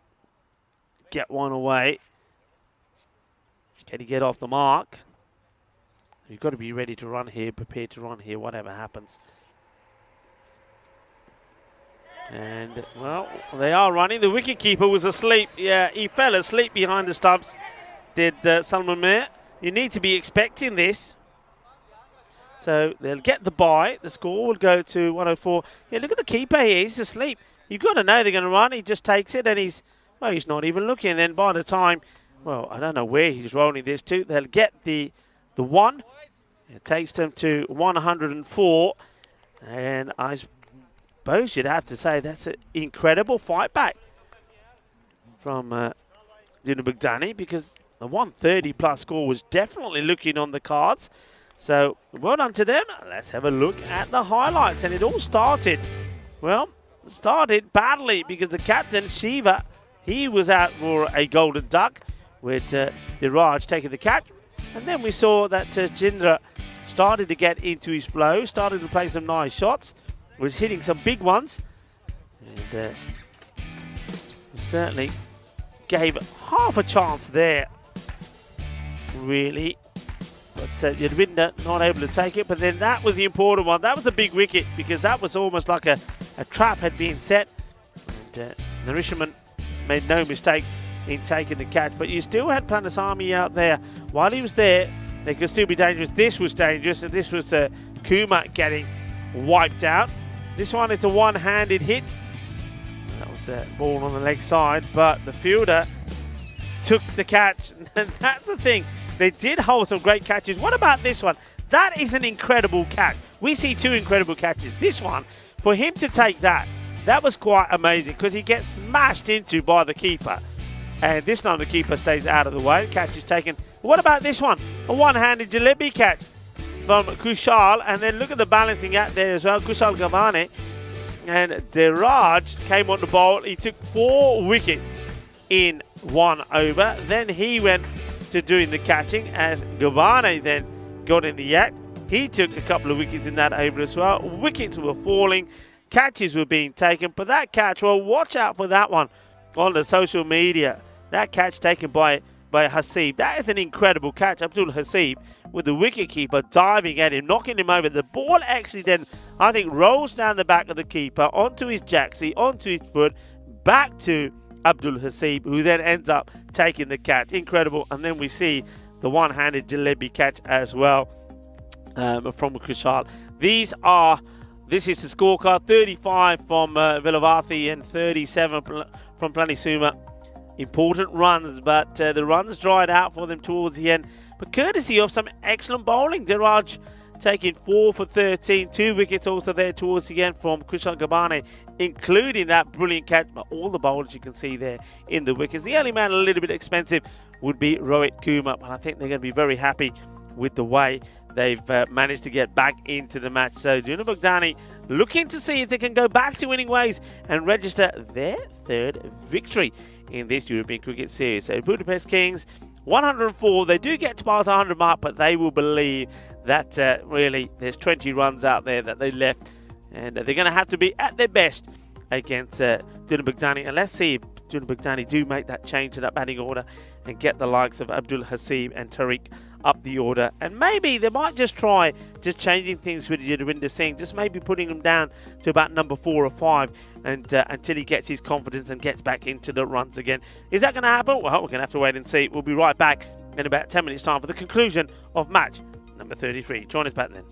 [SPEAKER 1] get one away? Can he get off the mark? You've got to be ready to run here, prepared to run here, whatever happens. And, well, they are running. The wicketkeeper was asleep. Yeah, he fell asleep behind the stumps, did Salman Mir. You need to be expecting this. So they'll get the bye. The score will go to 104. Yeah, look at the keeper here. He's asleep. You've got to know they're going to run. He just takes it and he's not even looking. Then by the time, well, I don't know where he's rolling this to. They'll get the 1. It takes them to 104. And I suppose you'd have to say that's an incredible fight back from Dinu Bogdani, because the 130 plus score was definitely looking on the cards. So well done to them. Let's have a look at the highlights. And it all started well, started badly because the captain, Shiva, he was out for a golden duck with Diraj taking the catch. And then we saw that Jindra started to get into his flow, started to play some nice shots, was hitting some big ones, and certainly gave half a chance there, really. But Yadwinda not able to take it. But then that was the important one. That was a big wicket because that was almost like a trap had been set. And Narishaman made no mistakes in taking the catch. But you still had Planasamy out there. While he was there, they could still be dangerous. This was dangerous, and this was Kumar getting wiped out. This one, it's a one-handed hit. That was a ball on the leg side, but the fielder took the catch. And that's the thing. They did hold some great catches. What about this one? That is an incredible catch. We see two incredible catches. This one, for him to take that, that was quite amazing because he gets smashed into by the keeper. And this time the keeper stays out of the way. Catch is taken. What about this one? A one-handed jalebi catch from Kushal. And then look at the balancing act there as well. Kushal Gavane. And Diraj came on the bowl. He took 4 wickets in 1 over. Then he went to doing the catching as Gavane then got in the act. He took a couple of wickets in that over as well. Wickets were falling. Catches were being taken. But that catch, well, watch out for that one on the social media. That catch taken by Hasib. That is an incredible catch. Abdul Hasib with the wicketkeeper diving at him, knocking him over. The ball actually then, I think, rolls down the back of the keeper onto his jacksie, onto his foot, back to Abdul Hasib, who then ends up taking the catch. Incredible. And then we see the one-handed jalebi catch as well from Kushal. This is the scorecard. 35 from Vilavarthi and 37 from Planisuma. Important runs, but the runs dried out for them towards the end. But courtesy of some excellent bowling, Diraj taking 4 for 13. 2 wickets also there towards the end from Kushal Gabane, including that brilliant catch. But all the bowlers you can see there in the wickets. The only man a little bit expensive would be Rohit Kumar. But I think they're going to be very happy with the way they've managed to get back into the match. So Juna Bogdani looking to see if they can go back to winning ways and register their 3rd victory in this European Cricket Series. So Budapest Kings, 104. They do get past the 100 mark, but they will believe that really there's 20 runs out there that they left. And they're going to have to be at their best against Juna Bogdani. And let's see if Juna Bogdani do make that change to that batting order and get the likes of Abdul Hasib and Tariq up the order. And maybe they might just try just changing things with Yadwinder Singh, just maybe putting him down to about number 4 or 5 and until he gets his confidence and gets back into the runs again. Is that going to happen? Well, we're going to have to wait and see. We'll be right back in about 10 minutes time for the conclusion of match number 33. Join us back then.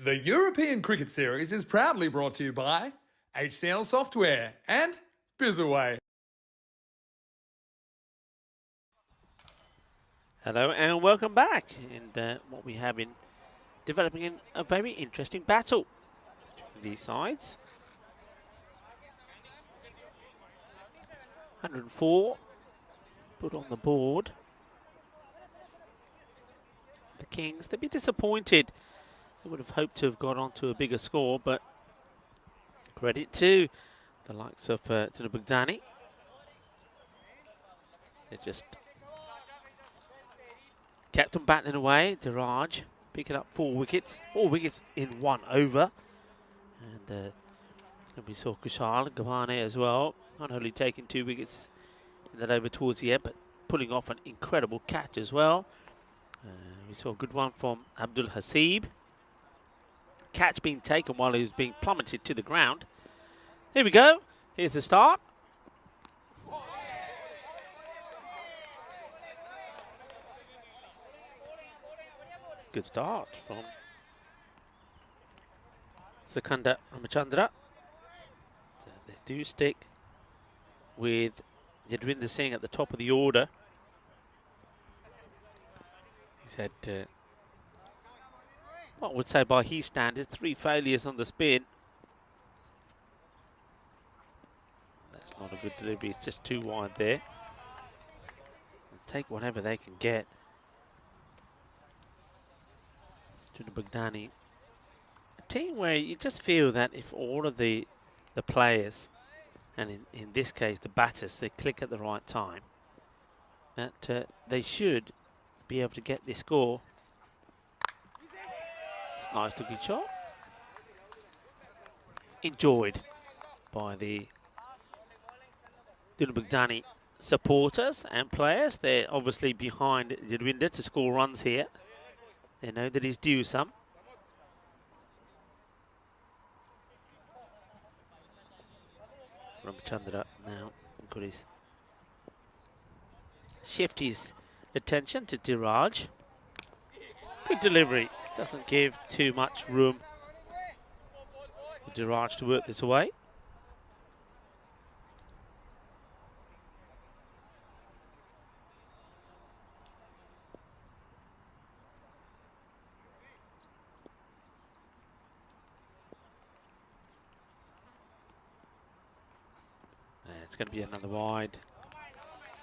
[SPEAKER 2] The European Cricket Series is proudly brought to you by HCL Software and Bizaway.
[SPEAKER 1] Hello and welcome back. And what we have in developing in a very interesting battle between these sides. 104 put on the board. The Kings, they'd be disappointed. They would have hoped to have got on to a bigger score, but credit to the likes of Bugdani. They just kept them battling away. Diraj picking up 4 wickets. 4 wickets in 1 over. And we saw Kushal Gavane as well. Not only taking 2 wickets in that over towards the end, but pulling off an incredible catch as well. We saw a good one from Abdul Hasib. Catch being taken while he was being plummeted to the ground. Here we go. Here's the start. Good start from Sakanda Ramachandra. So they do stick with Yadwinder Singh at the top of the order. He's had, what I would say by his standards, 3 failures on the spin. That's not a good delivery, it's just too wide there. They'll take whatever they can get. Bugdani, a team where you just feel that if all of the players, and in this case the batters, they click at the right time, that they should be able to get this score. It's a nice looking shot. It's enjoyed by the Bugdani supporters and players. They're obviously behind Yadwinder to score runs here. They know that he's due some. Ramachandra now got his shift his attention to Diraj. Good delivery. Doesn't give too much room for Diraj to work this away. It's going to be another wide.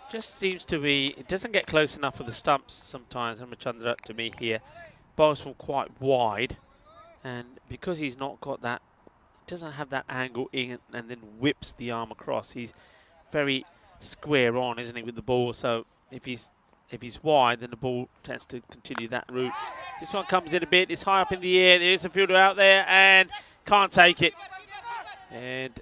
[SPEAKER 1] Just seems to be, it doesn't get close enough for the stumps sometimes. Ramachandra to me here bowls from quite wide, and because he's not got that, doesn't have that angle in and then whips the arm across. He's very square on, isn't he, with the ball? So if he's wide, then the ball tends to continue that route. This one comes in a bit. It's high up in the air. There is a fielder out there and can't take it. And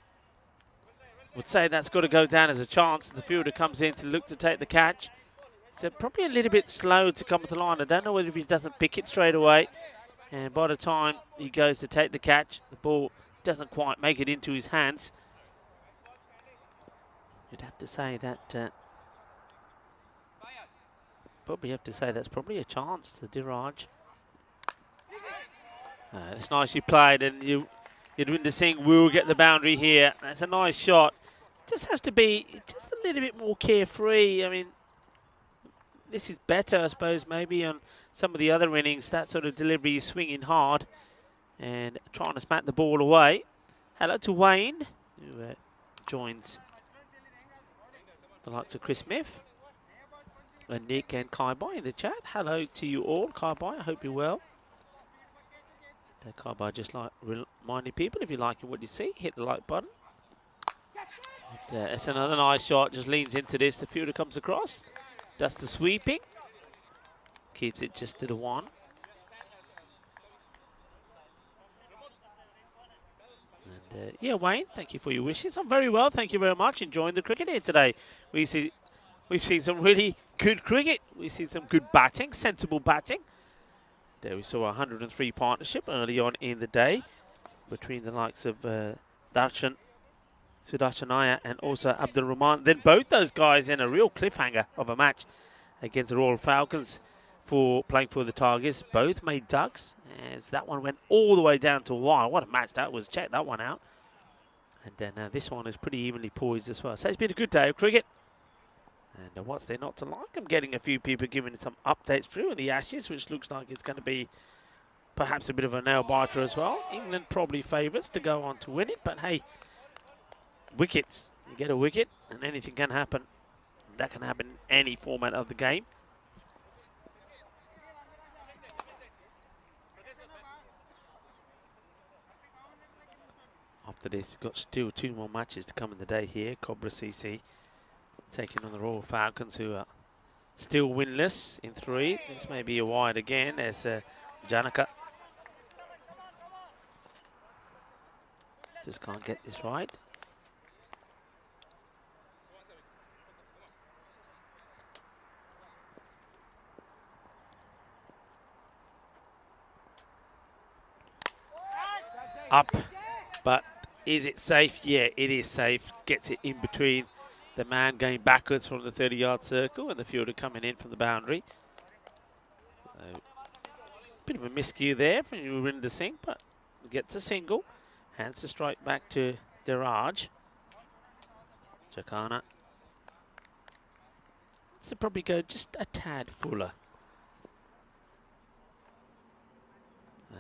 [SPEAKER 1] would say that's got to go down as a chance. The fielder comes in to look to take the catch. So probably a little bit slow to come to the line. I don't know whether if he doesn't pick it straight away. And by the time he goes to take the catch, the ball doesn't quite make it into his hands. You'd have to say that, probably have to say that's probably a chance to Diraj. It's nicely played, and Yadwinder Singh will get the boundary here. That's a nice shot. Just has to be just a little bit more carefree. I mean, this is better, I suppose, maybe on some of the other innings. That sort of delivery is swinging hard and trying to smack the ball away. Hello to Wayne, who joins the likes of Chris Smith and Nick and Kai Bai in the chat. Hello to you all. Kai Bai, I hope you're well. Kai Bai just like reminding people, if you're liking what you see, hit the like button. It's another nice shot, just leans into this. The fielder comes across, does the sweeping, keeps it just to the one. And yeah, Wayne, thank you for your wishes. I'm very well, thank you very much. Enjoying the cricket here today. We've seen some really good cricket. We've seen some good batting, sensible batting. There we saw a 103 partnership early on in the day between the likes of Darshan Sudarshanaya and also Abdul Rahman. Then both those guys in a real cliffhanger of a match against the Royal Falcons for playing for the Tigers. Both made ducks, as that one went all the way down to wire. What a match that was. Check that one out. And then this one is pretty evenly poised as well. So it's been a good day of cricket. And what's there not to like? I'm getting a few people giving some updates through in the Ashes, which looks like it's going to be perhaps a bit of a nail-biter as well. England probably favourites to go on to win it. But hey, wickets. You get a wicket and anything can happen. That can happen in any format of the game. After this, we've got still 2 more matches to come in the day here. Cobra CC taking on the Royal Falcons, who are still winless in 3. This may be a wide again. There's Janaka. Just can't get this right. Up, but is it safe? Yeah, it is safe. Gets it in between the man going backwards from the 30-yard circle and the fielder coming in from the boundary. So, bit of a miscue there from Yurinder Singh, but gets a single. Hands the strike back to Diraj. Chakana. So probably go just a tad fuller.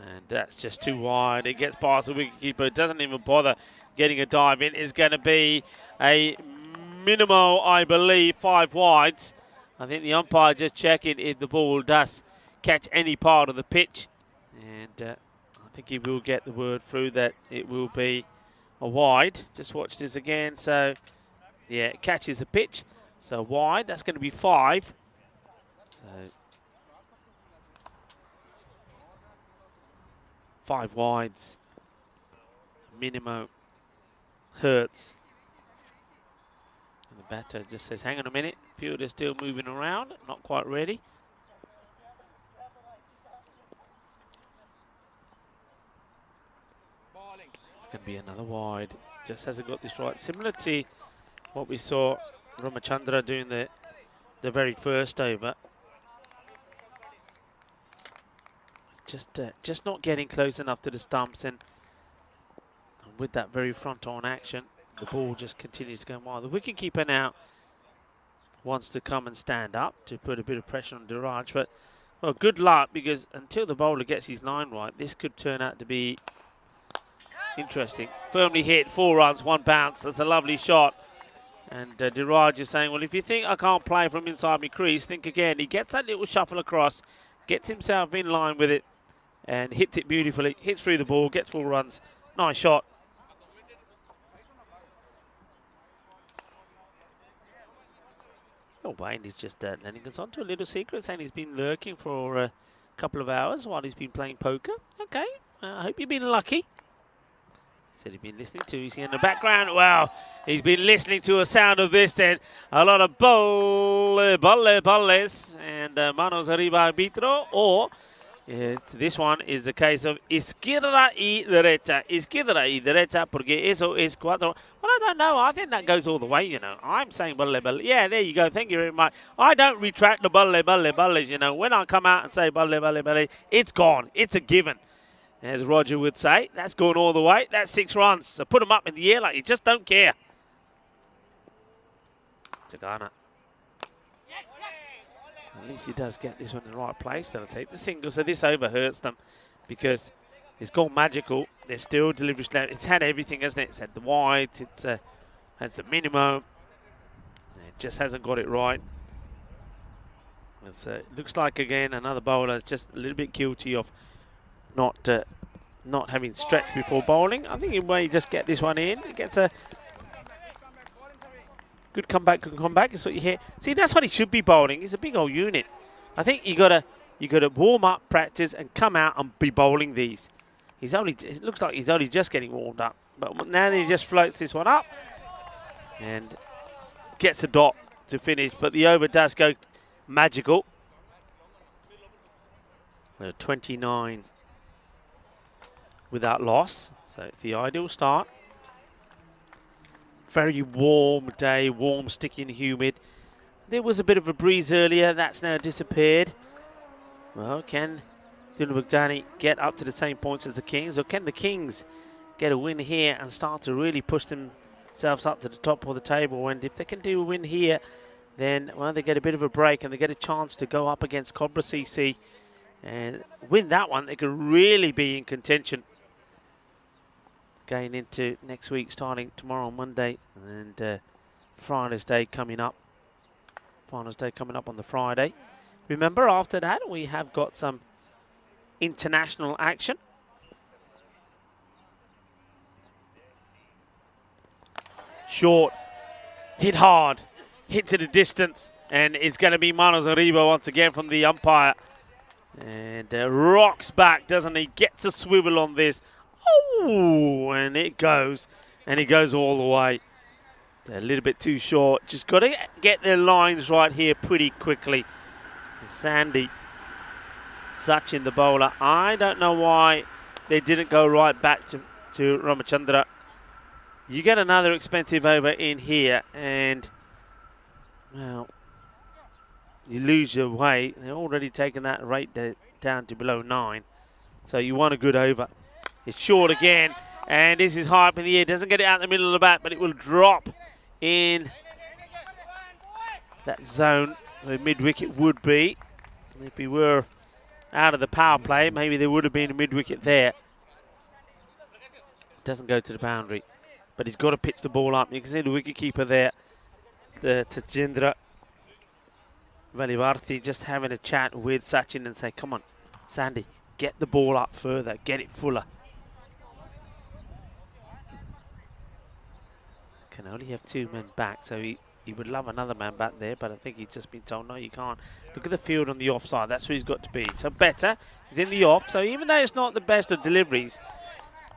[SPEAKER 1] And that's just too wide. It gets past the wicketkeeper. It doesn't even bother getting a dive in. It's going to be a minimal, I believe, 5 wides. I think the umpire just checking if the ball does catch any part of the pitch. And I think he will get the word through that it will be a wide. Just watch this again. So, yeah, it catches the pitch. So wide, that's going to be 5. So 5 wides. Minimo hurts. And the batter just says, hang on a minute. Fielder still moving around, not quite ready. It's going to be another wide. Just hasn't got this right. Similar to what we saw Ramachandra doing the very first over. Just not getting close enough to the stumps, and with that very front-on action, the ball just continues to go wide. The wicketkeeper now wants to come and stand up to put a bit of pressure on Diraj, but well, good luck, because until the bowler gets his line right, this could turn out to be interesting. Firmly hit, 4 runs, 1 bounce. That's a lovely shot. And Diraj is saying, well, if you think I can't play from inside my crease, think again. He gets that little shuffle across, gets himself in line with it, and hits it beautifully. Hits through the ball, gets 4 runs. Nice shot. Oh, Wayne is just letting us on to a little secret, saying he's been lurking for a couple of hours while he's been playing poker. Okay, I hope you've been lucky. Said he'd been listening to, he's in the background. Wow, he's been listening to a sound of this, and a lot of balles and manos arriba arbitro, or this one is the case of izquierda y derecha, porque eso es 4. Well, I don't know. I think that goes all the way, you know. I'm saying balle. Yeah, there you go. Thank you very much. I don't retract the balles, you know. When I come out and say balle, it's gone. It's a given. As Roger would say, that's gone all the way. That's 6 runs. So put them up in the air like you just don't care. Tagana. At least he does get this one in the right place. They'll take the single. So this over hurts them because it's gone magical. They're still delivery slam. It's had everything, hasn't it? It's had the wides. It's has the minimum. It just hasn't got it right. It looks like, again, another bowler is just a little bit guilty of not having stretched before bowling. I think he may just get this one in. It gets a good comeback, is what you hear. See, that's what he should be bowling. He's a big old unit. I think you gotta warm up, practice, and come out and be bowling these. It looks like he's only just getting warmed up. But now he just floats this one up and gets a dot to finish. But the over does go magical. 29 without loss. So it's the ideal start. Very warm day, warm, sticky and humid. There was a bit of a breeze earlier, that's now disappeared. Well, can Dunabugdani get up to the same points as the Kings, or can the Kings get a win here and start to really push themselves up to the top of the table? And if they can do a win here, then, well, they get a bit of a break and they get a chance to go up against Cobra CC and win that one. They could really be in contention going into next week, starting tomorrow on Monday, and Friday's Day coming up. Finals Day coming up on the Friday. Remember, after that, we have got some international action. Short, hit hard, hit to the distance, and it's going to be Manos Arriba once again from the umpire. And rocks back, doesn't he? Gets a swivel on this. Oh, and it goes all the way. They're a little bit too short. Just got to get their lines right here pretty quickly. Sandy, Sachin the bowler. I don't know why they didn't go right back to Ramachandra. You get another expensive over in here, and, well, you lose your way. They're already taking that rate down to below 9. So you want a good over. It's short again, and this is high up in the air. Doesn't get it out in the middle of the bat, but it will drop in that zone where mid-wicket would be. If we were out of the power play, maybe there would have been a mid-wicket there. Doesn't go to the boundary, but he's got to pitch the ball up. You can see the wicket-keeper there, the Tajendra Valivarthi, just having a chat with Sachin and say, come on, Sandy, get the ball up further, get it fuller. Can only have 2 men back, so he would love another man back there, but I think he's just been told, no, you can't. Look at the field on the offside, that's where he's got to be. So better, he's in the off, so even though it's not the best of deliveries,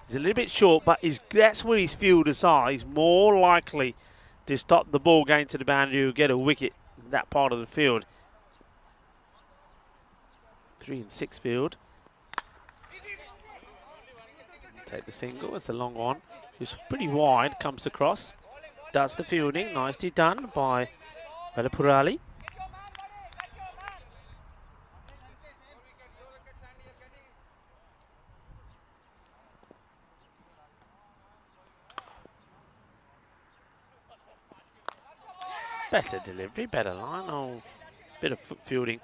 [SPEAKER 1] he's a little bit short, but that's where his fielders are. He's more likely to stop the ball going to the boundary or get a wicket in that part of the field. 3 and 6 field. Take the single, it's a long one. It's pretty wide, comes across. Does the fielding, nicely done by Velapurali. Better delivery, better line, oh, bit of foot fielding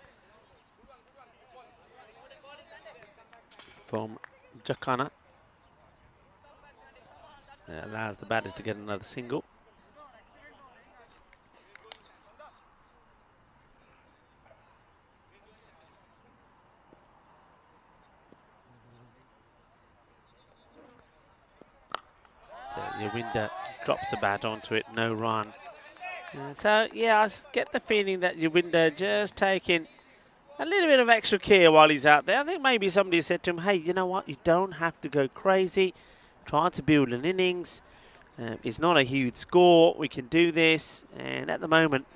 [SPEAKER 1] from Jakana. That allows the batters to get another single. So Yawinda drops the bat onto it, no run. So, yeah, I get the feeling that Yawinda just taking a little bit of extra care while he's out there. I think maybe somebody said to him, hey, you know what, you don't have to go crazy. Try to build an innings. It's not a huge score. We can do this. And at the moment,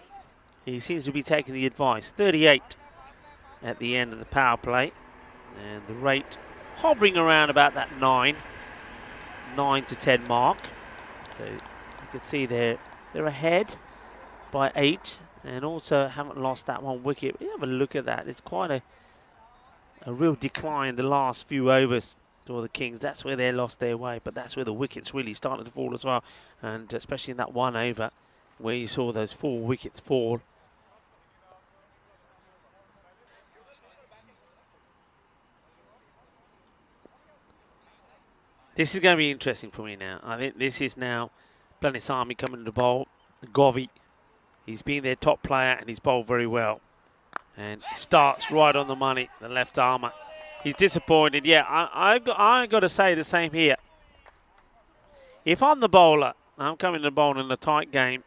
[SPEAKER 1] he seems to be taking the advice. 38 at the end of the power play. And the rate hovering around about that 9 to 10 mark. So you can see they're ahead by 8. And also haven't lost that one wicket. But have a look at that. It's quite a real decline the last few overs for the Kings. That's where they lost their way, but that's where the wickets really started to fall as well, and especially in that one over where you saw those 4 wickets fall. This is going to be interesting for me now. I think this is now Planisami coming to the bowl. Govey, he's been their top player and he's bowled very well, and starts right on the money, the left armour. He's disappointed. Yeah, I got to say the same here. If I'm the bowler, I'm coming to bowl in a tight game,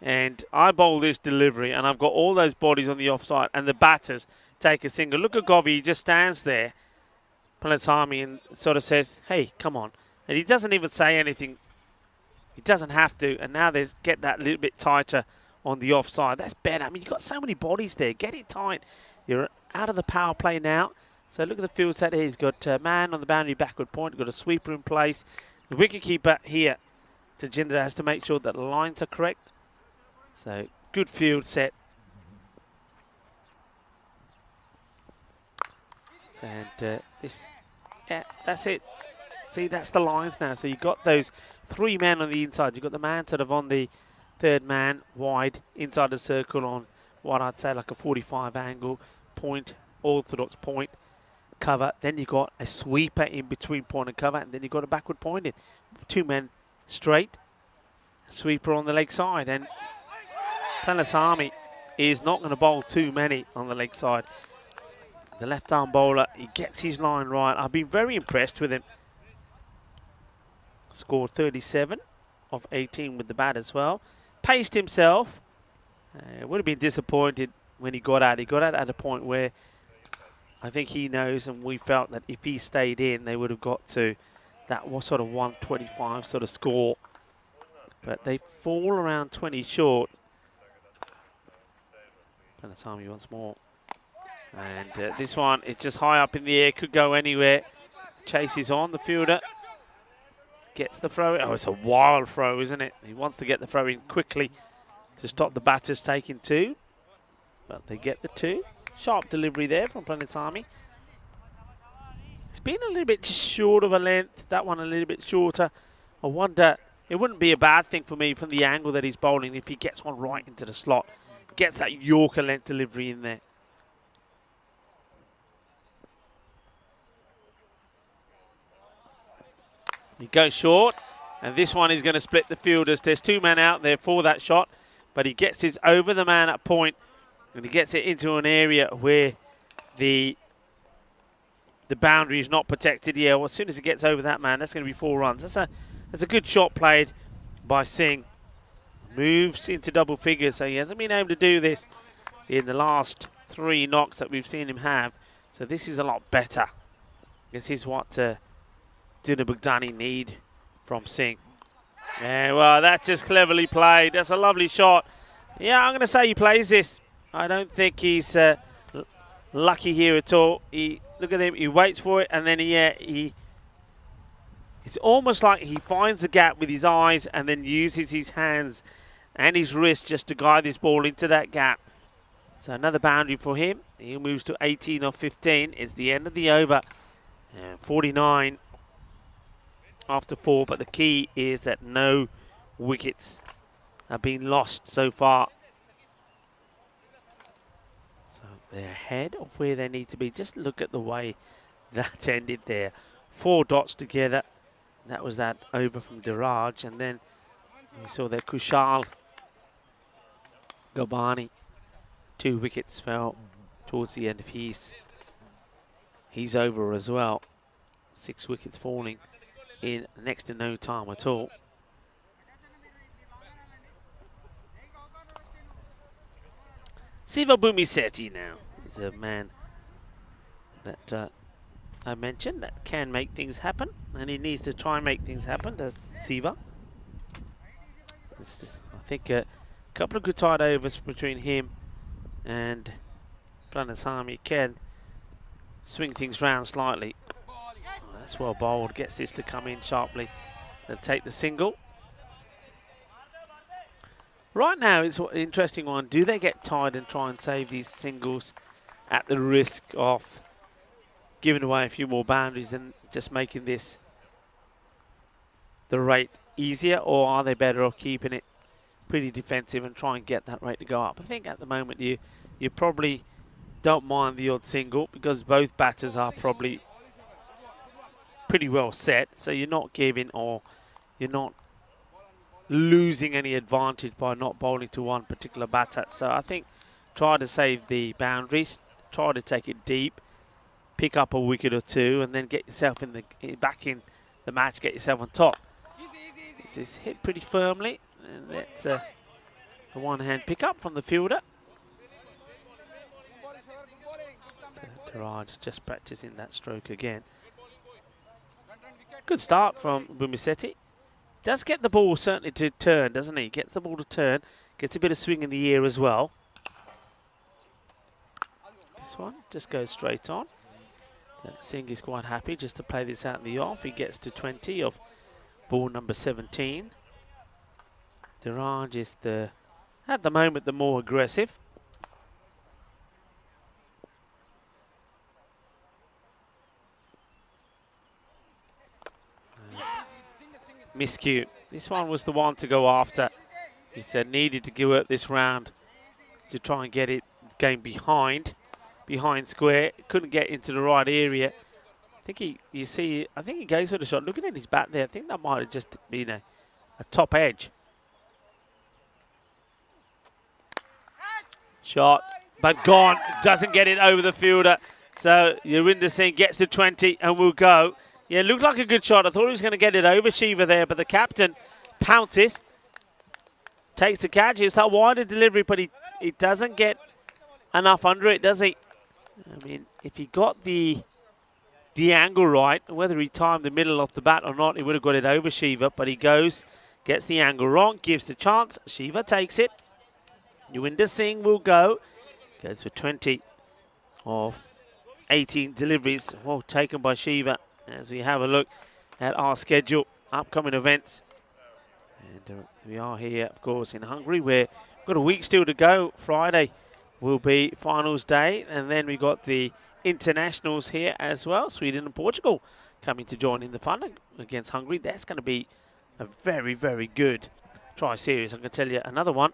[SPEAKER 1] and I bowl this delivery, and I've got all those bodies on the offside, and the batters take a single. Look at Govey, he just stands there, Palatami, and sort of says, hey, come on. And he doesn't even say anything. He doesn't have to, and now they get that little bit tighter on the offside. That's better. I mean, you've got so many bodies there. Get it tight. You're out of the power play now. So look at the field set here. He's got a man on the boundary backward point. Got a sweeper in place. The wicketkeeper here, Tajendra, has to make sure that the lines are correct. So good field set. And yeah, that's it. See, that's the lines now. So you've got those 3 men on the inside. You've got the man sort of on the 3rd man wide inside the circle on what I'd say like a 45 angle point, orthodox point cover. Then you've got a sweeper in between point and cover, and then you've got a backward point in. 2 men straight, sweeper on the leg side, and Palasami is not going to bowl too many on the leg side. The left-arm bowler, he gets his line right. I've been very impressed with him. Scored 37 of 18 with the bat as well. Paced himself. Would have been disappointed when he got out. He got out at a point where I think he knows, and we felt that if he stayed in, they would have got to that was sort of 125 sort of score. But they fall around 20 short. Palasami once more. And this one, it's just high up in the air, could go anywhere. Chase is on, the fielder gets the throw. Oh, it's a wild throw, isn't it? He wants to get the throw in quickly to stop the batters taking 2. But they get the 2. Sharp delivery there from Palasami. It's been a little bit just short of a length. That one a little bit shorter. I wonder, it wouldn't be a bad thing for me from the angle that he's bowling if he gets one right into the slot. Gets that Yorker length delivery in there. He goes short, and this one is going to split the fielders. There's 2 men out there for that shot, but he gets his over the man at point, and he gets it into an area where the boundary is not protected. Yeah, well, as soon as he gets over that man, that's going to be 4 runs. That's a good shot played by Singh. Moves into double figures, so he hasn't been able to do this in the last 3 knocks that we've seen him have. So this is a lot better. This is what Duna Bugdani need from Singh. Yeah, well, that's just cleverly played. That's a lovely shot. Yeah, I'm going to say he plays this. I don't think he's lucky here at all. Look at him. He waits for it, and then it's almost like he finds the gap with his eyes and then uses his hands and his wrist just to guide this ball into that gap. So another boundary for him. He moves to 18 of 15. It's the end of the over. 49 after 4, but the key is that no wickets have been lost so far. So they're ahead of where they need to be. Just look at the way that ended there. 4 dots together. That was that over from Diraj, and then we saw that Kushal Gobani. 2 wickets fell towards the end of his over as well. 6 wickets falling in next to no time at all. Siva Bumiseti now is a man that I mentioned that can make things happen, and he needs to try and make things happen, does Siva. I think a couple of good tight overs between him and Palasami can swing things round slightly. Oh, that's well bowled, gets this to come in sharply. They'll take the single. Right now it's an interesting one. Do they get tied and try and save these singles at the risk of giving away a few more boundaries and just making this the rate easier, or are they better off keeping it pretty defensive and try and get that rate to go up? I think at the moment you probably don't mind the odd single because both batters are probably pretty well set, so you're not giving or you're not losing any advantage by not bowling to one particular batter. So I think try to save the boundaries, try to take it deep, pick up a wicket or 2, and then get yourself back in the match, get yourself on top. This is hit pretty firmly, and that's a one-hand pick up from the fielder. So Taraj just practicing that stroke again. Good start from Bumiseti. Does get the ball certainly to turn, doesn't he? Gets the ball to turn, gets a bit of swing in the air as well. This one just goes straight on. Singh is quite happy just to play this out in the off. He gets to 20 of ball number 17. Diraj is at the moment the more aggressive. miscue. This one was the one to go after. He said needed to give up this round to try and get it game behind square. Couldn't get into the right area. I think he goes for the shot. Looking at his bat there, I think that might have just been a top edge. Shot, but gone. Doesn't get it over the fielder. So Yurinder Singh gets to 20 and will go. Yeah, it looked like a good shot. I thought he was going to get it over Shiva there, but the captain pounces. Takes the catch. It's that wider delivery, but he doesn't get enough under it, does he? I mean, if he got the angle right, whether he timed the middle of the bat or not, he would have got it over Shiva, but he goes, gets the angle wrong, gives the chance. Shiva takes it. Yurinder Singh will go. Goes for 20 of 18 deliveries, well taken by Shiva, as we have a look at our schedule, upcoming events. And we are here, of course, in Hungary, where we've got a week still to go. Friday will be finals day, and then we got the internationals here as well. Sweden and Portugal coming to join in the fun against Hungary. That's going to be a very, very good tri-series. I can tell you another one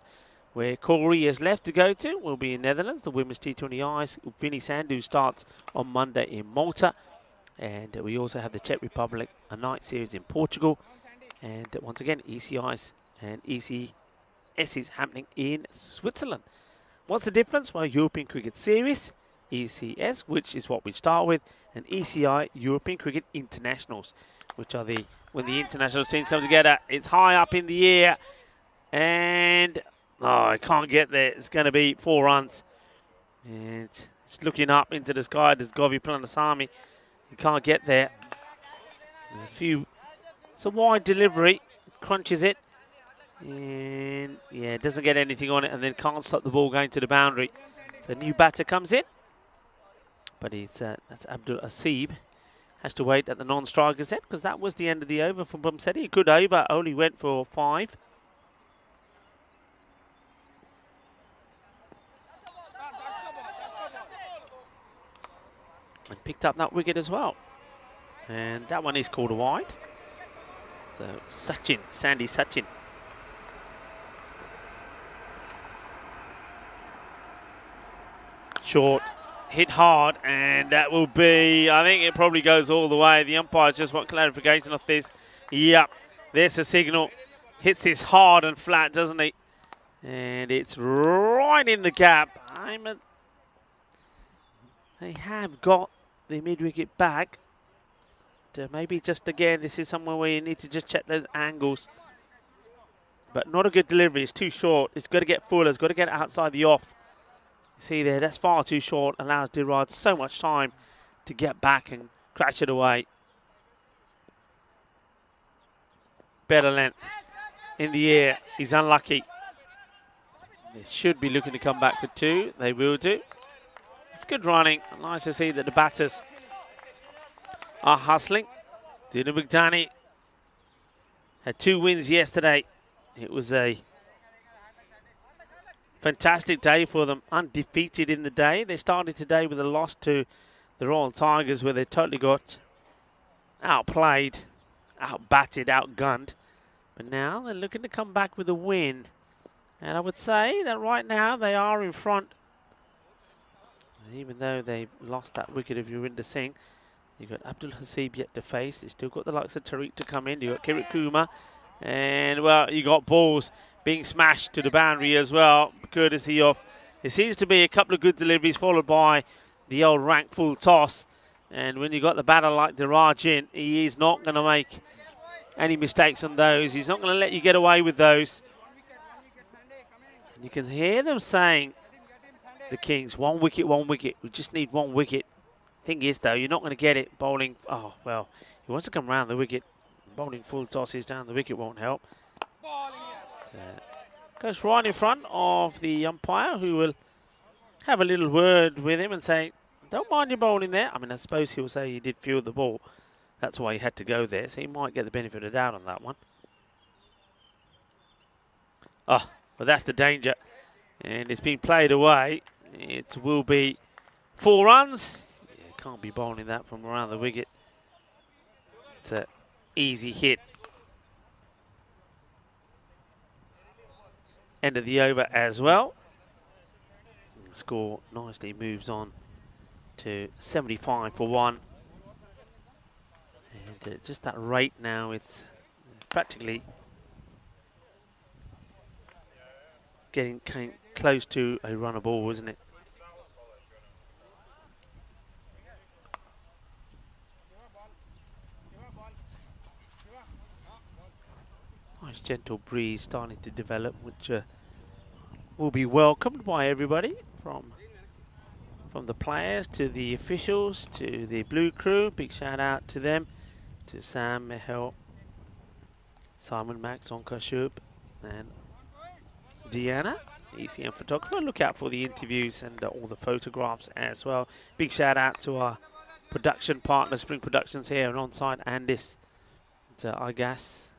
[SPEAKER 1] where Corey is left to go to will be in Netherlands. The women's T20 Ice. Vinny Sandhu starts on Monday in Malta. And we also have the Czech Republic, a night series in Portugal. And once again, ECIs and ECSs happening in Switzerland. What's the difference? Well, European Cricket Series, ECS, which is what we start with, and ECI, European Cricket Internationals, which are when the international teams come together. It's high up in the air, and I can't get there. It's going to be 4 runs. And it's looking up into the sky. There's Govi Planasamy. He can't get there. It's a wide delivery. Crunches it. And yeah, doesn't get anything on it, and then can't stop the ball going to the boundary. So a new batter comes in. But that's Abdul Asib. Has to wait at the non-striker's end, because that was the end of the over from Bumsedi. A good over, only went for 5. And picked up that wicket as well. And that one is called a wide. So Sandy Sachin. Short, hit hard, and that will be, I think it probably goes all the way. The umpires just want clarification of this. Yep, there's a signal. Hits this hard and flat, doesn't he? And it's right in the gap. They have got the mid-wicket back. Maybe just again, this is somewhere where you need to just check those angles. But not a good delivery. It's too short. It's got to get fuller. It's got to get outside the off. You see there, that's far too short. Allows Diraj so much time to get back and crash it away. Better length in the air. He's unlucky. They should be looking to come back for 2. They will do. It's good running. Nice to see that the batters are hustling. Dina Bugdani had 2 wins yesterday. It was a fantastic day for them. Undefeated in the day. They started today with a loss to the Royal Tigers, where they totally got outplayed, outbatted, outgunned. But now they're looking to come back with a win. And I would say that right now they are in front. Even though they've lost that wicket of Yurinder Singh, you've got Abdul Hasib yet to face. They've still got the likes of Tariq to come in. You've got Kirit Kumar. And, well, you got balls being smashed to the boundary as well, courtesy of, it seems to be a couple of good deliveries followed by the old rank full toss. And when you got the batter like Diraj in, he is not going to make any mistakes on those. He's not going to let you get away with those. And you can hear them saying, the Kings, 1 wicket, 1 wicket. We just need 1 wicket. Thing is, though, you're not going to get it bowling. Oh, well, he wants to come round the wicket. Bowling full tosses down the wicket won't help. Goes right in front of the umpire, who will have a little word with him and say, don't mind your bowling there. I mean, I suppose he'll say he did field the ball. That's why he had to go there. So he might get the benefit of the doubt on that one. Oh, but that's the danger. And it's been played away. It will be 4 runs. Yeah, can't be bowling that from around the wicket. It's an easy hit. End of the over as well. The score nicely moves on to 75 for 1. And just that rate now, it's practically getting close to a run a ball, isn't it? Nice gentle breeze starting to develop, which will be welcomed by everybody, from the players to the officials to the blue crew. Big shout out to them, to Sam, Mihal, Simon, Max, Onka, Shub, and Deanna, ECN photographer. Look out for the interviews and all the photographs as well. Big shout out to our production partner, Spring Productions here and on site, Andis, to Agas,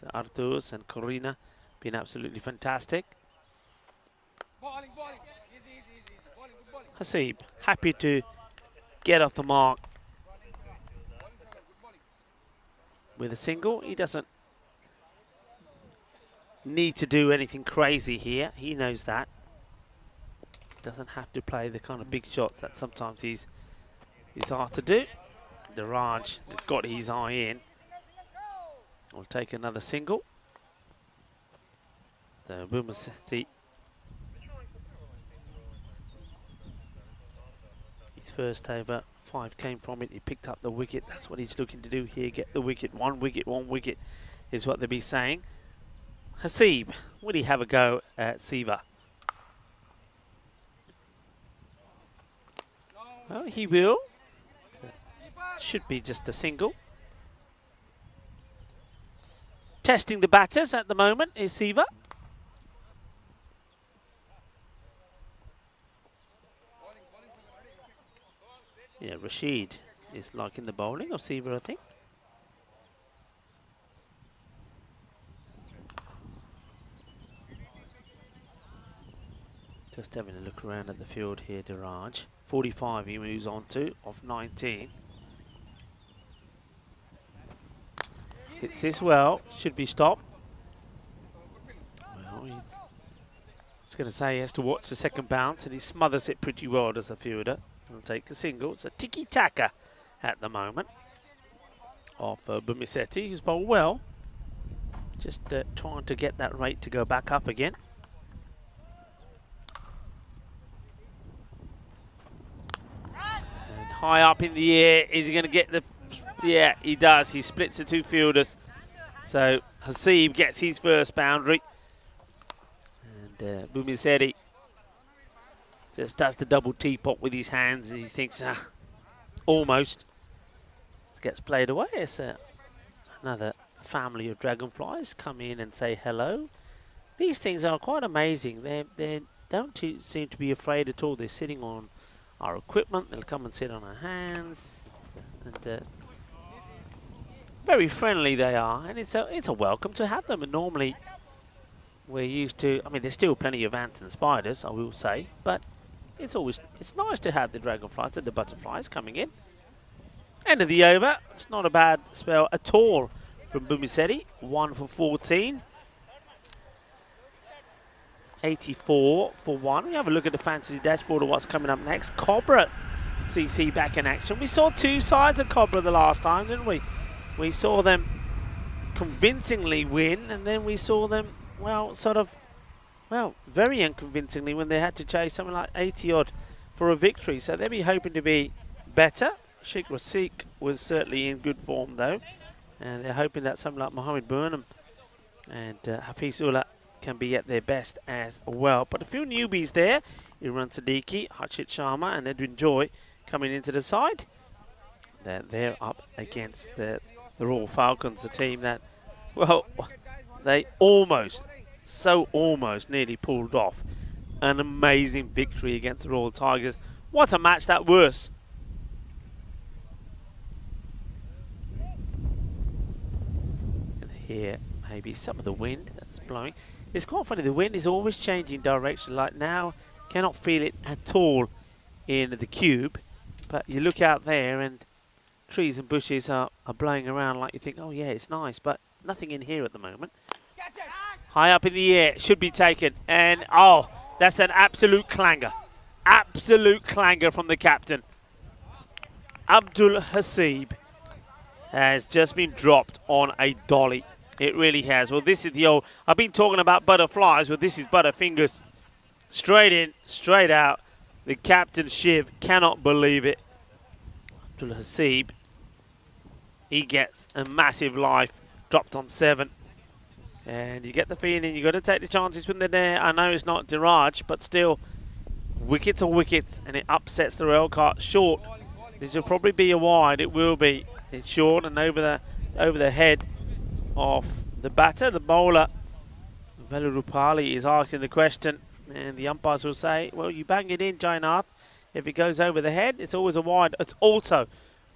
[SPEAKER 1] to Arturs and Corina. Been absolutely fantastic. Hasib, happy to get off the mark with a single. He doesn't need to do anything crazy here. He knows that. Doesn't have to play the kind of big shots that sometimes he's asked to do. Diraj has got his eye in. We'll take another single. The Boomer-City. His first over, 5 came from it. He picked up the wicket. That's what he's looking to do here. Get the wicket. One wicket is what they'll be saying. Hasib, will he have a go at Siva? Well, he will. Should be just a single. Testing the batters at the moment is Siva. Yeah, Rashid is liking the bowling of Siva, I think. Just having a look around at the field here, Diraj. 45 he moves on to, of 19. Hits this well, should be stopped. Well, I was going to say he has to watch the second bounce, and he smothers it pretty well, does the fielder. He'll take a single. It's a tiki-taka at the moment of Bumiseti, who's bowled well. Just trying to get that rate to go back up again. And high up in the air, is he going to get the... Yeah, he does. He splits the two fielders. So Hasib gets his first boundary. And Bumiseti just does the double teapot with his hands. He thinks, almost. Gets played away. It's another family of dragonflies come in and say hello. These things are quite amazing. They don't seem to be afraid at all. They're sitting on our equipment. They'll come and sit on our hands. And very friendly they are. And it's a welcome to have them. And normally we're used to, I mean, there's still plenty of ants and spiders, I will say, but it's nice to have the dragonflies and the butterflies coming in. End of the over. It's not a bad spell at all from Bumiseti. 1 for 14. 84 for 1. We have a look at the fantasy dashboard of what's coming up next. Cobra CC back in action. We saw two sides of Cobra the last time, didn't we? We saw them convincingly win, and then we saw them, well, very unconvincingly when they had to chase something like 80 odd for a victory. So they'll be hoping to be better. Sheikh Rasik was certainly in good form though, and they're hoping that something like Mohammed Burnham and Hafizullah can be at their best as well. But a few newbies there. Iran Siddiqui, Harshit Sharma and Edwin Joy coming into the side. They're up against the Royal Falcons, a team that, well, they almost nearly pulled off an amazing victory against the Royal Tigers. What a match that was. And here, maybe some of the wind that's blowing. It's quite funny, the wind is always changing direction. Like now, cannot feel it at all in the cube, but you look out there and trees and bushes are blowing around like you think, oh yeah, it's nice, but nothing in here at the moment. High up in the air, should be taken. And, oh, that's an absolute clanger. Absolute clanger from the captain. Abdul Hasib has just been dropped on a dolly. It really has. Well, this is the old... I've been talking about butterflies, but this is butterfingers. Straight in, straight out. The captain, Shiv, cannot believe it. Abdul Hasib, he gets a massive life. Dropped on 7. And you get the feeling you've got to take the chances when they're there. I know it's not Diraj, but still, wickets are wickets, and it upsets the rail cart. Short. This will probably be a wide. It will be. It's short and over the head of the batter. The bowler, Velurupali, is asking the question, and the umpires will say, well, you bang it in, Jainath. If it goes over the head, it's always a wide. It's also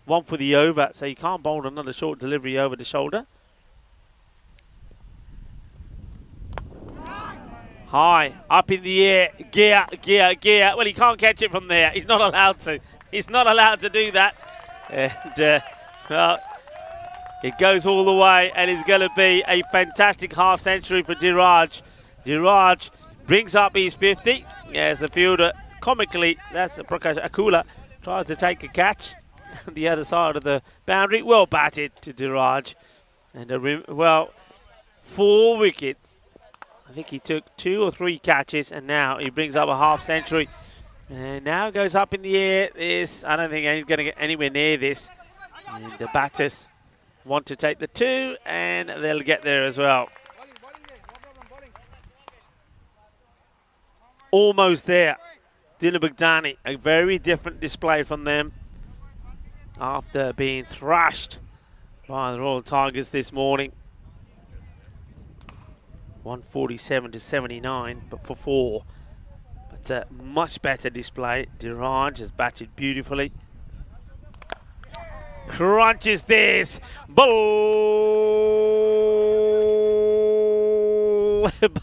[SPEAKER 1] one for the over, so you can't bowl another short delivery over the shoulder. High, up in the air, gear, gear, gear. Well, he can't catch it from there. He's not allowed to. He's not allowed to do that. And, well, it goes all the way, and it's going to be a fantastic half century for Diraj. Diraj brings up his 50. As the fielder, comically, that's Prakash Akula, tries to take a catch on the other side of the boundary. Well batted to Diraj. And, well, 4 wickets. I think he took 2 or 3 catches, and now he brings up a half century. And now it goes up in the air. I don't think he's going to get anywhere near this. And the batters want to take the 2, and they'll get there as well. Almost there. Dylan Bugdani, a very different display from them after being thrashed by the Royal Tigers this morning. 147 to 79, but for 4. But a much better display. Diraj has batted beautifully. Crunches this. Ball.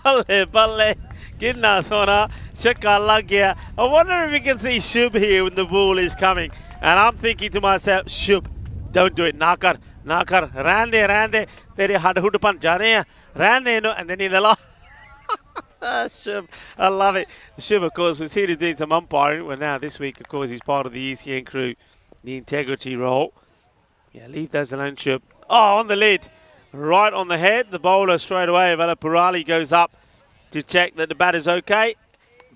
[SPEAKER 1] Balle, balle. Ginna sona. Shakka lag gaya. I wonder if we can see Shub here when the ball is coming. And I'm thinking to myself, Shub, don't do it. Nakar. Nakar, rande, tere had hudapan jane, rande no, and then in the last, Shub, I love it. Shub, of course, was here to do some umpiring. Well, now this week, of course, he's part of the ECN crew, the integrity role. Yeah, leave those alone, Shub. Oh, on the lid, right on the head. The bowler straight away, Velapurali, goes up to check that the batter's okay.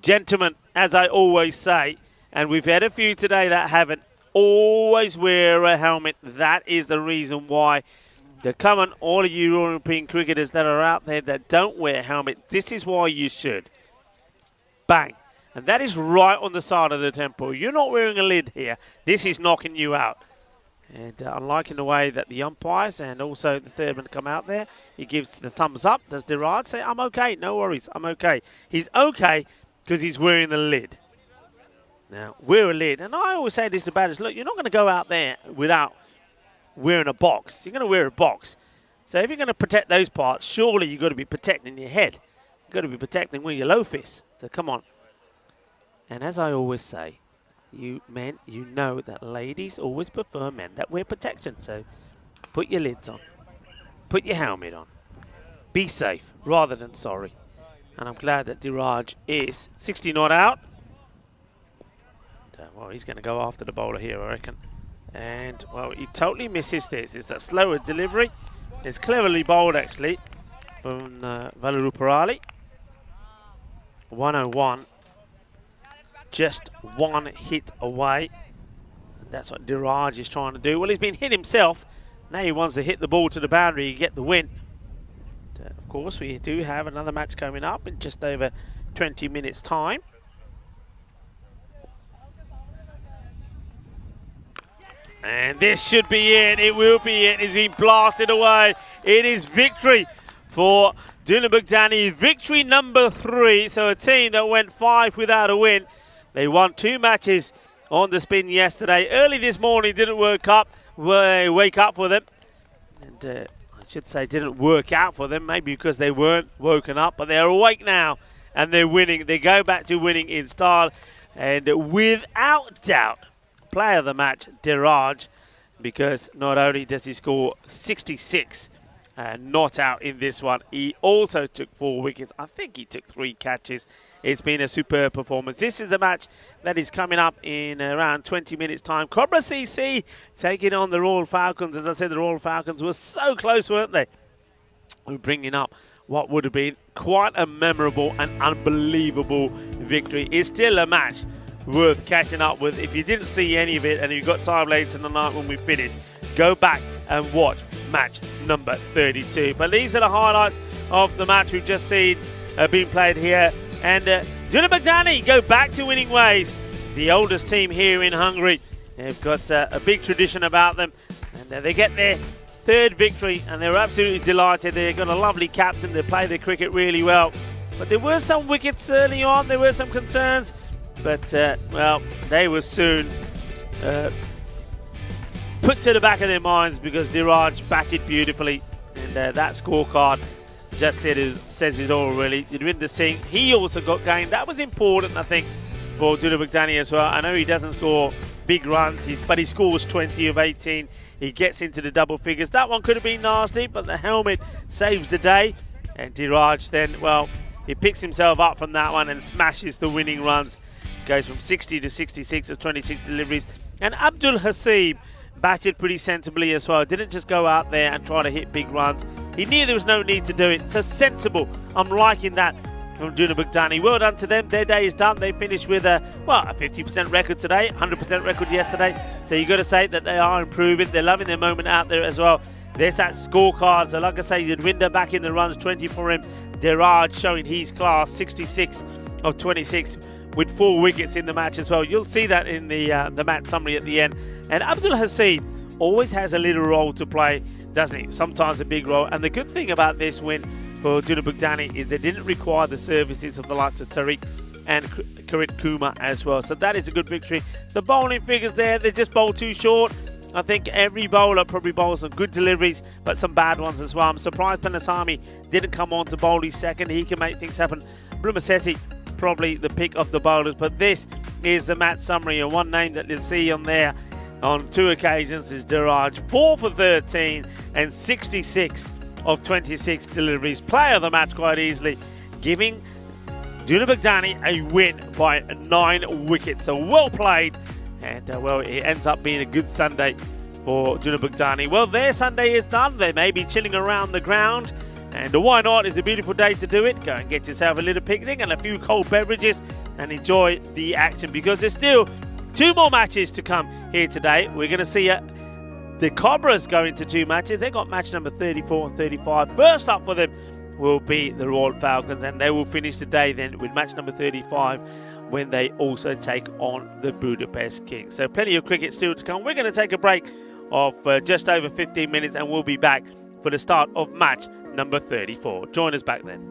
[SPEAKER 1] Gentlemen, as I always say, and we've had a few today that haven't. Always wear a helmet. That is the reason why. Come on, all of you European cricketers that are out there that don't wear a helmet, this is why you should. Bang. And that is right on the side of the temple. You're not wearing a lid here. This is knocking you out. And I'm liking the way that the umpires and also the third man come out there. He gives the thumbs up. Does Diraj say, I'm okay, no worries, I'm okay. He's okay because he's wearing the lid. Now, wear a lid. And I always say this to batters, look, you're not going to go out there without wearing a box. You're going to wear a box. So if you're going to protect those parts, surely you've got to be protecting your head. You've got to be protecting with your low fist. So come on. And as I always say, you men, you know that ladies always prefer men that wear protection. So put your lids on. Put your helmet on. Be safe rather than sorry. And I'm glad that Diraj is 60 not out. Well, he's going to go after the bowler here, I reckon. And, well, he totally misses this. It's that slower delivery. It's cleverly bowled, actually, from Velurupali. 101. Just 1 hit away. And that's what Diraj is trying to do. Well, he's been hit himself. Now he wants to hit the ball to the boundary and get the win. And, of course, we do have another match coming up in just over 20 minutes' time. And this should be it. It will be it. It's been blasted away. It is victory for Dylan Bugdani. Victory number 3. So a team that went 5 without a win. They won 2 matches on the spin yesterday. Early this morning didn't wake up for them. And I should say didn't work out for them. Maybe because they weren't woken up. But they're awake now. And they're winning. They go back to winning in style. And without doubt, player of the match, Diraj, because not only does he score 66 not out in this one. He also took 4 wickets. I think he took 3 catches. It's been a superb performance. This is the match that is coming up in around 20 minutes' time. Cobra CC taking on the Royal Falcons. As I said, the Royal Falcons were so close, weren't they? We're bringing up what would have been quite a memorable and unbelievable victory. It's still a match worth catching up with. If you didn't see any of it and you've got time later in the night when we finish, go back and watch match number 32. But these are the highlights of the match we've just seen being played here. And Unibagdani go back to winning ways. The oldest team here in Hungary. They've got a big tradition about them. And they get their 3rd victory and they're absolutely delighted. They've got a lovely captain. They play their cricket really well. But there were some wickets early on. There were some concerns. But, well, they were soon put to the back of their minds because Diraj batted beautifully. And that scorecard just says it all, really. Yudwinder Singh, he also got gained. That was important, I think, for Dunabagdani as well. I know he doesn't score big runs, but he scores 20 of 18. He gets into the double figures. That one could have been nasty, but the helmet saves the day. And Diraj then, well, he picks himself up from that one and smashes the winning runs. Goes from 60 to 66 of 26 deliveries. And Abdul Hasib batted pretty sensibly as well. Didn't just go out there and try to hit big runs. He knew there was no need to do it. So sensible. I'm liking that from Dunabagdani. Well done to them. Their day is done. They finished with a 50% record today, 100% record yesterday. So you've got to say that they are improving. They're loving their moment out there as well. There's that scorecard. So like I say, Yudwinder back in the runs, 20 for him. Diraj showing his class, 66 of 26 with 4 wickets in the match as well. You'll see that in the match summary at the end. And Abdul Hasib always has a little role to play, doesn't he? Sometimes a big role. And the good thing about this win for Dunabagdani is they didn't require the services of the likes of Tariq and Karit Kumar as well. So that is a good victory. The bowling figures there, they just bowled too short. I think every bowler probably bowls some good deliveries, but some bad ones as well. I'm surprised Panasami didn't come on to bowl his second. He can make things happen. Brumasetti, probably the pick of the bowlers, but this is the match summary, and one name that you'll see on there on 2 occasions is Diraj. 4 for 13 and 66 of 26 deliveries. Player of the match quite easily, giving Dunabagdani a win by 9 wickets. So well played, and well, it ends up being a good Sunday for Dunabagdani. Well, their Sunday is done. They may be chilling around the ground, and why not? It's a beautiful day to do it. Go and get yourself a little picnic and a few cold beverages and enjoy the action, because there's still 2 more matches to come here today. We're going to see the Cobras go into 2 matches. They've got match number 34 and 35. First up for them will be the Royal Falcons, and they will finish the day then with match number 35 when they also take on the Budapest Kings. So plenty of cricket still to come. We're going to take a break of just over 15 minutes, and we'll be back for the start of match number 34. Join us back then.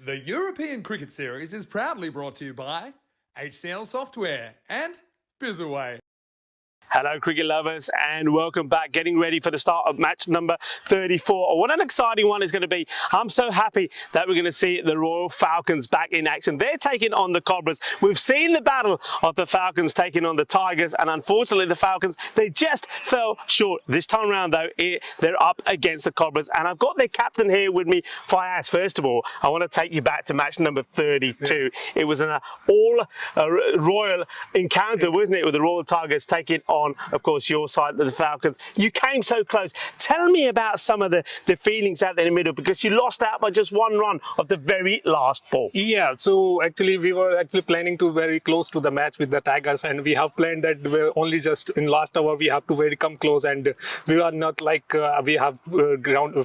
[SPEAKER 2] The European Cricket Series is proudly brought to you by HCL Software and Bizaway.
[SPEAKER 5] Hello cricket lovers and welcome back, getting ready for the start of match number 34. What an exciting one it's going to be. I'm so happy that we're going to see the Royal Falcons back in action. They're taking on the Cobras. We've seen the battle of the Falcons taking on the Tigers, and unfortunately the Falcons, they just fell short. This time around though, they're up against the Cobras, and I've got their captain here with me, Fayaz. First of all, I want to take you back to match number 32. It was an all-royal encounter, wasn't it, with the Royal Tigers taking on, of course, your side, the Falcons. You came so close. Tell me about some of the feelings out there in the middle, because you lost out by just one run of the very last ball.
[SPEAKER 6] Yeah, so actually we were planning to very close to the match with the Tigers, and we have planned that we're only just in last hour we have to very come close, and we are not like we have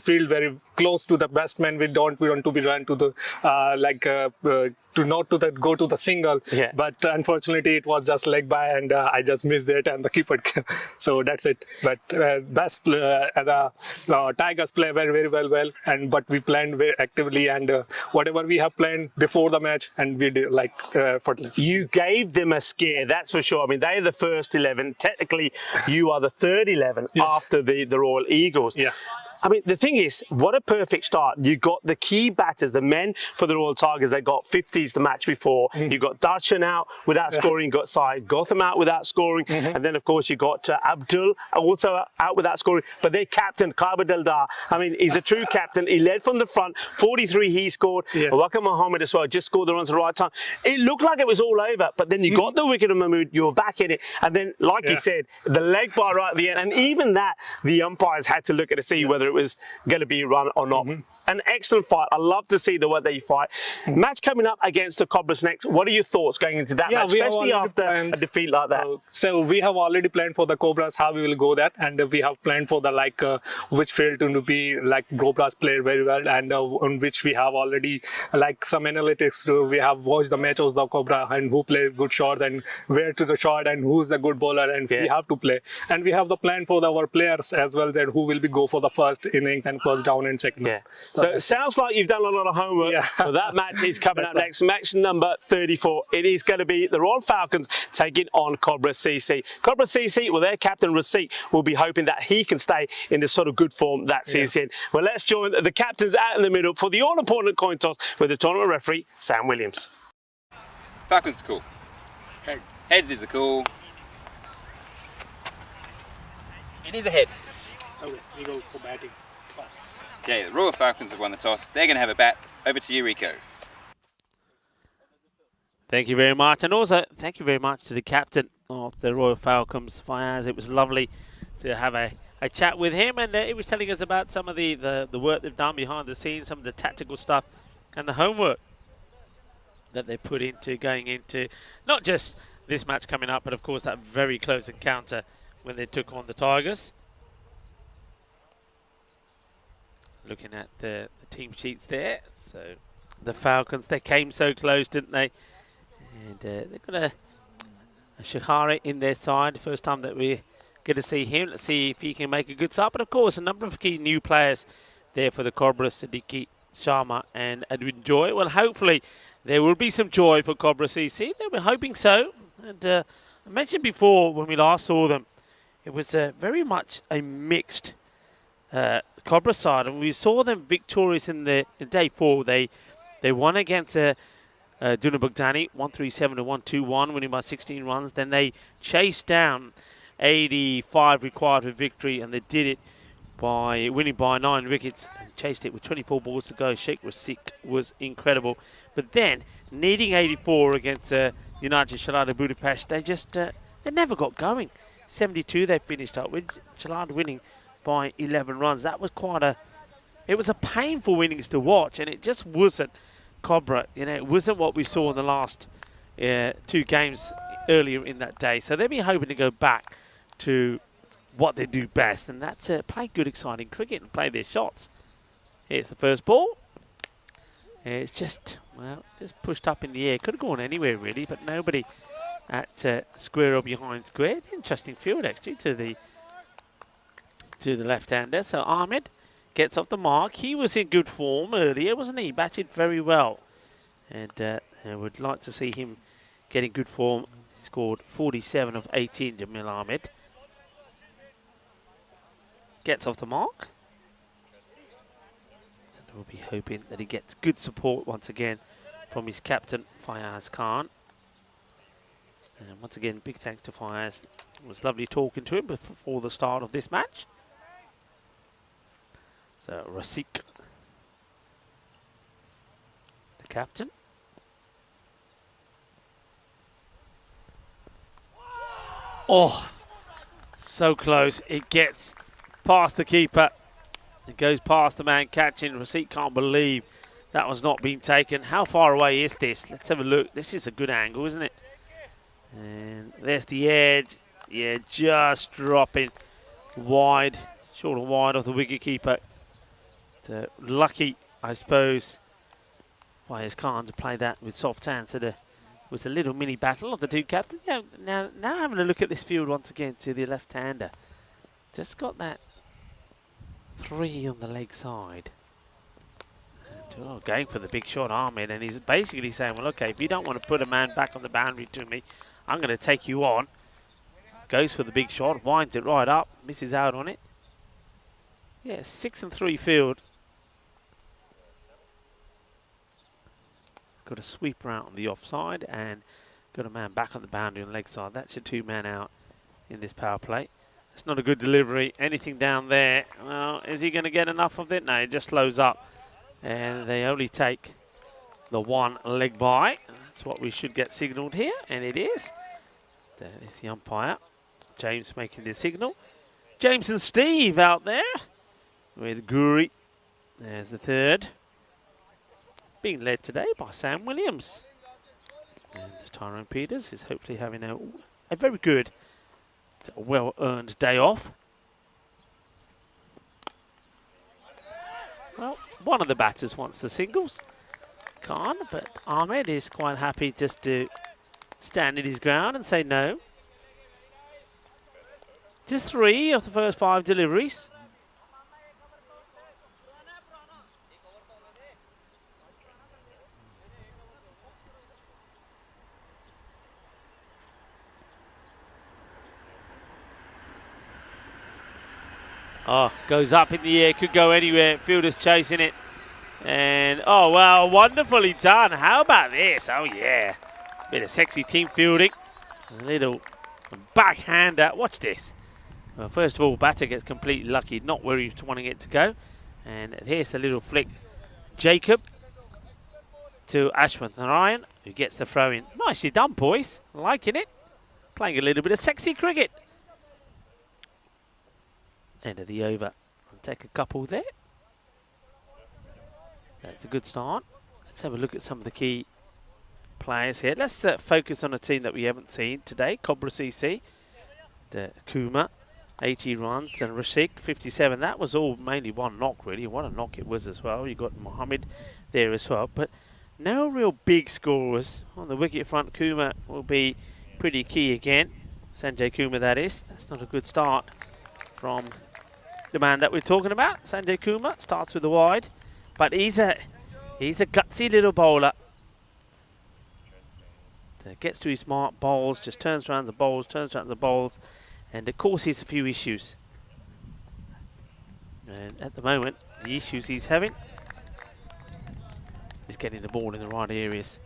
[SPEAKER 6] field very close to the batsman. We want to be run to the go to the single,
[SPEAKER 5] yeah.
[SPEAKER 6] But unfortunately it was just leg by, and I just missed it, and the keeper. So that's it. But the Tigers play very well, and but we planned very actively, and whatever we have planned before the match, and we did effortless.
[SPEAKER 5] You gave them a scare, that's for sure. I mean, they're the first 11. Technically, you are the third 11 after the Royal Eagles.
[SPEAKER 6] Yeah.
[SPEAKER 5] I mean, the thing is, what a perfect start. You got the key batters, the men for the Royal Tigers. They got 50s the match before. You got Darshan out without scoring. You got Syed Gotham out without scoring. And then, of course, you got Abdul also out without scoring. But their captain, Kaiba Dildar, I mean, he's a true captain. He led from the front. 43 he scored. Waka Mohammed as well just scored the runs at the right time. It looked like it was all over. But then you got the wicket of Mahmood. You were back in it. And then, like you said, the leg bar right at the end. And even that, the umpires had to look at it to see whether it was going to be run or not. An excellent fight. I love to see the way they fight. Match coming up against the Cobras next. What are your thoughts going into that match, especially after a defeat like that?
[SPEAKER 6] So we have already planned for the Cobras how we will go that, and we have planned for the which field to be Cobras play very well, and on which we have already some analytics. We have watched the matches of the Cobra and who play good shots and where to the shot and who's the good bowler, and we have to play. And we have the plan for our players as well, that who will be go for the first innings and first down and second.
[SPEAKER 5] So it sounds like you've done a lot of homework. So that match is coming up next. Match number 34. It is going to be the Royal Falcons taking on Cobra CC. Cobra CC, well, their captain Rasik will be hoping that he can stay in the sort of good form that season. Well, let's join the captains out in the middle for the all-important coin toss with the tournament referee, Sam Williams.
[SPEAKER 3] Falcons are cool. Heads is a cool. It is a head.
[SPEAKER 6] Okay, we go for batting first.
[SPEAKER 3] Okay, the Royal Falcons have won the toss. They're going to have a bat. Over to you, Rico.
[SPEAKER 1] Thank you very much. And also, thank you very much to the captain of the Royal Falcons, Fayaz. It was lovely to have a chat with him, and he was telling us about some of the work they've done behind the scenes, some of the tactical stuff, and the homework that they put into going into not just this match coming up, but of course that very close encounter when they took on the Tigers. Looking at the team sheets there, so the Falcons, they came so close, didn't they? And they've got a Shahari in their side. First time that we get to see him. Let's see if he can make a good start. But of course, a number of key new players there for the Cobras, Siddiqui, Sharma and Edwin Joy. Well, hopefully there will be some joy for Cobra CC. They were hoping so. And I mentioned before when we last saw them, it was very much a mixed Cobra side, and we saw them victorious in day 4. They won against Duna Bugdani 137 to 121, winning by 16 runs. Then they chased down 85 required for victory, and they did it by winning by 9 wickets and chased it with 24 balls to go. Sheikh Rasik was incredible, but then needing 84 against United Shalada Budapest, they just they never got going. 72 they finished up with, Shalada winning by 11 runs. That was it was a painful innings to watch, and it just wasn't Cobra. You know, it wasn't what we saw in the last 2 games earlier in that day. So they'll be hoping to go back to what they do best, and that's play good, exciting cricket and play their shots. Here's the first ball. It's just pushed up in the air. Could have gone anywhere really, but nobody at square or behind square. Interesting field actually to the left-hander. So Ahmed, Gets off the mark. He was in good form earlier, wasn't he? Batted very well. And I would like to see him get in good form. He scored 47 of 18, Jamil Ahmed. Gets off the mark. And we'll be hoping that he gets good support once again from his captain, Fayaz Khan. And once again, big thanks to Fayaz. It was lovely talking to him before the start of this match. So Rasik, the captain. Oh, so close. It gets past the keeper. It goes past the man catching. Rasik can't believe that was not being taken. How far away is this? Let's have a look. This is a good angle, isn't it? And there's the edge. Yeah, just dropping wide, short and wide of the wicket keeper. Lucky, I suppose, Fayaz Khan to play that with soft hands. So there was a little mini battle of the two captains. Yeah, now having a look at this field once again to the left-hander. Just got that 3 on the leg side. And, going for the big shot, Ahmed, and he's basically saying, well, okay, if you don't want to put a man back on the boundary to me, I'm going to take you on. Goes for the big shot, winds it right up, misses out on it. Yeah, 6 and 3 field. Got a sweeper out on the offside and got a man back on the boundary on the leg side. That's your 2-man out in this power play. It's not a good delivery. Anything down there, well, is he going to get enough of it? No, it just slows up. And they only take the 1 leg by. That's what we should get signalled here, and it is. There is the umpire. James making the signal. James and Steve out there with Guri. There's the 3rd. Being led today by Sam Williams. And Tyrone Peters is hopefully having a very good, well-earned day off. Well, one of the batters wants the singles, Khan, but Ahmed is quite happy just to stand in his ground and say no. Just 3 of the first 5 deliveries. Oh, goes up in the air, could go anywhere. Fielder's chasing it. And, oh, well, wonderfully done. How about this? Oh, yeah. Bit of sexy team fielding. A little backhander. Watch this. Well, first of all, batter gets completely lucky, not where he's wanting it to go. And here's the little flick. Jacob to Ashwin Narayan, who gets the throw in. Nicely done, boys. Liking it. Playing a little bit of sexy cricket. End of the over. I'll take a couple there. That's a good start. Let's have a look at some of the key players here. Let's focus on a team that we haven't seen today. Cobra CC. Kuma, 80 runs, and Rashik, 57. That was all mainly 1 knock, really. What a knock it was as well. You got Mohammed there as well. But no real big scorers. On the wicket front, Kuma will be pretty key again. Sanjay Kuma, that is. That's not a good start from the man that we're talking about. Sanjay Kuma starts with the wide, but he's a gutsy little bowler. Gets to his mark, bowls, just turns around the bowls, and it causes a few issues. And at the moment, the issues he's having is getting the ball in the right areas.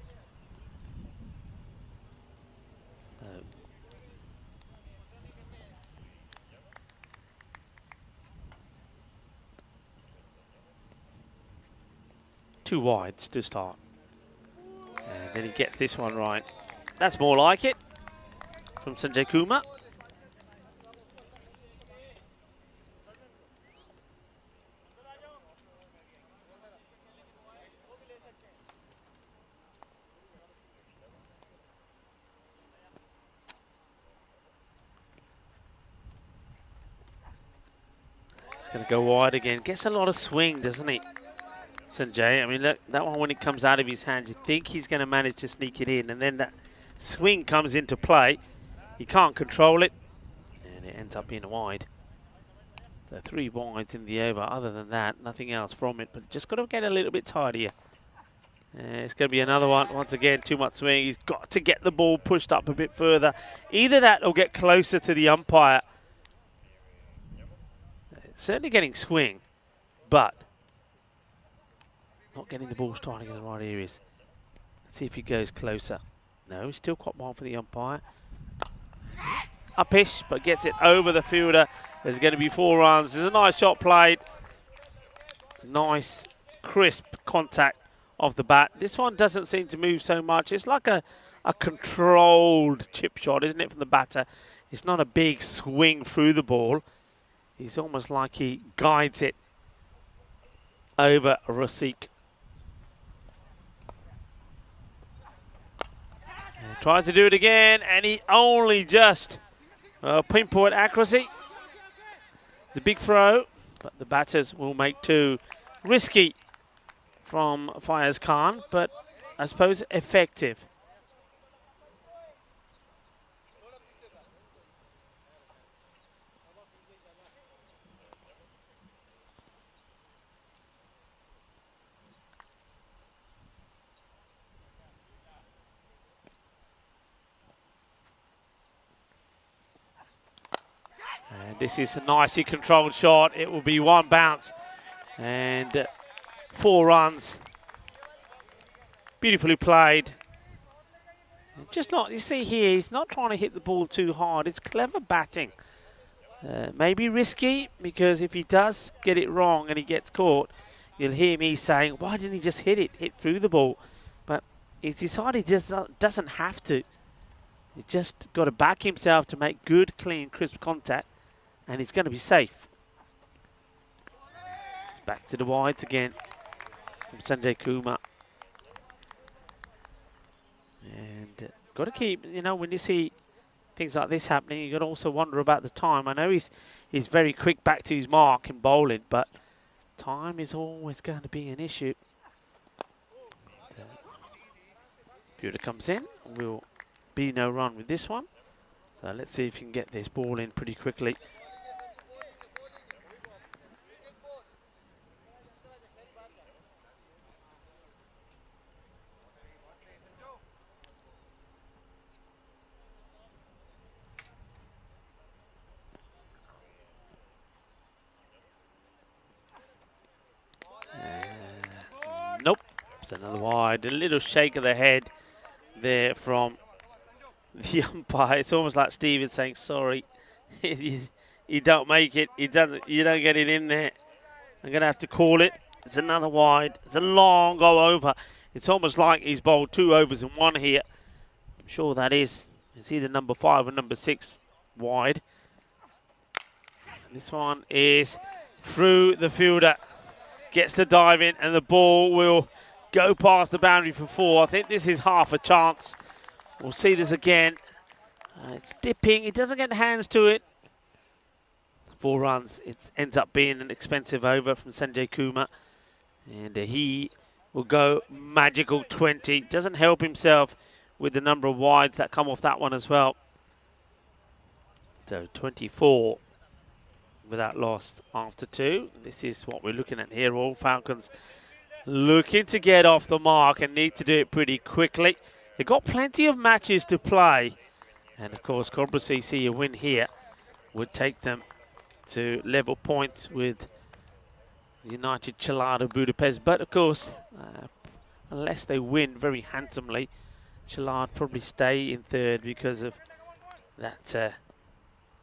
[SPEAKER 1] Two wides to start. And then he gets this one right. That's more like it from Sanjay Kumar. He's going to go wide again. Gets a lot of swing, doesn't he? Sanjay, I mean, look, that one when it comes out of his hands, you think he's going to manage to sneak it in, and then that swing comes into play. He can't control it, and it ends up being a wide. So 3 wides in the over. Other than that, nothing else from it. But just got to get a little bit tidier. It's going to be another one. Once again, too much swing. He's got to get the ball pushed up a bit further. Either that or get closer to the umpire. Certainly getting swing, but not getting the ball starting in the right areas. Let's see if he goes closer. No, he's still quite wide for the umpire. Upish, but gets it over the fielder. There's going to be 4 runs. There's a nice shot played. Nice, crisp contact of the bat. This one doesn't seem to move so much. It's like a controlled chip shot, isn't it, from the batter? It's not a big swing through the ball. It's almost like he guides it over Rasik. And tries to do it again, and he only just pinpoint accuracy. The big throw, but the batters will make 2. Risky from Fayez Khan, but I suppose effective. And this is a nicely controlled shot. It will be 1 bounce and 4 runs. Beautifully played. Just not, you see here, he's not trying to hit the ball too hard. It's clever batting. Maybe risky, because if he does get it wrong and he gets caught, you'll hear me saying, why didn't he just hit through the ball? But he's decided he doesn't have to. He just got to back himself to make good, clean, crisp contact, and he's going to be safe. It's back to the wides again from Sanjay Kumar. And got to keep, you know, when you see things like this happening, you got to also wonder about the time. I know he's very quick back to his mark in bowling, but time is always going to be an issue. Fielder comes in, will be no run with this one. So let's see if he can get this ball in pretty quickly. Nope, it's another wide. A little shake of the head there from the umpire. It's almost like Steven saying, sorry, you don't make it. You don't get it in there. I'm going to have to call it. It's another wide. It's a long go over. It's almost like he's bowled 2 overs in 1 here. I'm sure that is. It's either number 5 or number 6 wide. And this one is through the fielder. Gets the dive in, and the ball will go past the boundary for 4. I think this is half a chance. We'll see this again. It's dipping. It doesn't get hands to it. 4 runs. It ends up being an expensive over from Sanjay Kumar. And he will go magical 20. Doesn't help himself with the number of wides that come off that one as well. So 24 without loss after 2. This is what we're looking at here. All Falcons looking to get off the mark and need to do it pretty quickly. They've got plenty of matches to play. And of course, Cobra CC, a win here would take them to level points with United Chelado Budapest. But of course, unless they win very handsomely, Chelado probably stay in 3rd because of that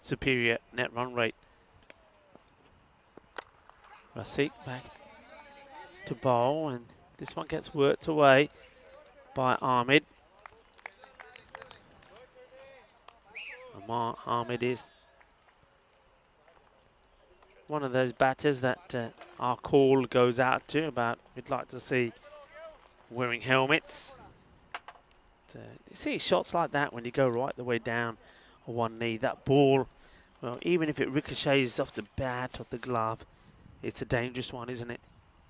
[SPEAKER 1] superior net run rate. Rasik back to bowl, and this one gets worked away by Ahmed. Ahmed is one of those batters that our call goes out to about we'd like to see wearing helmets. You see shots like that when you go right the way down on one knee, that ball, well, even if it ricochets off the bat or the glove, it's a dangerous one, isn't it?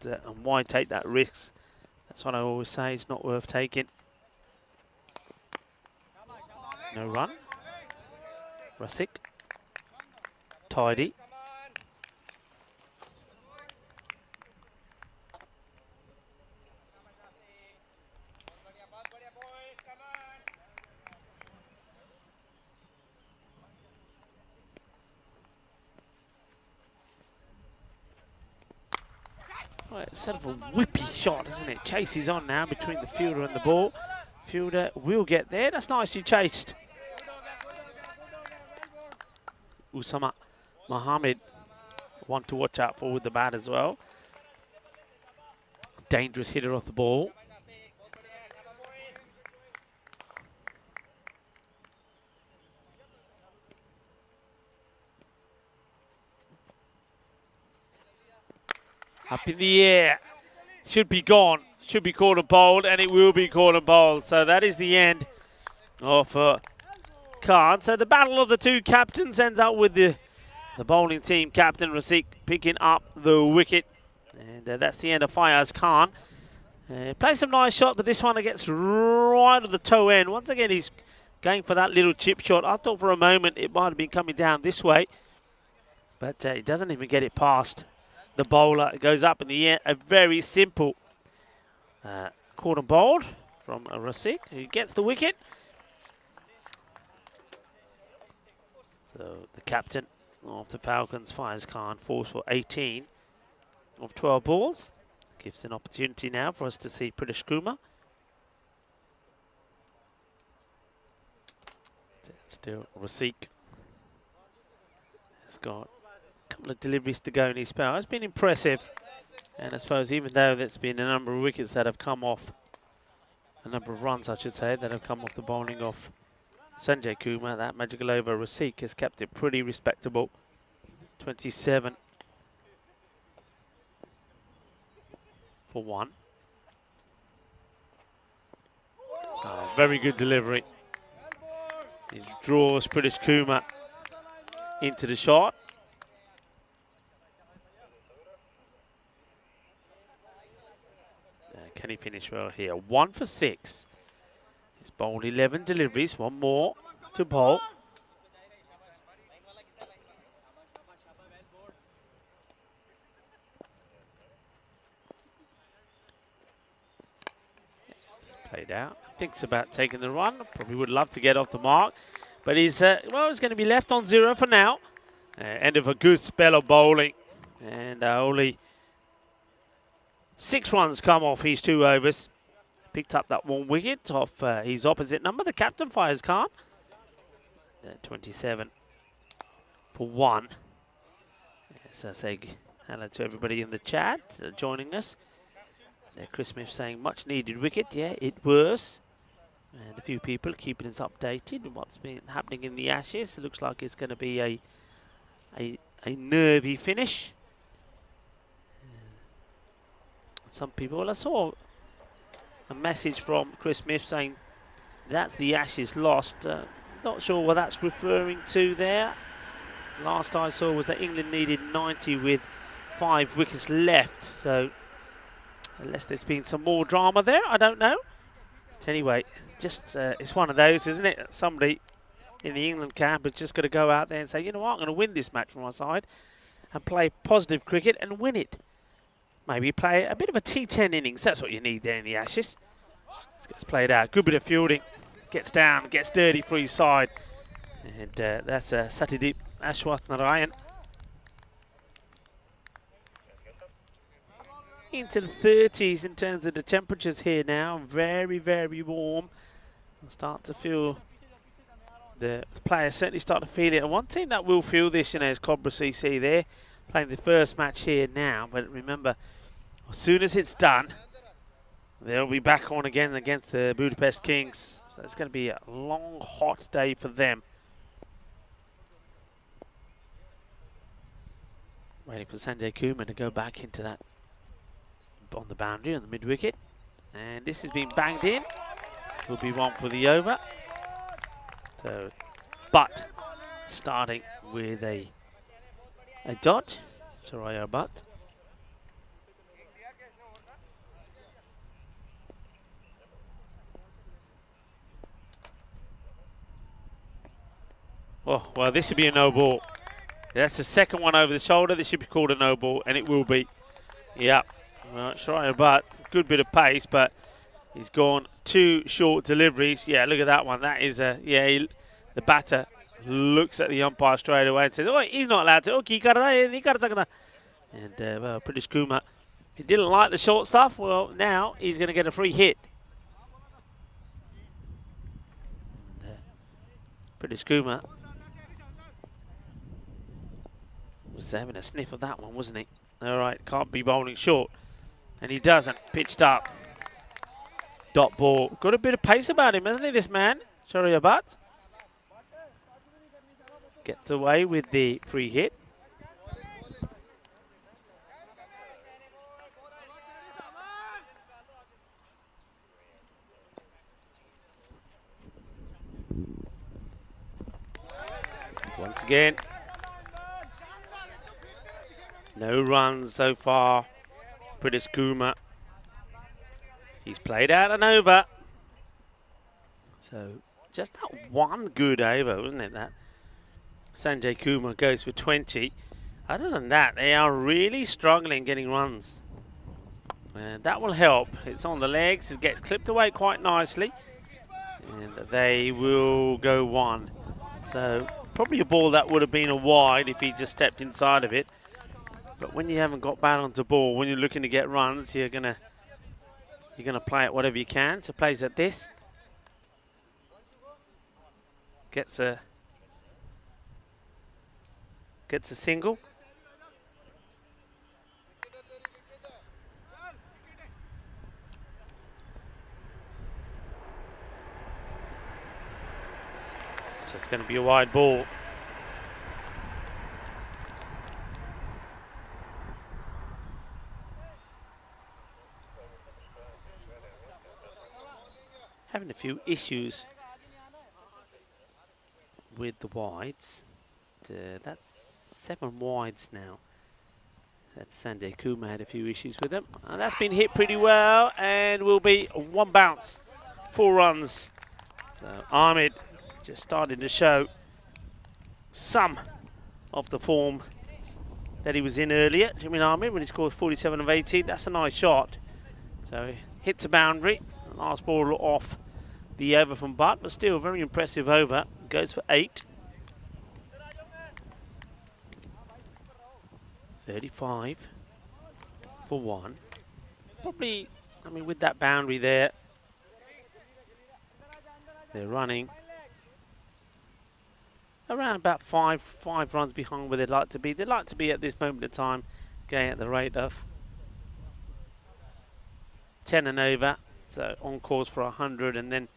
[SPEAKER 1] And why take that risk? That's what I always say, it's not worth taking. No run. Rasik. Tidy. Well, it's sort of a whippy shot, isn't it? Chase is on now between the fielder and the ball. Fielder will get there. That's nicely chased. Usama Mohammed, one to watch out for with the bat as well. Dangerous hitter off the ball. Up in the air. Should be gone. Should be called and bowled, and it will be called and bowled. So that is the end of Khan. So the battle of the two captains ends up with the bowling team captain Rafiq picking up the wicket. And that's the end of Fayaz Khan. Plays some nice shot, but this one gets right at the toe end. Once again, he's going for that little chip shot. I thought for a moment it might have been coming down this way, but he doesn't even get it past the bowler. It goes up in the air. A very simple caught and bowled from Rafiq, who gets the wicket. So the captain of the Falcons, Fayaz Khan, falls for 18 of 12 balls. Gives an opportunity now for us to see Pritish Kumar. Still Rafiq has got a couple of deliveries to go in his spell. It's been impressive. And I suppose even though there's been a number of wickets that have come off, a number of runs I should say, that have come off the bowling of Sanjay Kumar, that magical over Rafiq has kept it pretty respectable. 27 for 1. Oh, very good delivery. He draws Pritish Kumar into the shot. Can he finish well here? 1 for 6. He's bowled 11 deliveries. One more to bowl. Played out. Thinks about taking the run. Probably would love to get off the mark. But he's, well, he's going to be left on 0 for now. End of a good spell of bowling. And only 6 runs come off his 2 overs. Picked up that 1 wicket off his opposite number, the captain, Fayaz Khan. 27 for 1. Yes, I say hello to everybody in the chat joining us. Chris Smith saying much needed wicket. Yeah, it was. And a few people keeping us updated on what's been happening in the Ashes. It looks like it's going to be a nervy finish. Some people, well, I saw a message from Chris Smith saying that's the Ashes lost. Not sure what that's referring to there. Last I saw was that England needed 90 with 5 wickets left. So unless there's been some more drama there, I don't know. But anyway, just it's one of those, isn't it? Somebody in the England camp has just got to go out there and say, you know what, I'm going to win this match for my side and play positive cricket and win it. Maybe play a bit of a T10 innings. That's what you need there in the Ashes. This gets played out. Good bit of fielding. Gets down, gets dirty for his side. And that's Satyadeep Ashwath Narayan. Into the 30s in terms of the temperatures here now. Very, very warm. I'll start to feel the players certainly start to feel it. And one team that will feel this, you know, is Cobra CC there. Playing the first match here now, but remember, as soon as it's done, they'll be back on again against the Budapest Kings. So it's going to be a long, hot day for them. Waiting for Sanjay Kumar to go back into that on the boundary on the mid-wicket. And this has been banged in. Will be 1 for the over. So, but starting with a dot, Soraya Butt. Oh, well, this should be a no ball. That's the second one over the shoulder. This should be called a no ball, and it will be. Yep. Well, Soraya Butt, good bit of pace, but he's gone 2 short deliveries. Yeah, look at that one. That is a, yeah, the batter looks at the umpire straight away and says, oh, he's not allowed to. Okay, and well, Pritish Kumar He didn't like the short stuff. Well, now he's going to get a free hit. British Kuma was having a sniff of that one, wasn't he? All right, can't be bowling short. And he doesn't. Pitched up. Dot ball. Got a bit of pace about him, hasn't he, this man? Sorry about. Gets away with the free hit. Once again, no runs so far. British Kuma. He's played out an over. So just that one good over, wasn't it? That Sanjay Kumar goes for 20. Other than that, they are really struggling getting runs. And that will help. It's on the legs. It gets clipped away quite nicely. And they will go one. So probably a ball that would have been a wide if he just stepped inside of it. But when you haven't got bat onto ball, when you're looking to get runs, you're gonna play it whatever you can. So plays at this. Gets a single. So it's going to be a wide ball. Having a few issues with the wides. That's 7 wides now. That Sanjay Kumar had a few issues with them. And that's been hit pretty well and will be 1 bounce. 4 runs. So Ahmed just starting to show some of the form that he was in earlier. Jamil Ahmed, when he scored 47 of 18, that's a nice shot. So he hits a boundary. Last ball off the over from Butt, but still very impressive over. Goes for 8. 35 for 1. Probably, I mean, with that boundary there, they're running around about five runs behind where they'd like to be. They'd like to be at this moment of time going at the rate of 10 and over. So on course for 100 and then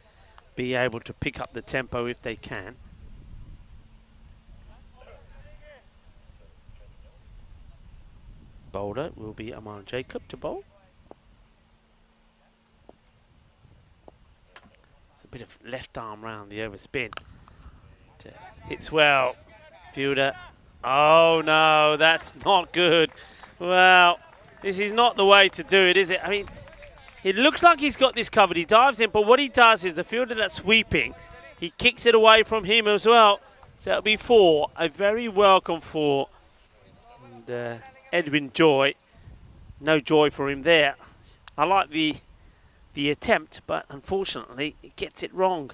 [SPEAKER 1] be able to pick up the tempo if they can. Bowler will be Amar Jacob to bowl. It's a bit of left arm round the overspin. Hits well. Fielder. Oh no, that's not good. Well, this is not the way to do it, is it? I mean, it looks like he's got this covered. He dives in, but what he does is the fielder that's sweeping, he kicks it away from him as well. So it'll be 4. A very welcome 4. And Edwin Joy, no joy for him there. I like the attempt, but unfortunately, he gets it wrong.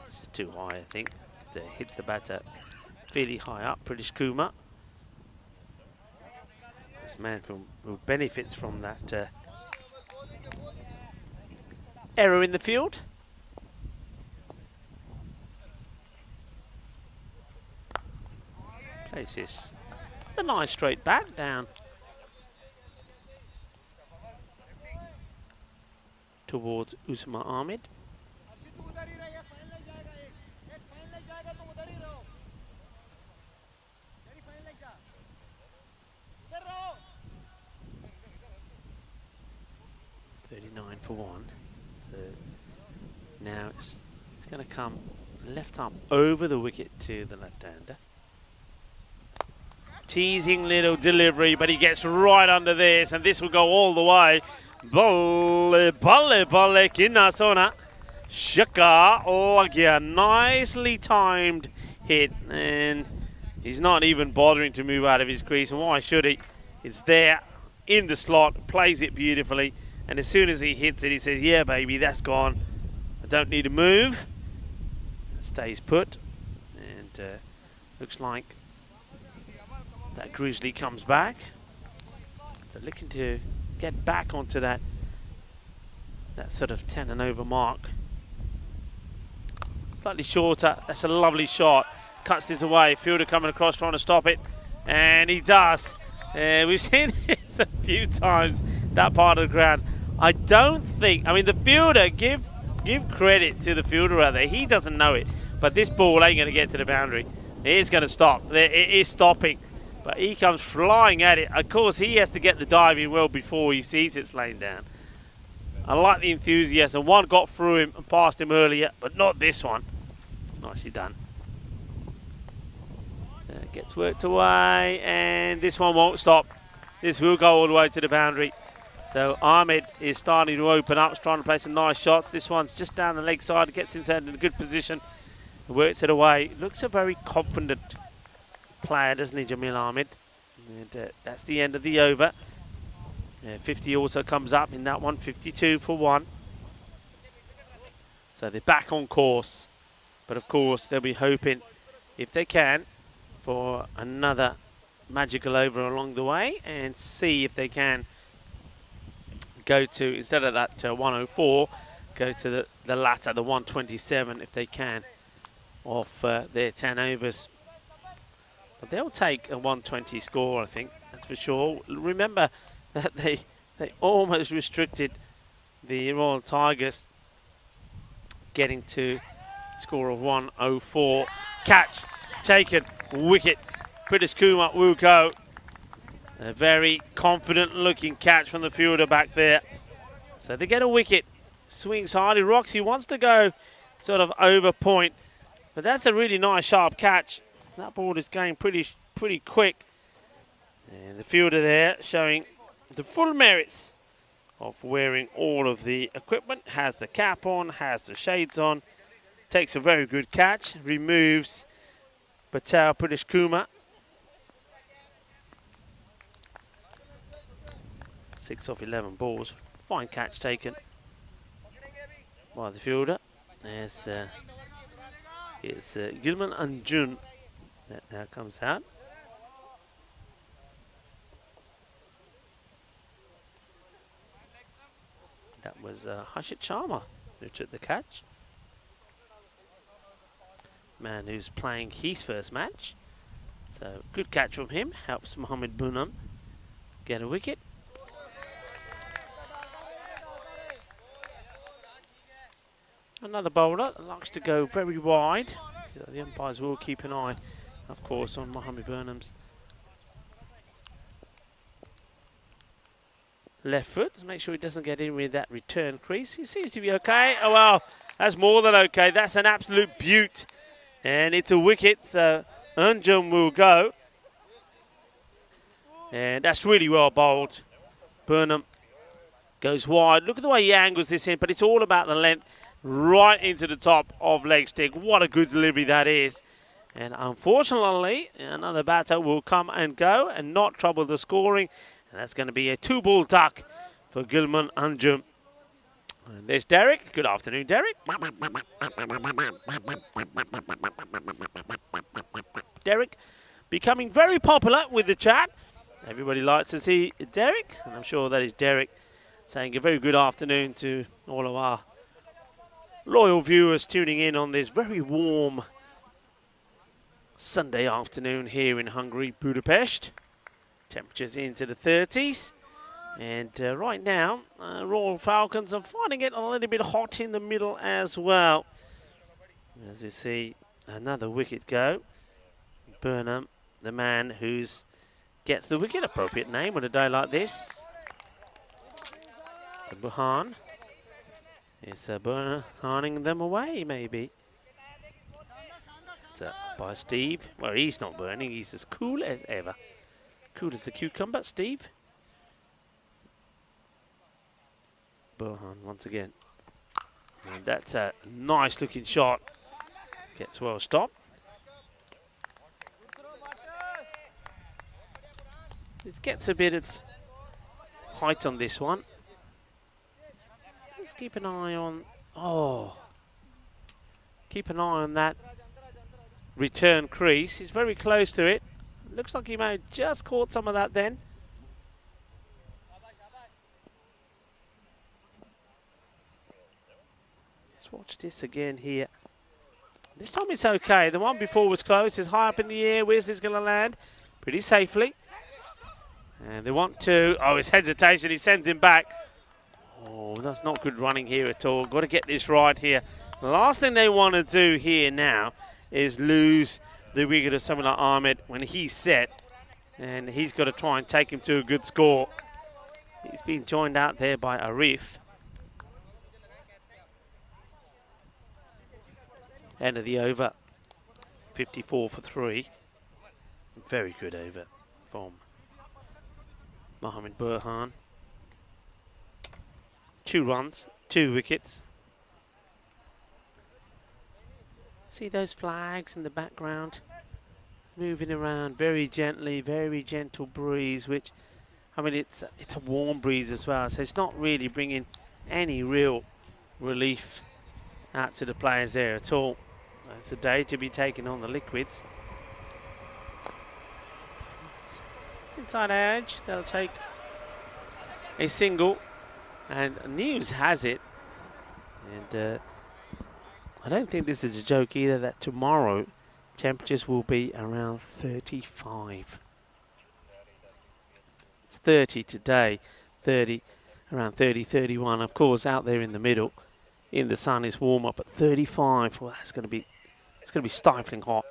[SPEAKER 1] This is too high, I think. It hits the batter fairly high up, British Kuma. This man who benefits from that error in the field. Plays this a nice straight bat down towards Usman Ahmed. .39 for 1. So now it's going to come left arm over the wicket to the left-hander. Teasing little delivery, but he gets right under this, and this will go all the way. Balle, balle, balle, kinasona. Shaka, lagya, nicely timed hit, and he's not even bothering to move out of his crease, and why should he? It's there in the slot, plays it beautifully, and as soon as he hits it, he says, yeah, baby, that's gone. I don't need to move. Stays put, and looks like that Grizzly comes back. They're looking to get back onto that sort of 10 and over mark. Slightly shorter. That's a lovely shot. Cuts this away. Fielder coming across trying to stop it. And he does. We've seen this a few times, that part of the ground. I don't think, I mean, the fielder, give credit to the fielder out there. He doesn't know it. But this ball ain't going to get to the boundary. It is going to stop. It is stopping. But he comes flying at it. Of course, he has to get the diving well before he sees it's laying down. I like the enthusiasm. One got through him and past him earlier, but not this one. Nicely done. So it gets worked away, and this one won't stop. This will go all the way to the boundary. So Ahmed is starting to open up, trying to play some nice shots. This one's just down the leg side, gets himself in a good position, works it away. Looks a very confident player, doesn't he, Jamil Ahmed? And that's the end of the over. 50 also comes up in that one, 52 for 1. So they're back on course. But of course, they'll be hoping, if they can, for another magical over along the way and see if they can go to, instead of that 104, go to the latter, the 127, if they can, off their 10 overs. But they'll take a 120 score, I think, that's for sure. Remember that they almost restricted the Royal Tigers getting to a score of 104. Catch taken, wicket. British Kumar will go. A very confident looking catch from the fielder back there. So they get a wicket. Swings hard. Roxy wants to go sort of over point, but that's a really nice sharp catch. That ball is going pretty quick. And the fielder there showing the full merits of wearing all of the equipment. Has the cap on, has the shades on. Takes a very good catch. Removes Patel British Kumar. 6 off 11 balls. Fine catch taken by the fielder. There's it's Gilman and Jun that now comes out. That was Harshit Sharma who took the catch. Man who's playing his first match. So good catch from him. Helps Mohammed Bunam get a wicket. Another bowler that likes to go very wide. So the umpires will keep an eye, of course, on Mohammed Burnham's left foot to make sure he doesn't get in with that return crease. He seems to be okay. Oh well, that's more than okay. That's an absolute beaut. And it's a wicket, so Unjum will go. And that's really well bowled. Burnham goes wide. Look at the way he angles this in, but it's all about the length. Right into the top of leg stick. What a good delivery that is. And unfortunately, another batter will come and go and not trouble the scoring. And that's going to be a 2-ball duck for Gilman Anjum. And there's Derek. Good afternoon, Derek. Derek becoming very popular with the chat. Everybody likes to see Derek. And I'm sure that is Derek saying a very good afternoon to all of our loyal viewers tuning in on this very warm Sunday afternoon here in Hungary, Budapest. Temperatures into the 30s. And right now, Royal Falcons are finding it a little bit hot in the middle as well. As you see, another wicket go. Burnham, the man who gets the wicket, appropriate name on a day like this. The Buhan. Is Burner harning them away, maybe? So, by Steve. Well, he's not burning. He's as cool as ever. Cool as the cucumber, Steve. Burhan once again. And that's a nice looking shot. Gets well stopped. It gets a bit of height on this one. Let's keep an eye on, keep an eye on that return crease. He's very close to it. Looks like he may have just caught some of that then. Let's watch this again here. This time it's okay. The one before was close. It's high up in the air. Where's this going to land? Pretty safely. And they want to... Oh, his hesitation. He sends him back. Oh, that's not good running here at all. Got to get this right here. The last thing they want to do here now is lose the wicket of someone like Ahmed when he's set. And he's got to try and take him to a good score. He's been joined out there by Arif. End of the over. 54 for 3. Very good over from Mohamed Burhan. 2 runs, 2 wickets. See those flags in the background? Moving around very gently, very gentle breeze, which, I mean, it's a warm breeze as well, so it's not really bringing any real relief out to the players there at all. It's a day to be taking on the liquids. Inside edge, they'll take a single, and news has it, and I don't think this is a joke either, that tomorrow temperatures will be around 35. It's 30 today, 30, around 30, 31. Of course, out there in the middle, in the sun, is warm up at 35. Well, it's going to be stifling hot.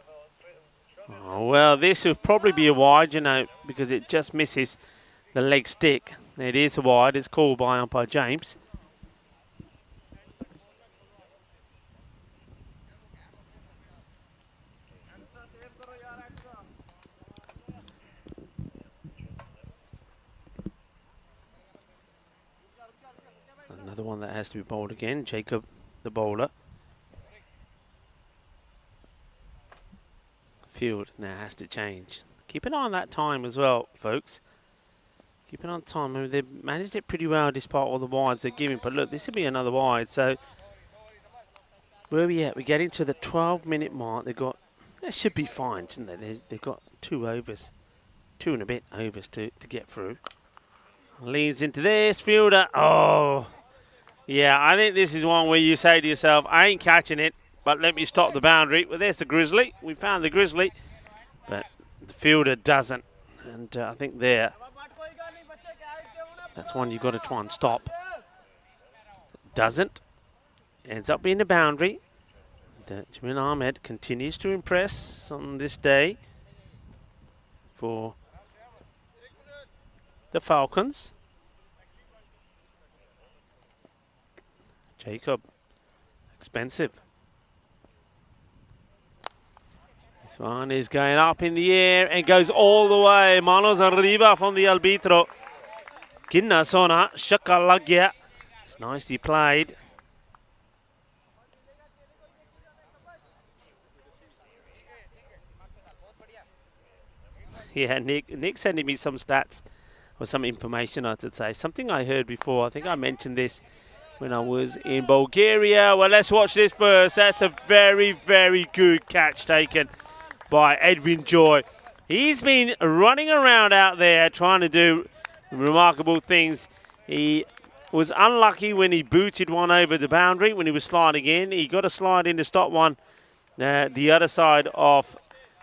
[SPEAKER 1] Oh, well, this will probably be a wide, you know, because it just misses the leg stick. It is a wide. It's called by umpire James. Another one that has to be bowled again. Jacob, the bowler. Field now has to change. Keep an eye on that time as well, folks. Keep an eye on time. I mean, they've managed it pretty well despite all the wides they're giving. But look, this will be another wide. So where are we at? We're getting to the 12-minute mark. They've got, that should be fine, shouldn't they? They've got 2 overs, 2 and a bit overs to get through. Leans into this fielder. Oh, yeah. I think this is one where you say to yourself, I ain't catching it, but let me stop the boundary. Well, there's the Grizzly. We found the Grizzly, but the fielder doesn't. And I think there, that's one you've got to try and stop. Doesn't. Ends up being the boundary. Jamil Ahmed continues to impress on this day for the Falcons. Jacob, expensive. This one is going up in the air and goes all the way. Manos arriba from the arbitro. Ginna sona, shakka lag gaya. It's nicely played. Yeah, Nick sending me some stats or some information, I should say. Something I heard before. I think I mentioned this when I was in Bulgaria. Well, let's watch this first. That's a very, very good catch taken by Edwin Joy. He's been running around out there trying to do remarkable things. He was unlucky when he booted one over the boundary when he was sliding in. He got a slide in to stop one the other side of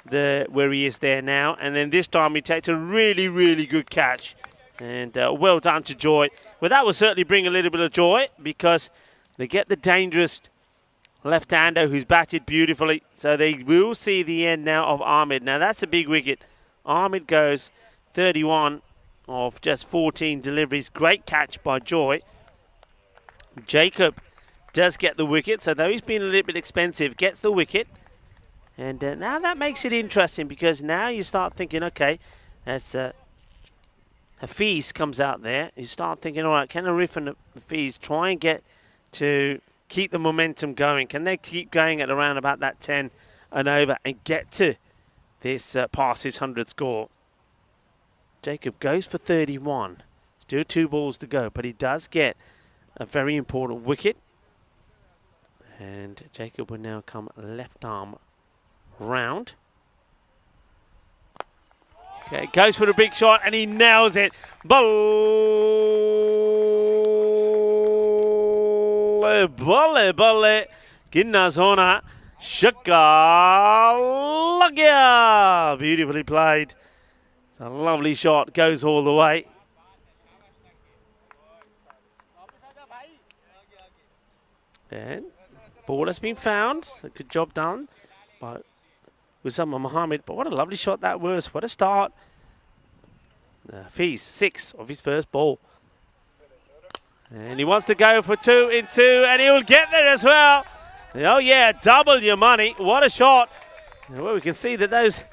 [SPEAKER 1] where he is there now. And then this time he takes a really, really good catch. And well done to Joy. Well, that will certainly bring a little bit of joy because they get the dangerous left-hander who's batted beautifully. So they will see the end now of Ahmed. Now, that's a big wicket. Ahmed goes 31 of just 14 deliveries. Great catch by Joy. Jacob does get the wicket. So though he's been a little bit expensive, gets the wicket. And now that makes it interesting because now you start thinking, okay, as Hafiz comes out there, you start thinking, all right, can Arif and Hafiz try and get to keep the momentum going? Can they keep going at around about that 10 and over and get to this past his 100th score? Jacob goes for 31. Still 2 balls to go, but he does get a very important wicket. And Jacob will now come left arm round. Okay, goes for the big shot and he nails it. Bolle, bolle, bolle. Ginna zona. Shakalagia. Beautifully played. It's a lovely shot. Goes all the way. And ball has been found. A good job done by Usama Mohammed. But what a lovely shot that was. What a start. Fees 6 of his first ball. And he wants to go for 2 in 2, and he'll get there as well. Oh yeah, double your money. What a shot. Well, we can see that those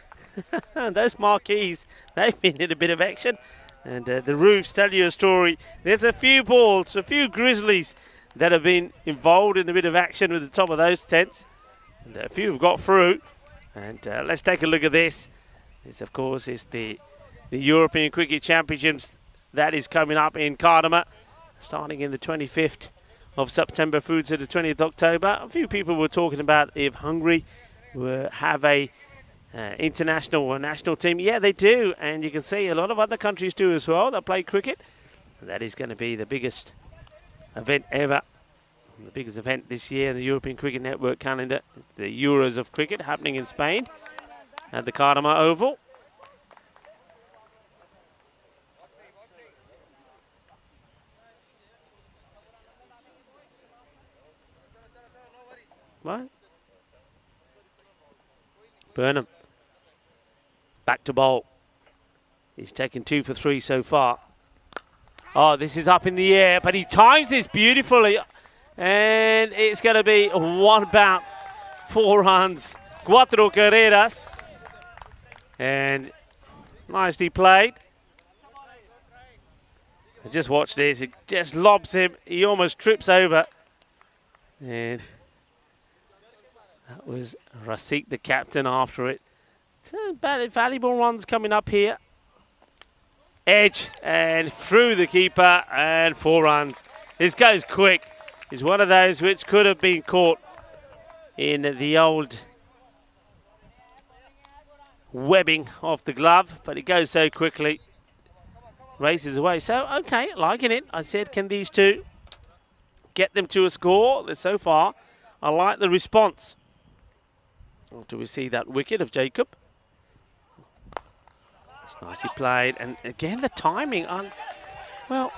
[SPEAKER 1] those marquees, they've been in a bit of action. And the roofs tell you a story. There's a few balls, a few Grizzlies that have been involved in a bit of action with the top of those tents. And a few have got through. And let's take a look at this. This, of course, is the European Cricket Championships that is coming up in Cardamom, starting in the 25th of September through to the 20th of October. A few people were talking about if Hungary have a international or national team. Yeah, they do, and you can see a lot of other countries do as well that play cricket. And that is going to be the biggest event ever. The biggest event this year in the European Cricket Network calendar, the Euros of Cricket happening in Spain at the Cardamom Oval. Right. Burnham. Back to bowl. He's taken 2 for 3 so far. Oh, this is up in the air, but he times this beautifully. And it's going to be 1 bounce, 4 runs, 4 carreras. And nicely played. And just watch this. It just lobs him. He almost trips over. And that was Rasik, the captain, after it. Valuable runs coming up here. Edge and through the keeper and 4 runs. This goes quick. It's one of those which could have been caught in the old webbing of the glove, but it goes so quickly. Races away. So, okay, liking it. I said, can these two get them to a score? So far, I like the response. After we see that wicket of Jacob. It's nicely played. And again, the timing on, well,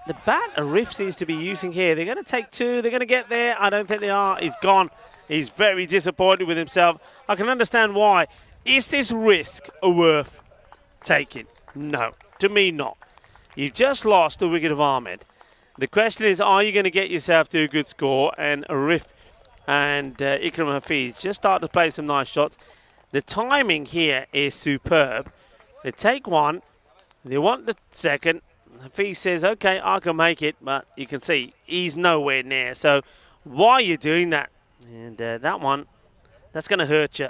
[SPEAKER 1] the bat Arif seems to be using here. They're going to take 2. They're going to get there. I don't think they are. He's gone. He's very disappointed with himself. I can understand why. Is this risk worth taking? No. To me, not. You've just lost the wicket of Ahmed. The question is, are you going to get yourself to a good score? And Arif and Ikram Hafiz just start to play some nice shots. The timing here is superb. They take 1. They want the second. Hafiz says, okay, I can make it. But you can see he's nowhere near. So why are you doing that? And that one, that's going to hurt you.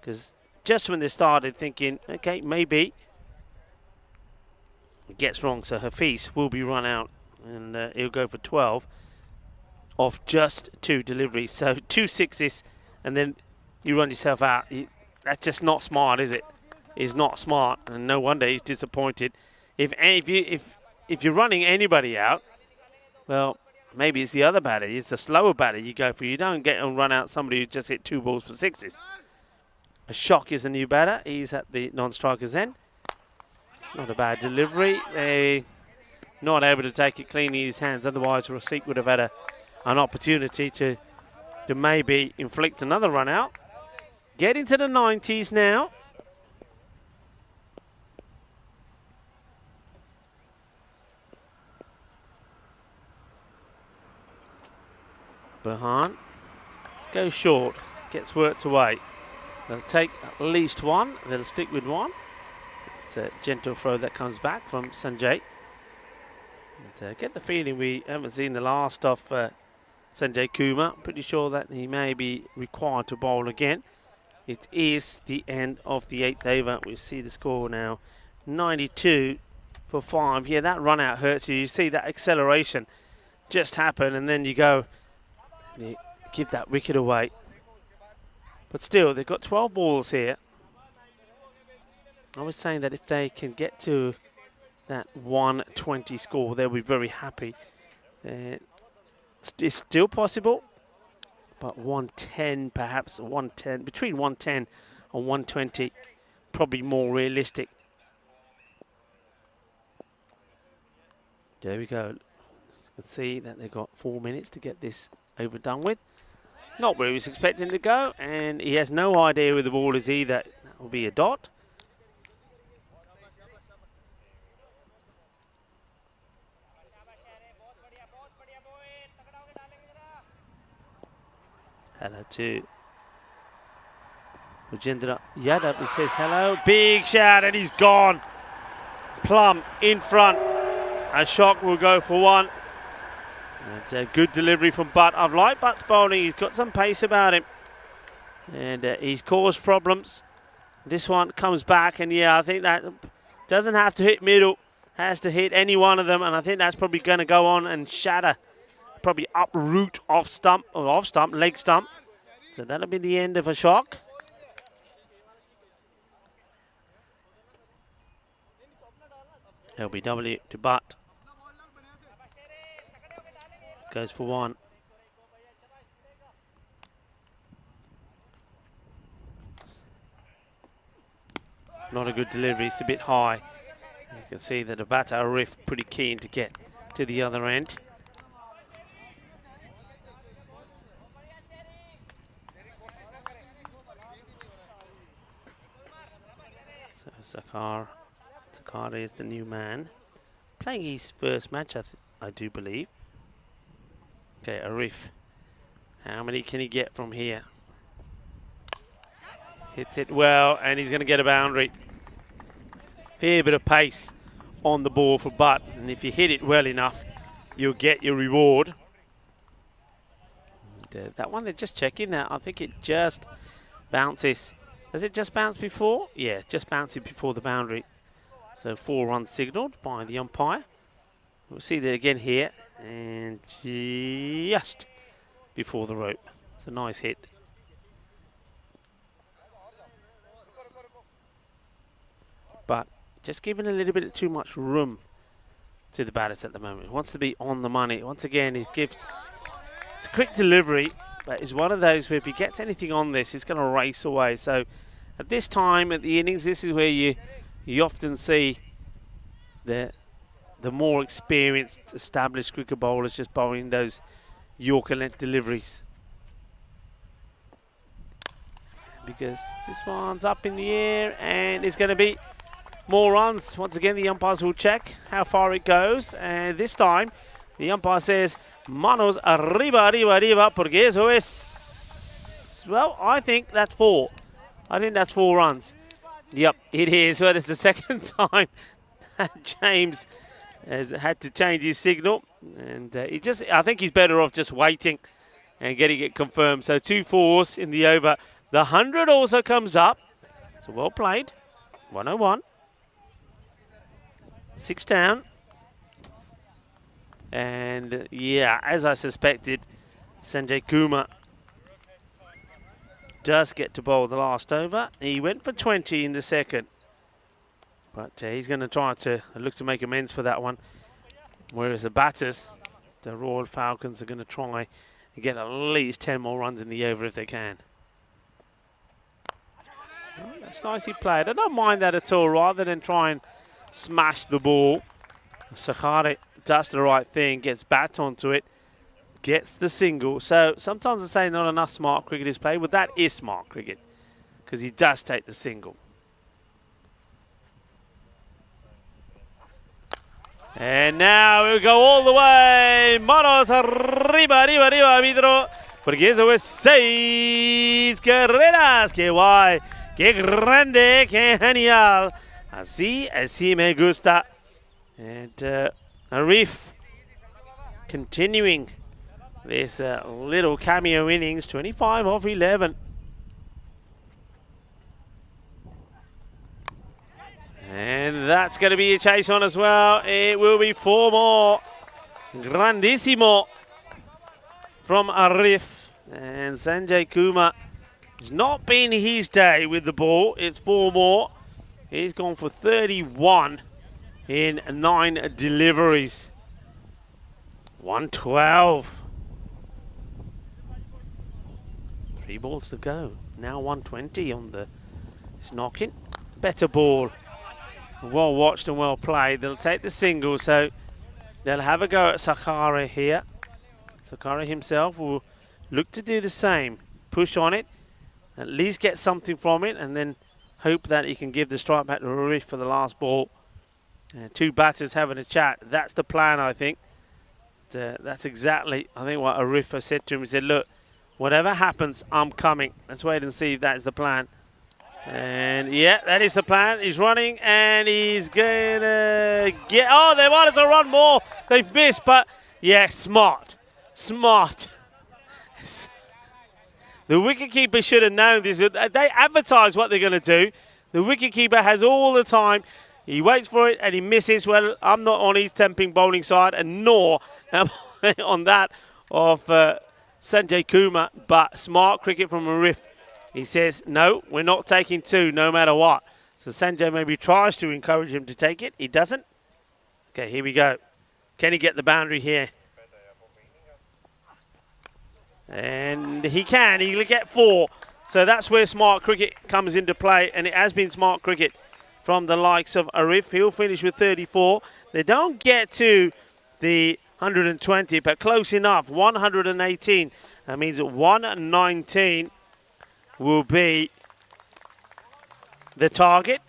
[SPEAKER 1] Because just when they started thinking, okay, maybe. It gets wrong. So Hafiz will be run out. And he'll go for 12. Of just 2 deliveries. So 2 6s and then you run yourself out. That's just not smart, is it? It's not smart, and no wonder he's disappointed. If you're running anybody out, well, maybe it's the other batter. It's the slower batter you go for. You don't get and run out somebody who just hit 2 balls for 6s. A shock is the new batter. He's at the non-striker's end. It's not a bad delivery. They're not able to take it clean in his hands. Otherwise, Rasik would have had an opportunity to maybe inflict another run out. Get into the 90s now. Burhan goes short, gets worked away. They'll take at least 1. They'll stick with 1. It's a gentle throw that comes back from Sanjay. And, get the feeling we haven't seen the last of Sanjay Kumar. Pretty sure that he may be required to bowl again. It is the end of the 8th over. We see the score now, 92 for 5. Yeah, that run out hurts you. You see that acceleration just happen, and then you go, you give that wicket away. But still, they've got 12 balls here. I was saying that if they can get to that 120 score, they'll be very happy. It's still possible, but 110 perhaps, 110, between 110 and 120, probably more realistic. There we go. You can see that they've got 4 minutes to get this overdone with. Not where he was expecting to go, and he has no idea where the ball is either. That will be a dot. Hello to Rajendra Yadav. He says hello. Big shout, and he's gone. Plum in front. A shock will go for one. And a good delivery from Butt. I've liked Butt's bowling. He's got some pace about him. And he's caused problems. This one comes back, and yeah, I think that doesn't have to hit middle. Has to hit any one of them, and I think that's probably going to go on and shatter. Probably uproot off stump, or off stump, leg stump. So that'll be the end of a shock. LBW to Butt. Goes for one. Not a good delivery, it's a bit high. You can see that the batter Arif pretty keen to get to the other end. So Sakar is the new man. Playing his first match, I do believe. Okay, Arif. How many can he get from here? Hits it well, and he's going to get a boundary. Fair bit of pace on the ball for Butt, and if you hit it well enough, you'll get your reward. And, that one, they're just checking that. I think it just bounces. Does it just bounce before? Yeah, just bouncing before the boundary. So 4 runs signalled by the umpire. We'll see that again here, and just before the rope. It's a nice hit. But just giving a little bit too much room to the batters at the moment. He wants to be on the money. Once again, he gives it's a quick delivery, but it's one of those where if he gets anything on this, he's going to race away. So at this time at the innings, this is where you often see the more experienced, established cricket bowlers just bowling those Yorker length deliveries. Because this one's up in the air, and it's going to be more runs. Once again, the umpires will check how far it goes, and this time the umpire says manos arriba, arriba, arriba, porque eso es, well, I think that's 4. I think that's 4 runs. Yep, it is. Well, it's the second time that James has had to change his signal, and I think he's better off just waiting and getting it confirmed. So 2 4s in the over. The 100 also comes up. So well played. 101. 6 down. And yeah, as I suspected, Sanjay Kumar does get to bowl the last over. He went for 20 in the second. But he's going to try to look to make amends for that one. Whereas the batters, the Royal Falcons, are going to try and get at least 10 more runs in the over if they can. Well, that's nicely played. I don't mind that at all. Rather than try and smash the ball, Sakhari does the right thing, gets bat onto it, gets the single. So sometimes I say not enough smart cricket is played. Well, that is smart cricket because he does take the single. And now we'll go all the way. Manos arriba, arriba, arriba, Vidro. Porque eso es 6 carreras. Qué guay, qué grande, qué genial. Así me gusta. And Arif continuing this little cameo innings, 25 off 11. And that's going to be a chase on as well. It will be 4 more. Grandissimo from Arif. And Sanjay Kumar has not been his day with the ball. It's 4 more. He's gone for 31 in 9 deliveries. 112. 3 balls to go. Now 120 on the knocking. Better ball. Well watched and well played. They'll take the single, so they'll have a go at Sakara here. Sakara himself will look to do the same. Push on it. At least get something from it, and then hope that he can give the strike back to Relive for the last ball. 2 batters having a chat. That's the plan, I think. That's exactly, I think, what Arif has said to him. He said, look, whatever happens, I'm coming. Let's wait and see if that is the plan. And yeah, that is the plan. He's running and he's going to get... Oh, they wanted to run more. They've missed, but yeah, smart. Smart. The wicketkeeper should have known this. They advertise what they're going to do. The wicketkeeper has all the time. He waits for it and he misses. Well, I'm not on his temping bowling side, and nor am I on that of Sanjay Kumar. But smart cricket from Arif. He says, no, we're not taking 2 no matter what. So Sanjay maybe tries to encourage him to take it. He doesn't. Okay, here we go. Can he get the boundary here? And he can. He'll get 4. So that's where smart cricket comes into play. And it has been smart cricket from the likes of Arif. He'll finish with 34. They don't get to the 120, but close enough. 118. That means 119 will be the target.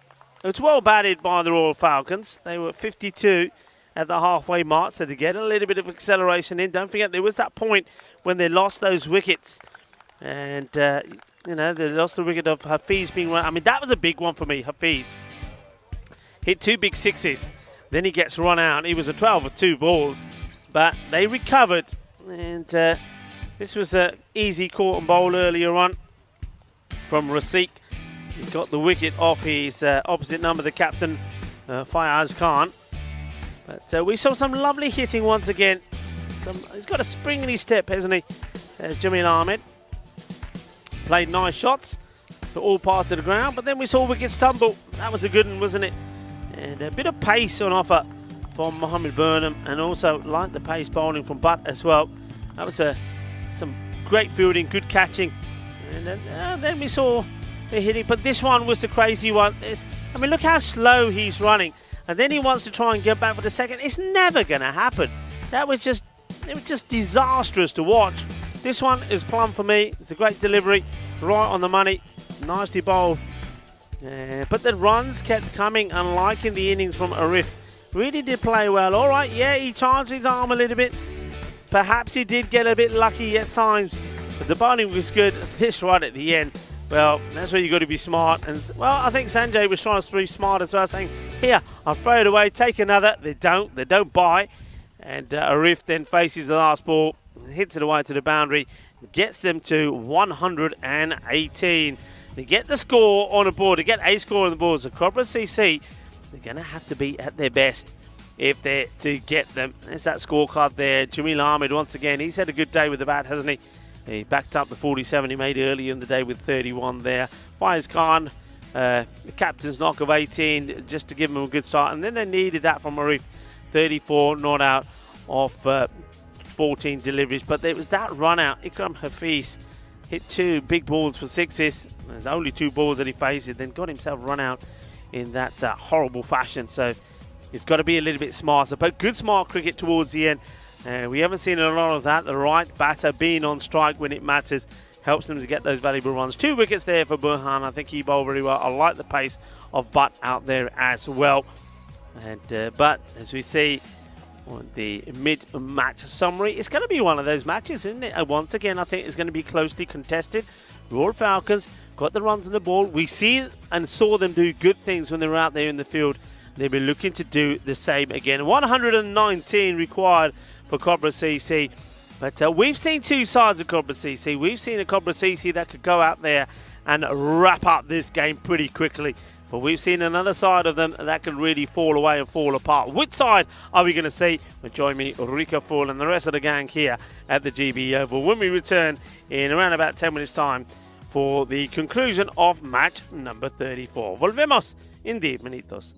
[SPEAKER 1] It's well batted by the Royal Falcons. They were 52 at the halfway mark, so they get a little bit of acceleration in. Don't forget, there was that point when they lost those wickets. And, you know, they lost the wicket of Hafiz being run. I mean, that was a big one for me, Hafiz. Hit 2 big sixes. Then he gets run out. He was a 12 with 2 balls. But they recovered. And this was an easy caught and bowl earlier on from Rafiq. He got the wicket off his opposite number, the captain, Fayaz Khan. But we saw some lovely hitting once again. He's got a spring in his step, hasn't he? Jamil Ahmed. Played nice shots to all parts of the ground, but then we saw wickets tumble. That was a good one, wasn't it? And a bit of pace on offer from Mohammed Burnham, and also like the pace bowling from Butt as well. That was some great fielding, good catching. And then we saw the hitting, but this one was the crazy one. I mean, look how slow he's running. And then he wants to try and get back for the second. It's never going to happen. It was just disastrous to watch. This one is plumb for me. It's a great delivery, right on the money. Nicely bowled. But the runs kept coming, unlike in the innings from Arif. Really did play well. All right, yeah, he charged his arm a little bit. Perhaps he did get a bit lucky at times. But the bowling was good. This right at the end, well, that's where you've got to be smart. And, well, I think Sanjay was trying to be smart as well, saying, here, I'll throw it away, take another. They don't buy. And Arif then faces the last ball, hits it away to the boundary, gets them to 118. They get the score on the board. They get a score on the board. So Cobra CC, they're going to have to be at their best if they're to get them. There's that scorecard there. Jamil Ahmed, once again, he's had a good day with the bat, hasn't he? He backed up the 47 he made earlier in the day with 31 there. Faiz Khan, the captain's knock of 18 just to give him a good start. And then they needed that from Arif. 34 not out of 14 deliveries. But there was that run out. Ikram Hafiz hit 2 big balls for 6s. There's only 2 balls that he faced. Then got himself run out in that horrible fashion. So it's got to be a little bit smarter. But good smart cricket towards the end. We haven't seen a lot of that. The right batter being on strike when it matters helps them to get those valuable runs. 2 wickets there for Burhan. I think he bowled very well. I like the pace of Butt out there as well. And but as we see on the mid-match summary, it's going to be one of those matches, isn't it? Once again, I think it's going to be closely contested. Royal Falcons got the runs on the ball. We see and saw them do good things when they were out there in the field. They'll be looking to do the same again. 119 required for Cobra CC. But we've seen 2 sides of Cobra CC. We've seen a Cobra CC that could go out there and wrap up this game pretty quickly. But we've seen another side of them that can really fall away and fall apart. Which side are we going to see? Well, join me, Ulrika Fall, and the rest of the gang here at the GB Oval when we return in around about 10 minutes' time for the conclusion of match number 34. Volvemos in 10 minutos.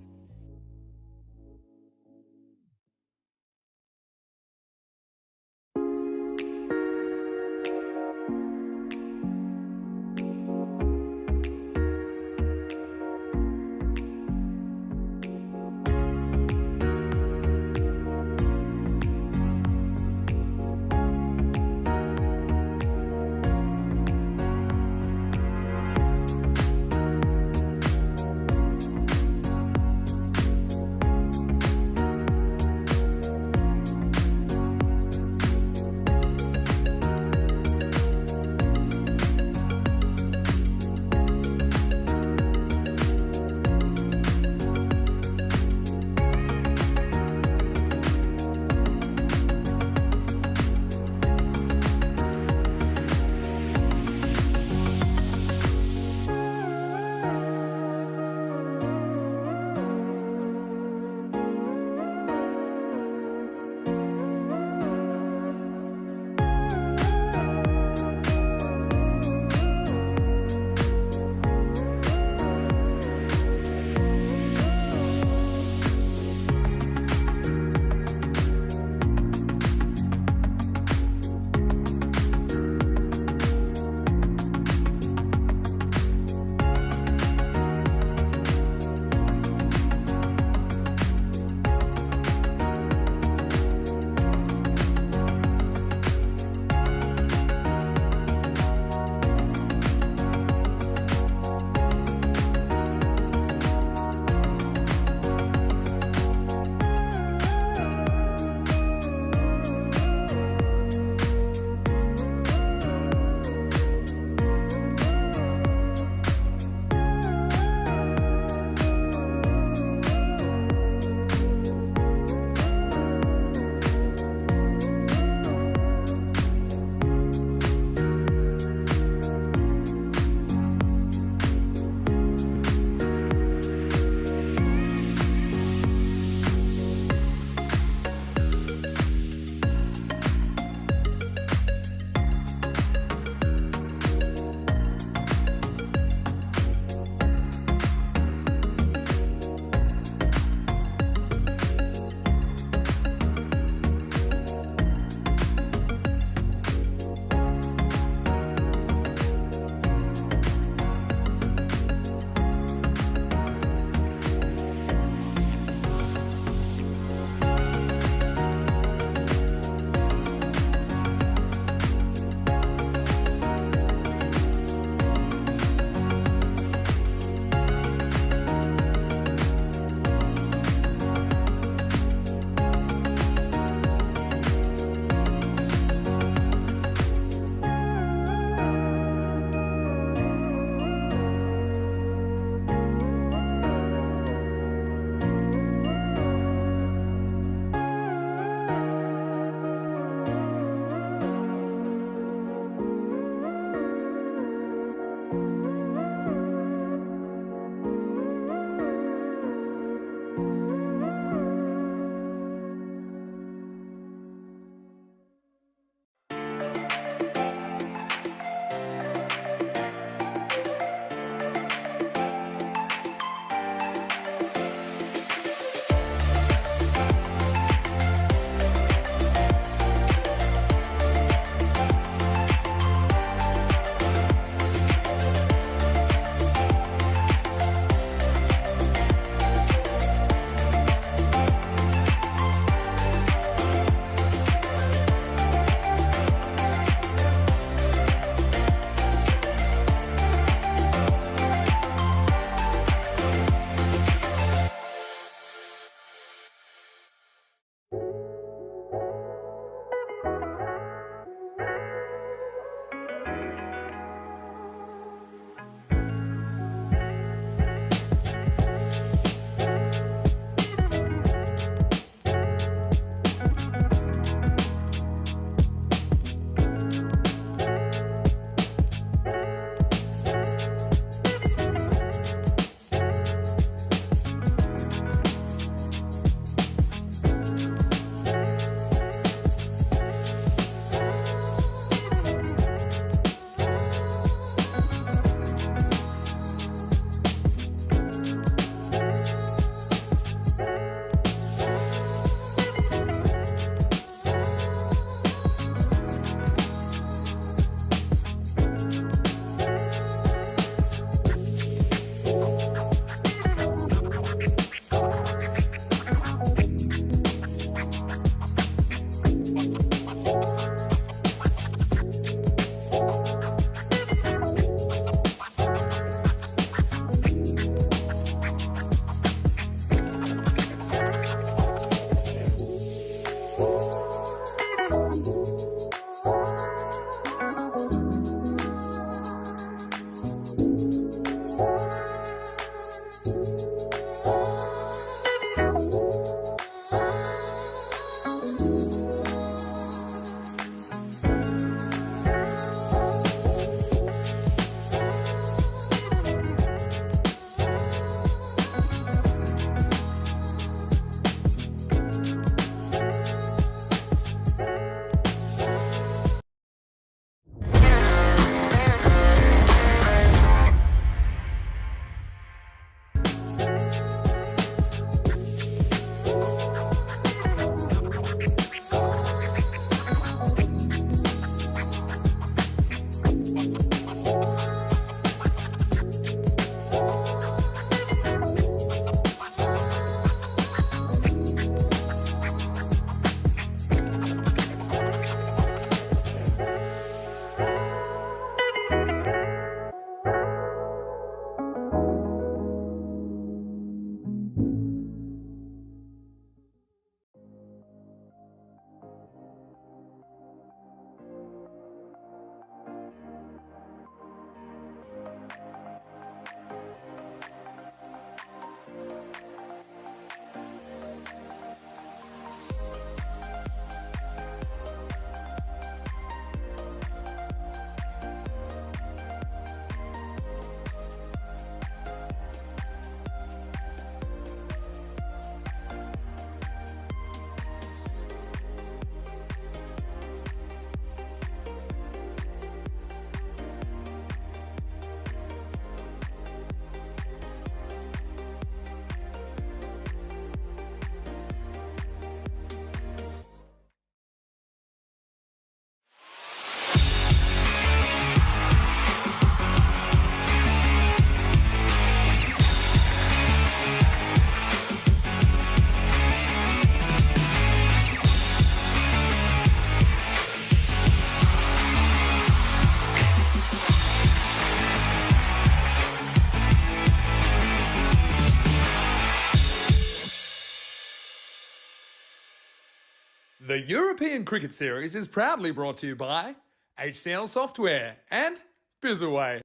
[SPEAKER 2] The European Cricket Series is proudly brought to you by HCL Software and Bizaway.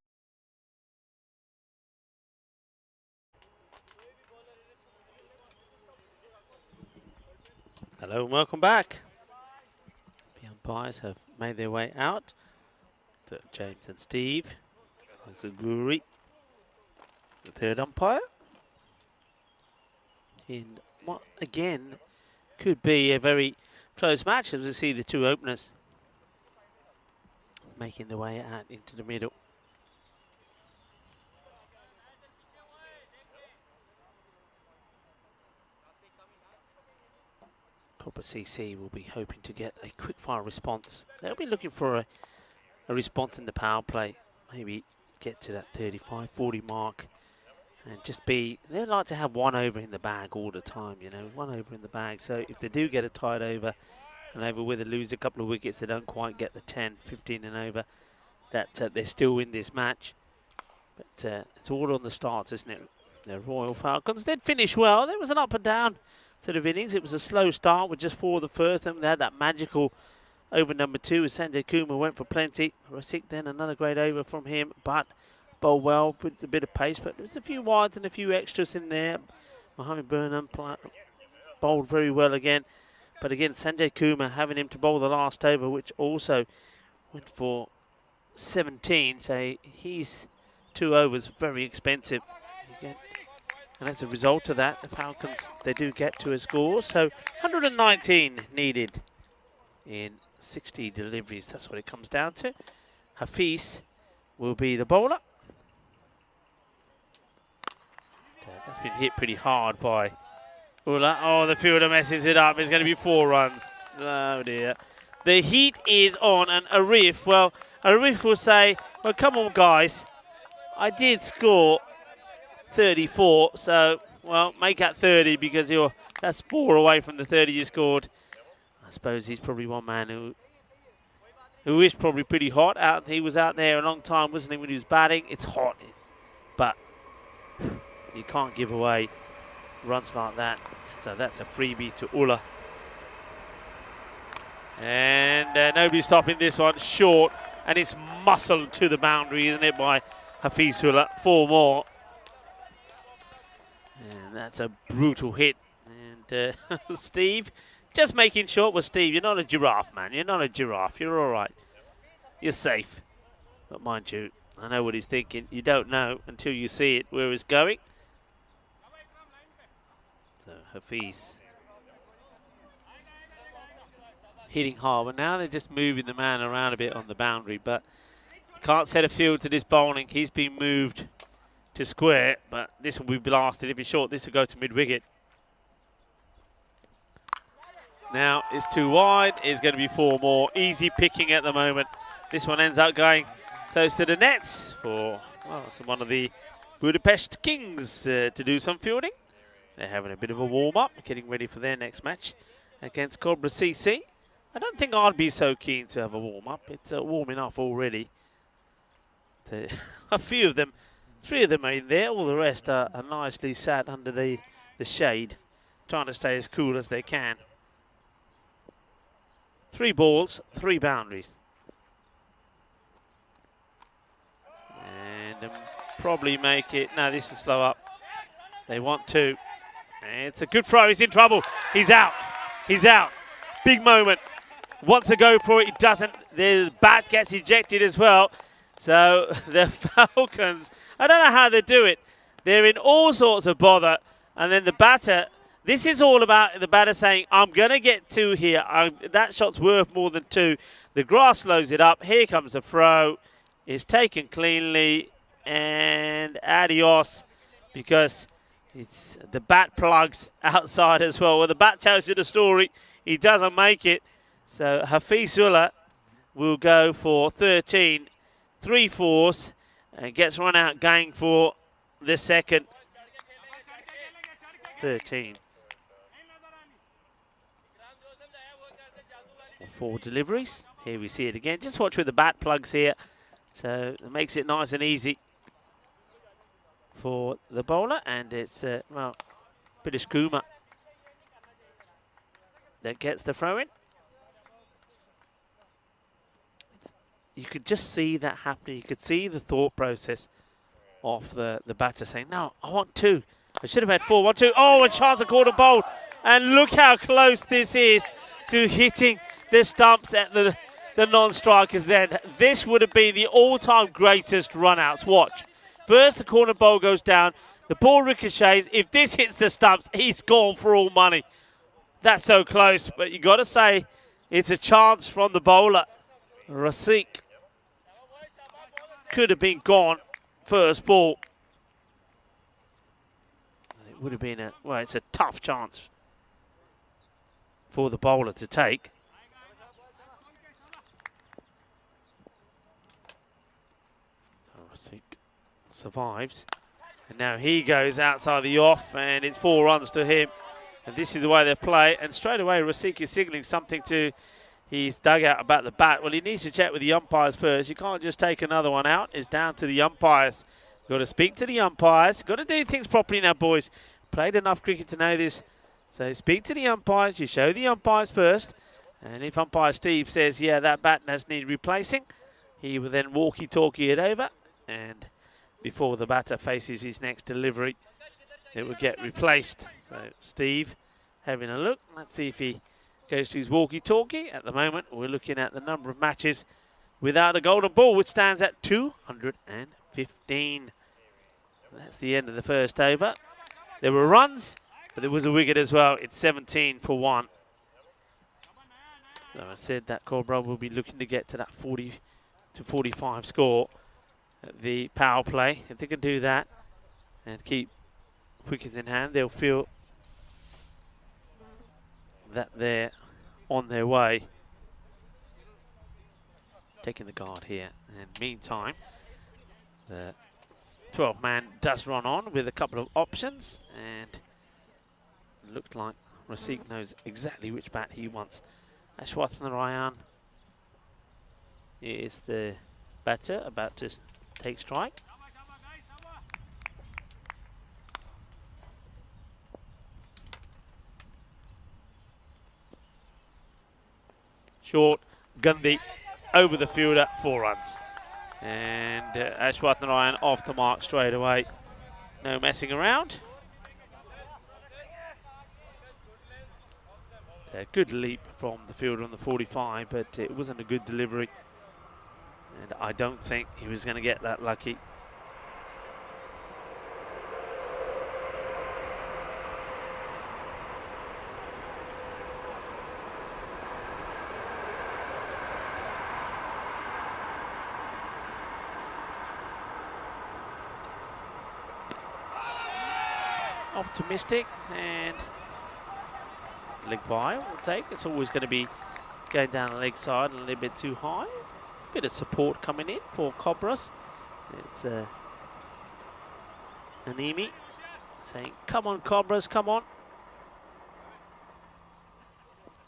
[SPEAKER 1] Hello and welcome back. The umpires have made their way out. To James and Steve. There's the Guri, the third umpire. In what again could be a very close match as we see the two openers making their way out into the middle. Corporate CC will be hoping to get a quick fire response. They'll be looking for a response in the power play. Maybe get to that 35-40 mark and just be, they'd like to have one over in the bag all the time, you know, one over in the bag. So if they do get a tied over and over where they lose a couple of wickets, they don't quite get the 10, 15 and over, that they're still in this match. But it's all on the starts, isn't it? The Royal Falcons did finish well. There was an up and down sort of innings. It was a slow start with just 4 of the first, and they had that magical over number 2 as Sanjay Kumar went for plenty. Rasik then another great over from him, but bowled well with a bit of pace, but there's a few wides and a few extras in there. Mohammed Burnham bowled very well again, but again Sanjay Kumar having him to bowl the last over, which also went for 17, so he's 2 overs, very expensive again. And as a result of that, the Falcons, they do get to a score, so 119 needed in 60 deliveries. That's what it comes down to. Hafiz will be the bowler. That's been hit pretty hard by Ula. Oh, the fielder messes it up. It's going to be 4 runs. Oh dear. The heat is on, and Arif, well, Arif will say, well, come on, guys. I did score 34, so, well, make that 30 because that's 4 away from the 30 you scored. I suppose he's probably one man who is probably pretty hot. He was out there a long time, wasn't he, when he was batting? It's hot, but you can't give away runs like that. So that's a freebie to Ula. And nobody's stopping this one. Short, and it's muscled to the boundary, isn't it, by Hafizullah. 4 more. And that's a brutal hit. And Steve, just making sure, well, Steve, you're not a giraffe, man. You're not a giraffe. You're all right. You're safe. But mind you, I know what he's thinking. You don't know until you see it, where it's going. So Hafiz hitting hard, but now they're just moving the man around a bit on the boundary, but can't set a field to this bowling. He's been moved to square, but this will be blasted. If it's short, this will go to mid-wicket. Now it's too wide. It's going to be 4 more. Easy picking at the moment. This one ends up going close to the nets for, well, one of the Budapest Kings to do some fielding. They're having a bit of a warm-up, getting ready for their next match against Cobra CC. I don't think I'd be so keen to have a warm-up. It's warm enough already. A few of them, 3 of them are in there. All the rest are nicely sat under the shade, trying to stay as cool as they can. 3 balls, 3 boundaries. And probably make it. No, this is slow up. They want to. It's a good throw. He's in trouble. He's out. He's out. Big moment. Wants to go for it. He doesn't. The bat gets ejected as well. So the Falcons, I don't know how they do it. They're in all sorts of bother. And then the batter, this is all about the batter saying, I'm going to get 2 here. That shot's worth more than 2. The grass slows it up. Here comes the throw. It's taken cleanly. And adios, because it's the bat plugs outside as well. Well, the bat tells you the story. He doesn't make it. So Hafizullah will go for 13, 3 fours, and gets run out going for the second. 13. 4 deliveries. Here we see it again. Just watch with the bat plugs here. So it makes it nice and easy for the bowler, and it's well, British Kumar that gets the throw in. you could just see that happening. You could see the thought process of the batter saying, no, I want 2. I should have had 4. 1, 2. Oh, a chance of quarter bowl. And look how close this is to hitting the stumps at the non-striker's end. This would have been the all-time greatest run-outs. Watch. First, the corner bowl goes down. The ball ricochets. If this hits the stumps, he's gone for all money. That's so close. But you got to say, it's a chance from the bowler. Rasik could have been gone first ball. It would have been well, it's a tough chance for the bowler to take. Rasik survives. And now he goes outside the off, and it's 4 runs to him. And this is the way they play. And straight away, Rasik is signalling something to his dugout about the bat. Well, he needs to check with the umpires first. You can't just take another one out. It's down to the umpires. Got to speak to the umpires. Got to do things properly now, boys. Played enough cricket to know this. So speak to the umpires. You show the umpires first. And if umpire Steve says, yeah, that bat does need replacing, he will then walkie-talkie it over. And before the batter faces his next delivery, it will get replaced. So Steve having a look. Let's see if he goes to his walkie-talkie. At the moment, we're looking at the number of matches without a golden ball, which stands at 215. That's the end of the first over. There were runs, but there was a wicket as well. It's 17 for 1. So I said that Cobra will be looking to get to that 40 to 45 score at the power play. If they can do that and keep wickets in hand, they'll feel that they're on their way. Taking the guard here. And meantime, the 12 man does run on with a couple of options, and it looked like Rasik knows exactly which bat he wants. Ashwathan is the batter about to take strike. Short, Gandhi over the fielder, 4 runs. And Ashwathan off the mark straight away. No messing around. A good leap from the fielder on the 45, but it wasn't a good delivery. And I don't think he was going to get that lucky. Optimistic, and leg by will take. It's always going to be going down the leg side and a little bit too high. Bit of support coming in for Cobras. It's Animi saying, come on Cobras, come on.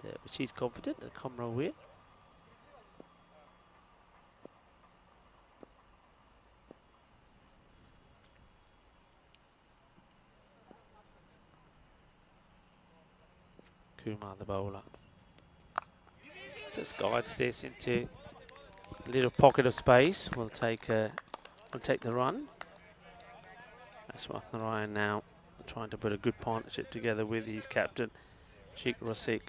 [SPEAKER 1] But she's confident that Comra will. Kumar, the bowler, just guides this into a little pocket of space. We'll take the run. Ashwathan Ryan now trying to put a good partnership together with his captain, Sheikh Rasik.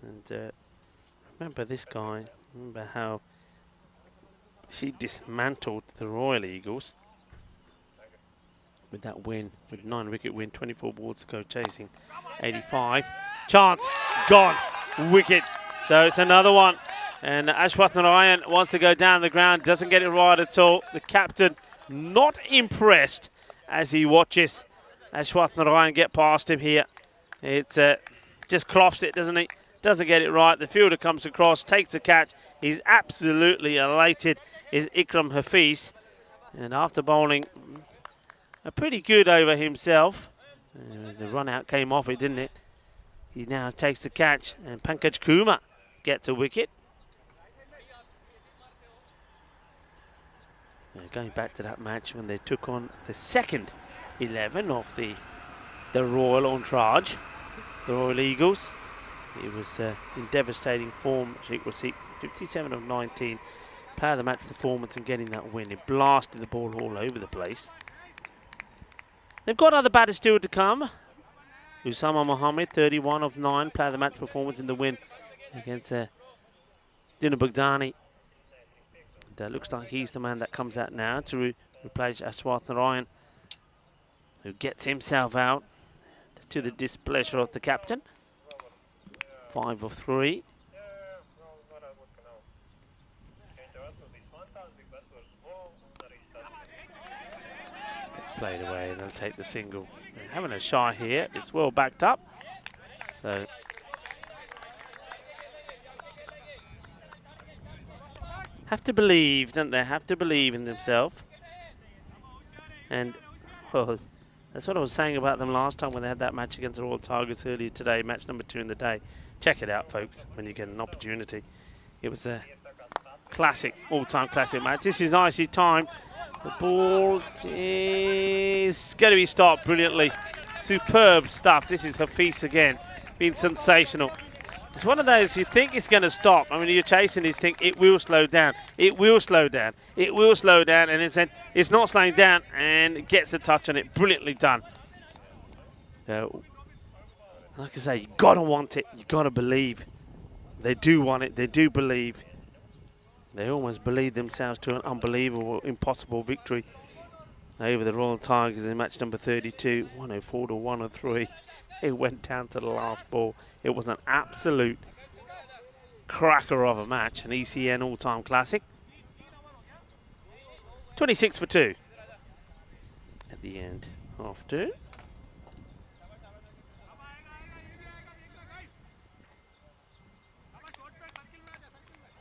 [SPEAKER 1] And remember this guy. Remember how he dismantled the Royal Eagles with that win, with 9-wicket win, 24 balls to go chasing 85. Chance, gone, wicket. So it's another one. And Ashwathan Ryan wants to go down the ground, doesn't get it right at all. The captain not impressed as he watches Ashwathan Ryan get past him here. It's just clops it, doesn't he? Doesn't get it right. The fielder comes across, takes the catch. He's absolutely elated, is Ikram Hafiz. And after bowling a pretty good over himself, the run out came off it, didn't it? He now takes the catch, and Pankaj Kumar gets a wicket. Going back to that match when they took on the second 11 of the Royal Entourage, the Royal Eagles. It was in devastating form. Sheikh Rasik, 57 of 19, player of the match performance and getting that win. He blasted the ball all over the place. They've got other batters still to come. Usama Mohammed, 31 of 9, player of the match performance in the win against Dina Bugdani. And, looks like he's the man that comes out now to replace Aswath Narayan, who gets himself out to the displeasure of the captain. 5 of 3. Gets played away and they'll take the single. They're having a shy here. It's well backed up. So have to believe, don't they? Have to believe in themselves. And well, that's what I was saying about them last time when they had that match against the Royal Tigers earlier today, match number 2 in the day. Check it out, folks, when you get an opportunity. It was a classic, all-time classic match. This is nicely timed. The ball is going to be stopped brilliantly. Superb stuff. This is Hafiz again, being sensational. It's one of those you think it's going to stop. I mean, you're chasing this thing, it will slow down. It will slow down. It will slow down. And then said, it's not slowing down, and gets the touch on it. Brilliantly done. So, like I say, you got to want it. You got to believe. They do want it. They do believe. They almost believe themselves to an unbelievable, impossible victory over the Royal Tigers in match number 32, 104 to 103. It went down to the last ball. It was an absolute cracker of a match, an ECN all-time classic. 26 for 2 at the end, half 2.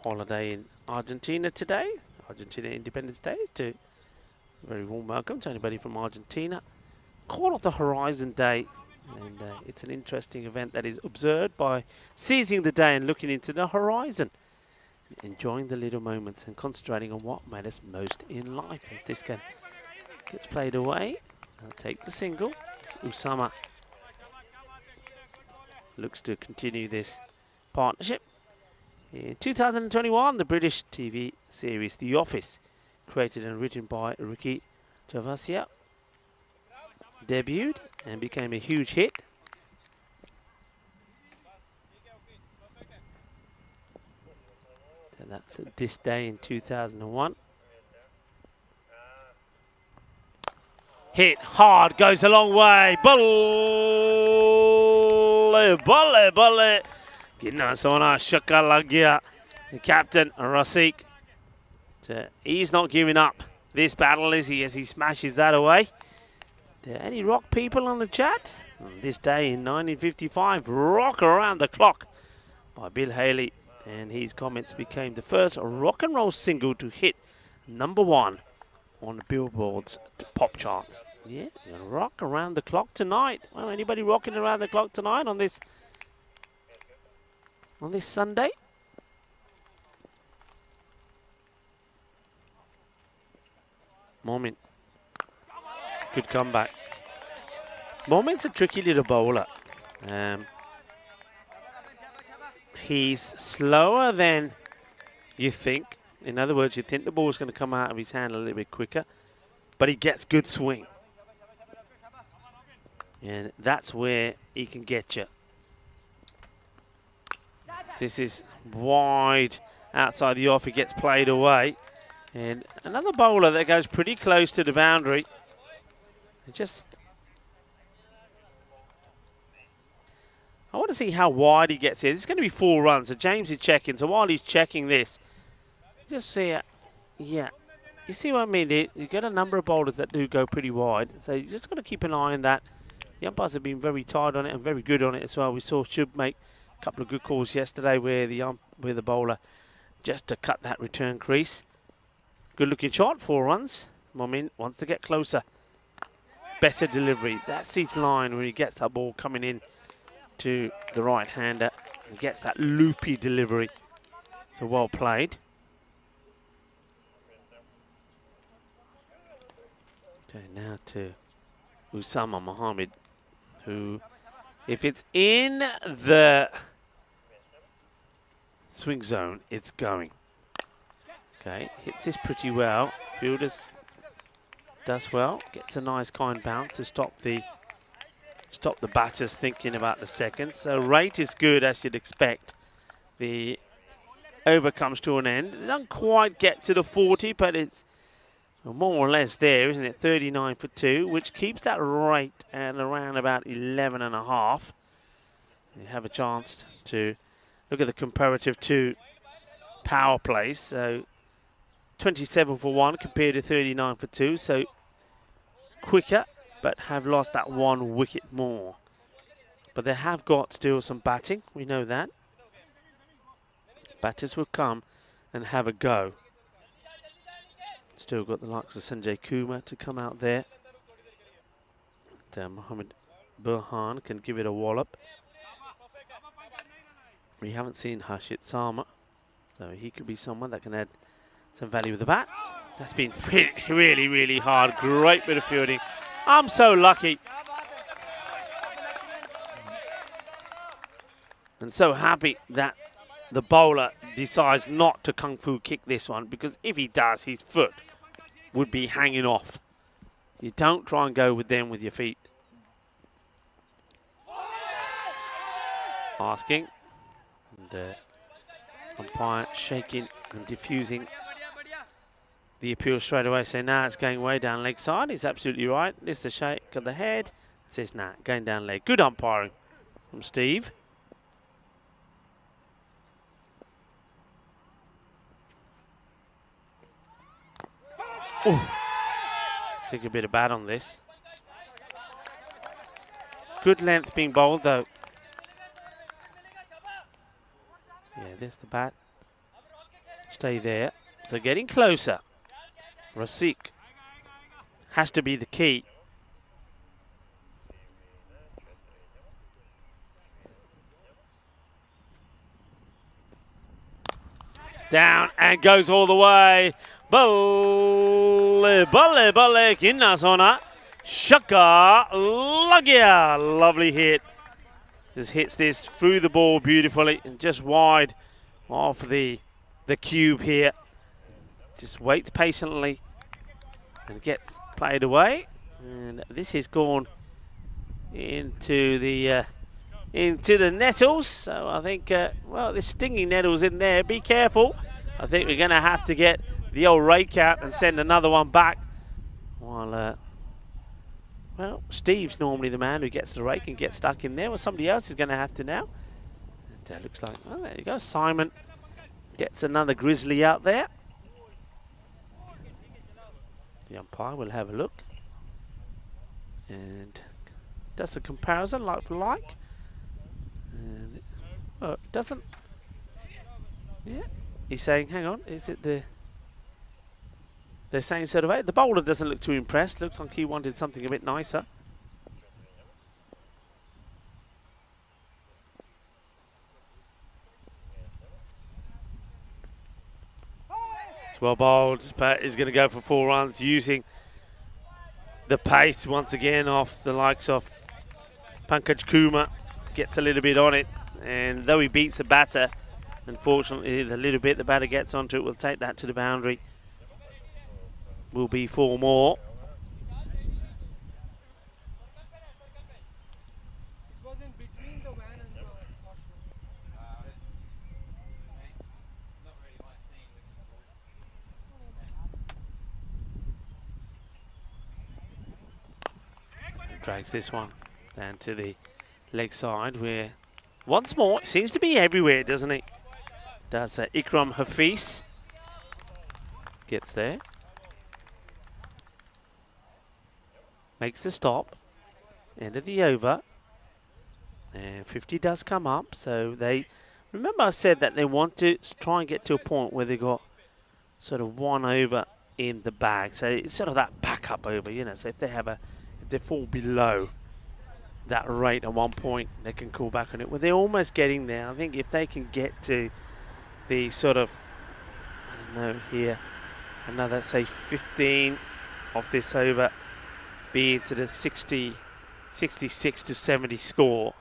[SPEAKER 1] Holiday in Argentina today, Argentina Independence Day. To very warm welcome to anybody from Argentina. Call of the Horizon Day, and it's an interesting event that is observed by seizing the day and looking into the horizon, enjoying the little moments and concentrating on what matters most in life. As this game gets played away, they'll take the single. Usama looks to continue this partnership. In 2021, the British TV series The Office, created and written by Ricky Gervaisia, debuted and became a huge hit. And that's this day in 2001. Hit hard, goes a long way. Balle, balle, balle. Gina Sona Shaka Lagia. The captain, Rasik. He's not giving up this battle, is he, as he smashes that away. Any rock people on the chat? On this day in 1955, Rock Around the Clock by Bill Haley. And his comments became the first rock and roll single to hit #1 on the Billboard's pop charts. Yeah, rock around the clock tonight. Well, anybody rocking around the clock tonight on this Sunday? Moment. Good comeback. Moment's a tricky little bowler. He's slower than you think. In other words, you think the ball's going to come out of his hand a little bit quicker, but he gets good swing. And that's where he can get you. This is wide outside the off. He gets played away. And another bowler that goes pretty close to the boundary. I want to see how wide he gets here. It's going to be 4 runs. So James is checking. So while he's checking this, just see it. Yeah. You see what I mean? You get a number of bowlers that do go pretty wide. So you just got to keep an eye on that. The umpires have been very tight on it and very good on it as well. We saw Shub make a couple of good calls yesterday where the bowler just to cut that return crease. Good looking shot, 4 runs. Momin wants to get closer. Better delivery. That's his line when he gets that ball coming in to the right-hander. He gets that loopy delivery. So well played. Okay, now to Usama Mohammed, who, if it's in the swing zone, it's going. Okay, hits this pretty well. Fielders does well. Gets a nice kind bounce to stop the batters thinking about the second. So rate is good as you'd expect. The over comes to an end. It doesn't quite get to the 40, but it's more or less there, isn't it? 39 for 2, which keeps that rate at around about 11.5. You have a chance to look at the comparative to power plays. So 27 for 1 compared to 39 for 2. So quicker, but have lost that 1 wicket more. But they have got to do some batting. We know that. Batters will come and have a go. Still got the likes of Sanjay Kumar to come out there. And, Mohammed Burhan can give it a wallop. We haven't seen Harshit Sharma, so he could be someone that can add some value with the bat. That's been really, really hard. Great bit of fielding. I'm so lucky. And so happy that the bowler decides not to kung fu kick this one, because if he does, his foot would be hanging off. You don't try and go with them with your feet. Asking. And umpire shaking and diffusing the appeal straight away, saying, nah, it's going way down leg side. He's absolutely right. It's the shake of the head. It says, nah, going down leg. Good umpiring from Steve. Ooh. Think a bit of bat on this. Good length being bowled though. Yeah, there's the bat. Stay there. So getting closer. Rasik has to be the key. Down and goes all the way. Balle, balle, balle, kinna sona. Shaka, lagya. Lovely hit. Just hits this through the ball beautifully and just wide off the cube here. Just waits patiently and gets played away. And this has gone into the nettles. So I think, well, there's stinging nettles in there. Be careful. I think we're going to have to get the old rake out and send another one back. While, well, Steve's normally the man who gets the rake and gets stuck in there. Well, somebody else is going to have to now. And looks like, well, there you go. Simon gets another grizzly out there. The umpire will have a look. And does a comparison like for like. And, well, it doesn't. Yeah. He's saying, hang on, is it the... They're saying sort of, the bowler doesn't look too impressed. Looks like he wanted something a bit nicer. It's well bowled, but is going to go for 4 runs using the pace once again off the likes of Pankaj Kumar. Gets a little bit on it, and though he beats the batter, unfortunately the little bit the batter gets onto it will take that to the boundary. Will be 4 more. Drags this one down to the leg side, where once more it seems to be everywhere, doesn't it? Does Ikram Hafiz. Gets there. Makes the stop. End of the over. And 50 does come up. So they, remember I said that they want to try and get to a point where they got sort of 1 over in the bag. So it's sort of that backup over, you know. So if they have a, if they fall below that rate at one point, they can call back on it. Well, they're almost getting there. I think if they can get to the sort of, I don't know, here, another say 15 of this over, be into the 66 to 70 score,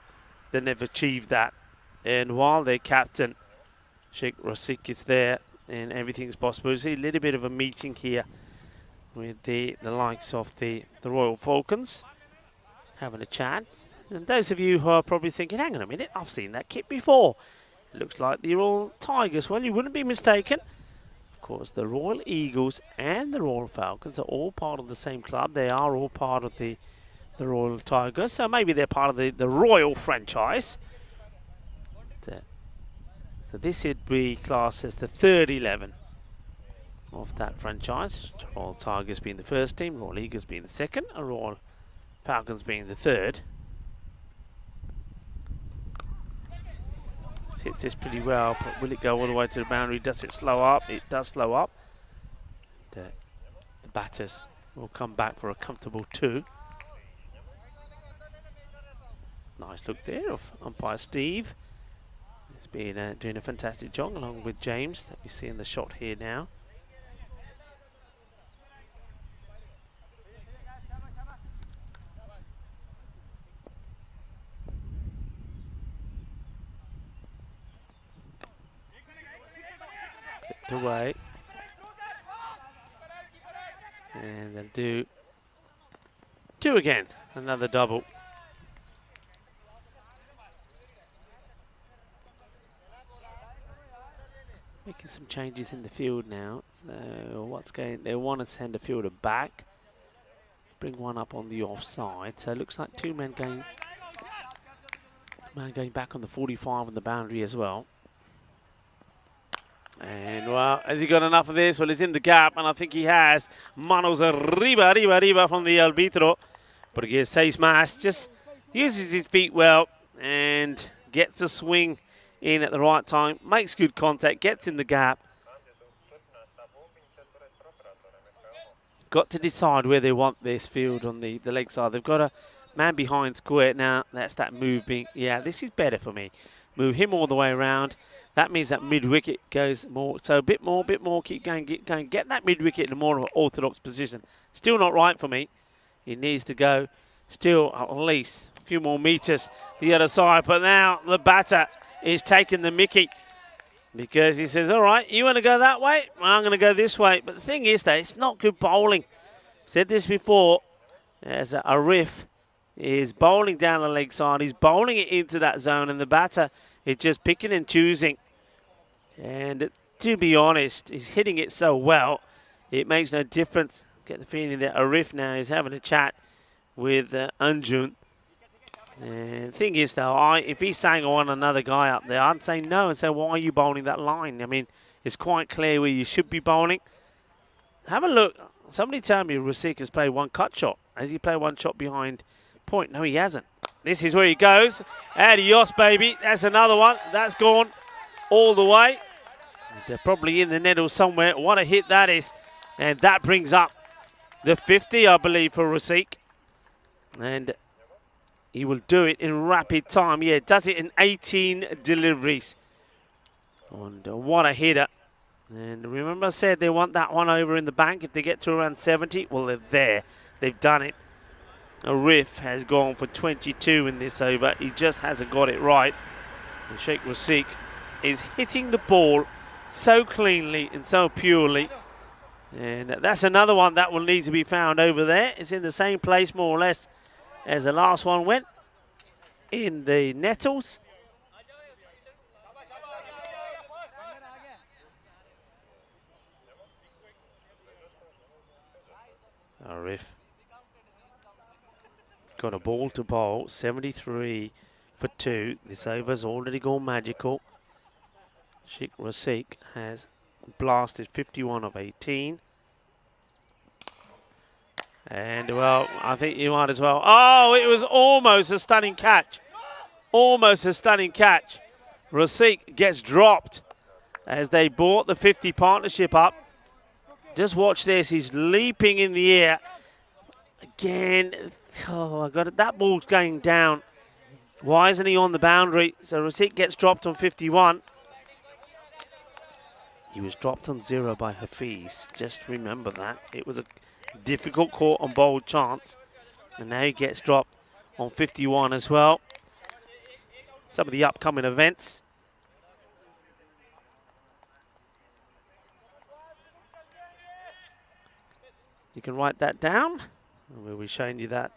[SPEAKER 1] then they've achieved that. And while their captain Sheikh Rasik is there, and everything's possible. You see a little bit of a meeting here with the likes of the Royal Falcons having a chat. And those of you who are probably thinking, hang on a minute, I've seen that kit before. It looks like the Royal Tigers. Well, you wouldn't be mistaken. Of course, the Royal Eagles and the Royal Falcons are all part of the same club. They are all part of the Royal Tigers. So maybe they're part of the Royal franchise. So this would be classed as the third 11 of that franchise. Royal Tigers being the first team, Royal Eagles being the second, and Royal Falcons being the third. Hits this pretty well, but will it go all the way to the boundary? Does it slow up? It does slow up. The batters will come back for a comfortable 2. Nice look there of umpire Steve. He's been doing a fantastic job along with James that we see in the shot here now. Clipped away. And they'll do 2 again. Another double. Making some changes in the field now. So what's going? They want to send a fielder back. Bring one up on the offside. So it looks like 2 men going. Man going back on the 45 on the boundary as well. And well, has he got enough of this? Well, he's in the gap, and I think he has. Manos arriba from the arbitro. Porque seis más. Just uses his feet well and gets a swing in at the right time, makes good contact, gets in the gap. Got to decide where they want this field on the leg side. They've got a man behind square. Now, that's that move being, yeah, this is better for me. Move him all the way around. That means that mid-wicket goes more. So a bit more, keep going, get that mid-wicket in a more orthodox position. Still not right for me. He needs to go still at least a few more meters the other side. But now the batter is taking the mickey because he says, all right, you want to go that way? Well, I'm going to go this way. But the thing is that it's not good bowling. Said this before, as a riff is bowling down the leg side. He's bowling it into that zone, and the batter is just picking and choosing. And to be honest, he's hitting it so well, it makes no difference. Get the feeling that Arif now is having a chat with Anjun. And the thing is, though, if he's saying I want another guy up there, I'd say no and say, why are you bowling that line? I mean, it's quite clear where you should be bowling. Have a look. Somebody tell me Rasik has played 1 cut shot. Has he played 1 shot behind point? No, he hasn't. This is where he goes. Adios, baby. That's another one. That's gone all the way. They're probably in the net or somewhere. What a hit that is. And that brings up the 50, I believe, for Rasik. And he will do it in rapid time. Yeah, does it in 18 deliveries. And what a hitter. And remember I said they want that one over in the bank. If they get to around 70, well, they're there. They've done it. Arif has gone for 22 in this over. He just hasn't got it right. And Sheikh Rasik is hitting the ball so cleanly and so purely. And that's another one that will need to be found over there. It's in the same place, more or less, as the last one went in the nettles. Arif got a ball to bowl, 73 for 2. This over's already gone magical. Sheikh Rasik has blasted 51 of 18. And, well, I think you might as well. Oh, it was almost a stunning catch. Almost a stunning catch. Rasik gets dropped as they brought the 50 partnership up. Just watch this. He's leaping in the air. Again, oh, I got it. That ball's going down. Why isn't he on the boundary? So Rasik gets dropped on 51. He was dropped on 0 by Hafiz. Just remember that. It was a difficult caught on bold chance. And now he gets dropped on 51 as well. Some of the upcoming events. You can write that down. We'll be showing you that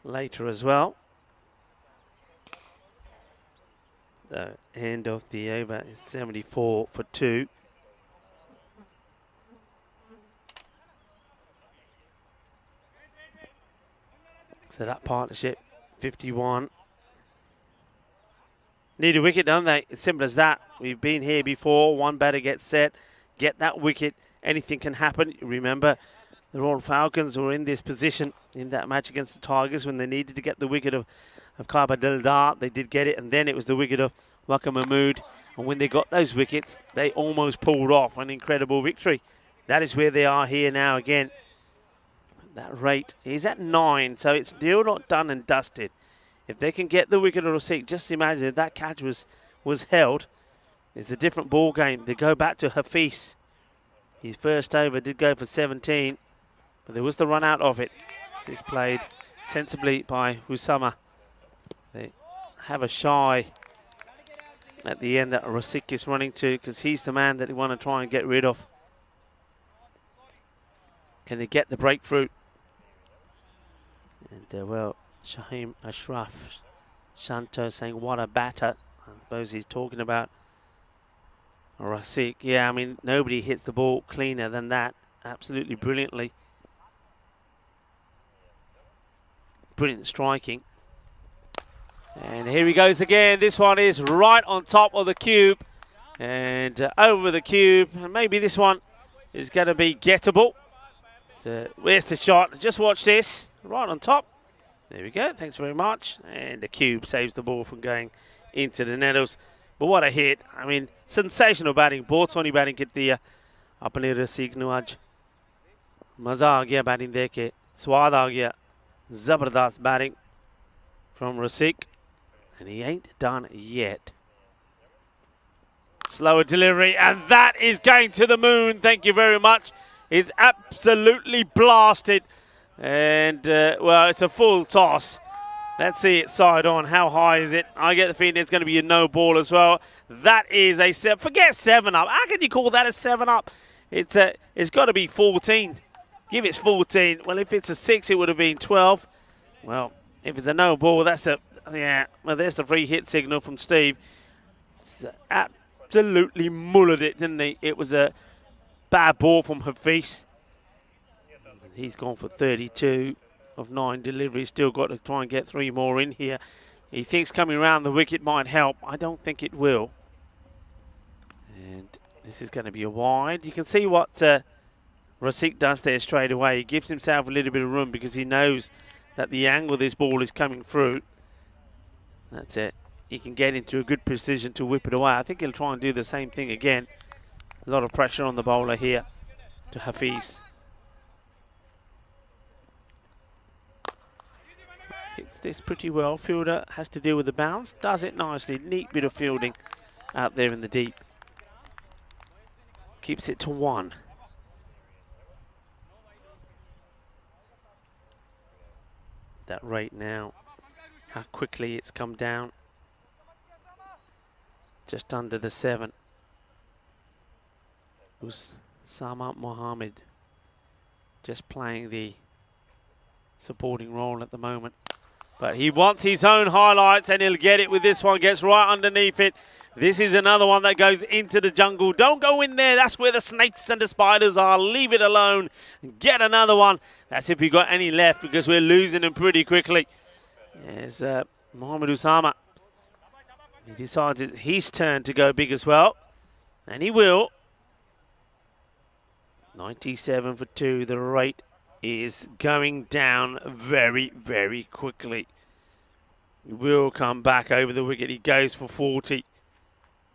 [SPEAKER 1] later as well. The end of the over is 74 for 2. So that partnership, 51. Need a wicket, don't they? It's simple as that. We've been here before. One batter gets set, get that wicket. Anything can happen. Remember, the Royal Falcons were in this position in that match against the Tigers when they needed to get the wicket of Kaba Dildar. They did get it, and then it was the wicket of Waka Mahmood. And when they got those wickets, they almost pulled off an incredible victory. That is where they are here now again. That rate is at 9, so it's still not done and dusted. If they can get the wicket of Rasik, just imagine if that catch was held, it's a different ball game. They go back to Hafiz. His first over did go for 17, but there was the run out of it. It's played sensibly by Husama. They have a shy at the end that Rasik is running to, because he's the man that they want to try and get rid of. Can they get the breakthrough? And well, Shahim Ashraf Shanto saying, what a batter. I suppose he's talking about Rasik. Yeah, I mean, nobody hits the ball cleaner than that. Absolutely brilliantly. Brilliant striking. And here he goes again. This one is right on top of the cube. And over the cube. And maybe this one is going to be gettable. Where's the shot? Just watch this. Right on top. There we go. Thanks very much. And the cube saves the ball from going into the nettles. But what a hit. I mean, sensational batting. बहुत Soni batting की थी अपने रसिक ने आज मज़ा आ गया batting देख के स्वाद आ गया ज़बरदस्त batting from Rasik. And he ain't done yet. Slower delivery. And that is going to the moon. Thank you very much. It's absolutely blasted. And, well, it's a full toss. Let's see it side on. How high is it? I get the feeling it's going to be a no ball as well. That is a forget 7 up. How can you call that a 7 up? It's got to be 14. Give it 14. Well, if it's a 6, it would have been 12. Well, if it's a no ball, that's a, yeah. Well, there's the free hit signal from Steve. It's absolutely mullered it, didn't he? It was a bad ball from Hafiz. He's gone for 32 of 9 deliveries. Still got to try and get 3 more in here. He thinks coming around the wicket might help. I don't think it will. And this is going to be a wide. You can see what Rasik does there straight away. He gives himself a little bit of room because he knows that the angle this ball is coming through. That's it. He can get into a good position to whip it away. I think he'll try and do the same thing again. A lot of pressure on the bowler here to Hafiz. Hits this pretty well. Fielder has to deal with the bounce. Does it nicely. Neat bit of fielding out there in the deep. Keeps it to 1. That rate now. How quickly it's come down. Just under the 7. It was Sama Mohammed just playing the supporting role at the moment. But he wants his own highlights and he'll get it with this one. Gets right underneath it. This is another one that goes into the jungle. Don't go in there. That's where the snakes and the spiders are. Leave it alone. Get another one. That's if we've got any left because we're losing them pretty quickly. There's Mohammed Usama. He decides it's his turn to go big as well. And he will. 97 for 2. The rate is going down very, very quickly. He will come back over the wicket. He goes for 40.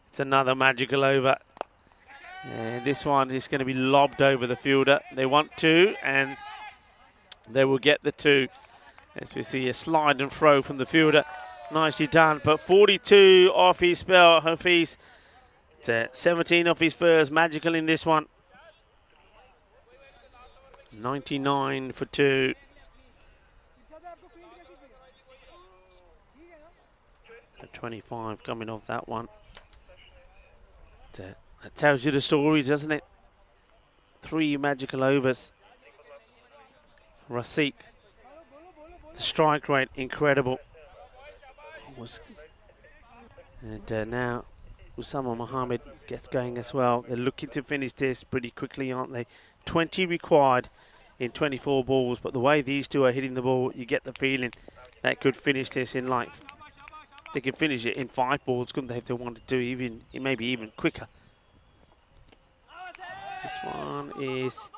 [SPEAKER 1] It's another magical over. And this one is going to be lobbed over the fielder. They want 2, and they will get the 2. As we see a slide and throw from the fielder. Nicely done. But 42 off his spell. Hafiz. 17 off his first. Magical in this one. 99 for 2. So 25 coming off that one. That tells you the story, doesn't it? 3 magical overs. Rasik. The strike rate, incredible. And now Usama Mohammed gets going as well. They're looking to finish this pretty quickly, aren't they? 20 required in 24 balls, but the way these two are hitting the ball, you get the feeling they could finish this in life. They could finish it in 5 balls, couldn't they, if they wanted to, even maybe even quicker. This one is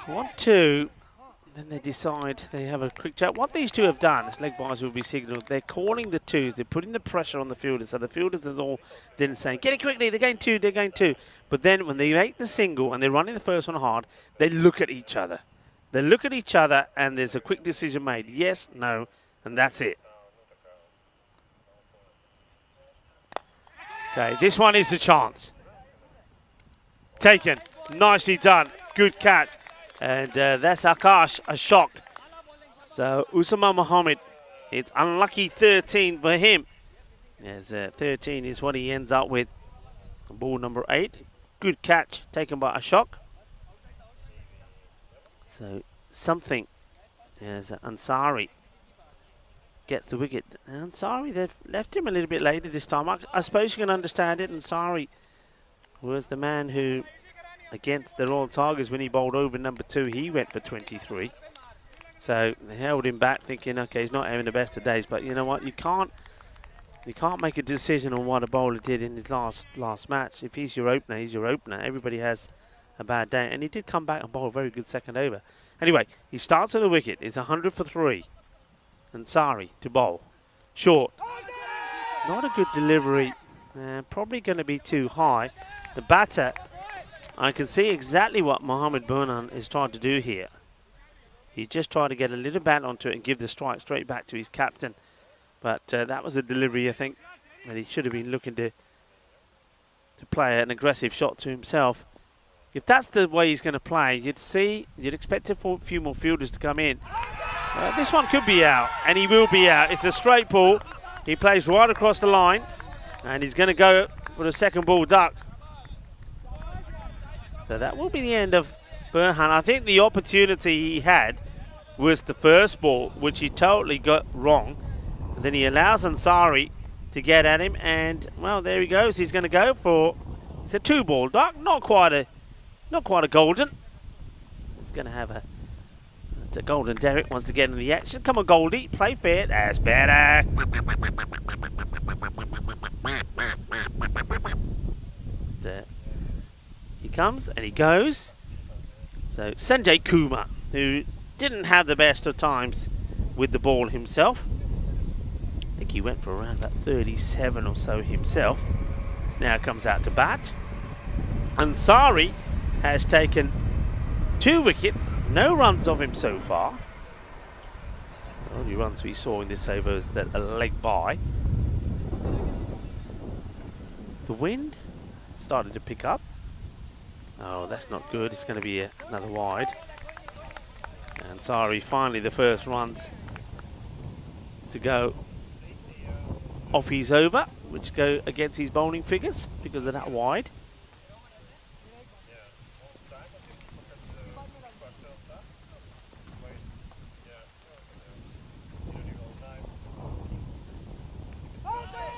[SPEAKER 1] 1-2. Then they decide, they have a quick chat. What these two have done, as leg bars will be signalled, they're calling the twos, they're putting the pressure on the fielders. So the fielders is all then saying, get it quickly, they're going 2, they're going 2. But then when they make the single and they're running the first one hard, they look at each other. They look at each other and there's a quick decision made. Yes, no, and that's it. Okay, this one is a chance. Taken, nicely done, good catch. And that's Akash, a shock. So Usama Mohammed, it's unlucky 13 for him. As 13 is what he ends up with. Ball number 8. Good catch taken by a shock. So something as Ansari gets the wicket. Ansari, they've left him a little bit later this time. I suppose you can understand it. Ansari was the man who, against the Royal Tigers, when he bowled over number 2, he went for 23. So they held him back, thinking, okay, he's not having the best of days. But you know what? You can't make a decision on what a bowler did in his last match. If he's your opener, he's your opener. Everybody has a bad day, and he did come back and bowl a very good second over. Anyway, he starts on the wicket. It's 100 for 3. Ansari to bowl. Short. Not a good delivery. Probably going to be too high. The batter, I can see exactly what Mohammed Burhan is trying to do here. He just tried to get a little bat onto it and give the strike straight back to his captain. But that was a delivery, I think, and he should have been looking to play an aggressive shot to himself. If that's the way he's going to play, you'd expect a few more fielders to come in. This one could be out, and he will be out. It's a straight ball. He plays right across the line, and he's going to go for the second ball duck. So that will be the end of Burhan. I think the opportunity he had was the first ball, which he totally got wrong. And then he allows Ansari to get at him, and well, there he goes. He's going to go for, it's a 2-ball duck, not quite a golden. He's going to have a golden. Derek wants to get in the action. Come on, Goldie, play fair. That's better. There. He comes and he goes. So Sanjay Kumar, who didn't have the best of times with the ball himself. I think he went for around about 37 or so himself. Now comes out to bat. Ansari has taken 2 wickets, no runs of him so far. The only runs we saw in this over is that a leg by. The wind started to pick up. Oh, that's not good. It's going to be another wide. Ansari finally the first runs to go off his over, which go against his bowling figures because of that wide.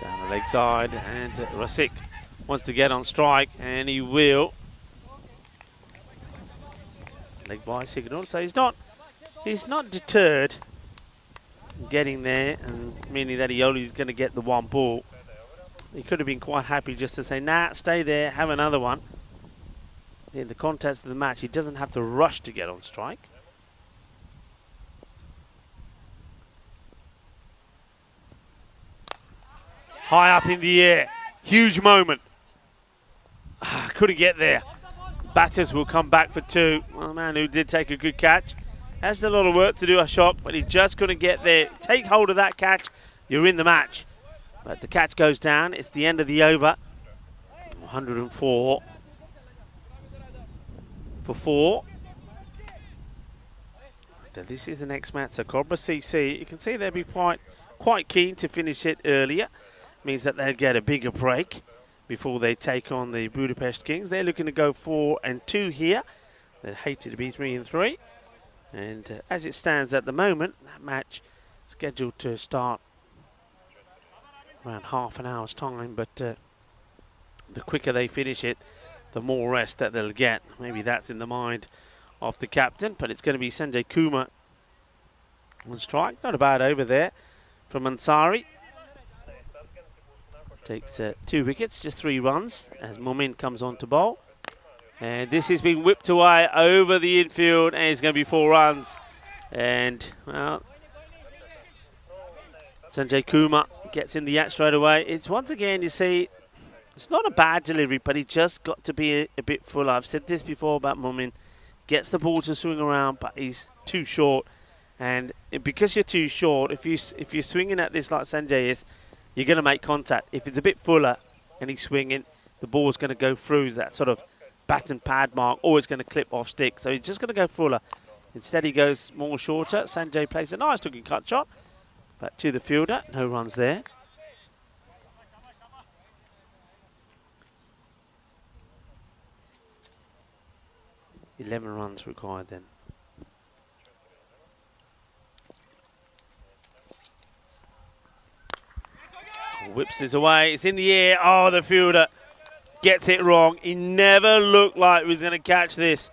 [SPEAKER 1] Down the leg side, and Rasik wants to get on strike, and he will. Leg by signal, so he's not deterred getting there, and meaning that he only is going to get the 1 ball. He could have been quite happy just to say, nah, stay there, have another one. In the context of the match, he doesn't have to rush to get on strike. High up in the air, huge moment. Couldn't get there. Batters will come back for 2. Well, a man who did take a good catch. Has a lot of work to do, a shot, but he just couldn't get there. Take hold of that catch, you're in the match. But the catch goes down. It's the end of the over. 104 for 4. Now this is the next match. So Cobra CC, you can see they'll be quite keen to finish it earlier. Means that they'll get a bigger break before they take on the Budapest Kings. They're looking to go 4 and 2 here. They'd hate it to be 3 and 3. And as it stands at the moment, that match scheduled to start around half an hour's time, but the quicker they finish it, the more rest that they'll get. Maybe that's in the mind of the captain, but it's going to be Sanjay Kumar on strike. Not a bad over there from Ansari. Takes 2 wickets, just 3 runs as Momin comes on to bowl. And this is being whipped away over the infield, and it's going to be 4 runs. And, well, Sanjay Kumar gets in the act straight away. It's once again, you see, it's not a bad delivery, but he just got to be a bit fuller. I've said this before about Momin. Gets the ball to swing around, but he's too short. And because you're too short, if you're swinging at this like Sanjay is, you're going to make contact. If it's a bit fuller and he's swinging, the ball's going to go through that sort of bat and pad mark, or it's going to clip off stick. So he's just going to go fuller. Instead, he goes more shorter. Sanjay plays a nice looking cut shot, but to the fielder, no runs there. $11 runs required then. Whips this away. It's in the air. Oh, the fielder gets it wrong. He never looked like he was going to catch this.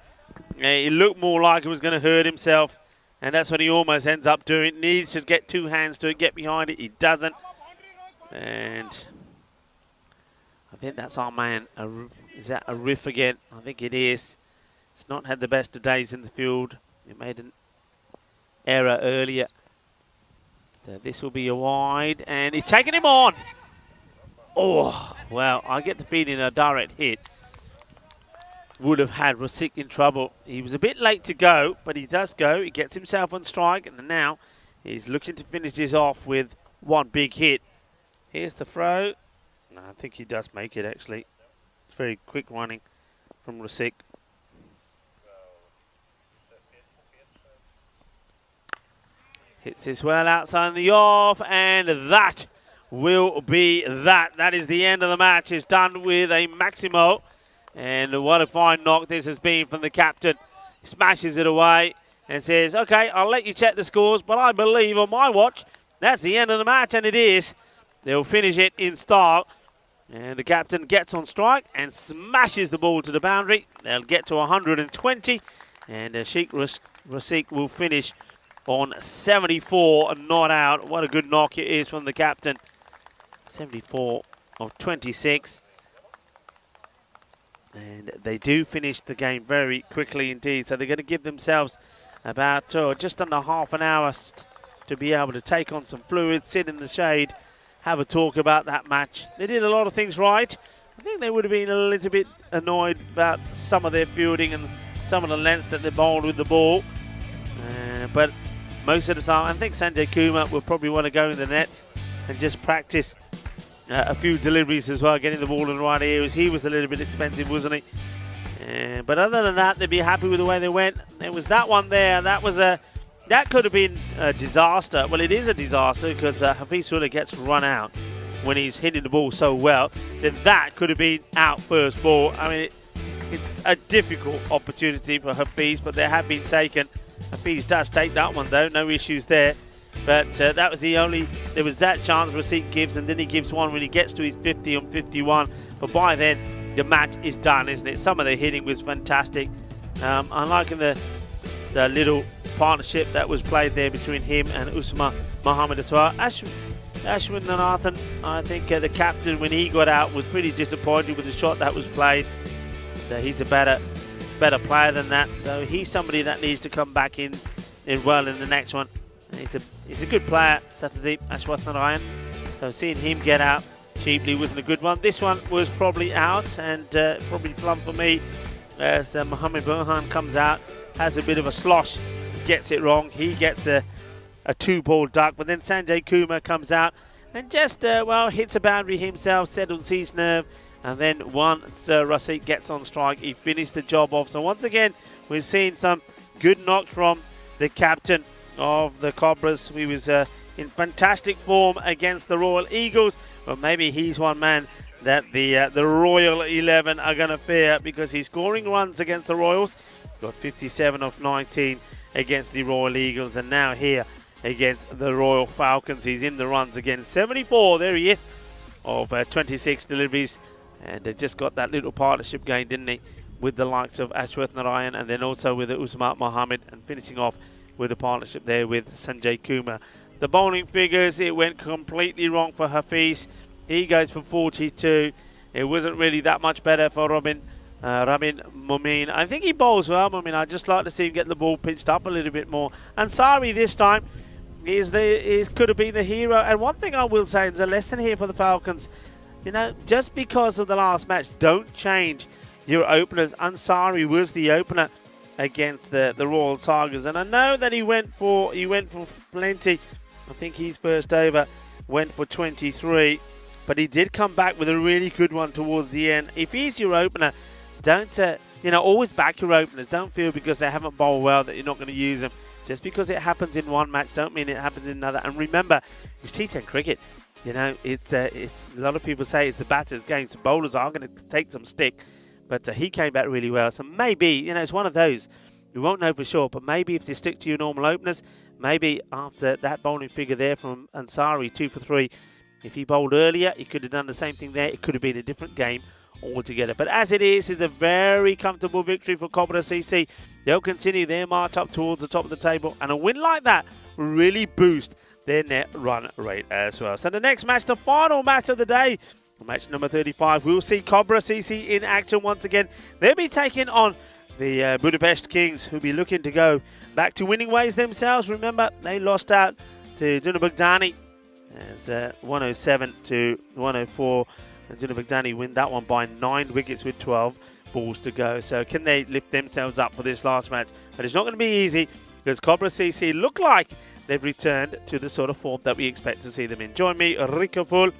[SPEAKER 1] He looked more like he was going to hurt himself, and that's what he almost ends up doing. Needs to get 2 hands to it, get behind it. He doesn't. And I think that's our man. Is that a riff again? I think it is. He's not had the best of days in the field. He made an error earlier. So this will be a wide, and he's taking him on. Oh, well, I get the feeling a direct hit would have had Rasik in trouble. He was a bit late to go, but he does go. He gets himself on strike, and now he's looking to finish this off with 1 big hit. Here's the throw. No, I think he does make it, actually. It's very quick running from Rasik. Hits this well outside the off, and that will be that. That is the end of the match. It's done with a Maximo. And what a fine knock this has been from the captain. Smashes it away and says, okay, I'll let you check the scores, but I believe on my watch, that's the end of the match, and it is. They'll finish it in style. And the captain gets on strike and smashes the ball to the boundary. They'll get to 120, and Sheikh Rasik will finish on 74 and not out. What a good knock it is from the captain. 74 of 26. And they do finish the game very quickly indeed. So they're going to give themselves about just under half an hour to be able to take on some fluids, sit in the shade, have a talk about that match. They did a lot of things right. I think they would have been a little bit annoyed about some of their fielding and some of the lengths that they bowled with the ball. But most of the time, I think Sanjay Kumar will probably want to go in the net and just practice a few deliveries as well, getting the ball in the right areas. He was a little bit expensive, wasn't he? But other than that, they'd be happy with the way they went. There was that one there. That could have been a disaster. Well, it is a disaster because Hafiz Ullah gets run out when he's hitting the ball so well. Then that could have been out first ball. I mean, it's a difficult opportunity for Hafiz, but they have been taken. Hafiz does take that one though, no issues there. But that was there was that chance Rasik gives, and then he gives one when he gets to his 50 on 51. But by then, the match is done, isn't it? Some of the hitting was fantastic. I'm liking the little partnership that was played there between him and Usman Mohammed as well. Ashwin Nanathan, I think the captain, when he got out, was pretty disappointed with the shot that was played. He's a better player than that, so he's somebody that needs to come back in well in the next one. He's a good player, Satyadeep Ashwathnarayan. So seeing him get out cheaply wasn't a good one. This one was probably out, and probably plumb for me as Mohammed Burhan comes out, has a bit of a slosh, gets it wrong. He gets a 2-ball duck, but then Sanjay Kumar comes out and just hits a boundary himself, settles his nerve, and then once Rasik gets on strike, he finished the job off. So once again, we've seen some good knocks from the captain of the Cobras. He was in fantastic form against the Royal Eagles, but maybe he's one man that the Royal 11 are going to fear, because he's scoring runs against the Royals. Got 57 of 19, against the Royal Eagles, and now here against the Royal Falcons. He's in the runs again. 74, there he is, of 26 deliveries, and they just got that little partnership going, didn't he, with the likes of Ashwath Narayan and then also with Usman Mohammed, and finishing off with a partnership there with Sanjay Kumar. The bowling figures, it went completely wrong for Hafiz. He goes for 42. It wasn't really that much better for Ramin Mumin. I think he bowls well, Mumin. I'd just like to see him get the ball pitched up a little bit more. Ansari this time could have been the hero. And one thing I will say is a lesson here for the Falcons. You know, just because of the last match, don't change your openers. Ansari was the opener against the Royal Tigers, and I know that he went for plenty. I think his first over went for 23, but he did come back with a really good one towards the end. If he's your opener, don't always back your openers. Don't feel because they haven't bowled well that you're not going to use them. Just because it happens in one match don't mean it happens in another. And remember, it's T10 cricket. You know, it's a lot of people say it's the batter's game, so bowlers are going to take some stick. But he came back really well. So maybe, it's one of those. You won't know for sure, but maybe if you stick to your normal openers, maybe after that bowling figure there from Ansari, 2 for 3, if he bowled earlier, he could have done the same thing there. It could have been a different game altogether. But as it is a very comfortable victory for Cobra CC. They'll continue their march up towards the top of the table, and a win like that will really boost their net run rate as well. So the next match, the final match of the day, match number 35, we'll see Cobra CC in action once again. They'll be taking on the Budapest Kings, who'll be looking to go back to winning ways themselves. Remember, they lost out to Dunabagdani as 107 to 104. And Dunabagdani win that one by 9 wickets with 12 balls to go. So can they lift themselves up for this last match? But it's not going to be easy, because Cobra CC look like they've returned to the sort of form that we expect to see them in. Join me, Rico Full,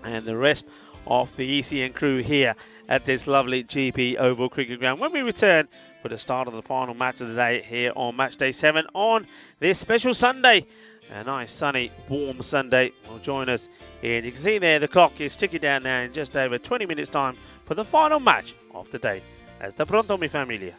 [SPEAKER 1] and the rest of the ECN crew here at this lovely GB Oval Cricket Ground when we return for the start of the final match of the day here on Match Day 7 on this special Sunday. A nice sunny warm Sunday will join us here. You can see there the clock is ticking down now in just over 20 minutes time for the final match of the day. Hasta pronto, mi familia.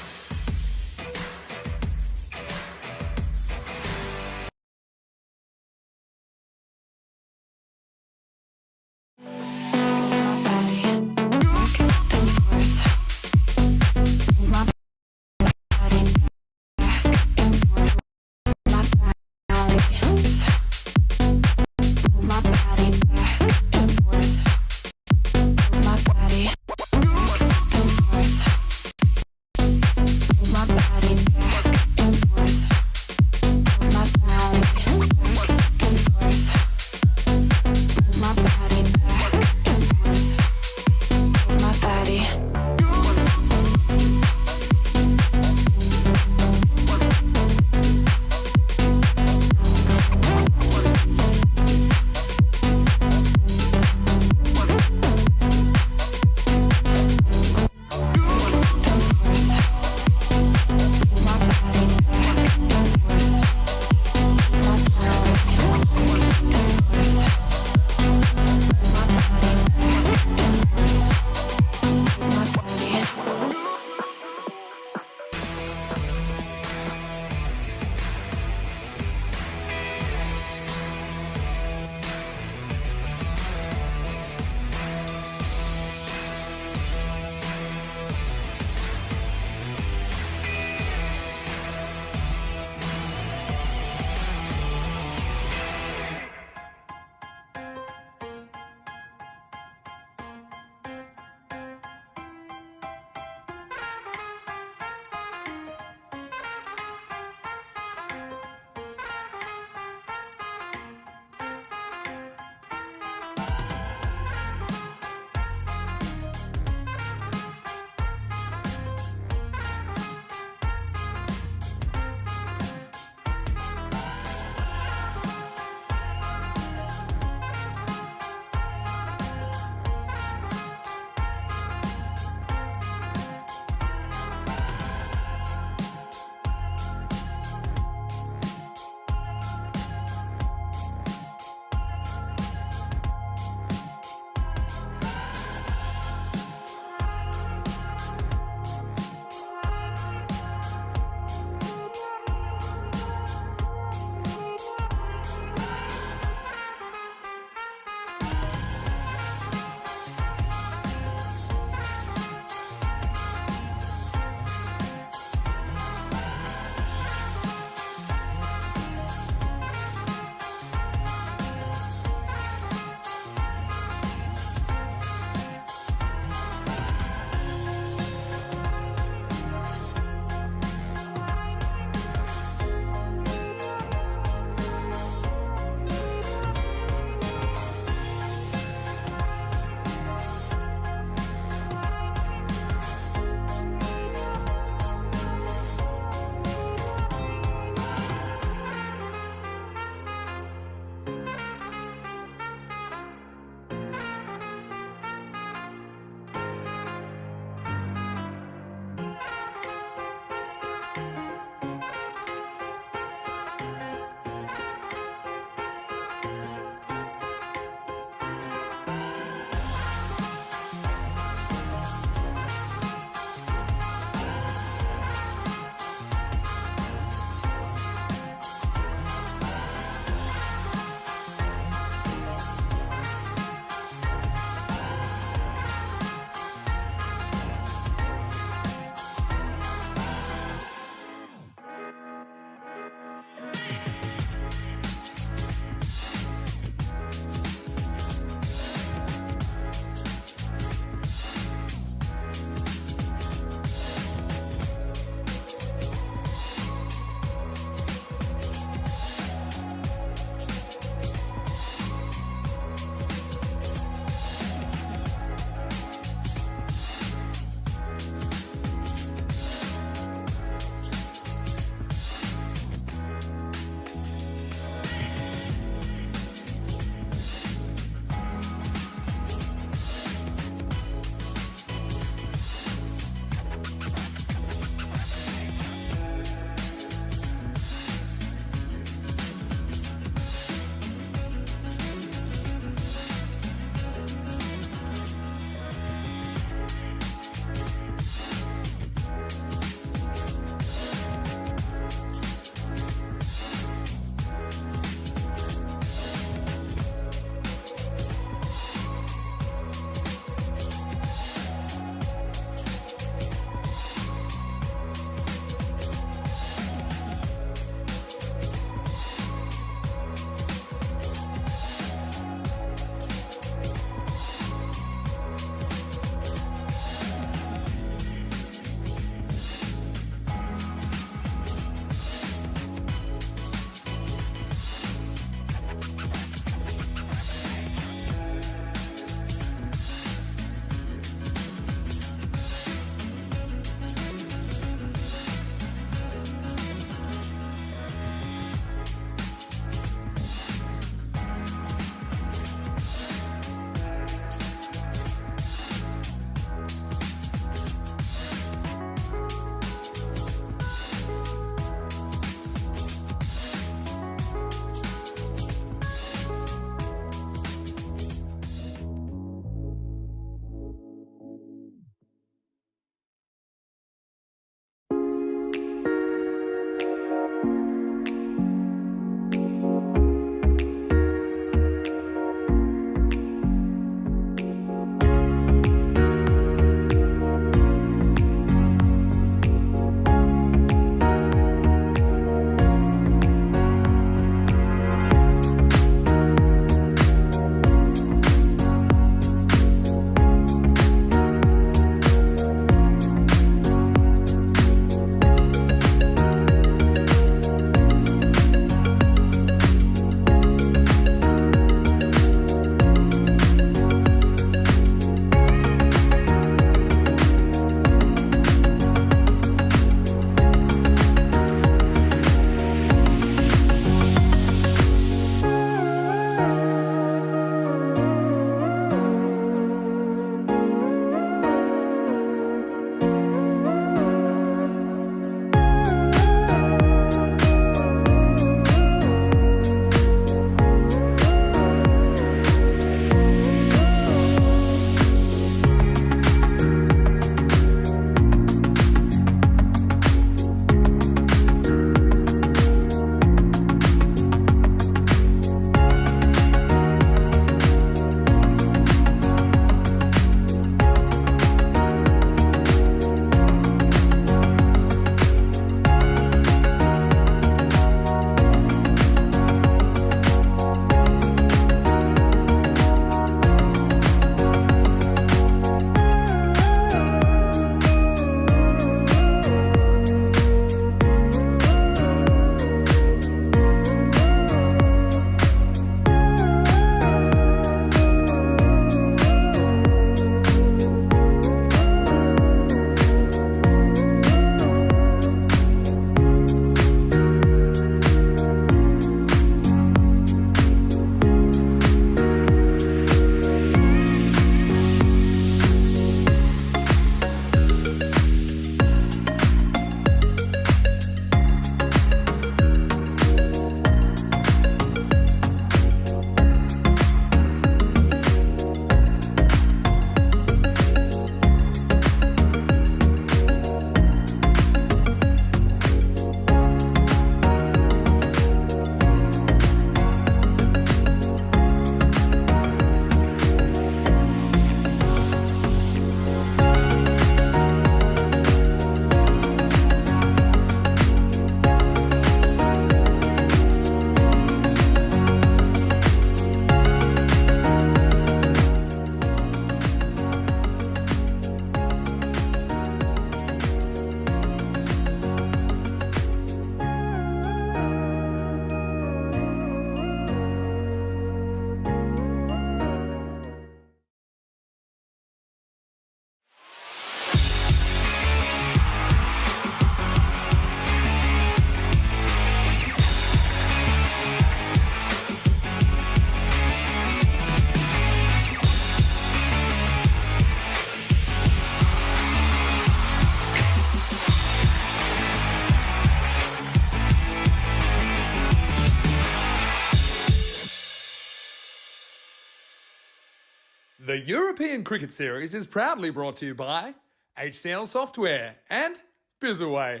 [SPEAKER 2] The European Cricket Series is proudly brought to you by HCL Software and Bizaway.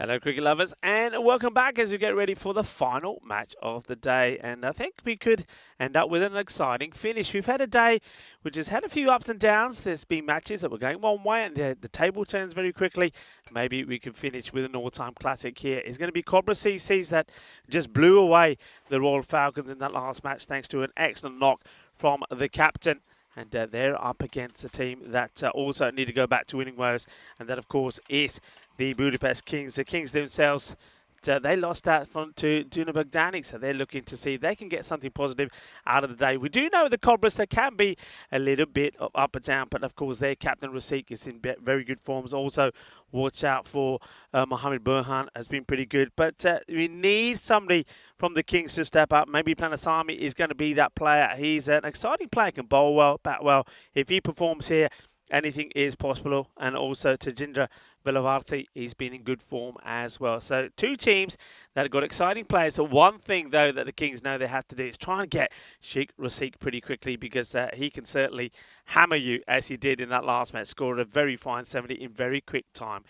[SPEAKER 1] Hello cricket lovers and welcome back as we get ready for the final match of the day, and I think we could end up with an exciting finish. We've had a day which has had a few ups and downs. There's been matches that were going one way and the table turns very quickly. Maybe we can finish with an all-time classic here. It's going to be Cobra CCs that just blew away the Royal Falcons in that last match thanks to an excellent knock from the captain. And they're up against a team that also need to go back to winning ways. And that, of course, is the Budapest Kings. The Kings themselves, they lost that front to Dunabagdani. So they're looking to see if they can get something positive out of the day. We do know the Cobras, they can be a little bit of up and down. But, of course, their captain, Rasik, is in very good forms. Also, watch out for Mohamed Burhan, has been pretty good. But we need somebody from the Kings to step up. Maybe Planasami is going to be that player. He's an exciting player, can bowl well, bat well. If he performs here, anything is possible. And also Tajindra Villavarthi, he's been in good form as well. So two teams that have got exciting players. So one thing, though, that the Kings know they have to do is try and get Sheikh Rasik pretty quickly, because he can certainly hammer you as he did in that last match. Scored a very fine 70 in very quick time.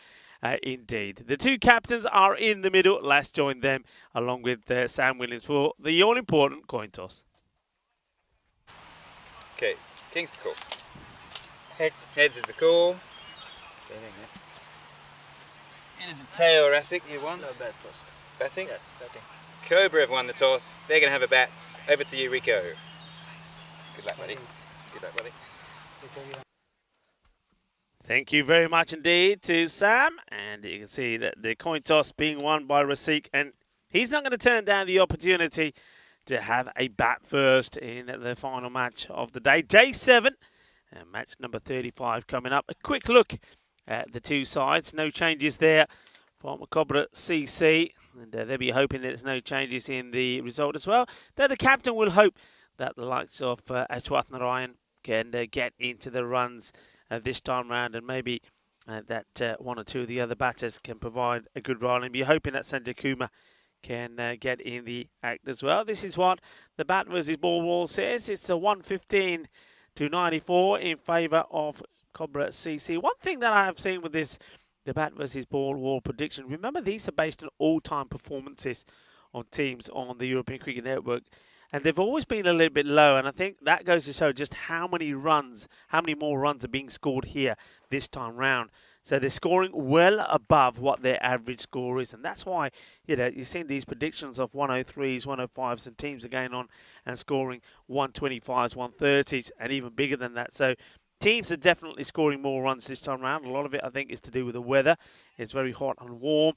[SPEAKER 1] Indeed. The two captains are in the middle. Let's join them along with Sam Williams for the all-important coin toss.
[SPEAKER 3] Okay, King's the call. Heads. Heads is the call. Stay there, yeah. It is a tail, Rasik. You won.
[SPEAKER 4] No, bat first.
[SPEAKER 3] Batting?
[SPEAKER 4] Yes, batting.
[SPEAKER 3] Cobra have won the toss. They're going to have a bat. Over to you, Rico. Good luck, buddy. Good luck, buddy.
[SPEAKER 1] Thank you very much indeed to Sam. And you can see that the coin toss being won by Rasik. And he's not going to turn down the opportunity to have a bat first in the final match of the day. Day 7. Match number 35 coming up. A quick look at the two sides. No changes there from Cobra CC. And they'll be hoping that there's no changes in the result as well. Though the captain will hope that the likes of Ashwath Narayan can get into the runs this time round, and maybe that one or two of the other batters can provide a good role, and be hoping that Sanjay Kumar can get in the act as well. This is what the bat versus ball wall says. It's a 115 to 94 in favour of Cobra CC. One thing that I have seen with this, the bat versus ball wall prediction, remember these are based on all-time performances on teams on the European Cricket Network. And they've always been a little bit low, and I think that goes to show just how many more runs are being scored here this time round. So they're scoring well above what their average score is, and that's why, you know, you're seeing these predictions of 103s, 105s, and teams are going on and scoring 125s, 130s, and even bigger than that. So teams are definitely scoring more runs this time round. A lot of it, I think, is to do with the weather. It's very hot and warm,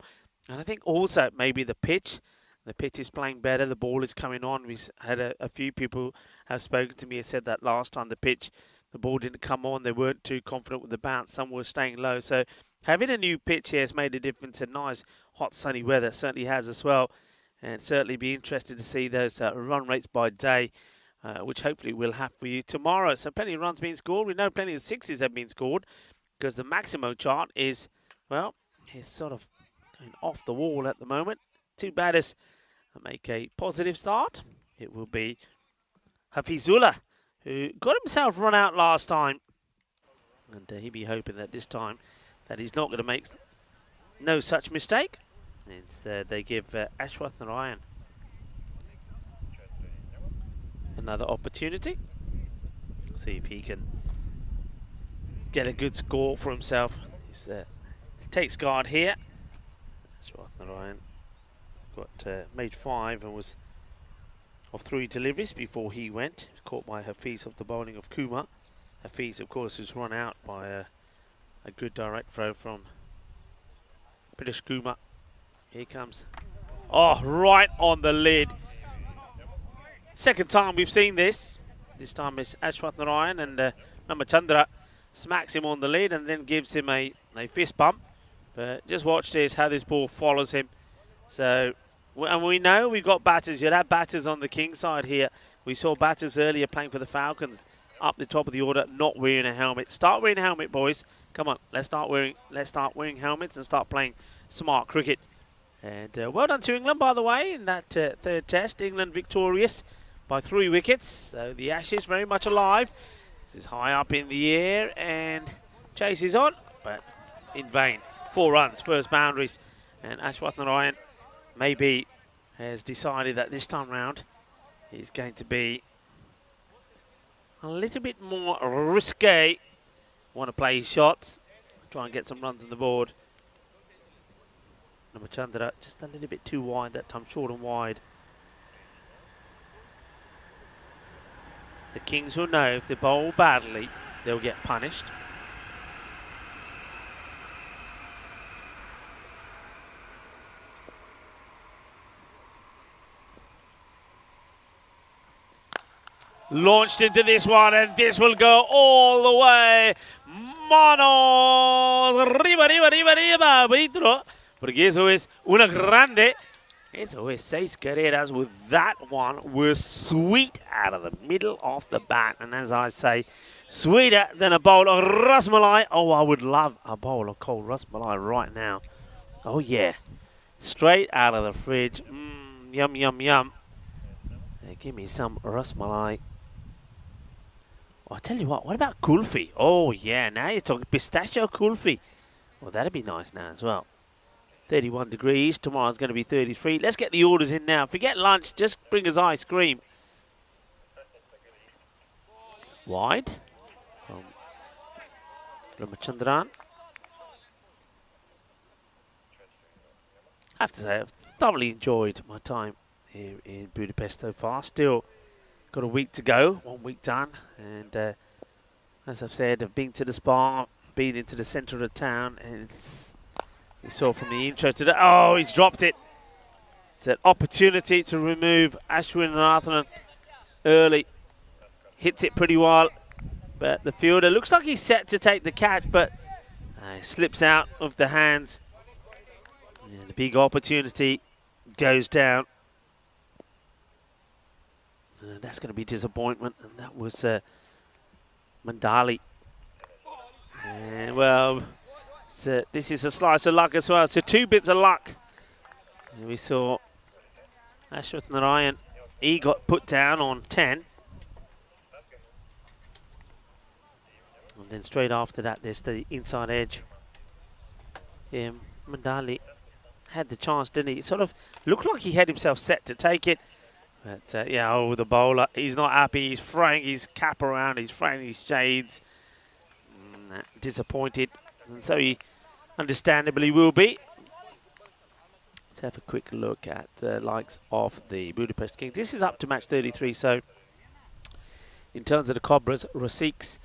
[SPEAKER 1] and I think also maybe the pitch. The pitch is playing better. The ball is coming on. We've had a few people have spoken to me and said that last time the ball didn't come on. They weren't too confident with the bounce. Some were staying low. So having a new pitch here has made a difference. And nice, hot, sunny weather certainly has as well. And certainly be interested to see those run rates by day, which hopefully we'll have for you tomorrow. So plenty of runs being scored. We know plenty of sixes have been scored, because the maximum chart is, well, it's sort of going off the wall at the moment. Two batters make a positive start. It will be Hafizullah, who got himself run out last time, and he'll be hoping that this time that he's not going to make no such mistake. Instead, they give Ashwath Narayan another opportunity. See if he can get a good score for himself. He takes guard here. Ashwath Narayan got made 5 and was of 3 deliveries before he went. Caught by Hafiz off the bowling of Kumar. Hafiz, of course, was run out by a good direct throw from British Kumar. Here comes. Oh, right on the lid. Second time we've seen this. This time it's Ashwath Narayan, and Ramachandra smacks him on the lid and then gives him a fist bump. But just watch this, how this ball follows him. So, and we know we've got batters. You'll have batters on the King side here. We saw batters earlier playing for the Falcons up the top of the order, not wearing a helmet. Start wearing a helmet, boys. Come on, let's start wearing helmets and start playing smart cricket. And well done to England, by the way, in that third test. England victorious by 3 wickets. So the Ashes very much alive. This is high up in the air and chases on, but in vain. 4 runs, first boundaries. And Ashwathnarayan maybe has decided that this time round is going to be a little bit more risque. Want to play his shots, try and get some runs on the board. Ramachandra just a little bit too wide that time, short and wide. The Kings will know if they bowl badly, they'll get punished. Launched into this one, and this will go all the way. Manos, arriba, arriba, arriba, arriba, Vitro. Porque eso es una grande. Eso es 6 carreras with that one. Was sweet out of the middle of the bat. And as I say, sweeter than a bowl of rasmalai. Oh, I would love a bowl of cold rasmalai right now. Oh, yeah. Straight out of the fridge. Yum, yum, yum. Give me some rasmalai. Oh, I tell you what about kulfi? Oh, yeah, now you're talking pistachio kulfi. Well, that'd be nice now as well. 31 degrees, tomorrow's going to be 33. Let's get the orders in now. Forget lunch, just bring us ice cream. Wide from Ramachandran. I have to say, I've thoroughly enjoyed my time here in Budapest so far. Still got a week to go, 1 week done. And as I've said, I've been to the spa, been into the centre of the town, and it's... You saw from the intro today. Oh, he's dropped it. It's an opportunity to remove Ashwin Rathanan early. Hits it pretty well. But the fielder looks like he's set to take the catch, but slips out of the hands. And the big opportunity goes down. That's going to be disappointment. And that was Mandali. And well... So this is a slice of luck as well. So 2 bits of luck. And we saw Ashwathnarayan. He got put down on 10. And then straight after that, there's the inside edge. Yeah, Mandali had the chance, didn't he? It sort of looked like he had himself set to take it. But yeah, oh, the bowler, he's not happy. He's throwing his cap around. He's throwing his shades. Disappointed. And so he understandably will be. Let's have a quick look at the likes of the Budapest Kings. This is up to match 33, so in terms of the Cobras, Rasik's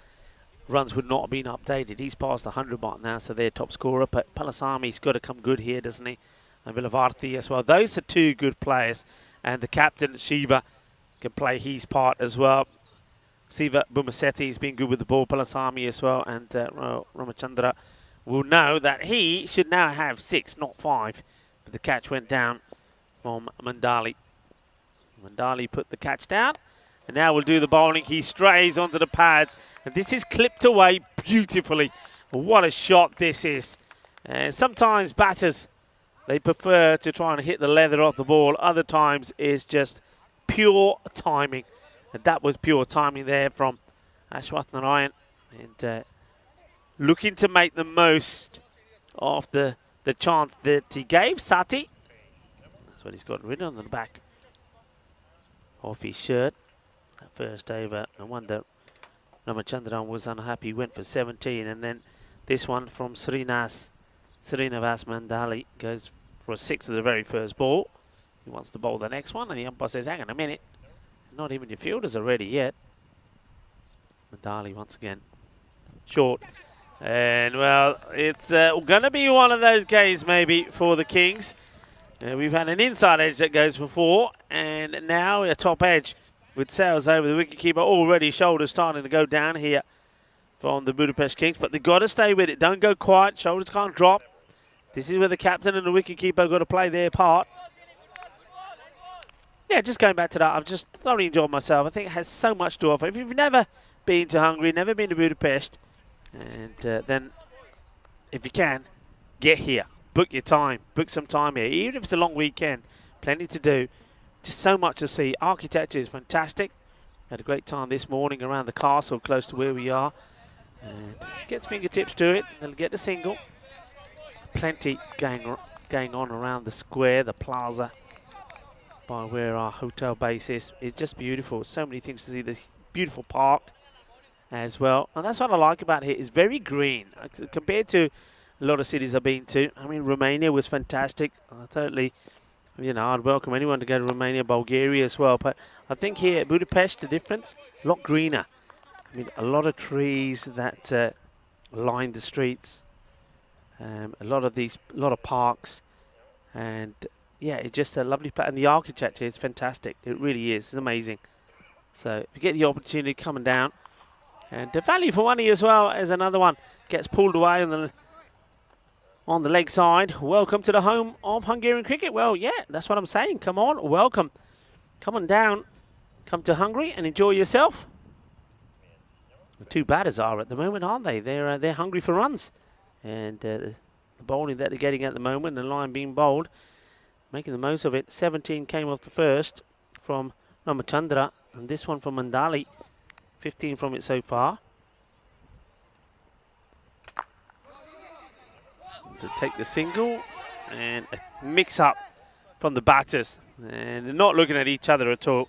[SPEAKER 1] runs would not have been updated. He's past the 100 mark now, so they're top scorer. But Palasami's got to come good here, doesn't he? And Vilavarthi as well. Those are 2 good players. And the captain, Shiva, can play his part as well. Siva Bumasethi has been good with the ball. Palasami as well. And Ramachandra will know that he should now have 6, not 5. But the catch went down from Mandali. Mandali put the catch down. And now we'll do the bowling. He strays onto the pads. And this is clipped away beautifully. What a shot this is. And sometimes batters, they prefer to try and hit the leather off the ball. Other times it's just pure timing. And that was pure timing there from Ashwathnarayan. And looking to make the most of the chance that he gave Sati. That's what he's got written on the back of his shirt. That first over, no wonder Ramachandran was unhappy. He went for 17. And then this one from Srinivas Mandali goes for a 6 of the very first ball. He wants to bowl the next one. And the umpire says, hang on a minute. Not even your fielders are ready yet. Mandali once again. Short. And, well, it's going to be one of those games maybe for the Kings. We've had an inside edge that goes for 4. And now a top edge with sails over the wicketkeeper. Already shoulders starting to go down here from the Budapest Kings. But they've got to stay with it. Don't go quiet. Shoulders can't drop. This is where the captain and the wicketkeeper have got to play their part. Yeah, just going back to that, I've just thoroughly enjoyed myself. I think it has so much to offer. If you've never been to Hungary, never been to Budapest, and then, if you can, get here. book your time. Book some time here. Even if it's a long weekend, plenty to do. Just so much to see. Architecture is fantastic. Had a great time this morning around the castle close to where we are. And gets fingertips to it. They'll get the single. Plenty going on around the square, the plaza, by where our hotel base is. It's just beautiful. So many things to see. This beautiful park as well. And that's what I like about here. It's very green compared to a lot of cities I've been to. I mean, Romania was fantastic. Totally, you know, I'd welcome anyone to go to Romania, Bulgaria as well. But I think here at Budapest, the difference, a lot greener. I mean, a lot of trees that line the streets. A lot of parks. And yeah, it's just a lovely place. And the architecture is fantastic. It really is. It's amazing. So if you get the opportunity coming down. And the value for money as well as another one. Gets pulled away on the leg side. Welcome to the home of Hungarian cricket. Well, yeah, that's what I'm saying. Come on, welcome. Come on down. Come to Hungary and enjoy yourself. The two batters are at the moment, aren't they? They're hungry for runs. And the bowling that they're getting at the moment, the line being bowled, making the most of it. 17 came off the first from Ramachandra. And this one from Mandali. 15 from it so far. To take the single and a mix up from the batters, and they're not looking at each other at all.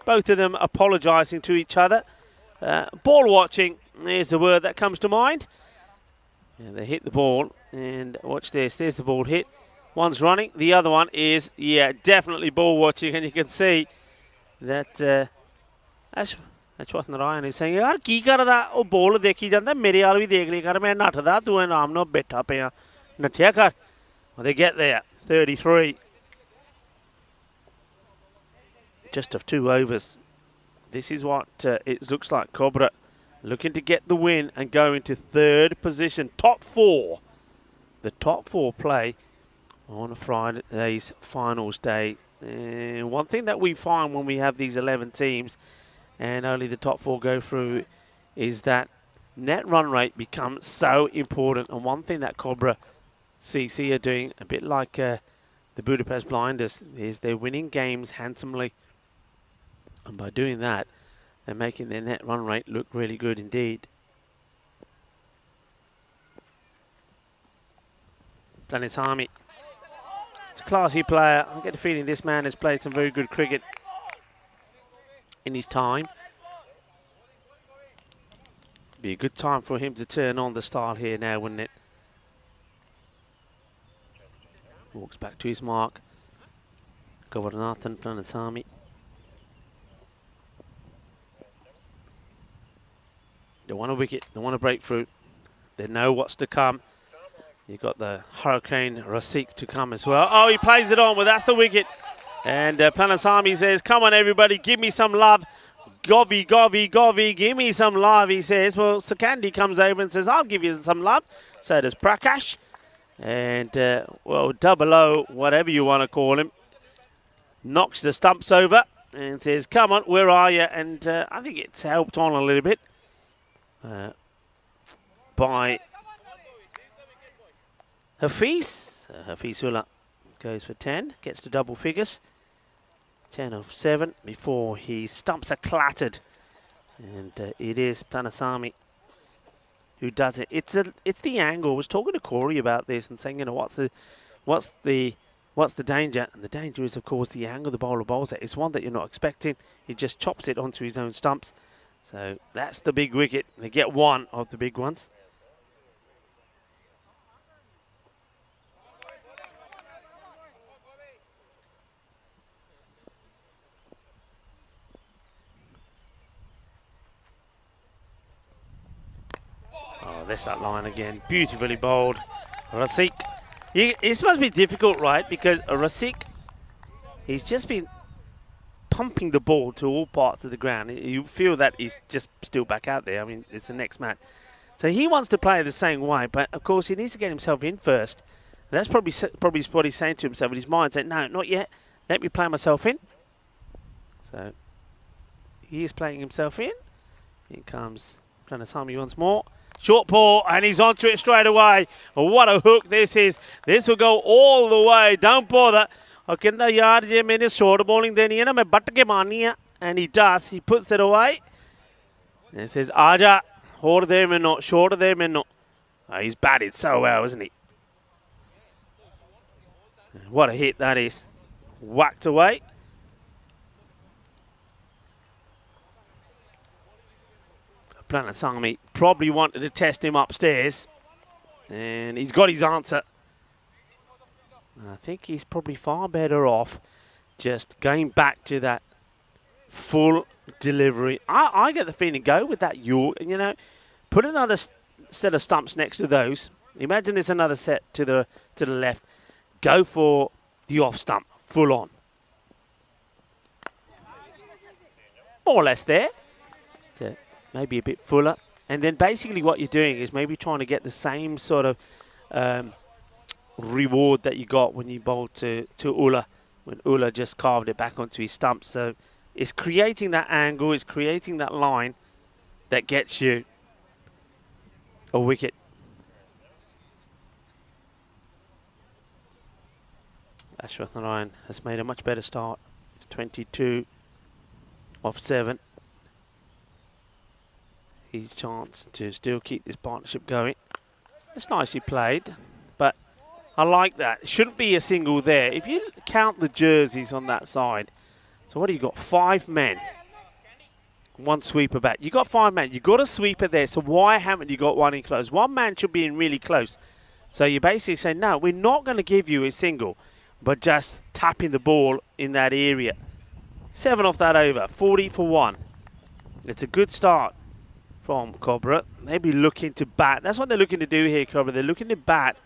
[SPEAKER 1] Both of them apologising to each other. Ball watching is the word that comes to mind. Yeah, they hit the ball, and watch this. There's the ball hit. One's running, the other one is, yeah, definitely ball watching, and you can see that. Ashwat Narayan is saying, यार की कर रहा वो ball देखी जाता मेरे वाल भी देख लिया कर मैं नठदा तू आराम नाल बैठा पिया नठिया कर. Well, they get there. 33. Just of 2 overs. This is what it looks like. Cobra looking to get the win and go into 3rd position. Top 4. The top 4 play on a Friday's finals day. And one thing that we find when we have these 11 teams and only the top 4 go through is that net run rate becomes so important. And one thing that Cobra CC are doing, a bit like the Budapest Blinders, is they're winning games handsomely. And by doing that, they're making their net run rate look really good indeed. Planisami. It's a classy player. I get the feeling this man has played some very good cricket in his time. Be a good time for him to turn on the style here now, wouldn't it? Walks back to his mark. Govardhanathan Planisami. They want a wicket. They want a breakthrough. They know what's to come. You've got the Hurricane Rasik to come as well. Oh, he plays it on. Well, that's the wicket. And Planisami says, come on, everybody, give me some love. Govy, Govy, Govy, give me some love, he says. Well, Sakandi comes over and says, I'll give you some love. So does Prakash. And, well, 00, whatever you want to call him, knocks the stumps over and says, come on, where are you? And I think it's helped on a little bit by Hafiz. Hafizullah goes for 10, gets to double figures. 10 of 7 before his stumps are clattered. And it is Planisami who does it. It's the angle. I was talking to Corey about this and saying, you know, what's the danger? And the danger is, of course, the angle the bowler bowls at. It's one that you're not expecting. He just chops it onto his own stumps. So that's the big wicket. They get one of the big ones. There's that line again. Beautifully bowled. Rasik. It must be difficult, right? Because Rasik, he's just been pumping the ball to all parts of the ground. You feel that he's just still back out there. I mean, it's the next match. So he wants to play the same way, but of course he needs to get himself in first. That's probably what he's saying to himself in his mind, saying, no, not yet. Let me play myself in. So he is playing himself in. Here comes Planisami once more. Short ball, and he's onto it straight away. What a hook this is. This will go all the way. Don't bother. Okay, yaar, ye maine short bowling deni hai na, main butt ke marni hai. And he does. He puts it away. And he says, Aja, hold there, minno, short there, minno. He's batted so well, isn't he? What a hit that is. Whacked away. Planasami probably wanted to test him upstairs, and he's got his answer. And I think he's probably far better off just going back to that full delivery. I get the feeling, go with that you know, put another set of stumps next to those. Imagine there's another set to the left. Go for the off stump, full on. More or less there. So maybe a bit fuller. And then basically what you're doing is maybe trying to get the same sort of reward that you got when you bowled to Ulla, when Ulla just carved it back onto his stump. So it's creating that angle, it's creating that line that gets you a wicket. Ashwath Narayan has made a much better start. It's 22 off 7. His chance to still keep this partnership going. It's nicely played, but I like that. It shouldn't be a single there. If you count the jerseys on that side, so what do you got? 5 men. 1 sweeper back. You got 5 men. You got a sweeper there, so why haven't you got one in close? 1 man should be in really close. So you basically say, no, we're not going to give you a single, but just tapping the ball in that area. 7 off that over. 40 for 1. It's a good start from Cobra. They'll be looking to bat. That's what they're looking to do here, Cobra. They're looking to bat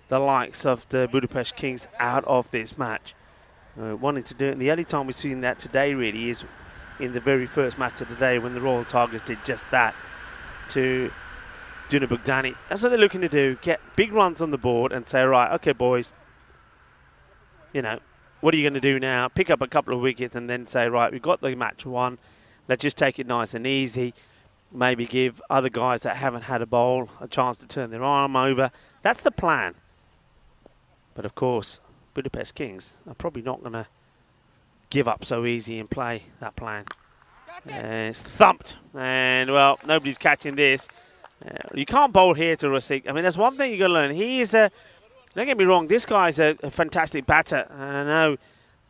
[SPEAKER 1] the likes of the Budapest Kings out of this match. Wanting to do it. And the only time we've seen that today really is in the very first match of the day when the Royal Tigers did just that to Dunabugdani. That's what they're looking to do. Get big runs on the board and say, right, okay, boys, you know, what are you going to do now? Pick up a couple of wickets and then say, right, we've got the match won. Let's just take it nice and easy. Maybe give other guys that haven't had a bowl a chance to turn their arm over. That's the plan. But of course, Budapest Kings are probably not going to give up so easy and play that plan. It's thumped. And, well, nobody's catching this. You can't bowl here to Rasik. I mean, there's one thing you've got to learn. He is a... Don't get me wrong, this guy's a fantastic batter. I know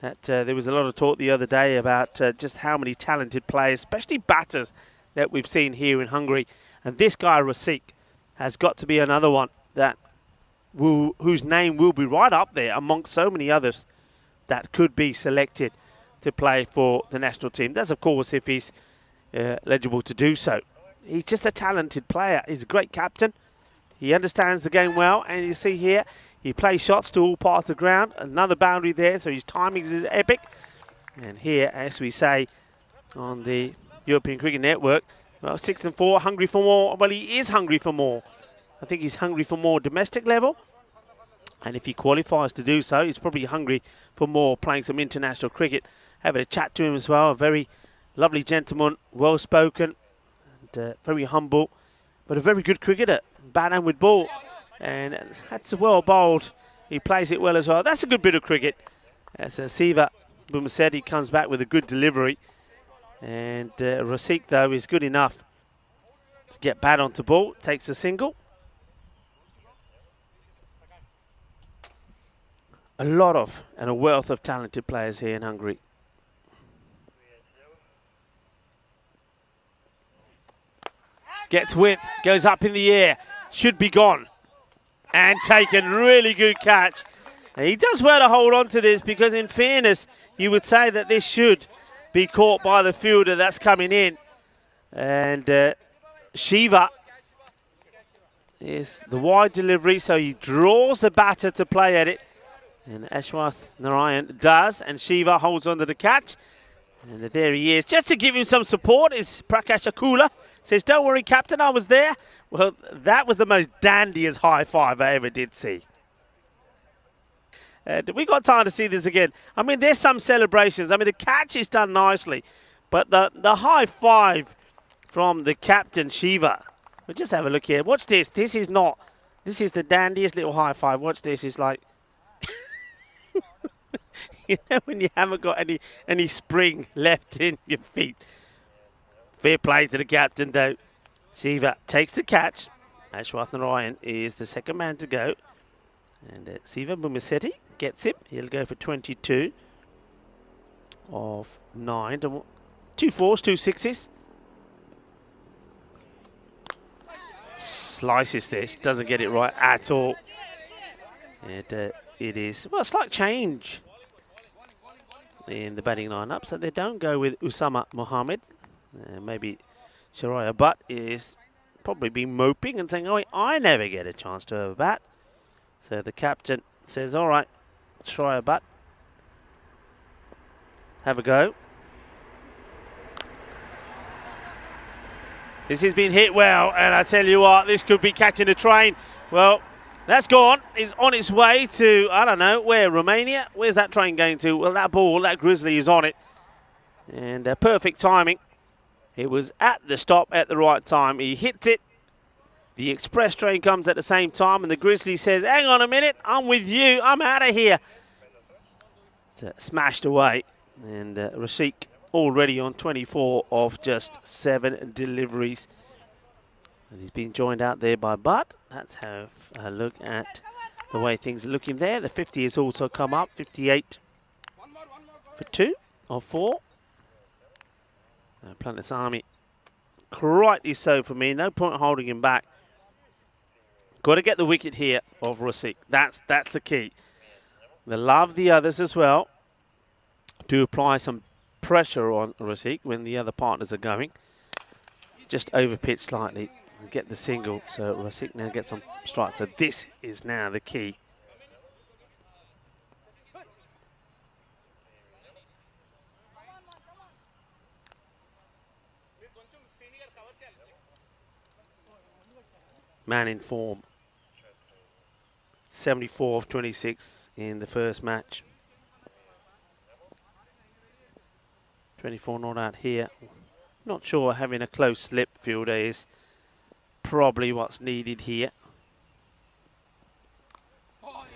[SPEAKER 1] that there was a lot of talk the other day about just how many talented players, especially batters, that we've seen here in Hungary. And this guy, Rasik, has got to be another one that whose name will be right up there amongst so many others that could be selected to play for the national team. That's, of course, if he's eligible to do so. He's just a talented player. He's a great captain. He understands the game well. And you see here, he plays shots to all parts of the ground. Another boundary there, so his timing is epic. And here, as we say on the European Cricket Network, well, 6 and 4, hungry for more. Well, he is hungry for more. I think he's hungry for more domestic level. And if he qualifies to do so, he's probably hungry for more playing some international cricket. Having a chat to him as well. A very lovely gentleman, well-spoken, and very humble, but a very good cricketer. Bat and with ball. And that's well bowled. He plays it well as well. That's a good bit of cricket. As Siva Bumasetti comes back with a good delivery. And Rasik, though, is good enough to get bat onto ball. Takes a single. A lot of and a wealth of talented players here in Hungary. Gets width, goes up in the air, should be gone. And taken, really good catch. And he does well to hold on to this because in fairness, you would say that this should be caught by the fielder that's coming in. And Shiva is the wide delivery, so he draws the batter to play at it. And Ashwath Narayan does, and Shiva holds on to the catch. And there he is. Just to give him some support is Prakash Akula. Says, don't worry, Captain, I was there. Well, that was the most dandiest high five I ever did see. We got time to see this again. I mean, there's some celebrations. I mean, the catch is done nicely. But the high five from the captain, Shiva, But just have a look here. Watch this. This is the dandiest little high five. Watch this. It's like, you know, when you haven't got any spring left in your feet. Fair play to the captain, though. Shiva takes the catch. Ashwathan Ryan is the second man to go. And Siva Bumisetti gets him. He'll go for 22 of 9. 2 4s, 2 6s. Slices this. Doesn't get it right at all. It is, well, a slight change in the batting lineup. So they don't go with Usama Mohammed. Maybe Shariah Butt is probably been moping and saying, oh, I never get a chance to have a bat. So the captain says, all right, Shariah Butt, have a go. This has been hit well, and I tell you what, this could be catching a train. Well, that's gone. It's on its way to, I don't know, where, Romania? Where's that train going to? Well, that ball, that Grizzly is on it. And perfect timing. It was at the stop at the right time. He hits it. The express train comes at the same time, and the Grizzly says, hang on a minute, I'm with you. I'm out of here. It's smashed away. And Rasik already on 24 of just 7 deliveries. And he's been joined out there by Butt. Let's have a look at the way things are looking there. The 50 has also come up, 58 for 2 of 4. Planet's Army, rightly so for me. No point holding him back. Got to get the wicket here of Rasik. That's the key. They love the others as well to apply some pressure on Rasik when the other partners are going. Just overpitch slightly and get the single. So Rasik now gets on strike. So this is now the key. Man in form. 74 of 26 in the first match. 24 not out here. Not sure having a close slip fielder is probably what's needed here.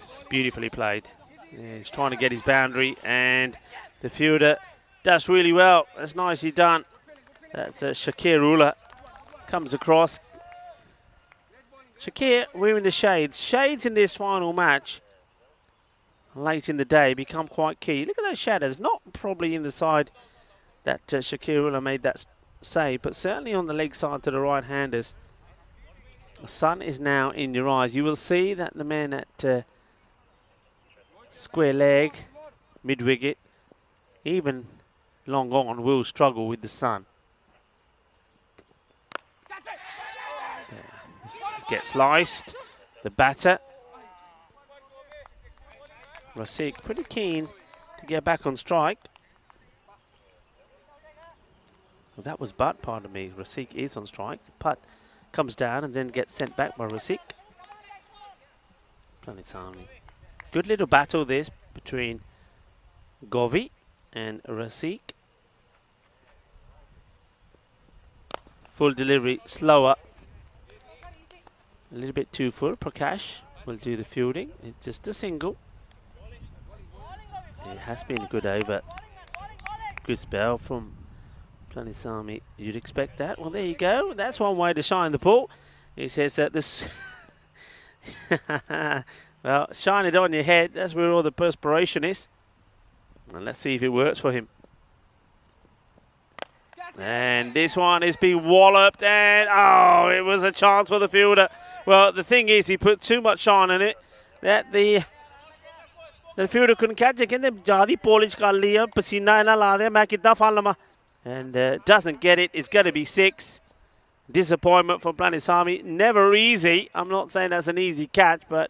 [SPEAKER 1] It's beautifully played. Yeah, he's trying to get his boundary, and the fielder does really well. That's nicely done. That's Shakir Ula. Comes across. Shakir wearing the shades. Shades in this final match late in the day become quite key. Look at those shadows. Not probably in the side that Shakir Ula made that save, but certainly on the leg side to the right-handers. The sun is now in your eyes. You will see that the men at square leg, mid-wicket, even long on, will struggle with the sun. Gets sliced. The batter, Rasik, pretty keen to get back on strike. Well, that was Butt, pardon me. Rasik is on strike. Putt comes down and then gets sent back by Rasik. Planet's Army. Good little battle this between Govi and Rasik. Full delivery, slower. A little bit too full. Prakash will do the fielding. It's just a single. It has been a good over. Good spell from Planet's Army. You'd expect that. Well, there you go. That's one way to shine the ball. He says that this... well, shine it on your head. That's where all the perspiration is. And let's see if it works for him. And this one has been walloped, and oh, it was a chance for the fielder. Well, the thing is, he put too much shine on it that the fielder couldn't catch it. And doesn't get it. It's going to be 6. Disappointment for Planet's Army. Never easy. I'm not saying that's an easy catch, but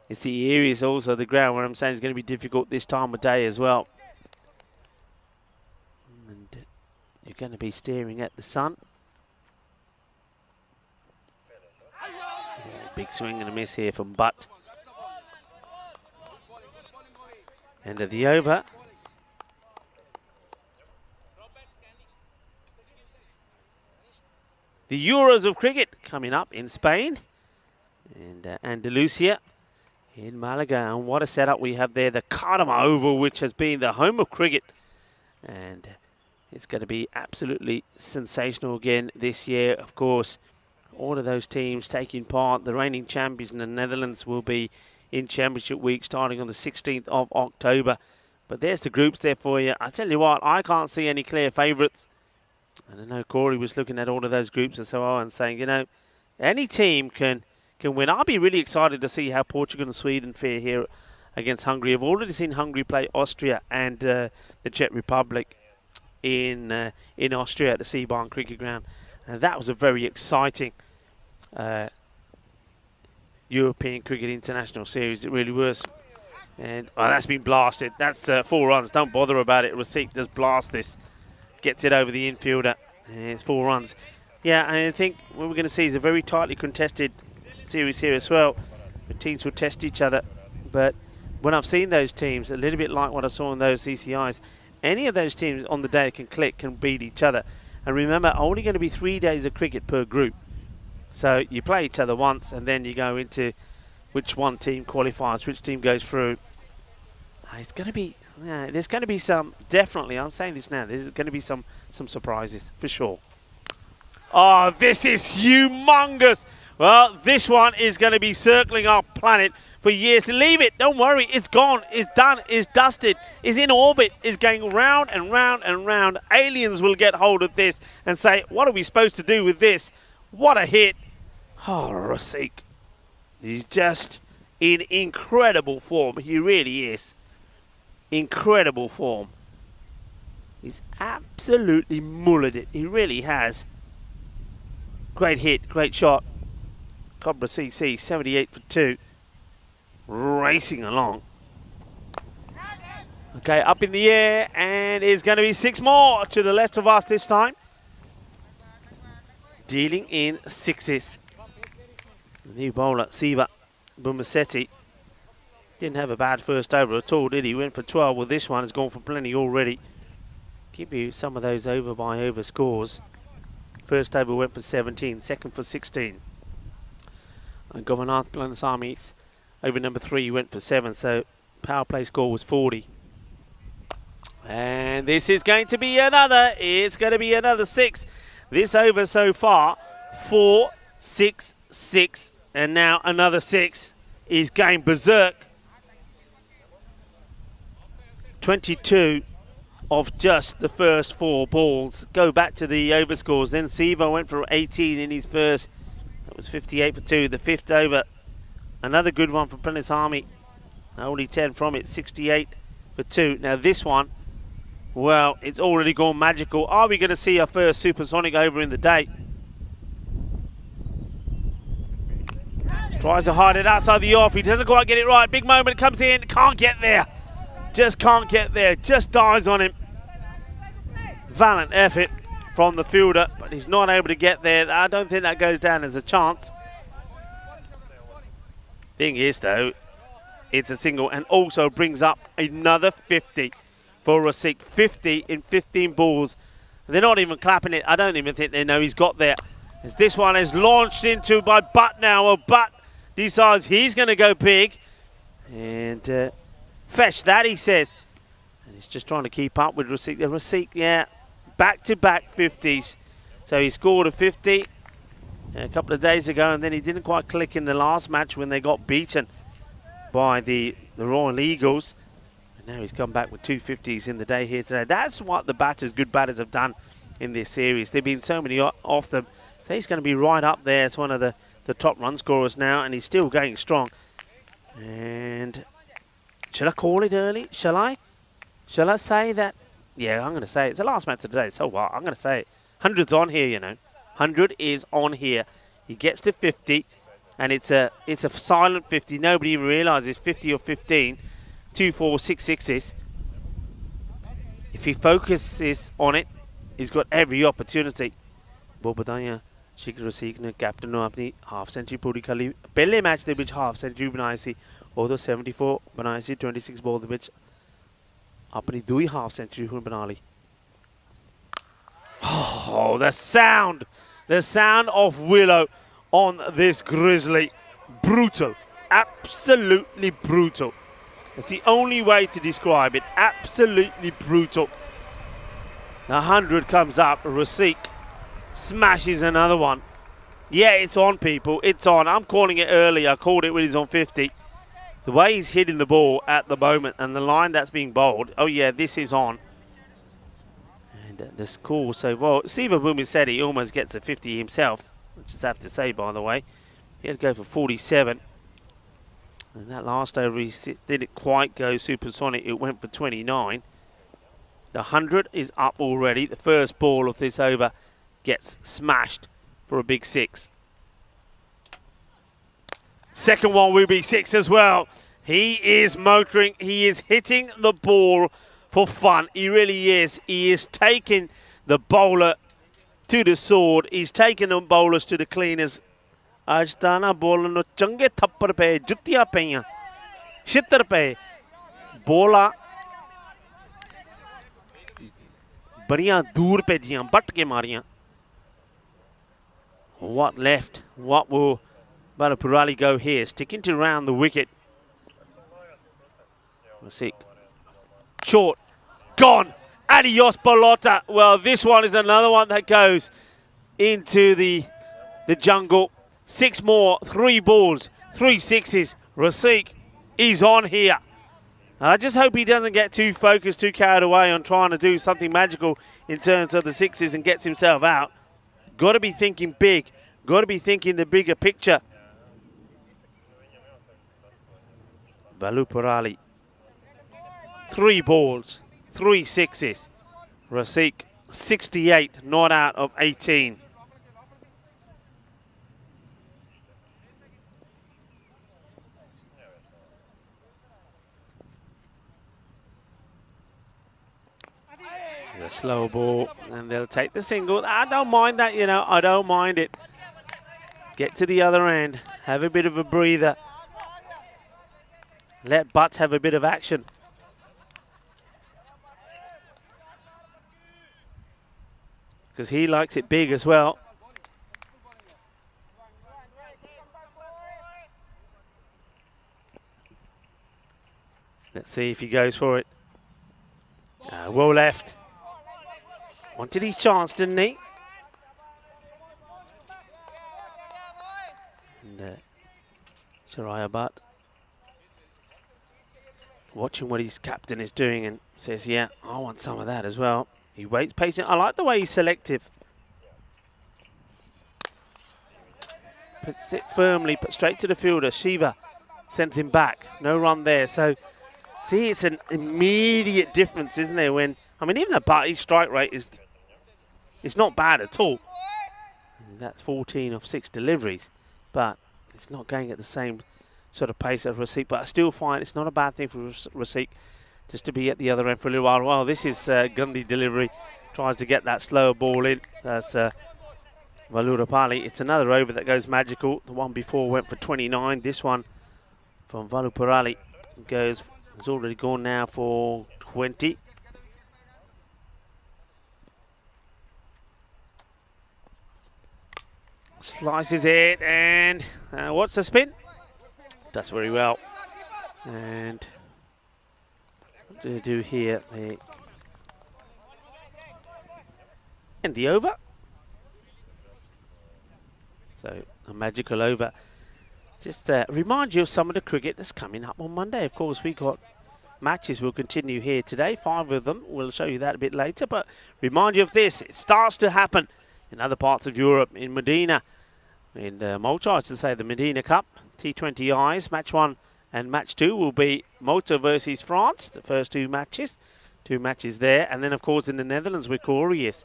[SPEAKER 1] it's the areas also the ground where I'm saying it's going to be difficult this time of day as well. You're going to be staring at the sun. Big swing and a miss here from Butt. End of the over. the Euros of cricket coming up in Spain and Andalusia in Malaga. And what a setup we have there. The Cardiff Oval, which has been the home of cricket. And it's going to be absolutely sensational again this year. Of course, all of those teams taking part. The reigning champions in the Netherlands will be in Championship Week starting on the 16th of October. But there's the groups there for you. I tell you what, I can't see any clear favourites. And I know Corey was looking at all of those groups and so on and saying, you know, any team can win. I'll be really excited to see how Portugal and Sweden fare here against Hungary. I've already seen Hungary play Austria and the Czech Republic in Austria at the Seabarn Cricket Ground. And that was a very exciting European Cricket International Series. It really was. And that's been blasted. That's 4 runs. Don't bother about it. Rasik does blast this. Gets it over the infielder. And it's 4 runs. Yeah, I think what we're going to see is a very tightly contested series here as well. The teams will test each other. But when I've seen those teams, a little bit like what I saw in those CCIs, any of those teams on the day can click, can beat each other. And remember, only going to be 3 days of cricket per group. So you play each other once and then you go into which one team qualifies, which team goes through. It's going to be, there's going to be some, definitely, I'm saying this now, there's going to be some surprises for sure. Oh, this is humongous. Well, this one is going to be circling our planet for years. Leave it, don't worry, it's gone, it's done, it's dusted, it's in orbit, it's going round and round and round. Aliens will get hold of this and say, what are we supposed to do with this? What a hit. Oh, Rasik. He's just in incredible form. He really is. Incredible form. He's absolutely mullered it. He really has. Great hit, great shot. Cobra CC, 78 for 2. Racing along. Okay, up in the air, and it's going to be 6 more to the left of us this time. Dealing in 6s. The new bowler, Siva Bumasetti, didn't have a bad first over at all, did he? Went for 12. Well, this one has gone for plenty already. Give you some of those over by over scores. First over went for 17, second for 16. And Governance Planasami's over number 3 went for 7, so power play score was 40. And this is going to be another, it's going to be another 6. This over so far, 4, 6, 6, and now another 6 is going berserk. 22 of just the first 4 balls. Go back to the over scores. Then Siva went for 18 in his first. That was 58 for 2. The 5th over, another good one from Planisami. Only 10 from it, 68 for 2. Now this one, well, it's already gone magical. Are we going to see our first supersonic over in the day? Tries to hide it outside the off. He doesn't quite get it right. Big moment comes in. Can't get there. Just can't get there. Just dies on him. Valiant effort from the fielder, but he's not able to get there. I don't think that goes down as a chance. Thing is, though, it's a single and also brings up another 50 for Rasik. 50 in 15 balls. They're not even clapping it. I don't even think they know he's got there. As this one is launched into by Butt now. Well, Butt decides he's going to go big. And fetch that, he says. And he's just trying to keep up with Rasik. Rasik, yeah, back-to-back 50s. So he scored a 50 a couple of days ago, and then he didn't quite click in the last match when they got beaten by the Royal Eagles. And now he's come back with 2 50s in the day here today. That's what the good batters have done in this series. There have been so many off them. So he's going to be right up there as one of the top run scorers now, and he's still going strong. And shall I call it early? Shall I? Shall I say that? Yeah, I'm going to say it. It's the last match of the day, so what? I'm going to say it. 100's on here, you know. 100 is on here. He gets to 50, and it's a silent 50. Nobody even realises 50 or 15. 2, 4, 6 sixes. If he focuses on it, he's got every opportunity. Bobadaya. शिखर रसीक ने captain ने अपनी half century पूरी कर ली पहले match ਦੇ ਵਿੱਚ half sanctuary ਬਣਾਈ ਸੀ ਉਦੋਂ 74 ਬਣਾਈ ਸੀ 26 ਬਾਲ ਦੇ ਵਿੱਚ ਆਪਣੀ ਦੂਈ ਹਾਫ ਸੈਂਚੁਰੀ ਹੁਣ ਬਣਾ ਲਈ Oh, the sound The sound of Willow on this Grizzly. Brutal. Absolutely brutal. That's the only way to describe it. Absolutely brutal. The 100 comes up. Rasik smashes another one. Yeah, it's on, people. It's on. I'm calling it early. I called it when he's on 50. The way he's hitting the ball at the moment and the line that's being bowled, oh yeah, this is on. And the score so well. Siva Boomer said he almost gets a 50 himself. I just have to say, by the way, he had to go for 47. And that last over, he didn't quite go supersonic. It went for 29. The 100 is up already. The first ball of this over gets smashed for a big 6. Second one will be 6 as well. He is motoring. He is hitting the ball for fun. He really is. He is taking the bowler to the sword. He's taking the bowlers to the cleaners. Ajtana bowler no change thappar pe juttiyan paiyan. Shittar pe bola bariyan dur pejiyan bat ke mariyan. What left? What will Balapurali go here? Sticking to round the wicket. Rasik. Short. Gone. Adios Balota. Well, this one is another one that goes into the jungle. 6 more. 3 balls. 3 sixes. Rasik is on here. I just hope he doesn't get too focused, too carried away on trying to do something magical in terms of the 6s and gets himself out. Got to be thinking big. Got to be thinking the bigger picture. Balupurali. 3 balls, 3 sixes. Rasik, 68, not out of 18. The slow ball, and they'll take the single. I don't mind that, you know, I don't mind it. Get to the other end, have a bit of a breather. Let Butts have a bit of action. Because he likes it big as well. Let's see if he goes for it. Well left. Wanted his chance, didn't he? And Shariah Butt watching what his captain is doing and says, yeah, I want some of that as well. He waits patient. I like the way he's selective. Puts it firmly, but straight to the fielder. Shiva sends him back. No run there. So, see, it's an immediate difference, isn't there? When, I mean, even the Butty's strike rate is it's not bad at all. And that's 14 of 6 deliveries, but it's not going at the same sort of pace as Rasik. But I still find it's not a bad thing for Rasik just to be at the other end for a little while. Well, this is Gandhi delivery. Tries to get that slower ball in. That's Valurapali. It's another over that goes magical. The one before went for 29. This one from Valurapali has already gone now for 20. Slices it, and what's the spin? Does very well. And what do they do here? They end the over. So a magical over. Just remind you of some of the cricket that's coming up on Monday. Of course, we got matches will continue here today. 5 of them. We'll show you that a bit later. But remind you of this. It starts to happen in other parts of Europe, in Medina, in Malta, I should say, the Medina Cup, T20Is. Match 1 and match 2 will be Malta versus France, the first 2 matches. 2 matches there. And then, of course, in the Netherlands with Corey, it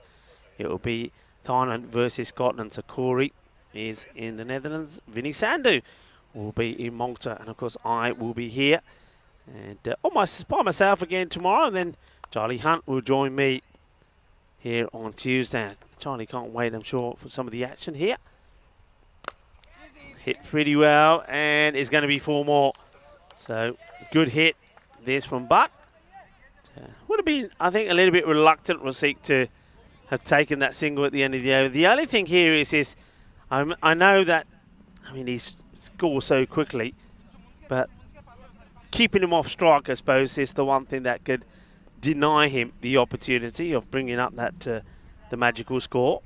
[SPEAKER 1] will be Thailand versus Scotland. So Corey is in the Netherlands. Vinny Sandhu will be in Malta. And, of course, I will be here. And by myself again tomorrow. And then Charlie Hunt will join me here on Tuesday. Charlie can't wait, I'm sure, for some of the action here. Hit pretty well, and it's going to be 4 more. So, good hit. This from Butt. Would have been, I think, a little bit reluctant, Rasik, to have taken that single at the end of the over. The only thing here is I know that, I mean, he scores so quickly, but keeping him off strike, I suppose, is the one thing that could deny him the opportunity of bringing up that the magical score.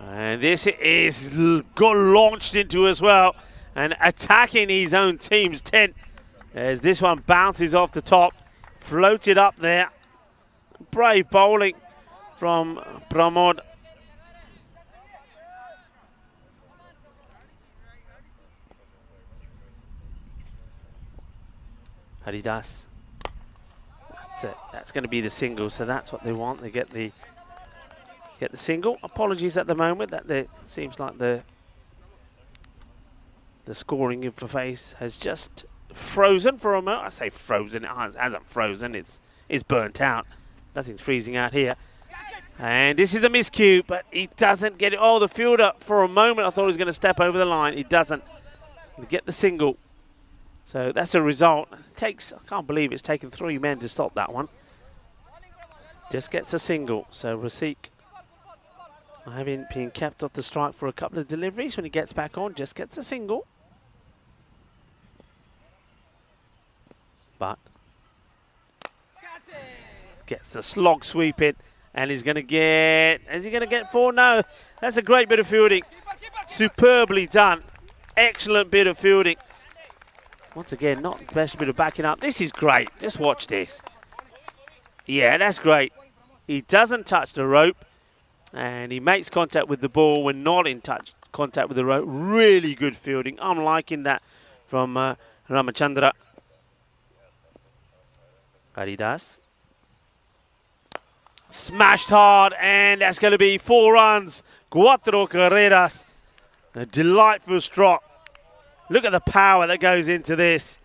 [SPEAKER 1] And this is got launched into as well, and attacking his own team's tent as this one bounces off the top, floated up there. Brave bowling from Pramod. Haridas. That's it. That's going to be the single, so that's what they want. They get the single. Apologies at the moment that it seems like the scoring interface has just frozen for a moment. I say frozen, it hasn't frozen, it's burnt out. Nothing's freezing out here. And this is a miscue, but he doesn't get it. Oh, the fielder, for a moment I thought he was going to step over the line. He doesn't get the single. So that's a result. It takes, I can't believe it's taken 3 men to stop that one. Just gets a single. So Rasik, having been kept off the strike for a couple of deliveries, when he gets back on, just gets a single. But gets the slog sweep in, and he's going to get, is he going to get 4? No, that's a great bit of fielding. Superbly done. Excellent bit of fielding. Once again, not the best bit of backing up. This is great. Just watch this. Yeah, that's great. He doesn't touch the rope, and he makes contact with the ball when not in contact with the rope. Really good fielding. I'm liking that from Ramachandra. Haridas. Smashed hard, and that's going to be 4 runs. 4 carreras. A delightful stroke. Look at the power that goes into this.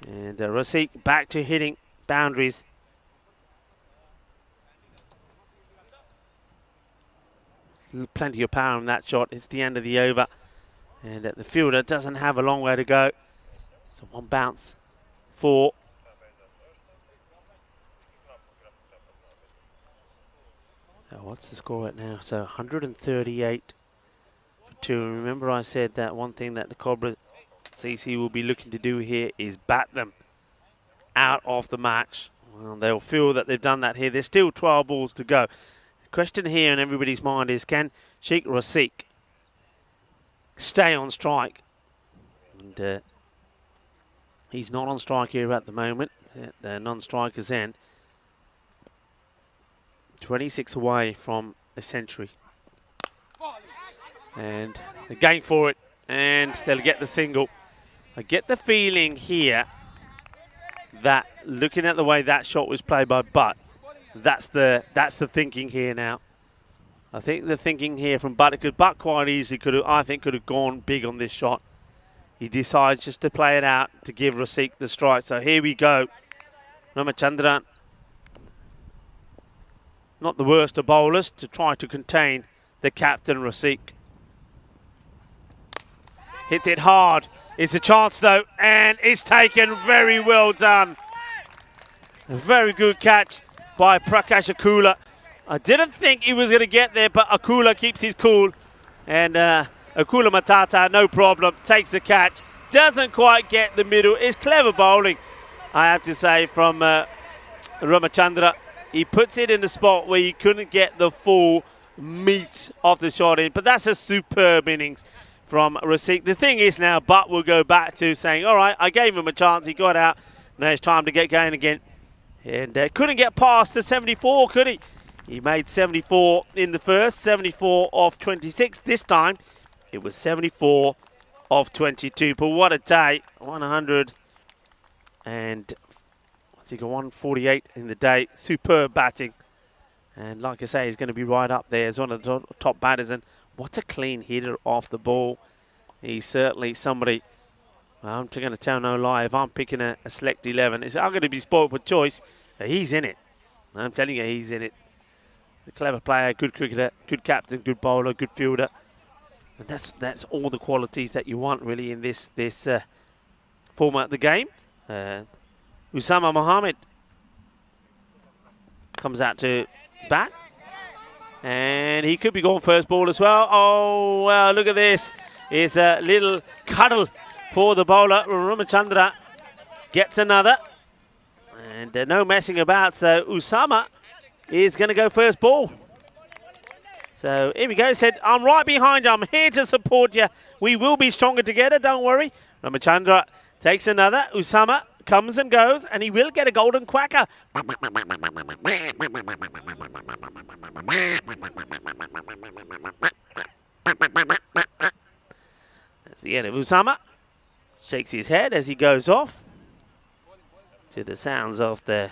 [SPEAKER 1] And Rasik back to hitting boundaries. Plenty of power in that shot. It's the end of the over. And the fielder doesn't have a long way to go. So 1 bounce. 4. What's the score right now? So 138 for 2. Remember I said that one thing that the Cobra CC will be looking to do here is bat them out of the match. Well, they'll feel that they've done that here. There's still 12 balls to go. The question here in everybody's mind is, can Sheikh Rasik stay on strike? And he's not on strike here at the moment. At the non-striker's end. 26 away from a century. And they're going for it, and they'll get the single. I get the feeling here that, looking at the way that shot was played by Butt, that's the thinking here now. I think the thinking here from Butt, because Butt quite easily could have gone big on this shot. He decides just to play it out to give Rasik the strike. So here we go. Ramachandran, not the worst of bowlers, to try to contain the captain, Rasik. Hit it hard. It's a chance though, and it's taken. Very well done. A very good catch by Prakash Akula. I didn't think he was going to get there, but Akula keeps his cool. And Akula Matata, no problem, takes the catch. Doesn't quite get the middle. It's clever bowling, I have to say, from Ramachandra. He puts it in the spot where you couldn't get the full meat of the shot in. But that's a superb innings from Rasik. The thing is now, Butt will go back to saying, all right, I gave him a chance. He got out. Now it's time to get going again. And couldn't get past the 74, could he? He made 74 in the first, 74 off 26. This time, it was 74 off 22. But what a day. 100 and... I think 148 in the day. Superb batting. And like I say, he's going to be right up there as one of the top batters. And what a clean hitter off the ball. He's certainly somebody, well, I'm going to tell no lie, if I'm picking a select 11, I'm going to be spoiled with choice. He's in it. I'm telling you, he's in it. A clever player, good cricketer, good captain, good bowler, good fielder. And that's all the qualities that you want really in this format of the game. Usama Mohammed comes out to bat. And he could be going first ball as well. Oh, well, look at this. It's a little cuddle for the bowler. Ramachandra gets another. And no messing about. So Usama is going to go first ball. So here we go. He said, I'm right behind you. I'm here to support you. We will be stronger together. Don't worry. Ramachandra takes another. Usama comes and goes, and he will get a golden quacker. That's the end of Usama. Shakes his head as he goes off to the sounds of the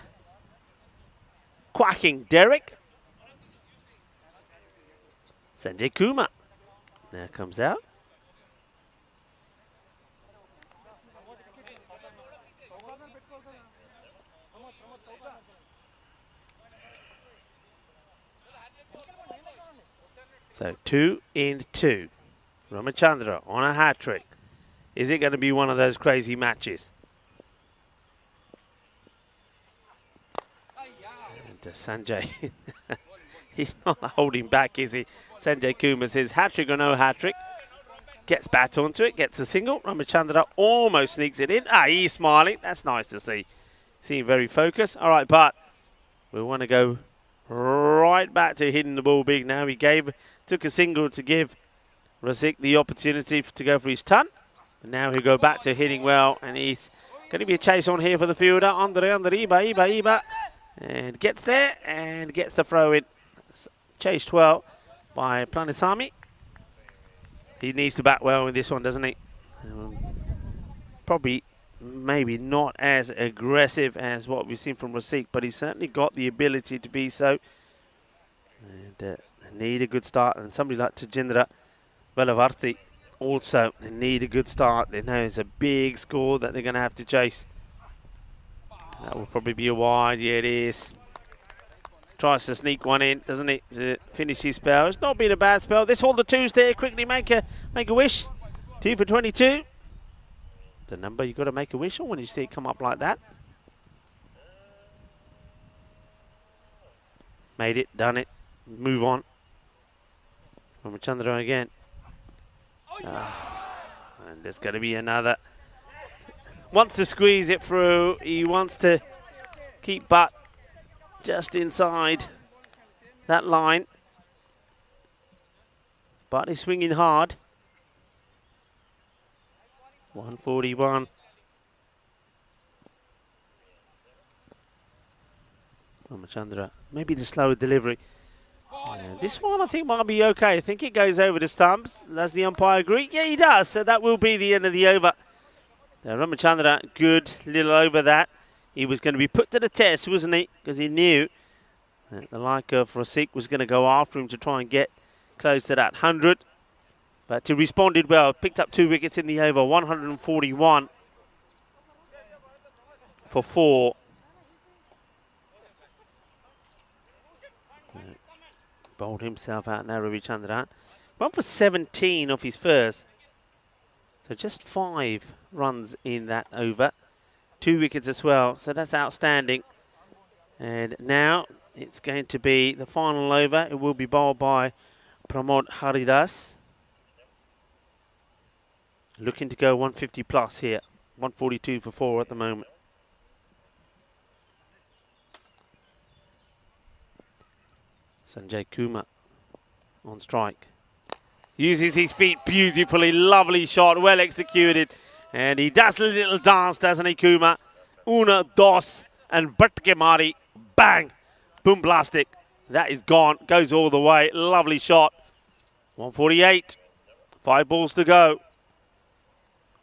[SPEAKER 1] quacking Derek. Sanjay Kumar now comes out. So 2 in 2. Ramachandra on a hat trick. Is it going to be one of those crazy matches? And Sanjay, he's not holding back, is he? Sanjay Kumar says hat trick or no hat trick. Gets bat onto it, gets a single. Ramachandra almost sneaks it in. He's smiling. That's nice to see. Seem very focused. All right, but we want to go right back to hitting the ball big now. He took a single to give Razik the opportunity to go for his ton. And now he'll go back to hitting well, and he's going to be a chase on here for the fielder. Under Iba. And gets there and gets the throw in. Chased well by Planisami. He needs to bat well in this one, doesn't he? Probably maybe not as aggressive as what we've seen from Razik, but he's certainly got the ability to be so. And need a good start, and somebody like Tajendra Velavarthi also need a good start. They know it's a big score that they're going to have to chase. That will probably be a wide. Yeah, it is. Tries to sneak one in, doesn't he, to finish his spell. It's not been a bad spell. This all the twos there. Quickly make a wish. 2 for 22. The number you've got to make a wish on when you see it come up like that. Made it, done it. Move on. Ramachandra again. And there's going to be another. Wants to squeeze it through. He wants to keep butt just inside that line. But he's swinging hard. 141. Ramachandra, maybe the slower delivery. This one I think might be okay. I think it goes over the stumps. Does the umpire agree? Yeah, he does. So that will be the end of the over. Ramachandra, good little over that. He was going to be put to the test, wasn't he? Because he knew that the like of Razik was going to go after him to try and get close to that 100. But he responded well. Picked up 2 wickets in the over. 141 for 4. Bowled himself out now, Ravichandran. 1 for 17 off his first. So just 5 runs in that over. 2 wickets as well. So that's outstanding. And now it's going to be the final over. It will be bowled by Pramod Haridas. Looking to go 150 plus here. 142 for 4 at the moment. Sanjay Kumar on strike. Uses his feet beautifully. Lovely shot. Well executed. And he does a little dance, doesn't he, Kumar? Una, dos, and Bhatke Mari. Bang. Boom plastic. That is gone. Goes all the way. Lovely shot. 148. 5 balls to go.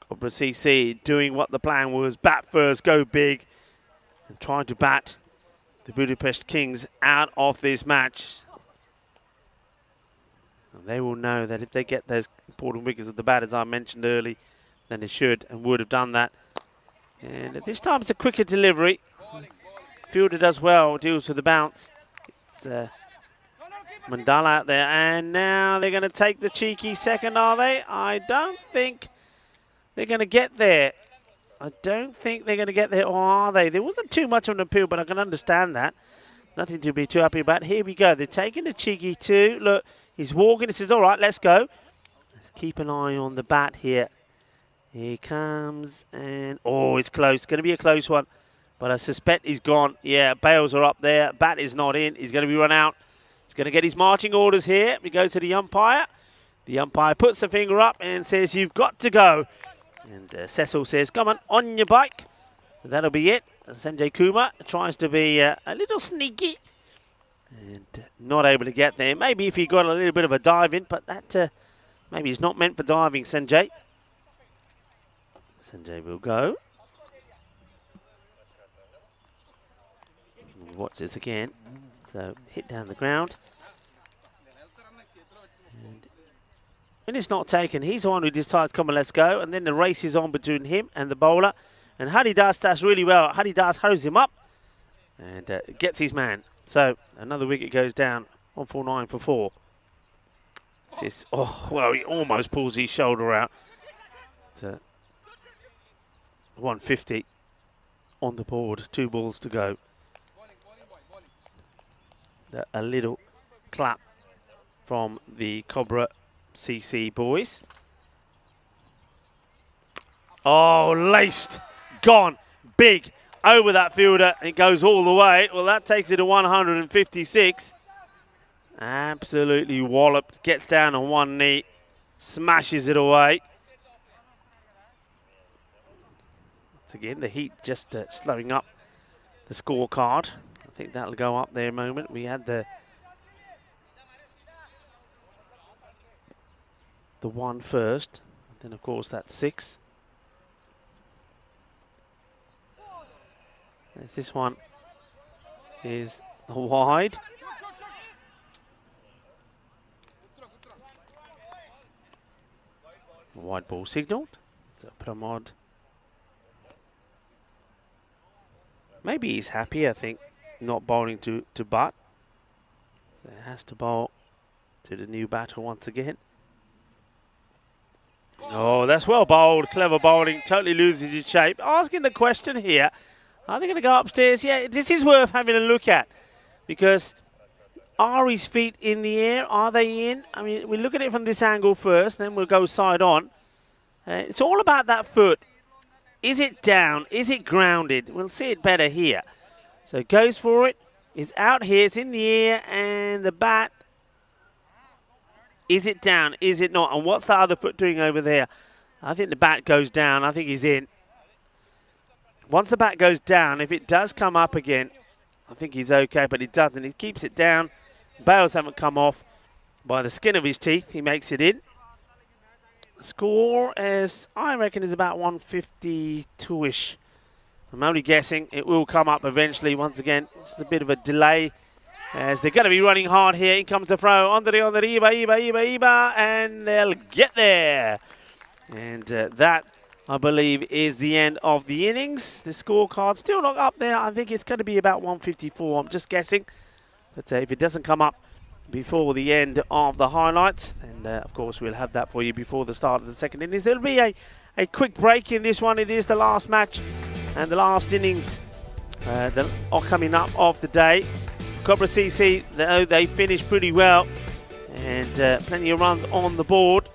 [SPEAKER 1] Cobra CC doing what the plan was. Bat first, go big. And trying to bat the Budapest Kings out of this match. And they will know that if they get those important wickets at the bat, as I mentioned early, then they should and would have done that. And at this time it's a quicker delivery. Fielder does well, deals with the bounce. It's Mandala out there, and now they're going to take the cheeky second, are they? I don't think they're going to get there. I don't think they're going to get there, or are they? There wasn't too much of an appeal, but I can understand that. Nothing to be too happy about. Here we go. They're taking the cheeky too. Look, he's walking. He says, all right, let's go. Let's keep an eye on the bat here. Here he comes, and oh, it's close. Going to be a close one, but I suspect he's gone. Yeah, bails are up there. Bat is not in. He's going to be run out. He's going to get his marching orders here. We go to the umpire. The umpire puts the finger up and says, you've got to go. And Cecil says, come on your bike. And that'll be it. Sanjay Kumar tries to be a little sneaky and not able to get there. Maybe if he got a little bit of a dive in, but that maybe he's not meant for diving, Sanjay. Sanjay will go. Watch this again. So hit down the ground. And when it's not taken, he's the one who decides, come on, let's go. And then the race is on between him and the bowler. And Haridas does really well. Haridas hurries him up and gets his man. So another wicket goes down. 149 for 4. Oh, well, he almost pulls his shoulder out. So 150 on the board. 2 balls to go. A little clap from the Cobra CC boys. Oh, laced, gone, big, over that fielder. It goes all the way. Well, that takes it to 156. Absolutely walloped, gets down on one knee, smashes it away. Once again, the heat just slowing up the scorecard. I think that'll go up there a moment. We had the one first, then of course that's 6. This one is wide. Wide ball signalled. So Pramod. Maybe he's happy, I think, not bowling to Butt. So it has to bowl to the new batter once again. Oh, that's well bowled. Clever bowling. Totally loses his shape. Asking the question here, are they going to go upstairs? Yeah, this is worth having a look at. Because are his feet in the air? Are they in? I mean, we look at it from this angle first, then we'll go side on. It's all about that foot. Is it down? Is it grounded? We'll see it better here. So it goes for it. It's out here. It's in the air. And the bat. Is it down? Is it not? And what's that other foot doing over there? I think the bat goes down. I think he's in. Once the bat goes down, if it does come up again, I think he's okay, but it doesn't. He keeps it down. Bails haven't come off by the skin of his teeth. He makes it in. The score, as I reckon, is about 152-ish. I'm only guessing. It will come up eventually. Once again, it's a bit of a delay as they're going to be running hard here. In comes the throw. On the Iba, and they'll get there. And that, I believe, is the end of the innings. The scorecard still not up there. I think it's going to be about 154. I'm just guessing. But if it doesn't come up before the end of the highlights, then of course we'll have that for you before the start of the second innings. There'll be a quick break in this one. It is the last match and the last innings that are coming up of the day. Cobra CC, they finished pretty well and plenty of runs on the board.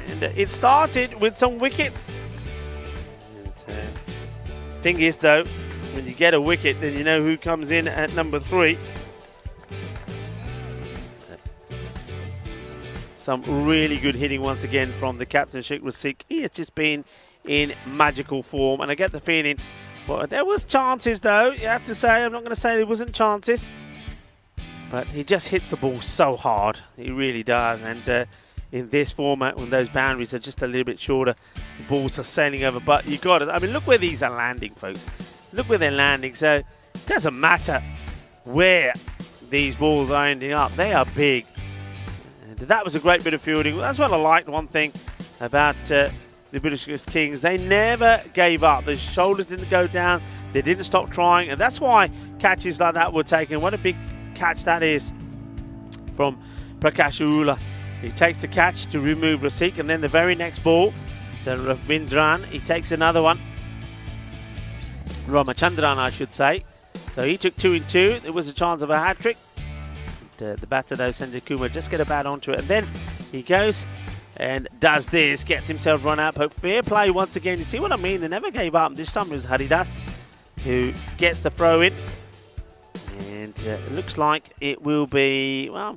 [SPEAKER 1] And it started with some wickets. And thing is though, when you get a wicket, then you know who comes in at number 3. Some really good hitting once again from the captain, Sheikh Rasik. He has just been in magical form, and I get the feeling, but there was chances though, you have to say. I'm not going to say there wasn't chances, but he just hits the ball so hard. He really does, and in this format, when those boundaries are just a little bit shorter, the balls are sailing over, but you got it. I mean, look where these are landing, folks. Look where they're landing, so it doesn't matter where these balls are ending up. They are big. That was a great bit of fielding. That's what I liked. One thing about the British Kings, they never gave up. The shoulders didn't go down. They didn't stop trying, and that's why catches like that were taken. What a big catch that is from Prakash Urula. He takes the catch to remove Rasik, and then the very next ball to Ravindran. He takes another one. Ramachandran, I should say. So he took 2 in 2. There was a chance of a hat-trick. The batter, though, Sanjay Kumar, just get a bat onto it. And then he goes and does this, gets himself run out. But fair play once again. You see what I mean? They never gave up. This time it was Haridas who gets the throw in. And it looks like it will be, well,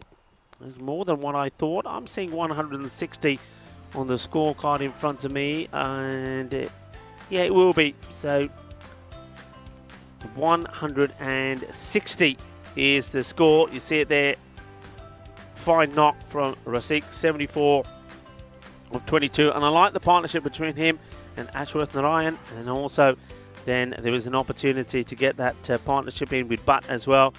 [SPEAKER 1] more than what I thought. I'm seeing 160 on the scorecard in front of me. And yeah, it will be. So 160 is the score. You see it there. Fine knock from Rasik, 74 of 22. And I like the partnership between him and Ashworth Narayan. And also then there was an opportunity to get that partnership in with Butt as well.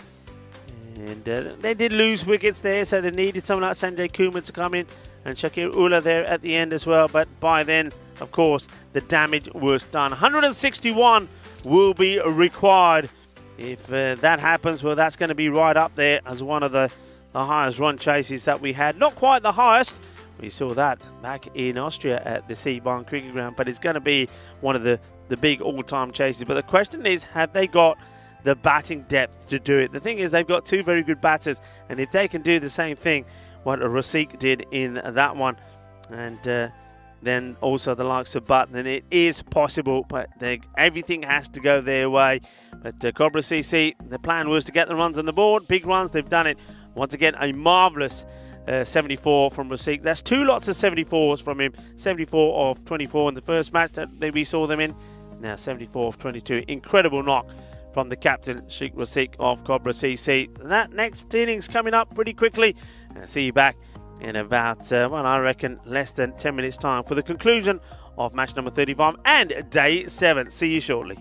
[SPEAKER 1] And they did lose wickets there, so they needed someone like Sanjay Kumar to come in and Shakir Ullah there at the end as well. But by then, of course, the damage was done. 161 will be required. If that happens, well, that's going to be right up there as one of the highest run chases that we had. Not quite the highest. We saw that back in Austria at the Seabarn Cricket Ground, but it's going to be one of the big all-time chases. But the question is, have they got the batting depth to do it? The thing is, they've got 2 very good batters, and if they can do the same thing what Rasik did in that one, and then also the likes of Butt, then it is possible, but everything has to go their way. But Cobra CC, the plan was to get the runs on the board, big runs, they've done it. Once again, a marvellous 74 from Rasik. That's 2 lots of 74s from him. 74 of 24 in the first match that we saw them in. Now 74 of 22. Incredible knock from the captain, Sheikh Rasik of Cobra CC. And that next innings coming up pretty quickly. I'll see you back in about, well, I reckon less than 10 minutes time for the conclusion of match number 35 and day 7. See you shortly.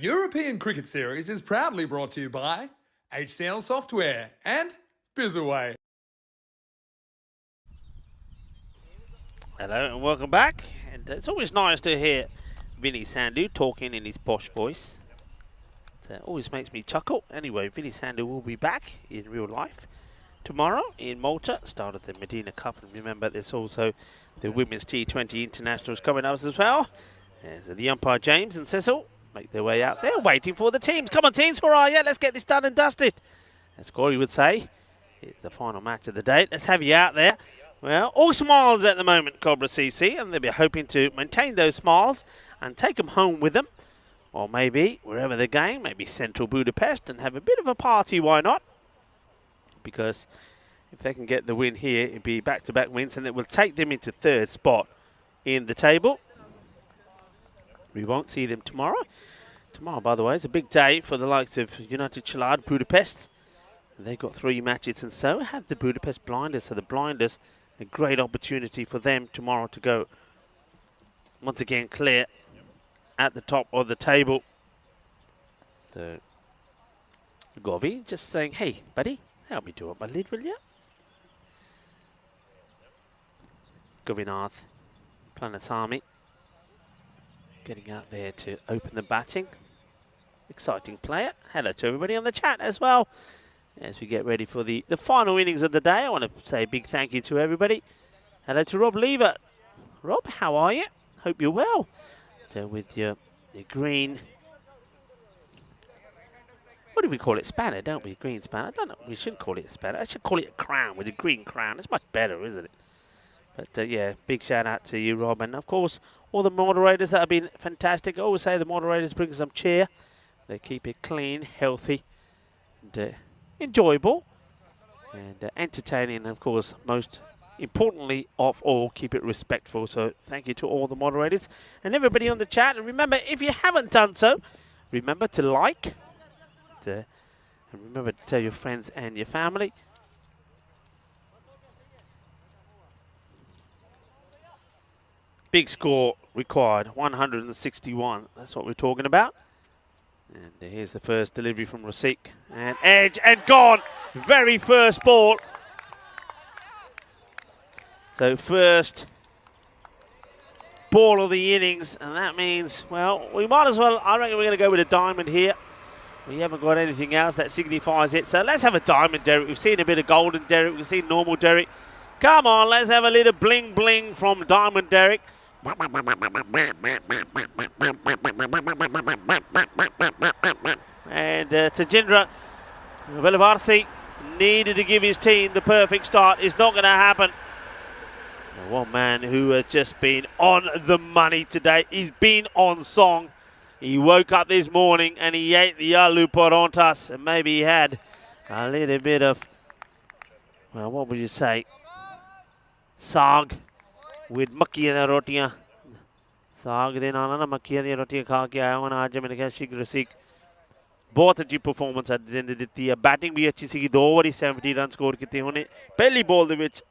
[SPEAKER 2] European Cricket Series is proudly brought to you by HCL Software and Bizaway.
[SPEAKER 1] Hello and welcome back. And it's always nice to hear Vinny Sandhu talking in his posh voice. That always makes me chuckle. Anyway, Vinny Sandhu will be back in real life tomorrow in Malta, start of the Medina Cup. And remember, there's also the Women's T20 Internationals coming up as well. So the umpire James and Cecil make their way out there, waiting for the teams. Come on, teams, where are you? Let's get this done and dusted. As Corey would say, it's the final match of the day. Let's have you out there. Well, all smiles at the moment, Cobra CC, and they'll be hoping to maintain those smiles and take them home with them. Or maybe, wherever they're going, maybe central Budapest, and have a bit of a party, why not? Because if they can get the win here, it'd be back-to-back wins, and it will take them into third spot in the table. We won't see them tomorrow. Tomorrow, by the way, is a big day for the likes of United Chalad Budapest. They've got 3 matches, and so have the Budapest Blinders. So the Blinders, a great opportunity for them tomorrow to go once again clear at the top of the table. So Govi just saying, hey, buddy, help me do up my lid, will you? Govinath, Planasami, getting out there to open the batting. Exciting player. Hello to everybody on the chat as well. As we get ready for the final innings of the day, I want to say a big thank you to everybody. Hello to Rob Lever. Rob, how are you? Hope you're well. So with your green, what do we call it? Spanner, don't we? Green spanner. I don't know. We shouldn't call it a spanner. I should call it a crown with a green crown. It's much better, isn't it? But yeah, big shout out to you, Rob. And of course, all the moderators that have been fantastic. I always say the moderators bring some cheer. They keep it clean, healthy, and enjoyable, and entertaining. And of course, most importantly of all, keep it respectful. So thank you to all the moderators and everybody on the chat. And remember, if you haven't done so, remember to like, and remember to tell your friends and your family. Big score required, 161. That's what we're talking about. And here's the first delivery from Rasik. And edge and gone. Very first ball. So first ball of the innings. And that means, well, we might as well, I reckon we're going to go with a diamond here. We haven't got anything else that signifies it. So let's have a diamond, Derek. We've seen a bit of golden, Derek. We've seen normal, Derek. Come on, let's have a little bling bling from diamond, Derek. And Tajendra Velavarthi needed to give his team the perfect start. It's not going to happen. One man who has just been on the money today. He's been on song. He woke up this morning and he ate the aloo parantas, and maybe he had a little bit of, well, what would you say, saag with makkiyan दी रोटियां. साग दे नाल ना मक्खियां दी रोटियां खा के आया हूं ना. आज मैंने कहा शीघ्र सीख बहुत अच्छी परफॉर्मेंस जिन्हें ਦਿੱਤੀ है. बैटिंग भी अच्छी सी, 2 ओवर 70 रन स्कोर कीते उन्हें. पहली बॉल दे विच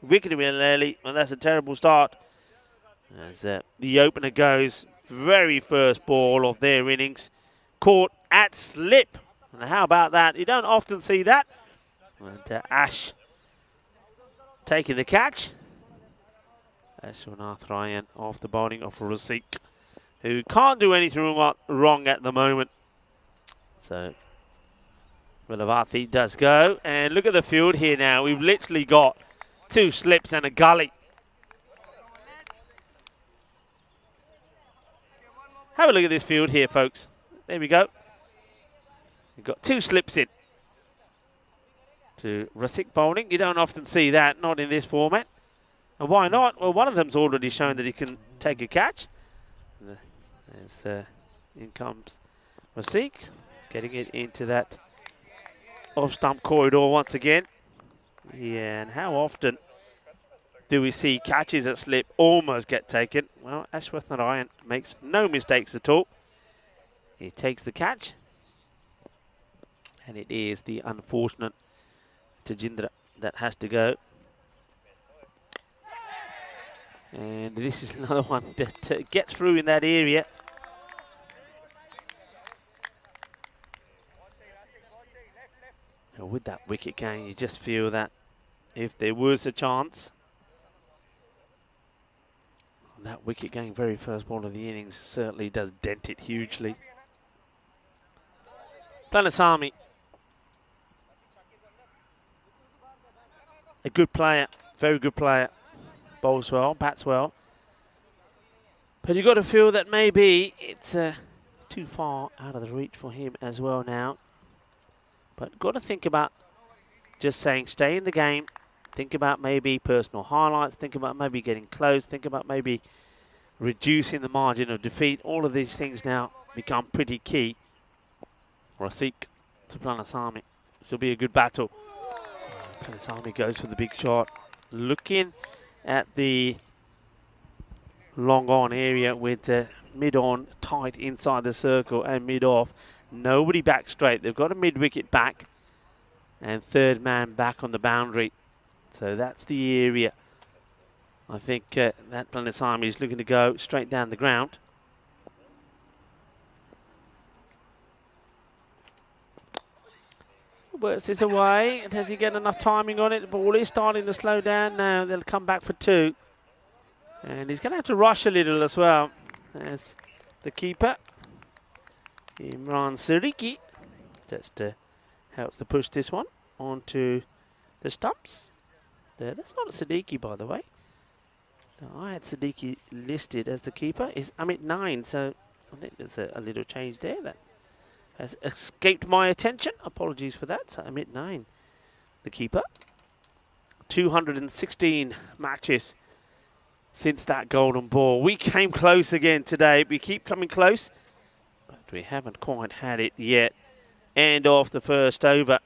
[SPEAKER 1] विकेट भी ले ली, and that's a terrible start. As the opener goes, very first ball of their innings, caught at slip. And how about that? You don't often see that. And Ash taking the catch. Ashwanath Ryan off the bowling of Rasik, who can't do anything wrong at the moment. So Velavarthi does go, and look at the field here now. We've literally got 2 slips and a gully. Have a look at this field here, folks. There we go. We've got 2 slips in to Rasik bowling. You don't often see that, not in this format. And why not? Well, one of them's already shown that he can take a catch. In comes Rasik, getting it into that off-stump corridor once again. Yeah, and how often do we see catches at slip almost get taken? Well, Ashwath Narayan makes no mistakes at all. He takes the catch. And it is the unfortunate Tajendra that has to go. And this is another one that gets through in that area. With that wicket gain, you just feel that if there was a chance, that wicket gain, very first ball of the innings, certainly does dent it hugely. Planasamy, a good player, very good player, bowls well, bats well. But you've got to feel that maybe it's too far out of the reach for him as well now. But got to think about just saying stay in the game. Think about maybe personal highlights. Think about maybe getting close. Think about maybe reducing the margin of defeat. All of these things now become pretty key. Rasik to Planasamy. This will be a good battle. Planasamy goes for the big shot. Looking at the long on area with mid on tight inside the circle and mid off. Nobody back straight. They've got a mid wicket back and third man back on the boundary. So that's the area. I think that Planasamy is looking to go straight down the ground. Works this away. Does he get enough timing on it? The ball is starting to slow down now. They'll come back for two. And he's going to have to rush a little as well. As the keeper, Imran Siddiqui, just helps to push this one onto the stumps. That's not a Siddiqui, by the way. No, I had Siddiqui listed as the keeper. Is Amit 9, so I think there's a little change there that has escaped my attention. Apologies for that. So Amit 9, the keeper. 216 matches since that golden ball. We came close again today. We keep coming close, but we haven't quite had it yet. End off the first over.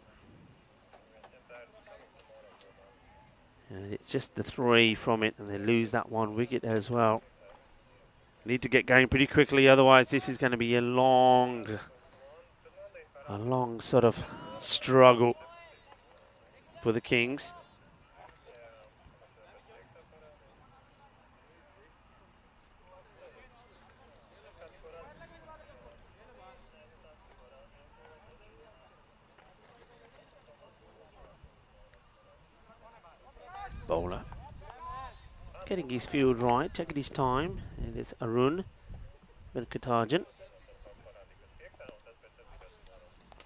[SPEAKER 1] And it's just the 3 from it, and they lose that 1 wicket as well. Need to get going pretty quickly, otherwise this is going to be a long sort of struggle for the Kings. Bowler getting his field right, taking his time, and it's Arun Venkatajan.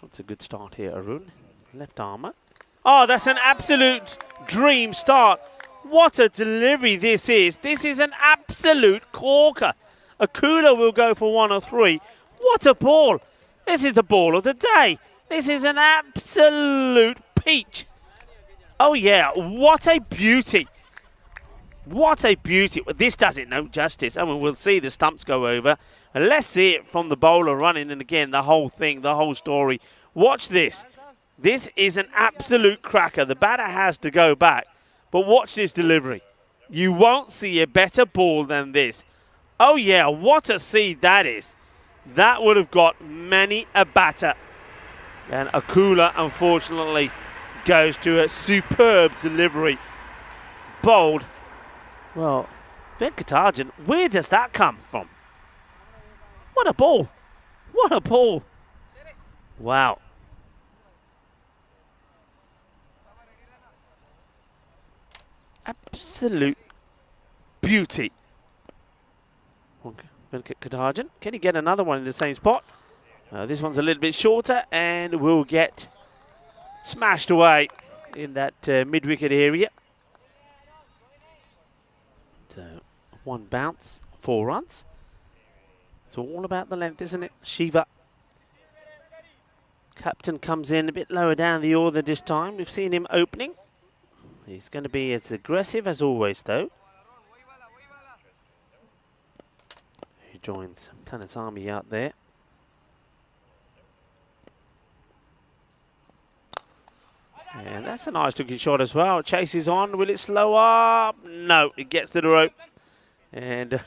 [SPEAKER 1] That's a good start here, Arun. Left armour. Oh, that's an absolute dream start. What a delivery this is. This is an absolute corker. Akula will go for 1 or 3. What a ball. This is the ball of the day. This is an absolute peach. Oh yeah, what a beauty. What a beauty. Well, this does it no justice. I mean, we'll see the stumps go over. And let's see it from the bowler running. And again, the whole thing, the whole story. Watch this. This is an absolute cracker. The batter has to go back. But watch this delivery. You won't see a better ball than this. Oh yeah, what a seed that is. That would have got many a batter. And Akula, unfortunately, goes to a superb delivery. Bowled. Well, Venkatajan, where does that come from? What a ball. What a ball. Wow. Absolute beauty. Venkatajan, can he get another one in the same spot? This one's a little bit shorter and will get smashed away in that mid-wicket area. So 1 bounce, 4 runs. It's all about the length, isn't it? Shiva. Captain comes in a bit lower down the order this time. We've seen him opening. He's going to be as aggressive as always, though. He joins Planasamy out there. And that's a nice looking shot as well. Chases on. Will it slow up? No, it gets to the rope. And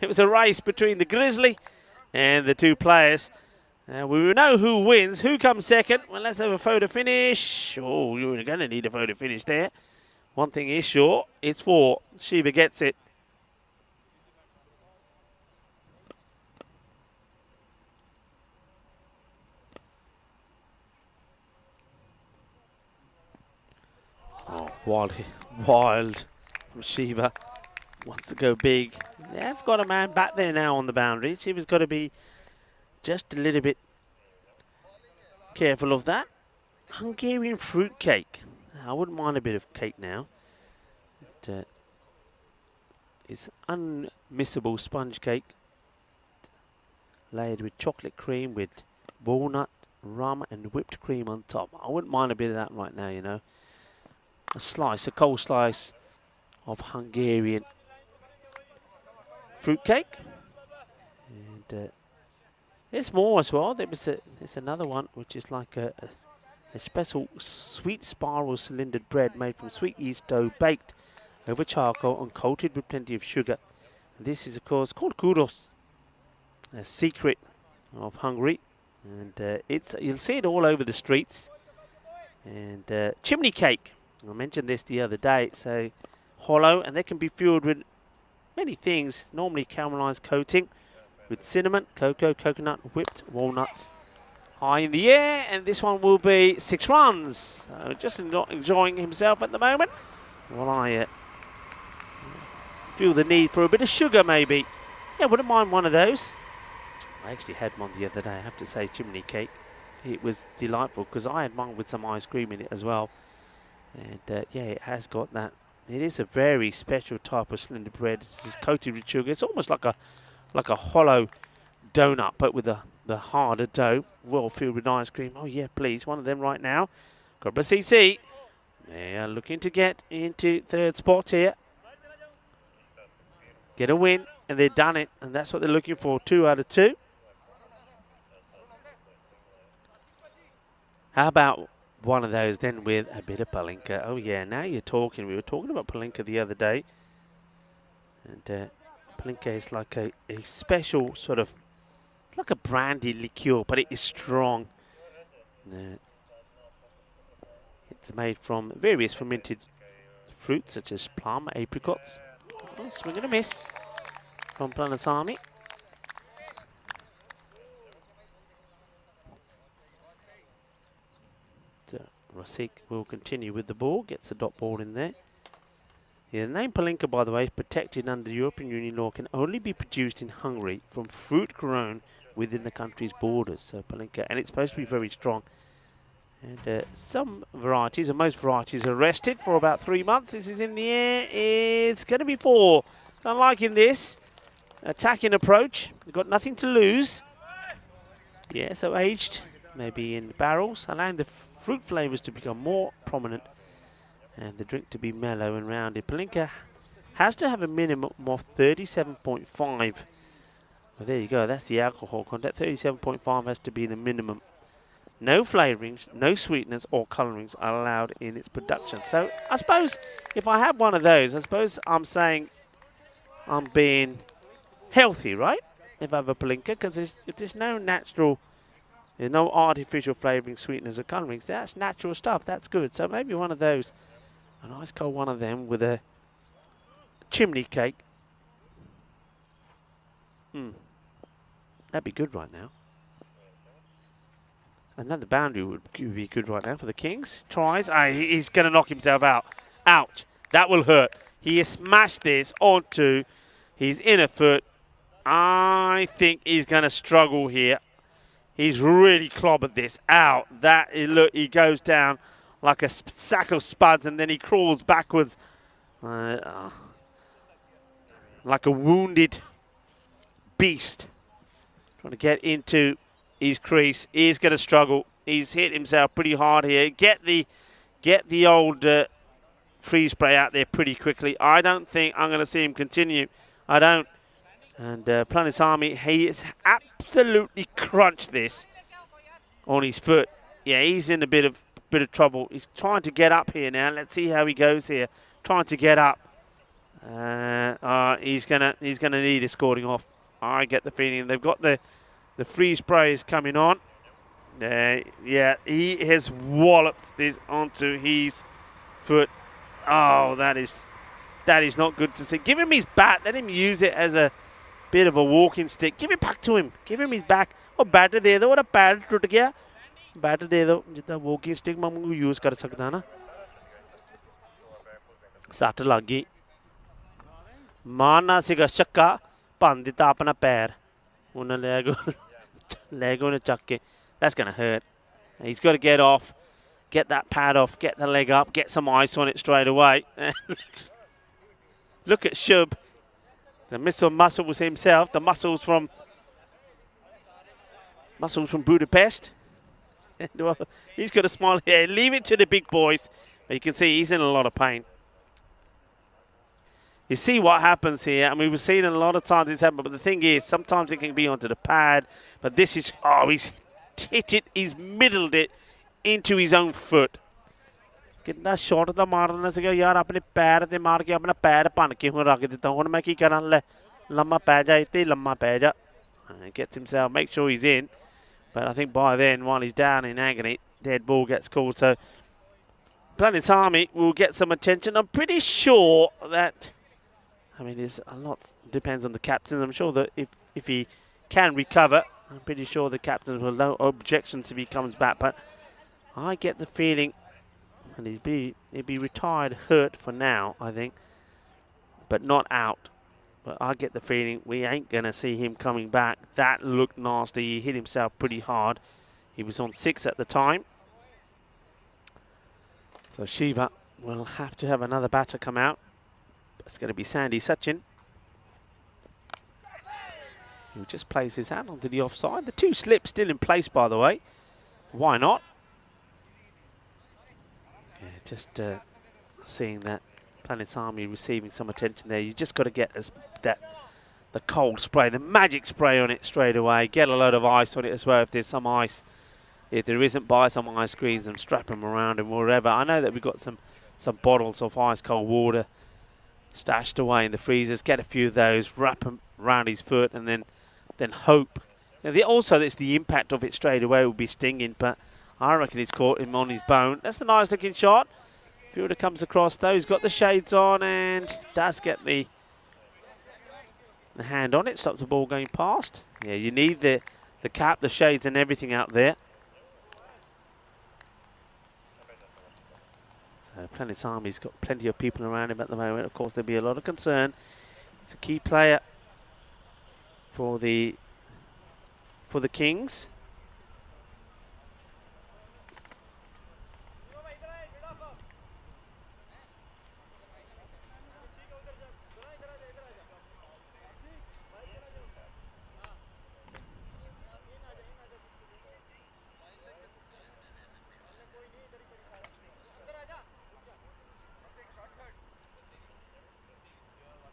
[SPEAKER 1] it was a race between the Grizzly and the 2 players. We will know who wins. Who comes second? Well, let's have a photo finish. Oh, you're going to need a photo finish there. One thing is sure, it's 4. Shiva gets it. wild receiver. Wants to go big. They've got a man back there now on the boundary. Shiva's got to be just a little bit careful of that. Hungarian fruit cake. I wouldn't mind a bit of cake now. It's unmissable sponge cake layered with chocolate cream with walnut, rum and whipped cream on top. I wouldn't mind a bit of that right now, you know. A cold slice of Hungarian fruit cake. And there's more as well. There's another one which is like a special sweet spiral cylindered bread made from sweet yeast dough baked over charcoal and coated with plenty of sugar. And this is of course called kudos, a secret of Hungary, and you'll see it all over the streets. And chimney cake, I mentioned this the other day. It's a hollow and they can be filled with many things, normally caramelized coating with cinnamon, cocoa, coconut, whipped walnuts. High in the air, and this one will be 6 runs. Just not enjoying himself at the moment. Well, I feel the need for a bit of sugar, maybe. Yeah, wouldn't mind one of those. I actually had one the other day, I have to say, chimney cake. It was delightful because I had one with some ice cream in it as well. And yeah, it has got that. It is a very special type of cylinder bread. It's coated with sugar. It's almost like a hollow donut, but with the harder dough, well filled with ice cream. Oh yeah, please, one of them right now. Cobra CC, they are looking to get into 3rd spot here. Get a win, and they've done it, and that's what they're looking for, 2 out of 2. How about one of those then with a bit of palinka? Oh yeah, now you're talking. We were talking about palinka the other day, and palinka is like a special sort of, like a brandy liqueur, but it is strong. It's made from various fermented fruits such as plum, apricots. Oh, swing and a miss from Planasami. Rosik will continue with the ball, gets the dot ball in there. Yeah, the name palinka, by the way, is protected under European Union law, can only be produced in Hungary from fruit grown within the country's borders. So palinka, and it's supposed to be very strong. And some varieties, and most varieties, are rested for about 3 months. This is in the air. It's going to be 4. I'm liking this attacking approach. They've got nothing to lose. Yeah, so aged, maybe in barrels, allowing the fruit flavors to become more prominent and the drink to be mellow and rounded. Palinka has to have a minimum of 37.5. Well, there you go. That's the alcohol content. 37.5 has to be the minimum. No flavorings, no sweeteners or colorings are allowed in its production. So I suppose if I have one of those, I suppose I'm saying I'm being healthy, right? If I have a palinka, because if there's no natural, there's no artificial flavoring, sweeteners or colorings, that's natural stuff. That's good. So maybe one of those, a nice cold one of them with a chimney cake. That'd be good right now. Another boundary would be good right now for the Kings. Tries. He's going to knock himself out. Ouch. That will hurt. He has smashed this onto his inner foot. I think he's going to struggle here. He's really clobbered this out. Look, he goes down like a sack of spuds, and then he crawls backwards like a wounded beast. Trying to get into his crease. He's going to struggle. He's hit himself pretty hard here. Get the old freeze spray out there pretty quickly. I don't think I'm going to see him continue. I don't. And Planisami, he has absolutely crunched this on his foot. Yeah, he's in a bit of trouble. He's trying to get up here now. Let's see how he goes here. Trying to get up. He's gonna need escorting off. I get the feeling they've got the freeze spray is coming on. Yeah, he has walloped this onto his foot. Oh, that is not good to see. Give him his bat. Let him use it as a bit of a walking stick. Give it back to him. Give him his back. Oh, bat दे दो. और pad टूट गया. Bat दे दो. जितना walking stick मैं use कर सकता ना. सट लग गई मारना सीगा छक्का भन दिता अपना पैर उन्हें ले गए उन्हें चक के that's gonna hurt he's got to get off get that pad off get the leg up get some ice on it straight away look at Shub the Mr. Muscles himself the muscles from Budapest. Well, he's got a smile here. Leave it to the big boys. But you can see he's in a lot of pain. You see what happens here. I mean, we've seen it a lot of times it's happened. But the thing is, sometimes it can be onto the pad. But this is, oh, he's hit it. He's middled it into his own foot. कितना shot था मारने से यार अपने पैर ते मार के अपना पैर भन के हुन रख दिता हुन मैं की करा ले लम्मा पै जा इत्ते लम्मा पै जा gets himself make sure he's in. But I think by then, while he's down in agony, dead ball gets called. So Planet's Army will get some attention. I'm pretty sure that, I mean, there's a lot depends on the captain. I'm sure that if he can recover, I'm pretty sure the captains will have no objections if he comes back. But I get the feeling, and he'd be retired hurt for now, I think, but not out. But I get the feeling we ain't going to see him coming back. That looked nasty. He hit himself pretty hard. He was on 6 at the time. So Shiva will have to have another batter come out. It's going to be Sandy Sachin. Who just plays his hand onto the offside. The 2 slips still in place, by the way. Why not? Yeah, just seeing that. Planet's Army receiving some attention there. You just got to get the cold spray, the magic spray on it straight away. Get a load of ice on it as well if there's some ice. If there isn't, buy some ice creams and strap them around him wherever. I know that we've got some bottles of ice cold water stashed away in the freezers. Get a few of those, wrap them around his foot, and then hope. Also, it's the impact of it straight away will be stinging, but I reckon he's caught him on his bone. That's a nice looking shot. Fielder comes across though, he's got the shades on and does get the hand on it, stops the ball going past. Yeah, you need the cap, the shades and everything out there. So Planet's Army's got plenty of people around him at the moment. Of course, there'll be a lot of concern. He's a key player for the Kings.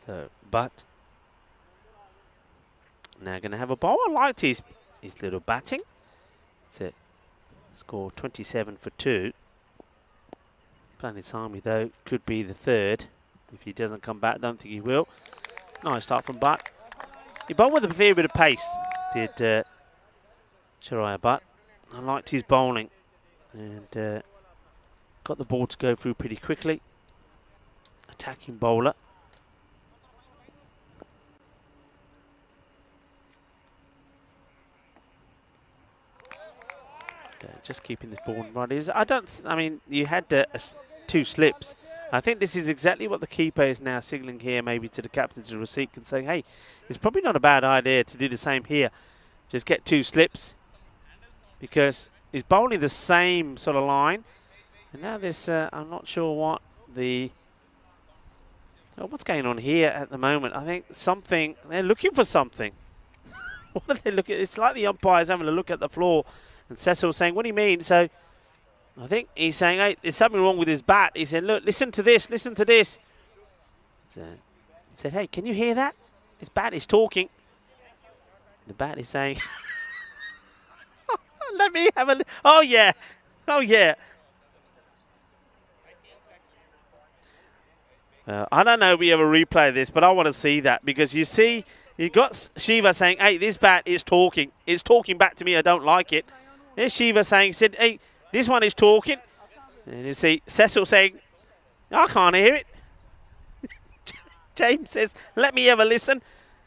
[SPEAKER 1] So, but now going to have a bowl. I liked his little batting. It's a score 27 for 2. Planet's Army though could be the 3rd if he doesn't come back. Don't think he will. Nice start from Butt. He bowled with a fair bit of pace. Did Shariah Butt. I liked his bowling and got the ball to go through pretty quickly. Attacking bowler. Just keeping this ball right. I mean, you had 2 slips. I think this is exactly what the keeper is now signalling here, maybe to the captain, to the receipt, and saying, hey, it's probably not a bad idea to do the same here. Just get 2 slips. Because he's bowling the same sort of line. And now this, I'm not sure what what's going on here at the moment. I think they're looking for something. What are they looking at? It's like the umpire's having a look at the floor. And Cecil's saying, what do you mean? So I think he's saying, hey, there's something wrong with his bat. He said, look, listen to this, listen to this. So he said, hey, can you hear that? His bat is talking. The bat is saying, let me have a look. Oh, yeah. Oh, yeah. I don't know if we ever replay this, but I want to see that because you see, you got Shiva saying, hey, this bat is talking. It's talking back to me. I don't like it. There's Shiva saying, hey, this one is talking. And you see Cecil saying, I can't hear it. James says, let me have a listen.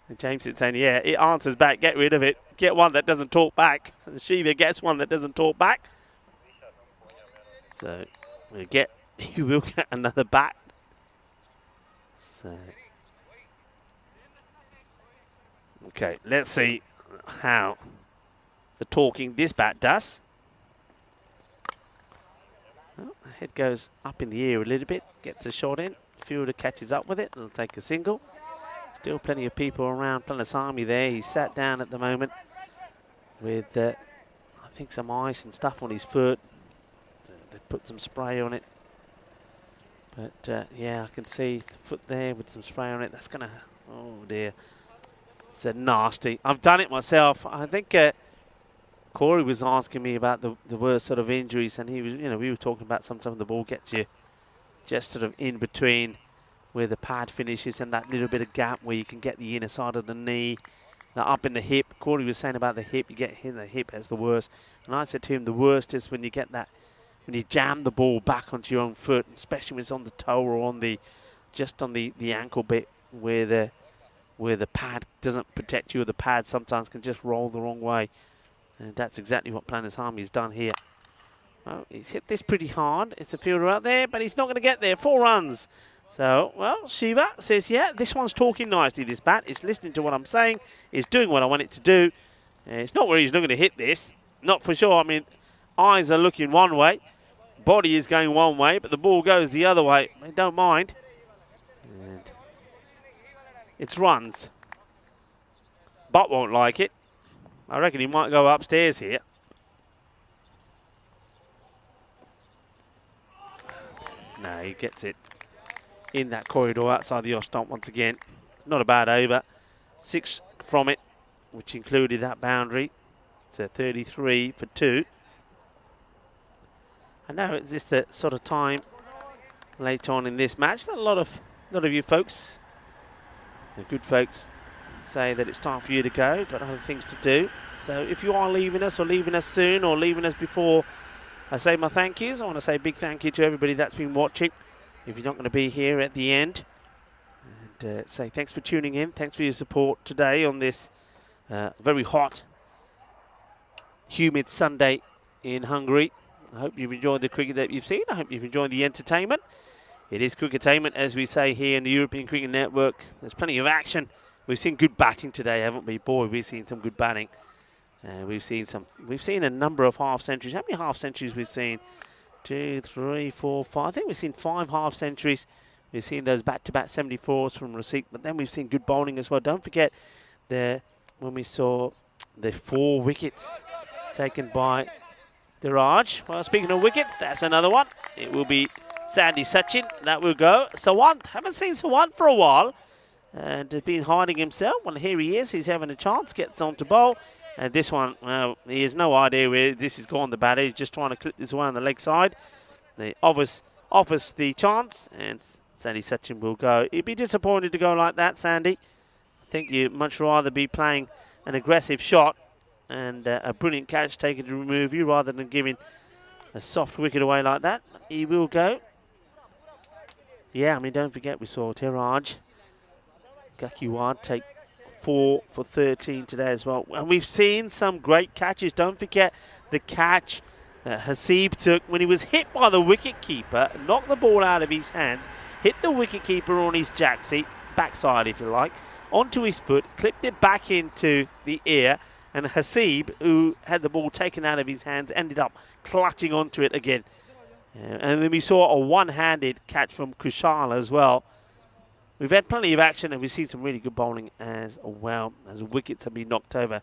[SPEAKER 1] And James is saying, yeah, it answers back. Get rid of it. Get one that doesn't talk back. And Shiva gets one that doesn't talk back. So you will get another bat. So, okay, let's see how the talking this bat does. Well, head goes up in the air a little bit, gets a shot in. Fielder catches up with it and will take a single. Still plenty of people around Planasami there. He's sat down at the moment with, I think, some ice and stuff on his foot. They put some spray on it. But, yeah, I can see the foot there with some spray on it. That's going to, oh, dear. It's nasty. I've done it myself. I think Corey was asking me about the worst sort of injuries, and he was, we were talking about sometimes the ball gets you just sort of in between where the pad finishes and that little bit of gap where you can get the inner side of the knee. Now up in the hip. Corey was saying about the hip, you get hit in the hip, that's the worst. And I said to him, the worst is when you get that, when you jam the ball back onto your own foot, especially when it's on the toe or on the, just on the ankle bit where the pad doesn't protect you, or the pad sometimes can just roll the wrong way. And that's exactly what Planasami's done here. Well, he's hit this pretty hard. It's a fielder out there, but he's not going to get there. 4 runs. So, well, Shiva says, yeah, this one's talking nicely, this bat. It's listening to what I'm saying. It's doing what I want it to do. It's not where he's not going to hit this. Not for sure. I mean, eyes are looking one way. Body is going one way, but the ball goes the other way. They don't mind. And it's runs. Butt won't like it. I reckon he might go upstairs here. No, he gets it in that corridor outside the off stump once again. Not a bad over. 6 from it, which included that boundary. It's a 33 for 2. I know it's just the sort of time later on in this match that a lot of you folks, the good folks, say that it's time for you to go. Got other things to do. So if you are leaving us, or leaving us soon, or leaving us before I say my thank yous, I want to say a big thank you to everybody that's been watching. If you're not going to be here at the end, and say thanks for tuning in. Thanks for your support today on this very hot, humid Sunday in Hungary. I hope you've enjoyed the cricket that you've seen. I hope you've enjoyed the entertainment. It is cricketainment, as we say here in the European Cricket Network. There's plenty of action. We've seen good batting today, haven't we? Boy, we've seen some good batting. We've seen a number of half centuries. How many half centuries we've seen? 2, 3, 4, 5. I think we've seen 5 half centuries. We've seen those back-to-back 74s from Rasik, but then we've seen good bowling as well. Don't forget when we saw the 4 wickets taken by Diraj. Well, speaking of wickets, that's another one. It will be Sandy Sachin. That will go. Sawant. Haven't seen Sawant for a while. And has been hiding himself. Well, here he is. He's having a chance. Gets on to bowl. And this one, well, he has no idea where this is gone, the batter. He's just trying to clip this away on the leg side. They offers the chance, and Sandy Sachin will go. He'd be disappointed to go like that, Sandy. I think you'd much rather be playing an aggressive shot and a brilliant catch taken to remove you rather than giving a soft wicket away like that. He will go. Yeah, I mean, don't forget we saw Teraj Gakiwad take 4 for 13 today as well. And we've seen some great catches. Don't forget the catch Hasib took when he was hit by the wicket-keeper, knocked the ball out of his hands, hit the wicket-keeper on his jacksie, backside if you like, onto his foot, clipped it back into the air, and Hasib, who had the ball taken out of his hands, ended up clutching onto it again. And then we saw a one-handed catch from Kushal as well. We've had plenty of action, and we've seen some really good bowling as well, as wickets have been knocked over,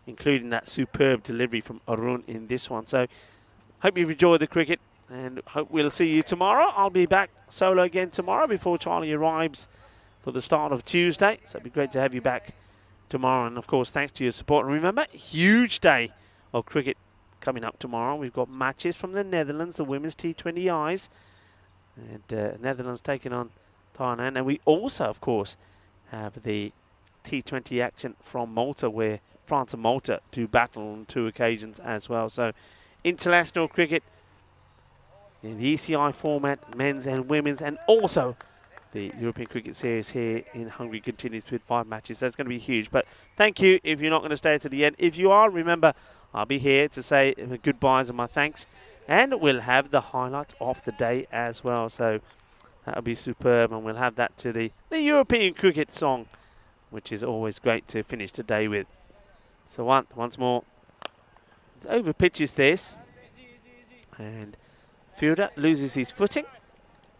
[SPEAKER 1] including that superb delivery from Arun in this one. So, hope you've enjoyed the cricket, and hope we'll see you tomorrow. I'll be back solo again tomorrow before Charlie arrives for the start of Tuesday. So, it'd be great to have you back tomorrow. And, of course, thanks to your support. And remember, huge day of cricket coming up tomorrow. We've got matches from the Netherlands, the women's T20Is, and Netherlands taking on Thailand. And we also, of course, have the T20 action from Malta, where France and Malta do battle on 2 occasions as well. So, international cricket in the ECI format, men's and women's, and also the European Cricket Series here in Hungary continues with 5 matches. That's going to be huge. But thank you if you're not going to stay to the end. If you are, remember, I'll be here to say goodbyes and my thanks. And we'll have the highlights of the day as well. So, That'll be superb, and we'll have that to the European cricket song, which is always great to finish the day with. So once more, it's over pitches this, and fielder loses his footing.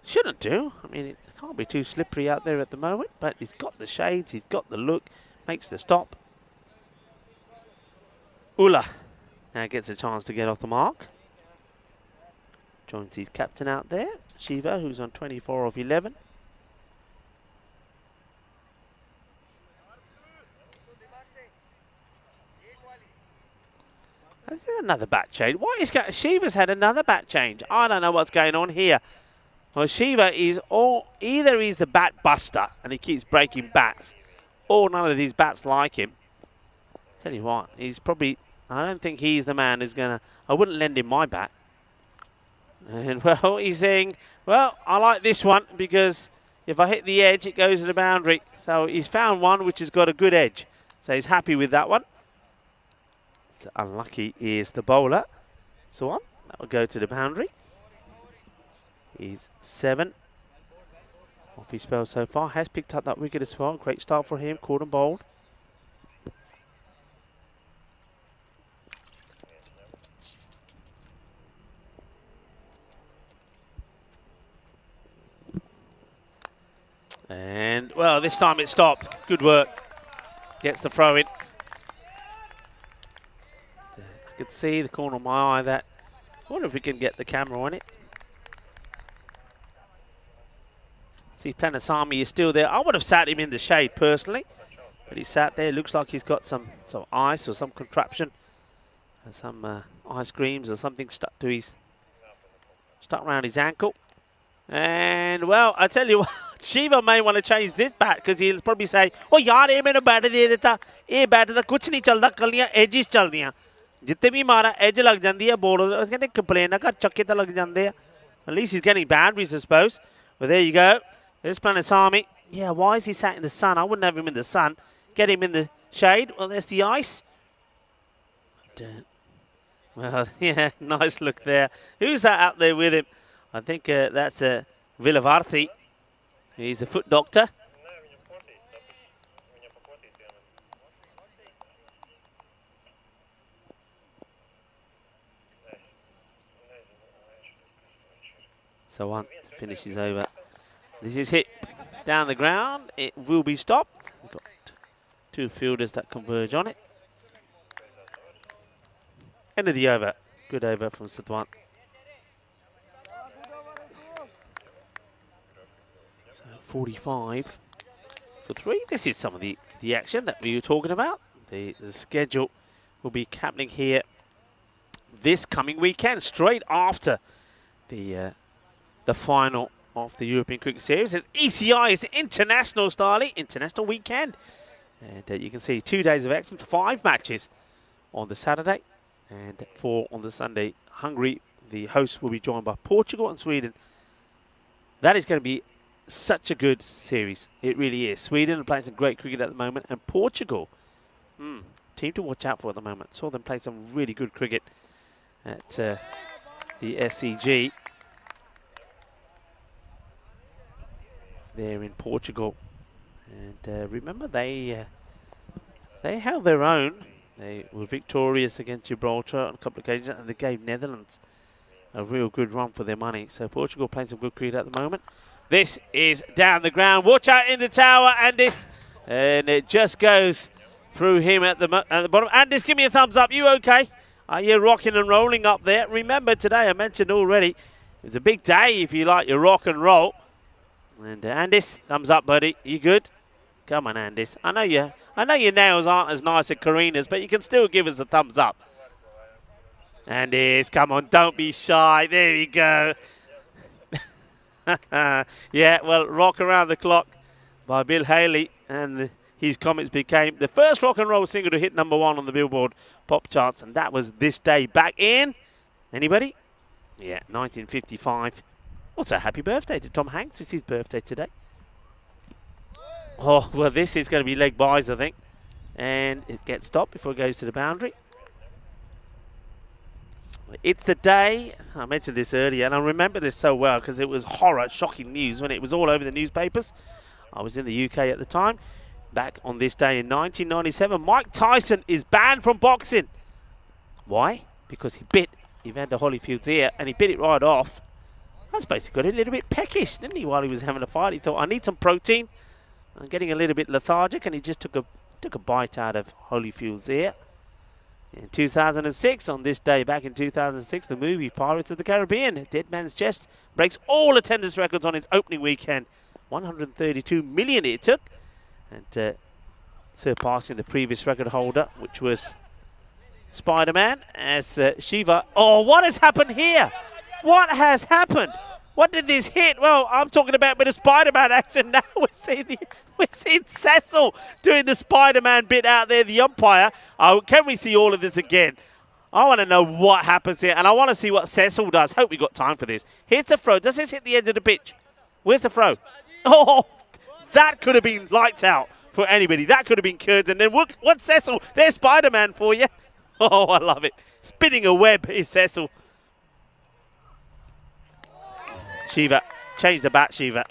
[SPEAKER 1] Shouldn't do. I mean, it can't be too slippery out there at the moment, but he's got the shades, he's got the look, makes the stop. Ula now gets a chance to get off the mark. Joins his captain out there, Shiva, who's on 24 of 11. Another bat change. What is going? Shiva's had another bat change. I don't know what's going on here. Well, Shiva is either he's the bat buster and he keeps breaking bats, or none of these bats like him. Tell you what, he's probably. I don't think he's the man who's gonna. I wouldn't lend him my bat. And well, he's saying, well, I like this one because if I hit the edge, it goes to the boundary. So he's found one which has got a good edge. So he's happy with that one. So unlucky is the bowler. So on, that will go to the boundary. He's 7 off his spell so far. Has picked up that wicket as well. Great start for him. Caught and bowled. And, well, this time it stopped. Good work. Gets the throw in. I could see the corner of my eye that. I wonder if we can get the camera on it. See, Planasamy is still there. I would have sat him in the shade personally, but he sat there. Looks like he's got some ice or some contraption, or some ice creams or something stuck around his ankle. And well, I tell you what, Shiva may want to change this bat because he'll probably say, "Oh यार ये मैंने bat दे देता, ये bat का कुछ नहीं चलता, कलियां एजिस चल दियां, जितने भी मारा एज लग जाती है बॉल, कहते कंप्लेन ना कर चक्के तो लग जाते हैं." At least he's getting boundaries, I suppose. But there you go. There's Planasamy. Yeah, why is he sat in the sun? I wouldn't have him in the sun. Get him in the shade. Well, there's the ice. Well, yeah, nice look there. Who's that out there with him? I think that's Villavarthi. He's a foot doctor. So one finishes over. This is hit down the ground. It will be stopped. We've got 2 fielders that converge on it. End of the over. Good over from Satwan. So 45 for 3. This is some of the action that we were talking about. The schedule will be happening here this coming weekend, straight after the final of the European Cricket Series. It's ECI, it's international style, international weekend. And you can see 2 days of action, 5 matches on the Saturday and 4 on the Sunday. Hungary, the hosts, will be joined by Portugal and Sweden. That is going to be such a good series. It really is. Sweden are playing some great cricket at the moment, and Portugal, team to watch out for at the moment. Saw them play some really good cricket at the SCG. There in Portugal, and remember they held their own. They were victorious against Gibraltar on a couple of occasions, and they gave Netherlands a real good run for their money. So Portugal playing some good cricket at the moment. This is down the ground. Watch out in the tower, Andis, and it just goes through him at the bottom. Andis, give me a thumbs up. You okay? Are you rocking and rolling up there? Remember today, I mentioned already, it's a big day if you like your rock and roll. And Andis, thumbs up, buddy. You good? Come on, Andis. I know your nails aren't as nice as Karina's, but you can still give us a thumbs up. Andis, come on, don't be shy. There we go. Yeah, well, Rock Around the Clock by Bill Haley, and his comments became the first rock and roll single to hit #1 on the Billboard pop charts, and that was this day back in, anybody? Yeah, 1955. Also, happy birthday to Tom Hanks. It's his birthday today. Oh, well, this is going to be leg byes, I think. And it gets stopped before it goes to the boundary. It's the day, I mentioned this earlier, and I remember this so well because it was horror, shocking news when it was all over the newspapers. I was in the UK at the time. Back on this day in 1997, Mike Tyson is banned from boxing. Why? Because he bit Evander Holyfield's ear, and he bit it right off. That's basically got a little bit peckish, didn't he, while he was having a fight? He thought, I need some protein. I'm getting a little bit lethargic, and he just took a bite out of Holyfield's ear. In 2006, on this day back in 2006, the movie Pirates of the Caribbean, Dead Man's Chest, breaks all attendance records on its opening weekend. 132 million it took, and surpassing the previous record holder, which was Spider-Man, as Shiva. Oh, what has happened here? What has happened? What did this hit? Well, I'm talking about with the Spider-Man action now. We're seeing Cecil doing the Spider-Man bit out there, the umpire. Oh, can we see all of this again? I want to know what happens here, and I want to see what Cecil does. Hope we got time for this. Here's the throw. Does this hit the edge of the pitch? Where's the throw? Oh, that could have been lights out for anybody. That could have been curved. And then look, what's Cecil? There's Spider-Man for you. Oh, I love it. Spinning a web is Cecil. Shiva, change the bat, Shiva.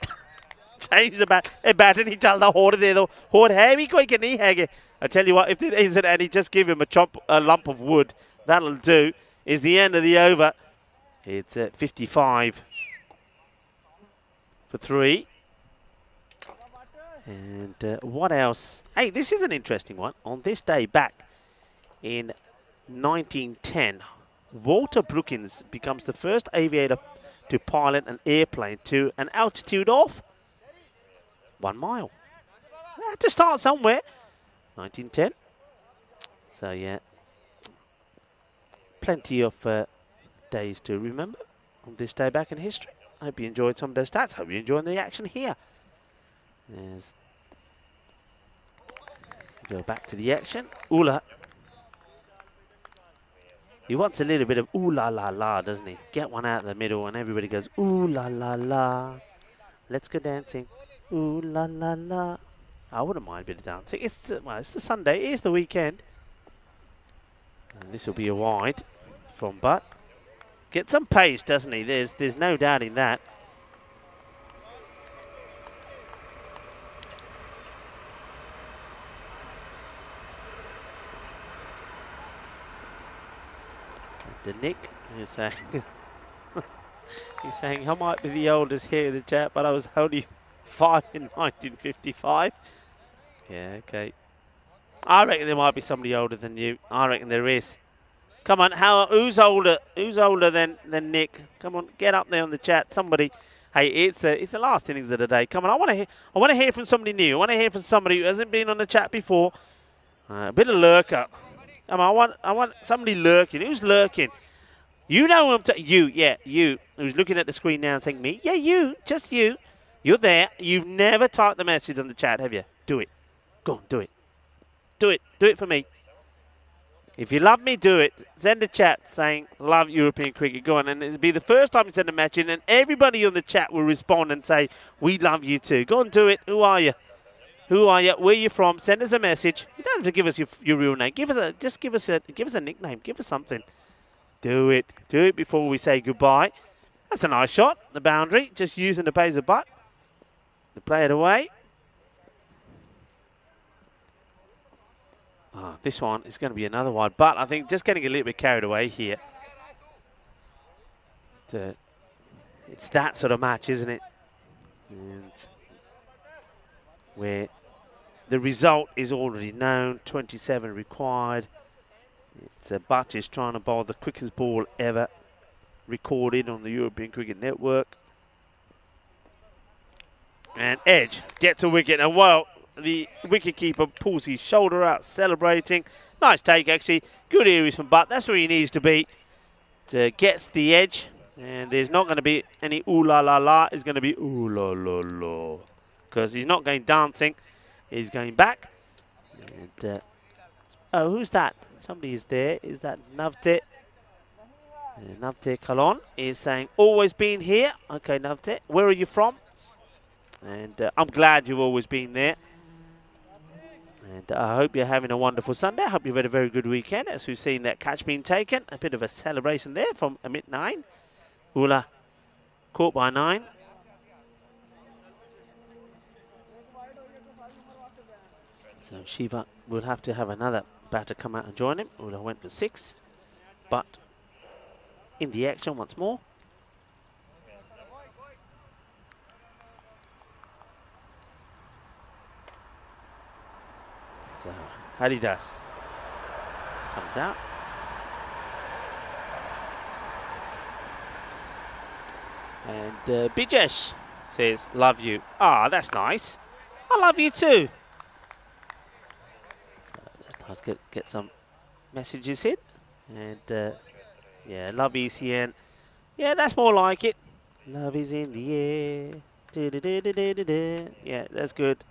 [SPEAKER 1] Change the bat. Bat नहीं चलता होड़ दे दो. होड़ है भी कोई के नहीं है. I tell you what, if it isn't any, just give him a lump of wood. That'll do. Is the end of the over. It's 55 for 3. And what else? Hey, this is an interesting one. On this day back in 1910, Walter Brookins becomes the first aviator to pilot an airplane to an altitude of 1 mile. They had to start somewhere. 1910. So yeah, plenty of days to remember on this day back in history. I hope you enjoyed some of those stats. Hope you're enjoying the action here. As we go back to the action. Ula. He wants a little bit of ooh la la la, doesn't he? Get one out of the middle and everybody goes ooh la la la. Let's go dancing. Ooh la la la. I wouldn't mind a bit of dancing. It's the Sunday. It is the weekend. And this will be a wide from Butt. Gets some pace, doesn't he? There's no doubt in that. Nick is saying, he's saying, I might be the oldest here in the chat, but I was only 5 in 1955. Yeah, okay. I reckon there might be somebody older than you. I reckon there is. Come on, who's older? Who's older than Nick? Come on, get up there on the chat. Somebody. Hey, it's the last innings of the day. Come on, I want to hear from somebody new. I want to hear from somebody who hasn't been on the chat before. A bit of lurker. I want somebody lurking. Who's lurking? You know who I'm you. Who's looking at the screen now and saying me? Yeah, you. Just you. You're there. You've never typed the message on the chat, have you? Do it. Go on, do it. Do it. Do it for me. If you love me, do it. Send a chat saying, love European cricket. Go on. And it'll be the first time you send a message in, and everybody on the chat will respond and say, we love you too. Go on, do it. Who are you? Who are you? Where are you from? Send us a message. You don't have to give us your real name. Give us a nickname. Give us something. Do it. Do it before we say goodbye. That's a nice shot. The boundary. Just using the base of Butt to play it away. This one is going to be another one. But I think just getting a little bit carried away here. It's that sort of match, isn't it? And where the result is already known, 27 required. It's Butt is trying to bowl the quickest ball ever recorded on the European Cricket Network. And Edge gets a wicket, and well, the wicketkeeper pulls his shoulder out, celebrating. Nice take, actually. Good areas from Butt. That's where he needs to be. Gets the edge, and there's not going to be any ooh la la la. It's going to be ooh la la la. Because he's not going dancing, he's going back. And, oh, who's that? Somebody is there. Is that Navte? Navte Kalon is saying, always been here. Okay, Navte, where are you from? And I'm glad you've always been there. And I hope you're having a wonderful Sunday. I hope you've had a very good weekend as we've seen that catch being taken. A bit of a celebration there from a mid-9. Ula caught by 9. So Shiva will have to have another batter come out and join him. Ula went for 6. But in the action once more. So Haridas comes out. And Bijesh says, love you. Ah, that's nice. I love you too. So that's nice, get some messages in. And yeah, love ECN. Yeah, that's more like it. Love is in the air. Du -du -du -du -du -du -du. Yeah, that's good.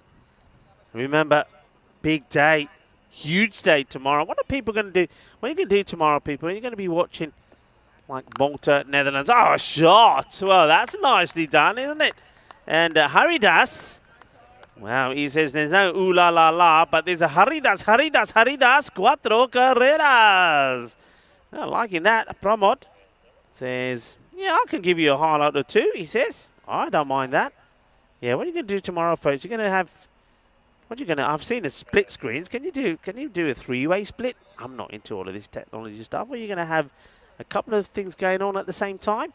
[SPEAKER 1] Remember, big day, huge day tomorrow. What are people going to do? What are you going to do tomorrow, people? Are you going to be watching like Malta, Netherlands? Oh, a shot. Well, that's nicely done, isn't it? And Haridas, wow, he says there's no ooh la la la, but there's a Haridas, Haridas, Haridas, cuatro carreras. Oh, liking that. Pramod says, yeah, I can give you a highlight or 2, he says. I don't mind that. Yeah, what are you going to do tomorrow, folks? You're going to have... What are you going to... I've seen the split screens. Can you do a 3-way split? I'm not into all of this technology stuff. Are you going to have a couple of things going on at the same time?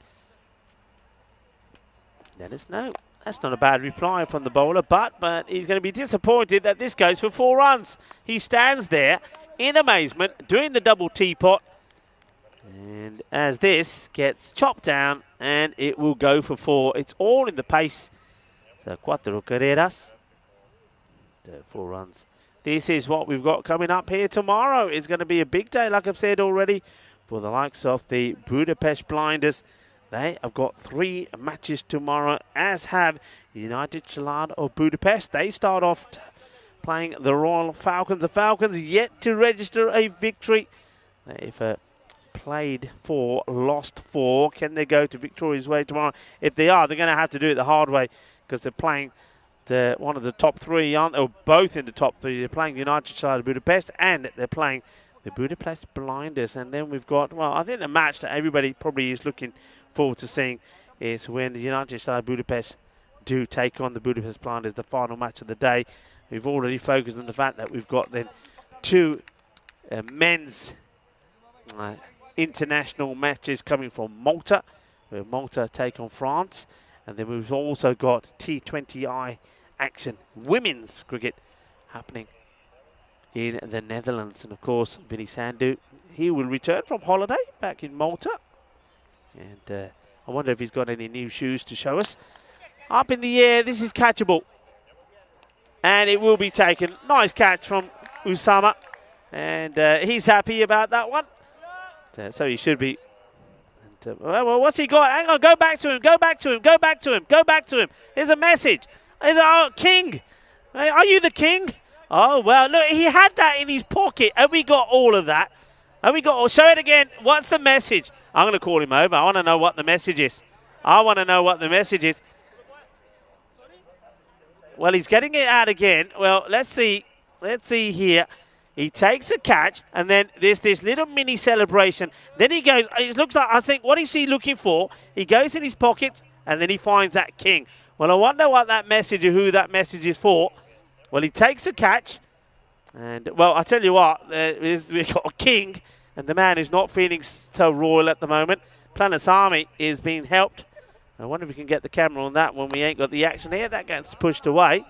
[SPEAKER 1] Let us know. That's not a bad reply from the bowler, but he's going to be disappointed that this goes for 4 runs. He stands there in amazement, doing the double teapot. And as this gets chopped down, and it will go for 4. It's all in the pace. So, cuatro carreras. 4 runs. This is what we've got coming up here tomorrow. It's going to be a big day, like I've said already, for the likes of the Budapest Blinders. They have got 3 matches tomorrow, as have United Chalad of Budapest. They start off playing the Royal Falcons. The Falcons yet to register a victory. They've played 4, lost 4. Can they go to Victoria's Way tomorrow? If they are, they're going to have to do it the hard way, because they're playing one of the top 3, aren't they? Or both in the top 3. They're playing United Chalad of Budapest, and they're playing the Budapest Blinders. And then we've got, well, I think the match that everybody probably is looking forward to seeing is when the United Chalad of Budapest do take on the Budapest Blinders, the final match of the day. We've already focused on the fact that we've got then 2 men's international matches coming from Malta, where Malta take on France. And then we've also got T20I action, women's cricket, happening in the Netherlands. And of course, Vinny Sandhu, he will return from holiday back in Malta. And I wonder if he's got any new shoes to show us. Up in the air, this is catchable. And it will be taken. Nice catch from Usama. And he's happy about that one. So he should be. And, well, what's he got? Hang on, go back to him, go back to him, go back to him, go back to him. Here's a message. King, are you the king? Oh, well, look, he had that in his pocket. Have we got all of that? Have we got, show it again. What's the message? I'm going to call him over. I want to know what the message is. I want to know what the message is. Well, he's getting it out again. Well, let's see. Let's see here. He takes a catch, and then there's this little mini celebration. Then he goes, it looks like, I think, what is he looking for? He goes in his pockets, and then he finds that king. Well, I wonder what that message or who that message is for. Well, he takes a catch, and, well, I tell you what, we've got a king, and the man is not feeling so royal at the moment. Planet's Army is being helped. I wonder if we can get the camera on that when we ain't got the action here. That gets pushed away.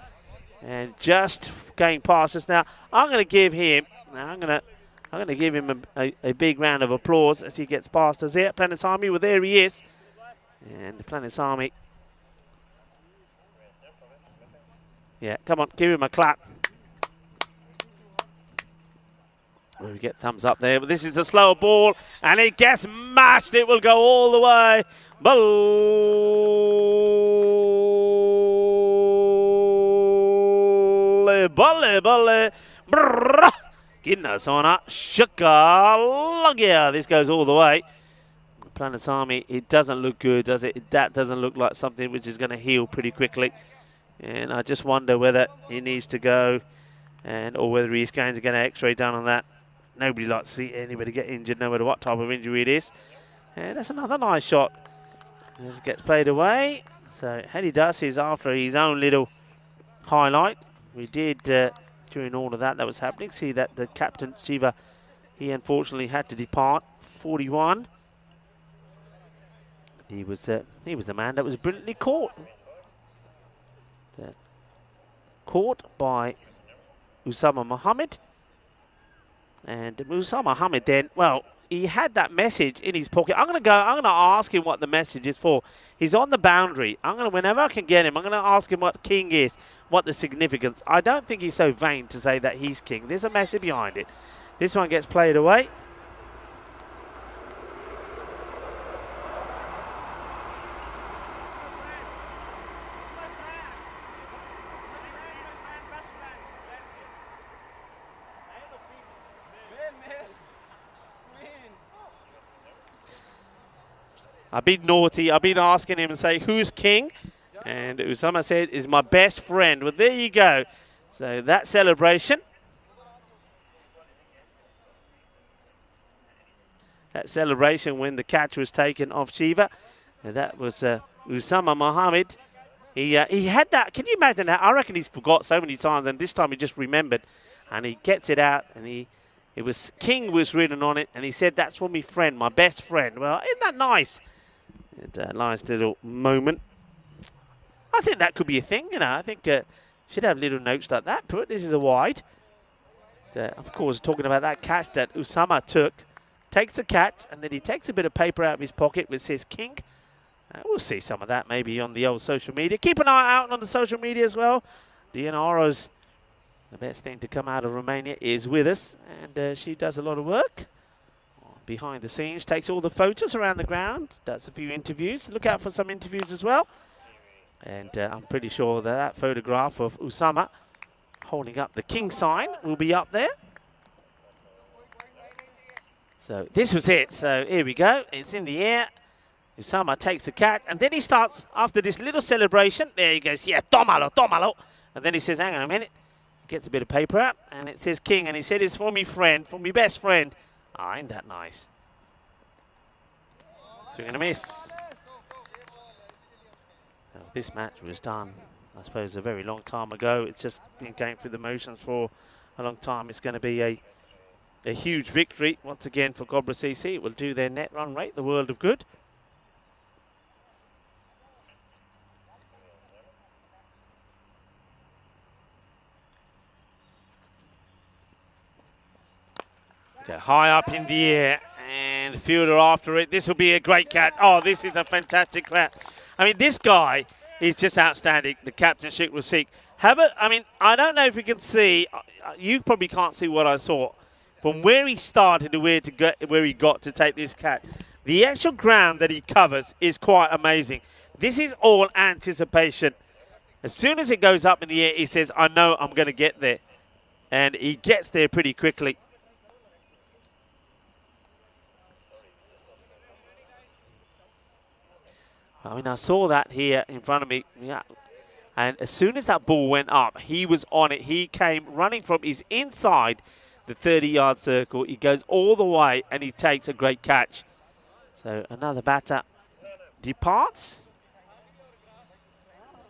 [SPEAKER 1] And just going past us now. I'm going to give him. I'm going to give him a big round of applause as he gets past us here. Planet's Army. Well, there he is. And the Planet's Army. Yeah, come on, give him a clap. We get thumbs up there, but this is a slower ball, and it gets mashed. It will go all the way. Balle. Goodness on it. Shaka. This goes all the way. Planet's Army, it doesn't look good, does it? That doesn't look like something which is going to heal pretty quickly. And I just wonder whether he needs to go and or whether he's going to get an X-ray done on that. Nobody likes to see anybody get injured, no matter what type of injury it is. And that's another nice shot. This gets played away. So Hedy Duss is after his own little highlight. We did, during all of that was happening, see that the captain, Shiva, he unfortunately had to depart. 41. He was the man that was brilliantly caught. Caught by Usama Mohammed. And Usama Mohammed then, well, he had that message in his pocket. I'm going to ask him what the message is for. He's on the boundary. Whenever I can get him, I'm going to ask him what king is, what the significance. I don't think he's so vain to say that he's king. There's a message behind it. This one gets played away. I've been naughty. I've been asking him and say, who's king? And Usama said, is my best friend. Well, there you go. So that celebration. That celebration when the catch was taken off Shiva. And that was Usama Mohammed. He had that. Can you imagine that? I reckon he's forgot so many times, and this time he just remembered. And he gets it out, and it was King was written on it, and he said, that's for me friend, my best friend. Well, isn't that nice? And nice little moment. I think that could be a thing, you know. I think should have little notes like that. Put this is a wide. Of course, talking about that catch that Usama took. Takes the catch, and then he takes a bit of paper out of his pocket which says King. We'll see some of that maybe on the old social media. Keep an eye out on the social media as well. Dianaro's, the best thing to come out of Romania, is with us, and she does a lot of work behind the scenes, takes all the photos around the ground, does a few interviews. Look out for some interviews as well. And I'm pretty sure that photograph of Usama holding up the King sign will be up there. So this was it. So here we go. It's in the air. Usama takes the catch, and then he starts, after this little celebration, there he goes, yeah, tomalo, tomalo. And then he says, hang on a minute. He gets a bit of paper out, and it says King, and he said, it's for me friend, for me best friend. Ah, ain't that nice? Swing and a miss. Now, this match was done, I suppose, a very long time ago. It's just been going through the motions for a long time. It's going to be a huge victory once again for Cobra CC. It will do their net run rate the world of good. Okay, high up in the air, and the fielder after it. This will be a great catch. Oh, this is a fantastic catch. I mean, this guy is just outstanding. The captain, Sheikh Rasik. I don't know if you can see. You probably can't see what I saw. From where he started to where he got to take this catch. The actual ground that he covers is quite amazing. This is all anticipation. As soon as it goes up in the air, he says, I know I'm going to get there. And he gets there pretty quickly. I mean, I saw that here in front of me. Yeah. And as soon as that ball went up, he was on it. He came running from his inside the 30-yard circle. He goes all the way, and he takes a great catch. So another batter departs.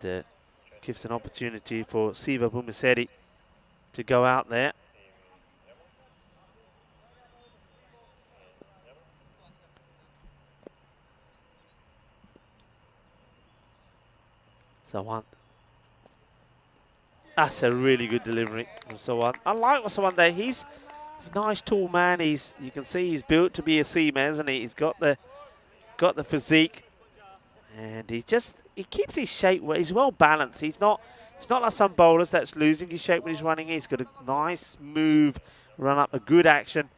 [SPEAKER 1] Gives an opportunity for Siva Bumiseri to go out there. Sawan. That's a really good delivery from Sawan. I like Sawan there. He's a nice tall man. You can see he's built to be a seaman, isn't he? He's got the physique, and he keeps his shape. He's well balanced. He's not like some bowlers that's losing his shape when he's running. He's got a nice move, run up, a good action,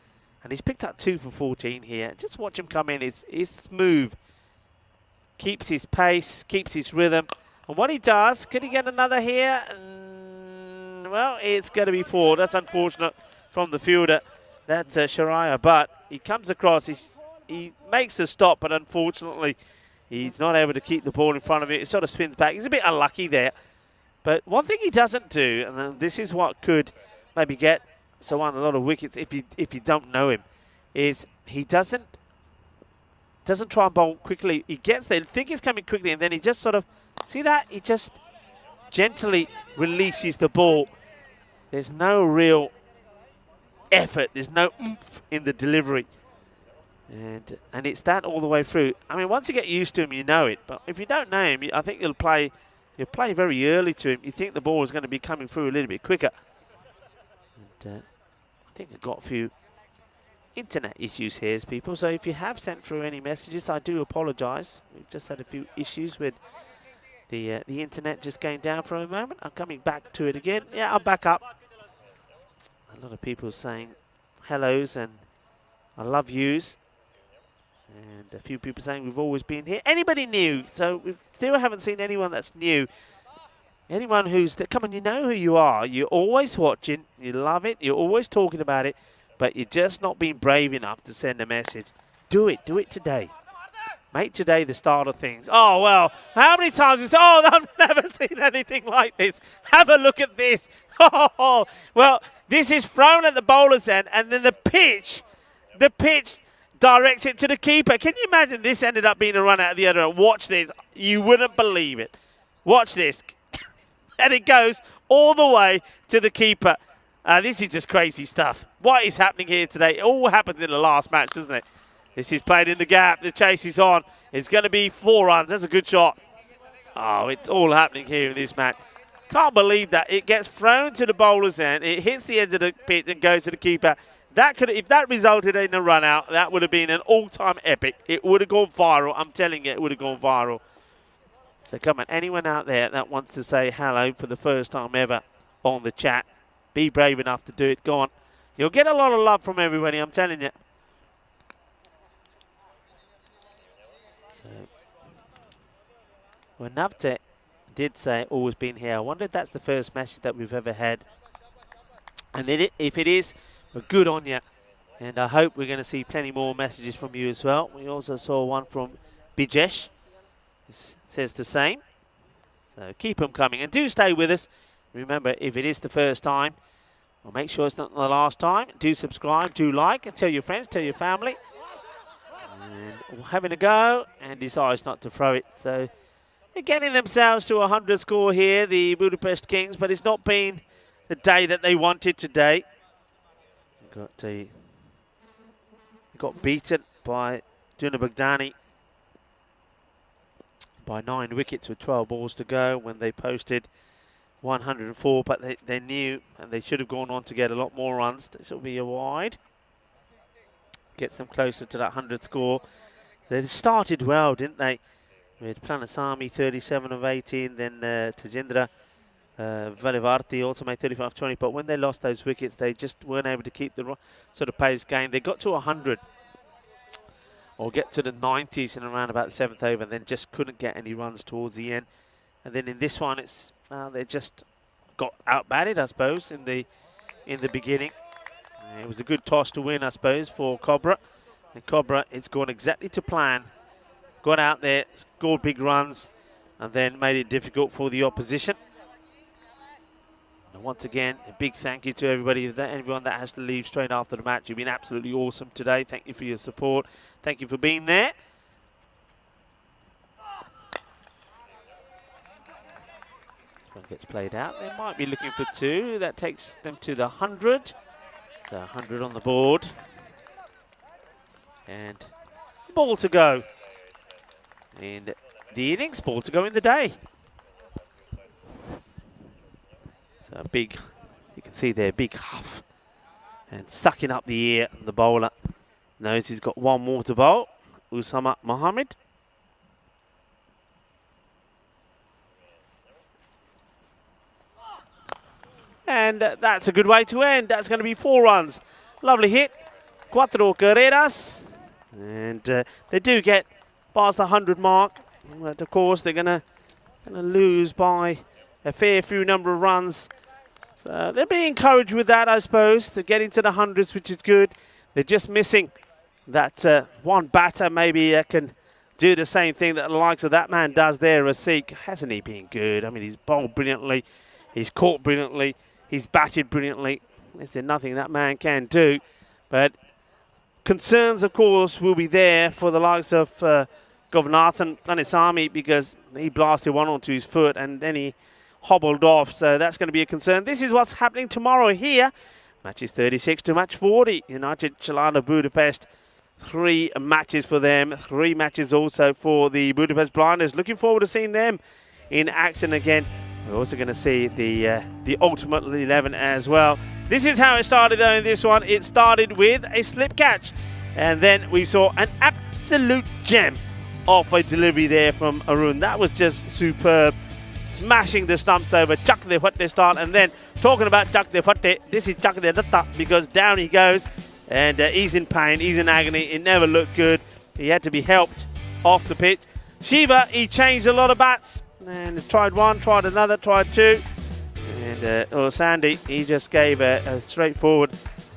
[SPEAKER 1] and he's picked up 2 for 14 here. Just watch him come in. It's smooth. Keeps his pace, keeps his rhythm. And what he does, could he get another here? Well, it's going to be 4. That's unfortunate from the fielder. That's Sharia. But he comes across, he makes the stop, but unfortunately, he's not able to keep the ball in front of it. It sort of spins back. He's a bit unlucky there. But one thing he doesn't do, and this is what could maybe get someone a lot of wickets if you don't know him is he doesn't try and bowl quickly. He gets there, think he's coming quickly, and then he just sort of, see that? He just gently releases the ball. There's no real effort. There's no oomph in the delivery. And it's that all the way through. I mean, once you get used to him, you know it. But if you don't know him, I think you'll play very early to him. You think the ball is going to be coming through a little bit quicker. And I think I've got a few internet issues here, people. So if you have sent through any messages, I do apologise. We've just had a few issues with the internet just going down for a moment. I'm coming back to it again. Yeah, I'll back up. A lot of people saying hellos and I love yous. And a few people saying we've always been here. Anybody new? So we still haven't seen anyone that's new. Anyone who's come on, you know who you are. You're always watching. You love it. You're always talking about it. But you're just not being brave enough to send a message. Do it. Do it today. Make today the start of things. Oh, well, how many times we say, oh, I've never seen anything like this. Have a look at this. Oh, well, this is thrown at the bowler's end, and then the pitch directs it to the keeper. Can you imagine this ended up being a run out of the other end? Watch this. You wouldn't believe it. Watch this. And it goes all the way to the keeper. This is just crazy stuff. What is happening here today? It all happened in the last match, doesn't it? This is played in the gap. The chase is on. It's going to be 4 runs. That's a good shot. Oh, it's all happening here in this match. Can't believe that. It gets thrown to the bowler's end. It hits the edge of the pitch and goes to the keeper. That could, if that resulted in a run out, that would have been an all-time epic. It would have gone viral. I'm telling you, it would have gone viral. So come on, anyone out there that wants to say hello for the first time ever on the chat, be brave enough to do it. Go on. You'll get a lot of love from everybody, I'm telling you. So, well, Navte did say always been here. I wonder if that's the first message that we've ever had. And if it is, well, good on you. And I hope we're going to see plenty more messages from you as well. We also saw one from Bijesh. It says the same. So keep them coming. And do stay with us. Remember, if it is the first time, well, make sure it's not the last time. Do subscribe, do like, and tell your friends, tell your family. And having a go, and decides not to throw it. So they're getting themselves to a 100 score here, the Budapest Kings, but it's not been the day that they wanted today. Got beaten by Juna Bagdani by 9 wickets with 12 balls to go when they posted 104, but they knew and they should have gone on to get a lot more runs. This will be a wide. Gets them closer to that 100th score. They started well, didn't they? With Planasamy 37 of 18, then Tajendra Valivarti also made 35-20, but when they lost those wickets, they just weren't able to keep the sort of pace going. They got to 100 or get to the 90s and around about the 7th over, and then just couldn't get any runs towards the end. And then in this one, it's they just got outbatted, I suppose, in the beginning. It was a good toss to win, I suppose, for Cobra. And Cobra, it's gone exactly to plan. Got out there, scored big runs, and then made it difficult for the opposition. And once again, a big thank you to everyone that has to leave straight after the match. You've been absolutely awesome today. Thank you for your support. Thank you for being there. This one gets played out. They might be looking for 2. That takes them to the 100. So 100 on the board. And ball to go. And the innings, ball to go in the day. So a big, you can see there, big huff. And sucking up the ear, the bowler knows he's got one more to bowl. Usama Mohammed. And that's a good way to end. That's going to be 4 runs. Lovely hit. 4 carreras. And they do get past the 100 mark. But of course, they're going to lose by a fair few number of runs. So they're being encouraged with that, I suppose. They're getting to the hundreds, which is good. They're just missing that one batter maybe can do the same thing that the likes of that man does there, Rasik. Hasn't he been good? I mean, he's bowled brilliantly. He's caught brilliantly. He's batted brilliantly. Is there nothing that man can do? But concerns, of course, will be there for the likes of Governathan Planisami, because he blasted one onto his foot and then he hobbled off. So that's going to be a concern. This is what's happening tomorrow here. Matches 36 to match 40. United Chelana Budapest. 3 matches for them. 3 matches also for the Budapest Blinders. Looking forward to seeing them in action again. We're also going to see the ultimate 11 as well. This is how it started though in this one. It started with a slip catch, and then we saw an absolute gem of a delivery there from Arun. That was just superb. Smashing the stumps over, chuck the Hutte start, and then talking about chuck the Hutte, this is chuck the Datta, because down he goes, and he's in pain, he's in agony. It never looked good. He had to be helped off the pitch. Shiva, he changed a lot of bats, and tried one, tried another, tried two, and Sandy, he just gave a straightforward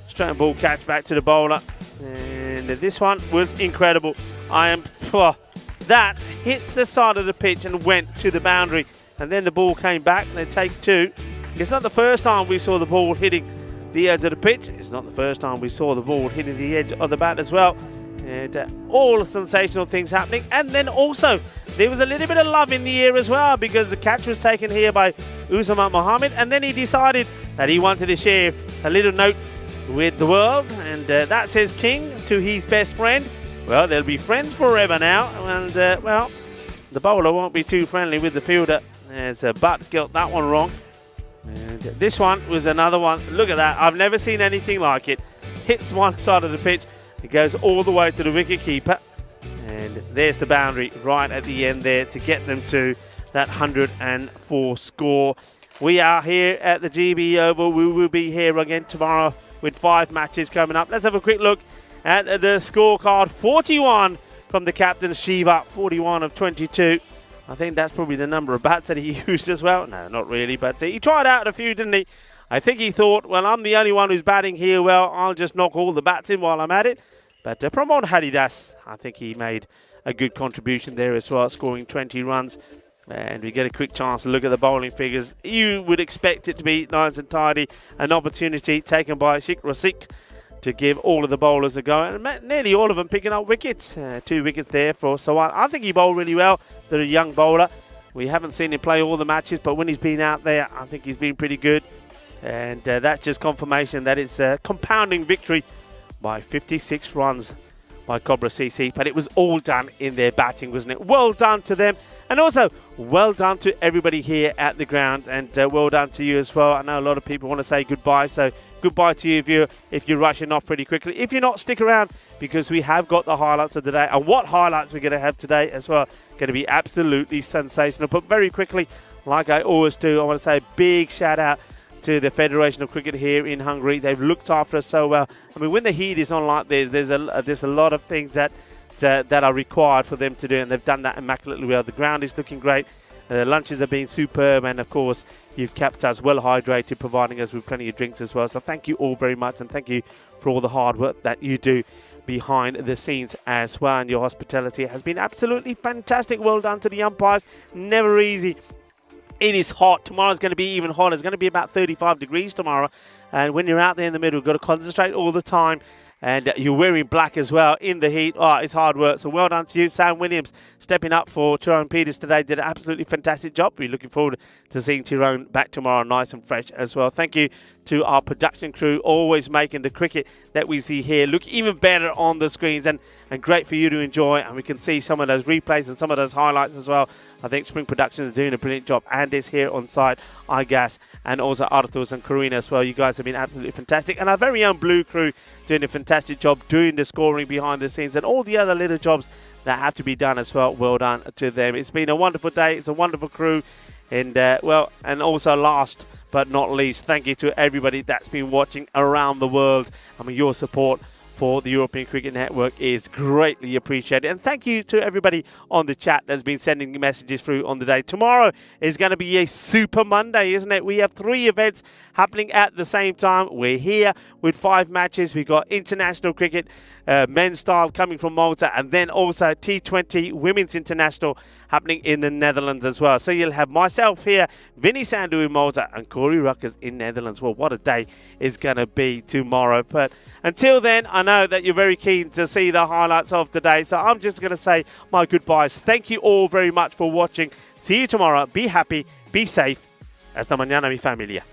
[SPEAKER 1] straight ball catch back to the bowler, and this one was incredible. That hit the side of the pitch and went to the boundary. And then the ball came back, and they take 2. It's not the first time we saw the ball hitting the edge of the pitch. It's not the first time we saw the ball hitting the edge of the bat as well. And all sensational things happening. And then also, there was a little bit of love in the air as well, because the catch was taken here by Usama Mohammed. And then he decided that he wanted to share a little note with the world. And that says King to his best friend. Well, they'll be friends forever now. And, well, the bowler won't be too friendly with the fielder, as Butt got that one wrong. And this one was another one. Look at that. I've never seen anything like it. Hits one side of the pitch. It goes all the way to the wicket keeper. And there's the boundary right at the end there to get them to that 104 score. We are here at the GB Oval. We will be here again tomorrow with 5 matches coming up. Let's have a quick look at the scorecard. 41 from the captain, Shiva. 41 of 22. I think that's probably the number of bats that he used as well. No, not really, but he tried out a few, didn't he? I think he thought, well, I'm the only one who's batting here. Well, I'll just knock all the bats in while I'm at it. But Pramod Haridas, I think he made a good contribution there as well, scoring 20 runs. And we get a quick chance to look at the bowling figures. You would expect it to be nice and tidy. An opportunity taken by Sheikh Rasik to give all of the bowlers a go, and nearly all of them picking up wickets. 2 wickets there for Sawant. I think he bowled really well to a young bowler. We haven't seen him play all the matches, but when he's been out there, I think he's been pretty good. And that's just confirmation that it's a compounding victory by 56 runs by Cobra CC. But it was all done in their batting, wasn't it? Well done to them. And also, well done to everybody here at the ground, and well done to you as well. I know a lot of people want to say goodbye, so goodbye to you if you're rushing off pretty quickly. If you're not, stick around, because we have got the highlights of the day. And what highlights we're going to have today as well. Going to be absolutely sensational. But very quickly, like I always do, I want to say a big shout out to the Federation of Cricket here in Hungary. They've looked after us so well. I mean, when the heat is on like this, there's a lot of things that are required for them to do, and they've done that immaculately well. The ground is looking great. Lunches have been superb, and of course you've kept us well hydrated, providing us with plenty of drinks as well. So thank you all very much, and thank you for all the hard work that you do behind the scenes as well. And your hospitality has been absolutely fantastic. Well done to the umpires. Never easy. It is hot. Tomorrow's going to be even hotter. It's going to be about 35 degrees tomorrow, and when you're out there in the middle, you've got to concentrate all the time. And you're wearing black as well in the heat. Oh, it's hard work. So well done to you. Sam Williams stepping up for Tyrone Peters today. Did an absolutely fantastic job. We're looking forward to seeing Tyrone back tomorrow nice and fresh as well. Thank you to our production crew, always making the cricket that we see here look even better on the screens, and great for you to enjoy. And we can see some of those replays and some of those highlights as well. I think Spring Productions are doing a brilliant job. Andy's here on site, iGas, and also Arthurs and Karina as well. You guys have been absolutely fantastic. And our very own Blue crew doing a fantastic job doing the scoring behind the scenes and all the other little jobs that have to be done as well. Well done to them. It's been a wonderful day. It's a wonderful crew. And, well, and also last but not least, thank you to everybody that's been watching around the world. I mean, your support for the European Cricket Network is greatly appreciated. And thank you to everybody on the chat that's been sending messages through on the day. Tomorrow is going to be a super Monday, isn't it? We have 3 events happening at the same time. We're here with 5 matches. We've got international cricket men's style coming from Malta, and then also T20 Women's International happening in the Netherlands as well. So you'll have myself here, Vinny Sandu in Malta, and Corey Ruckers in Netherlands. Well, what a day it's going to be tomorrow. But until then, I know that you're very keen to see the highlights of the day, so I'm just going to say my goodbyes. Thank you all very much for watching. See you tomorrow. Be happy, be safe. Hasta mañana, mi familia.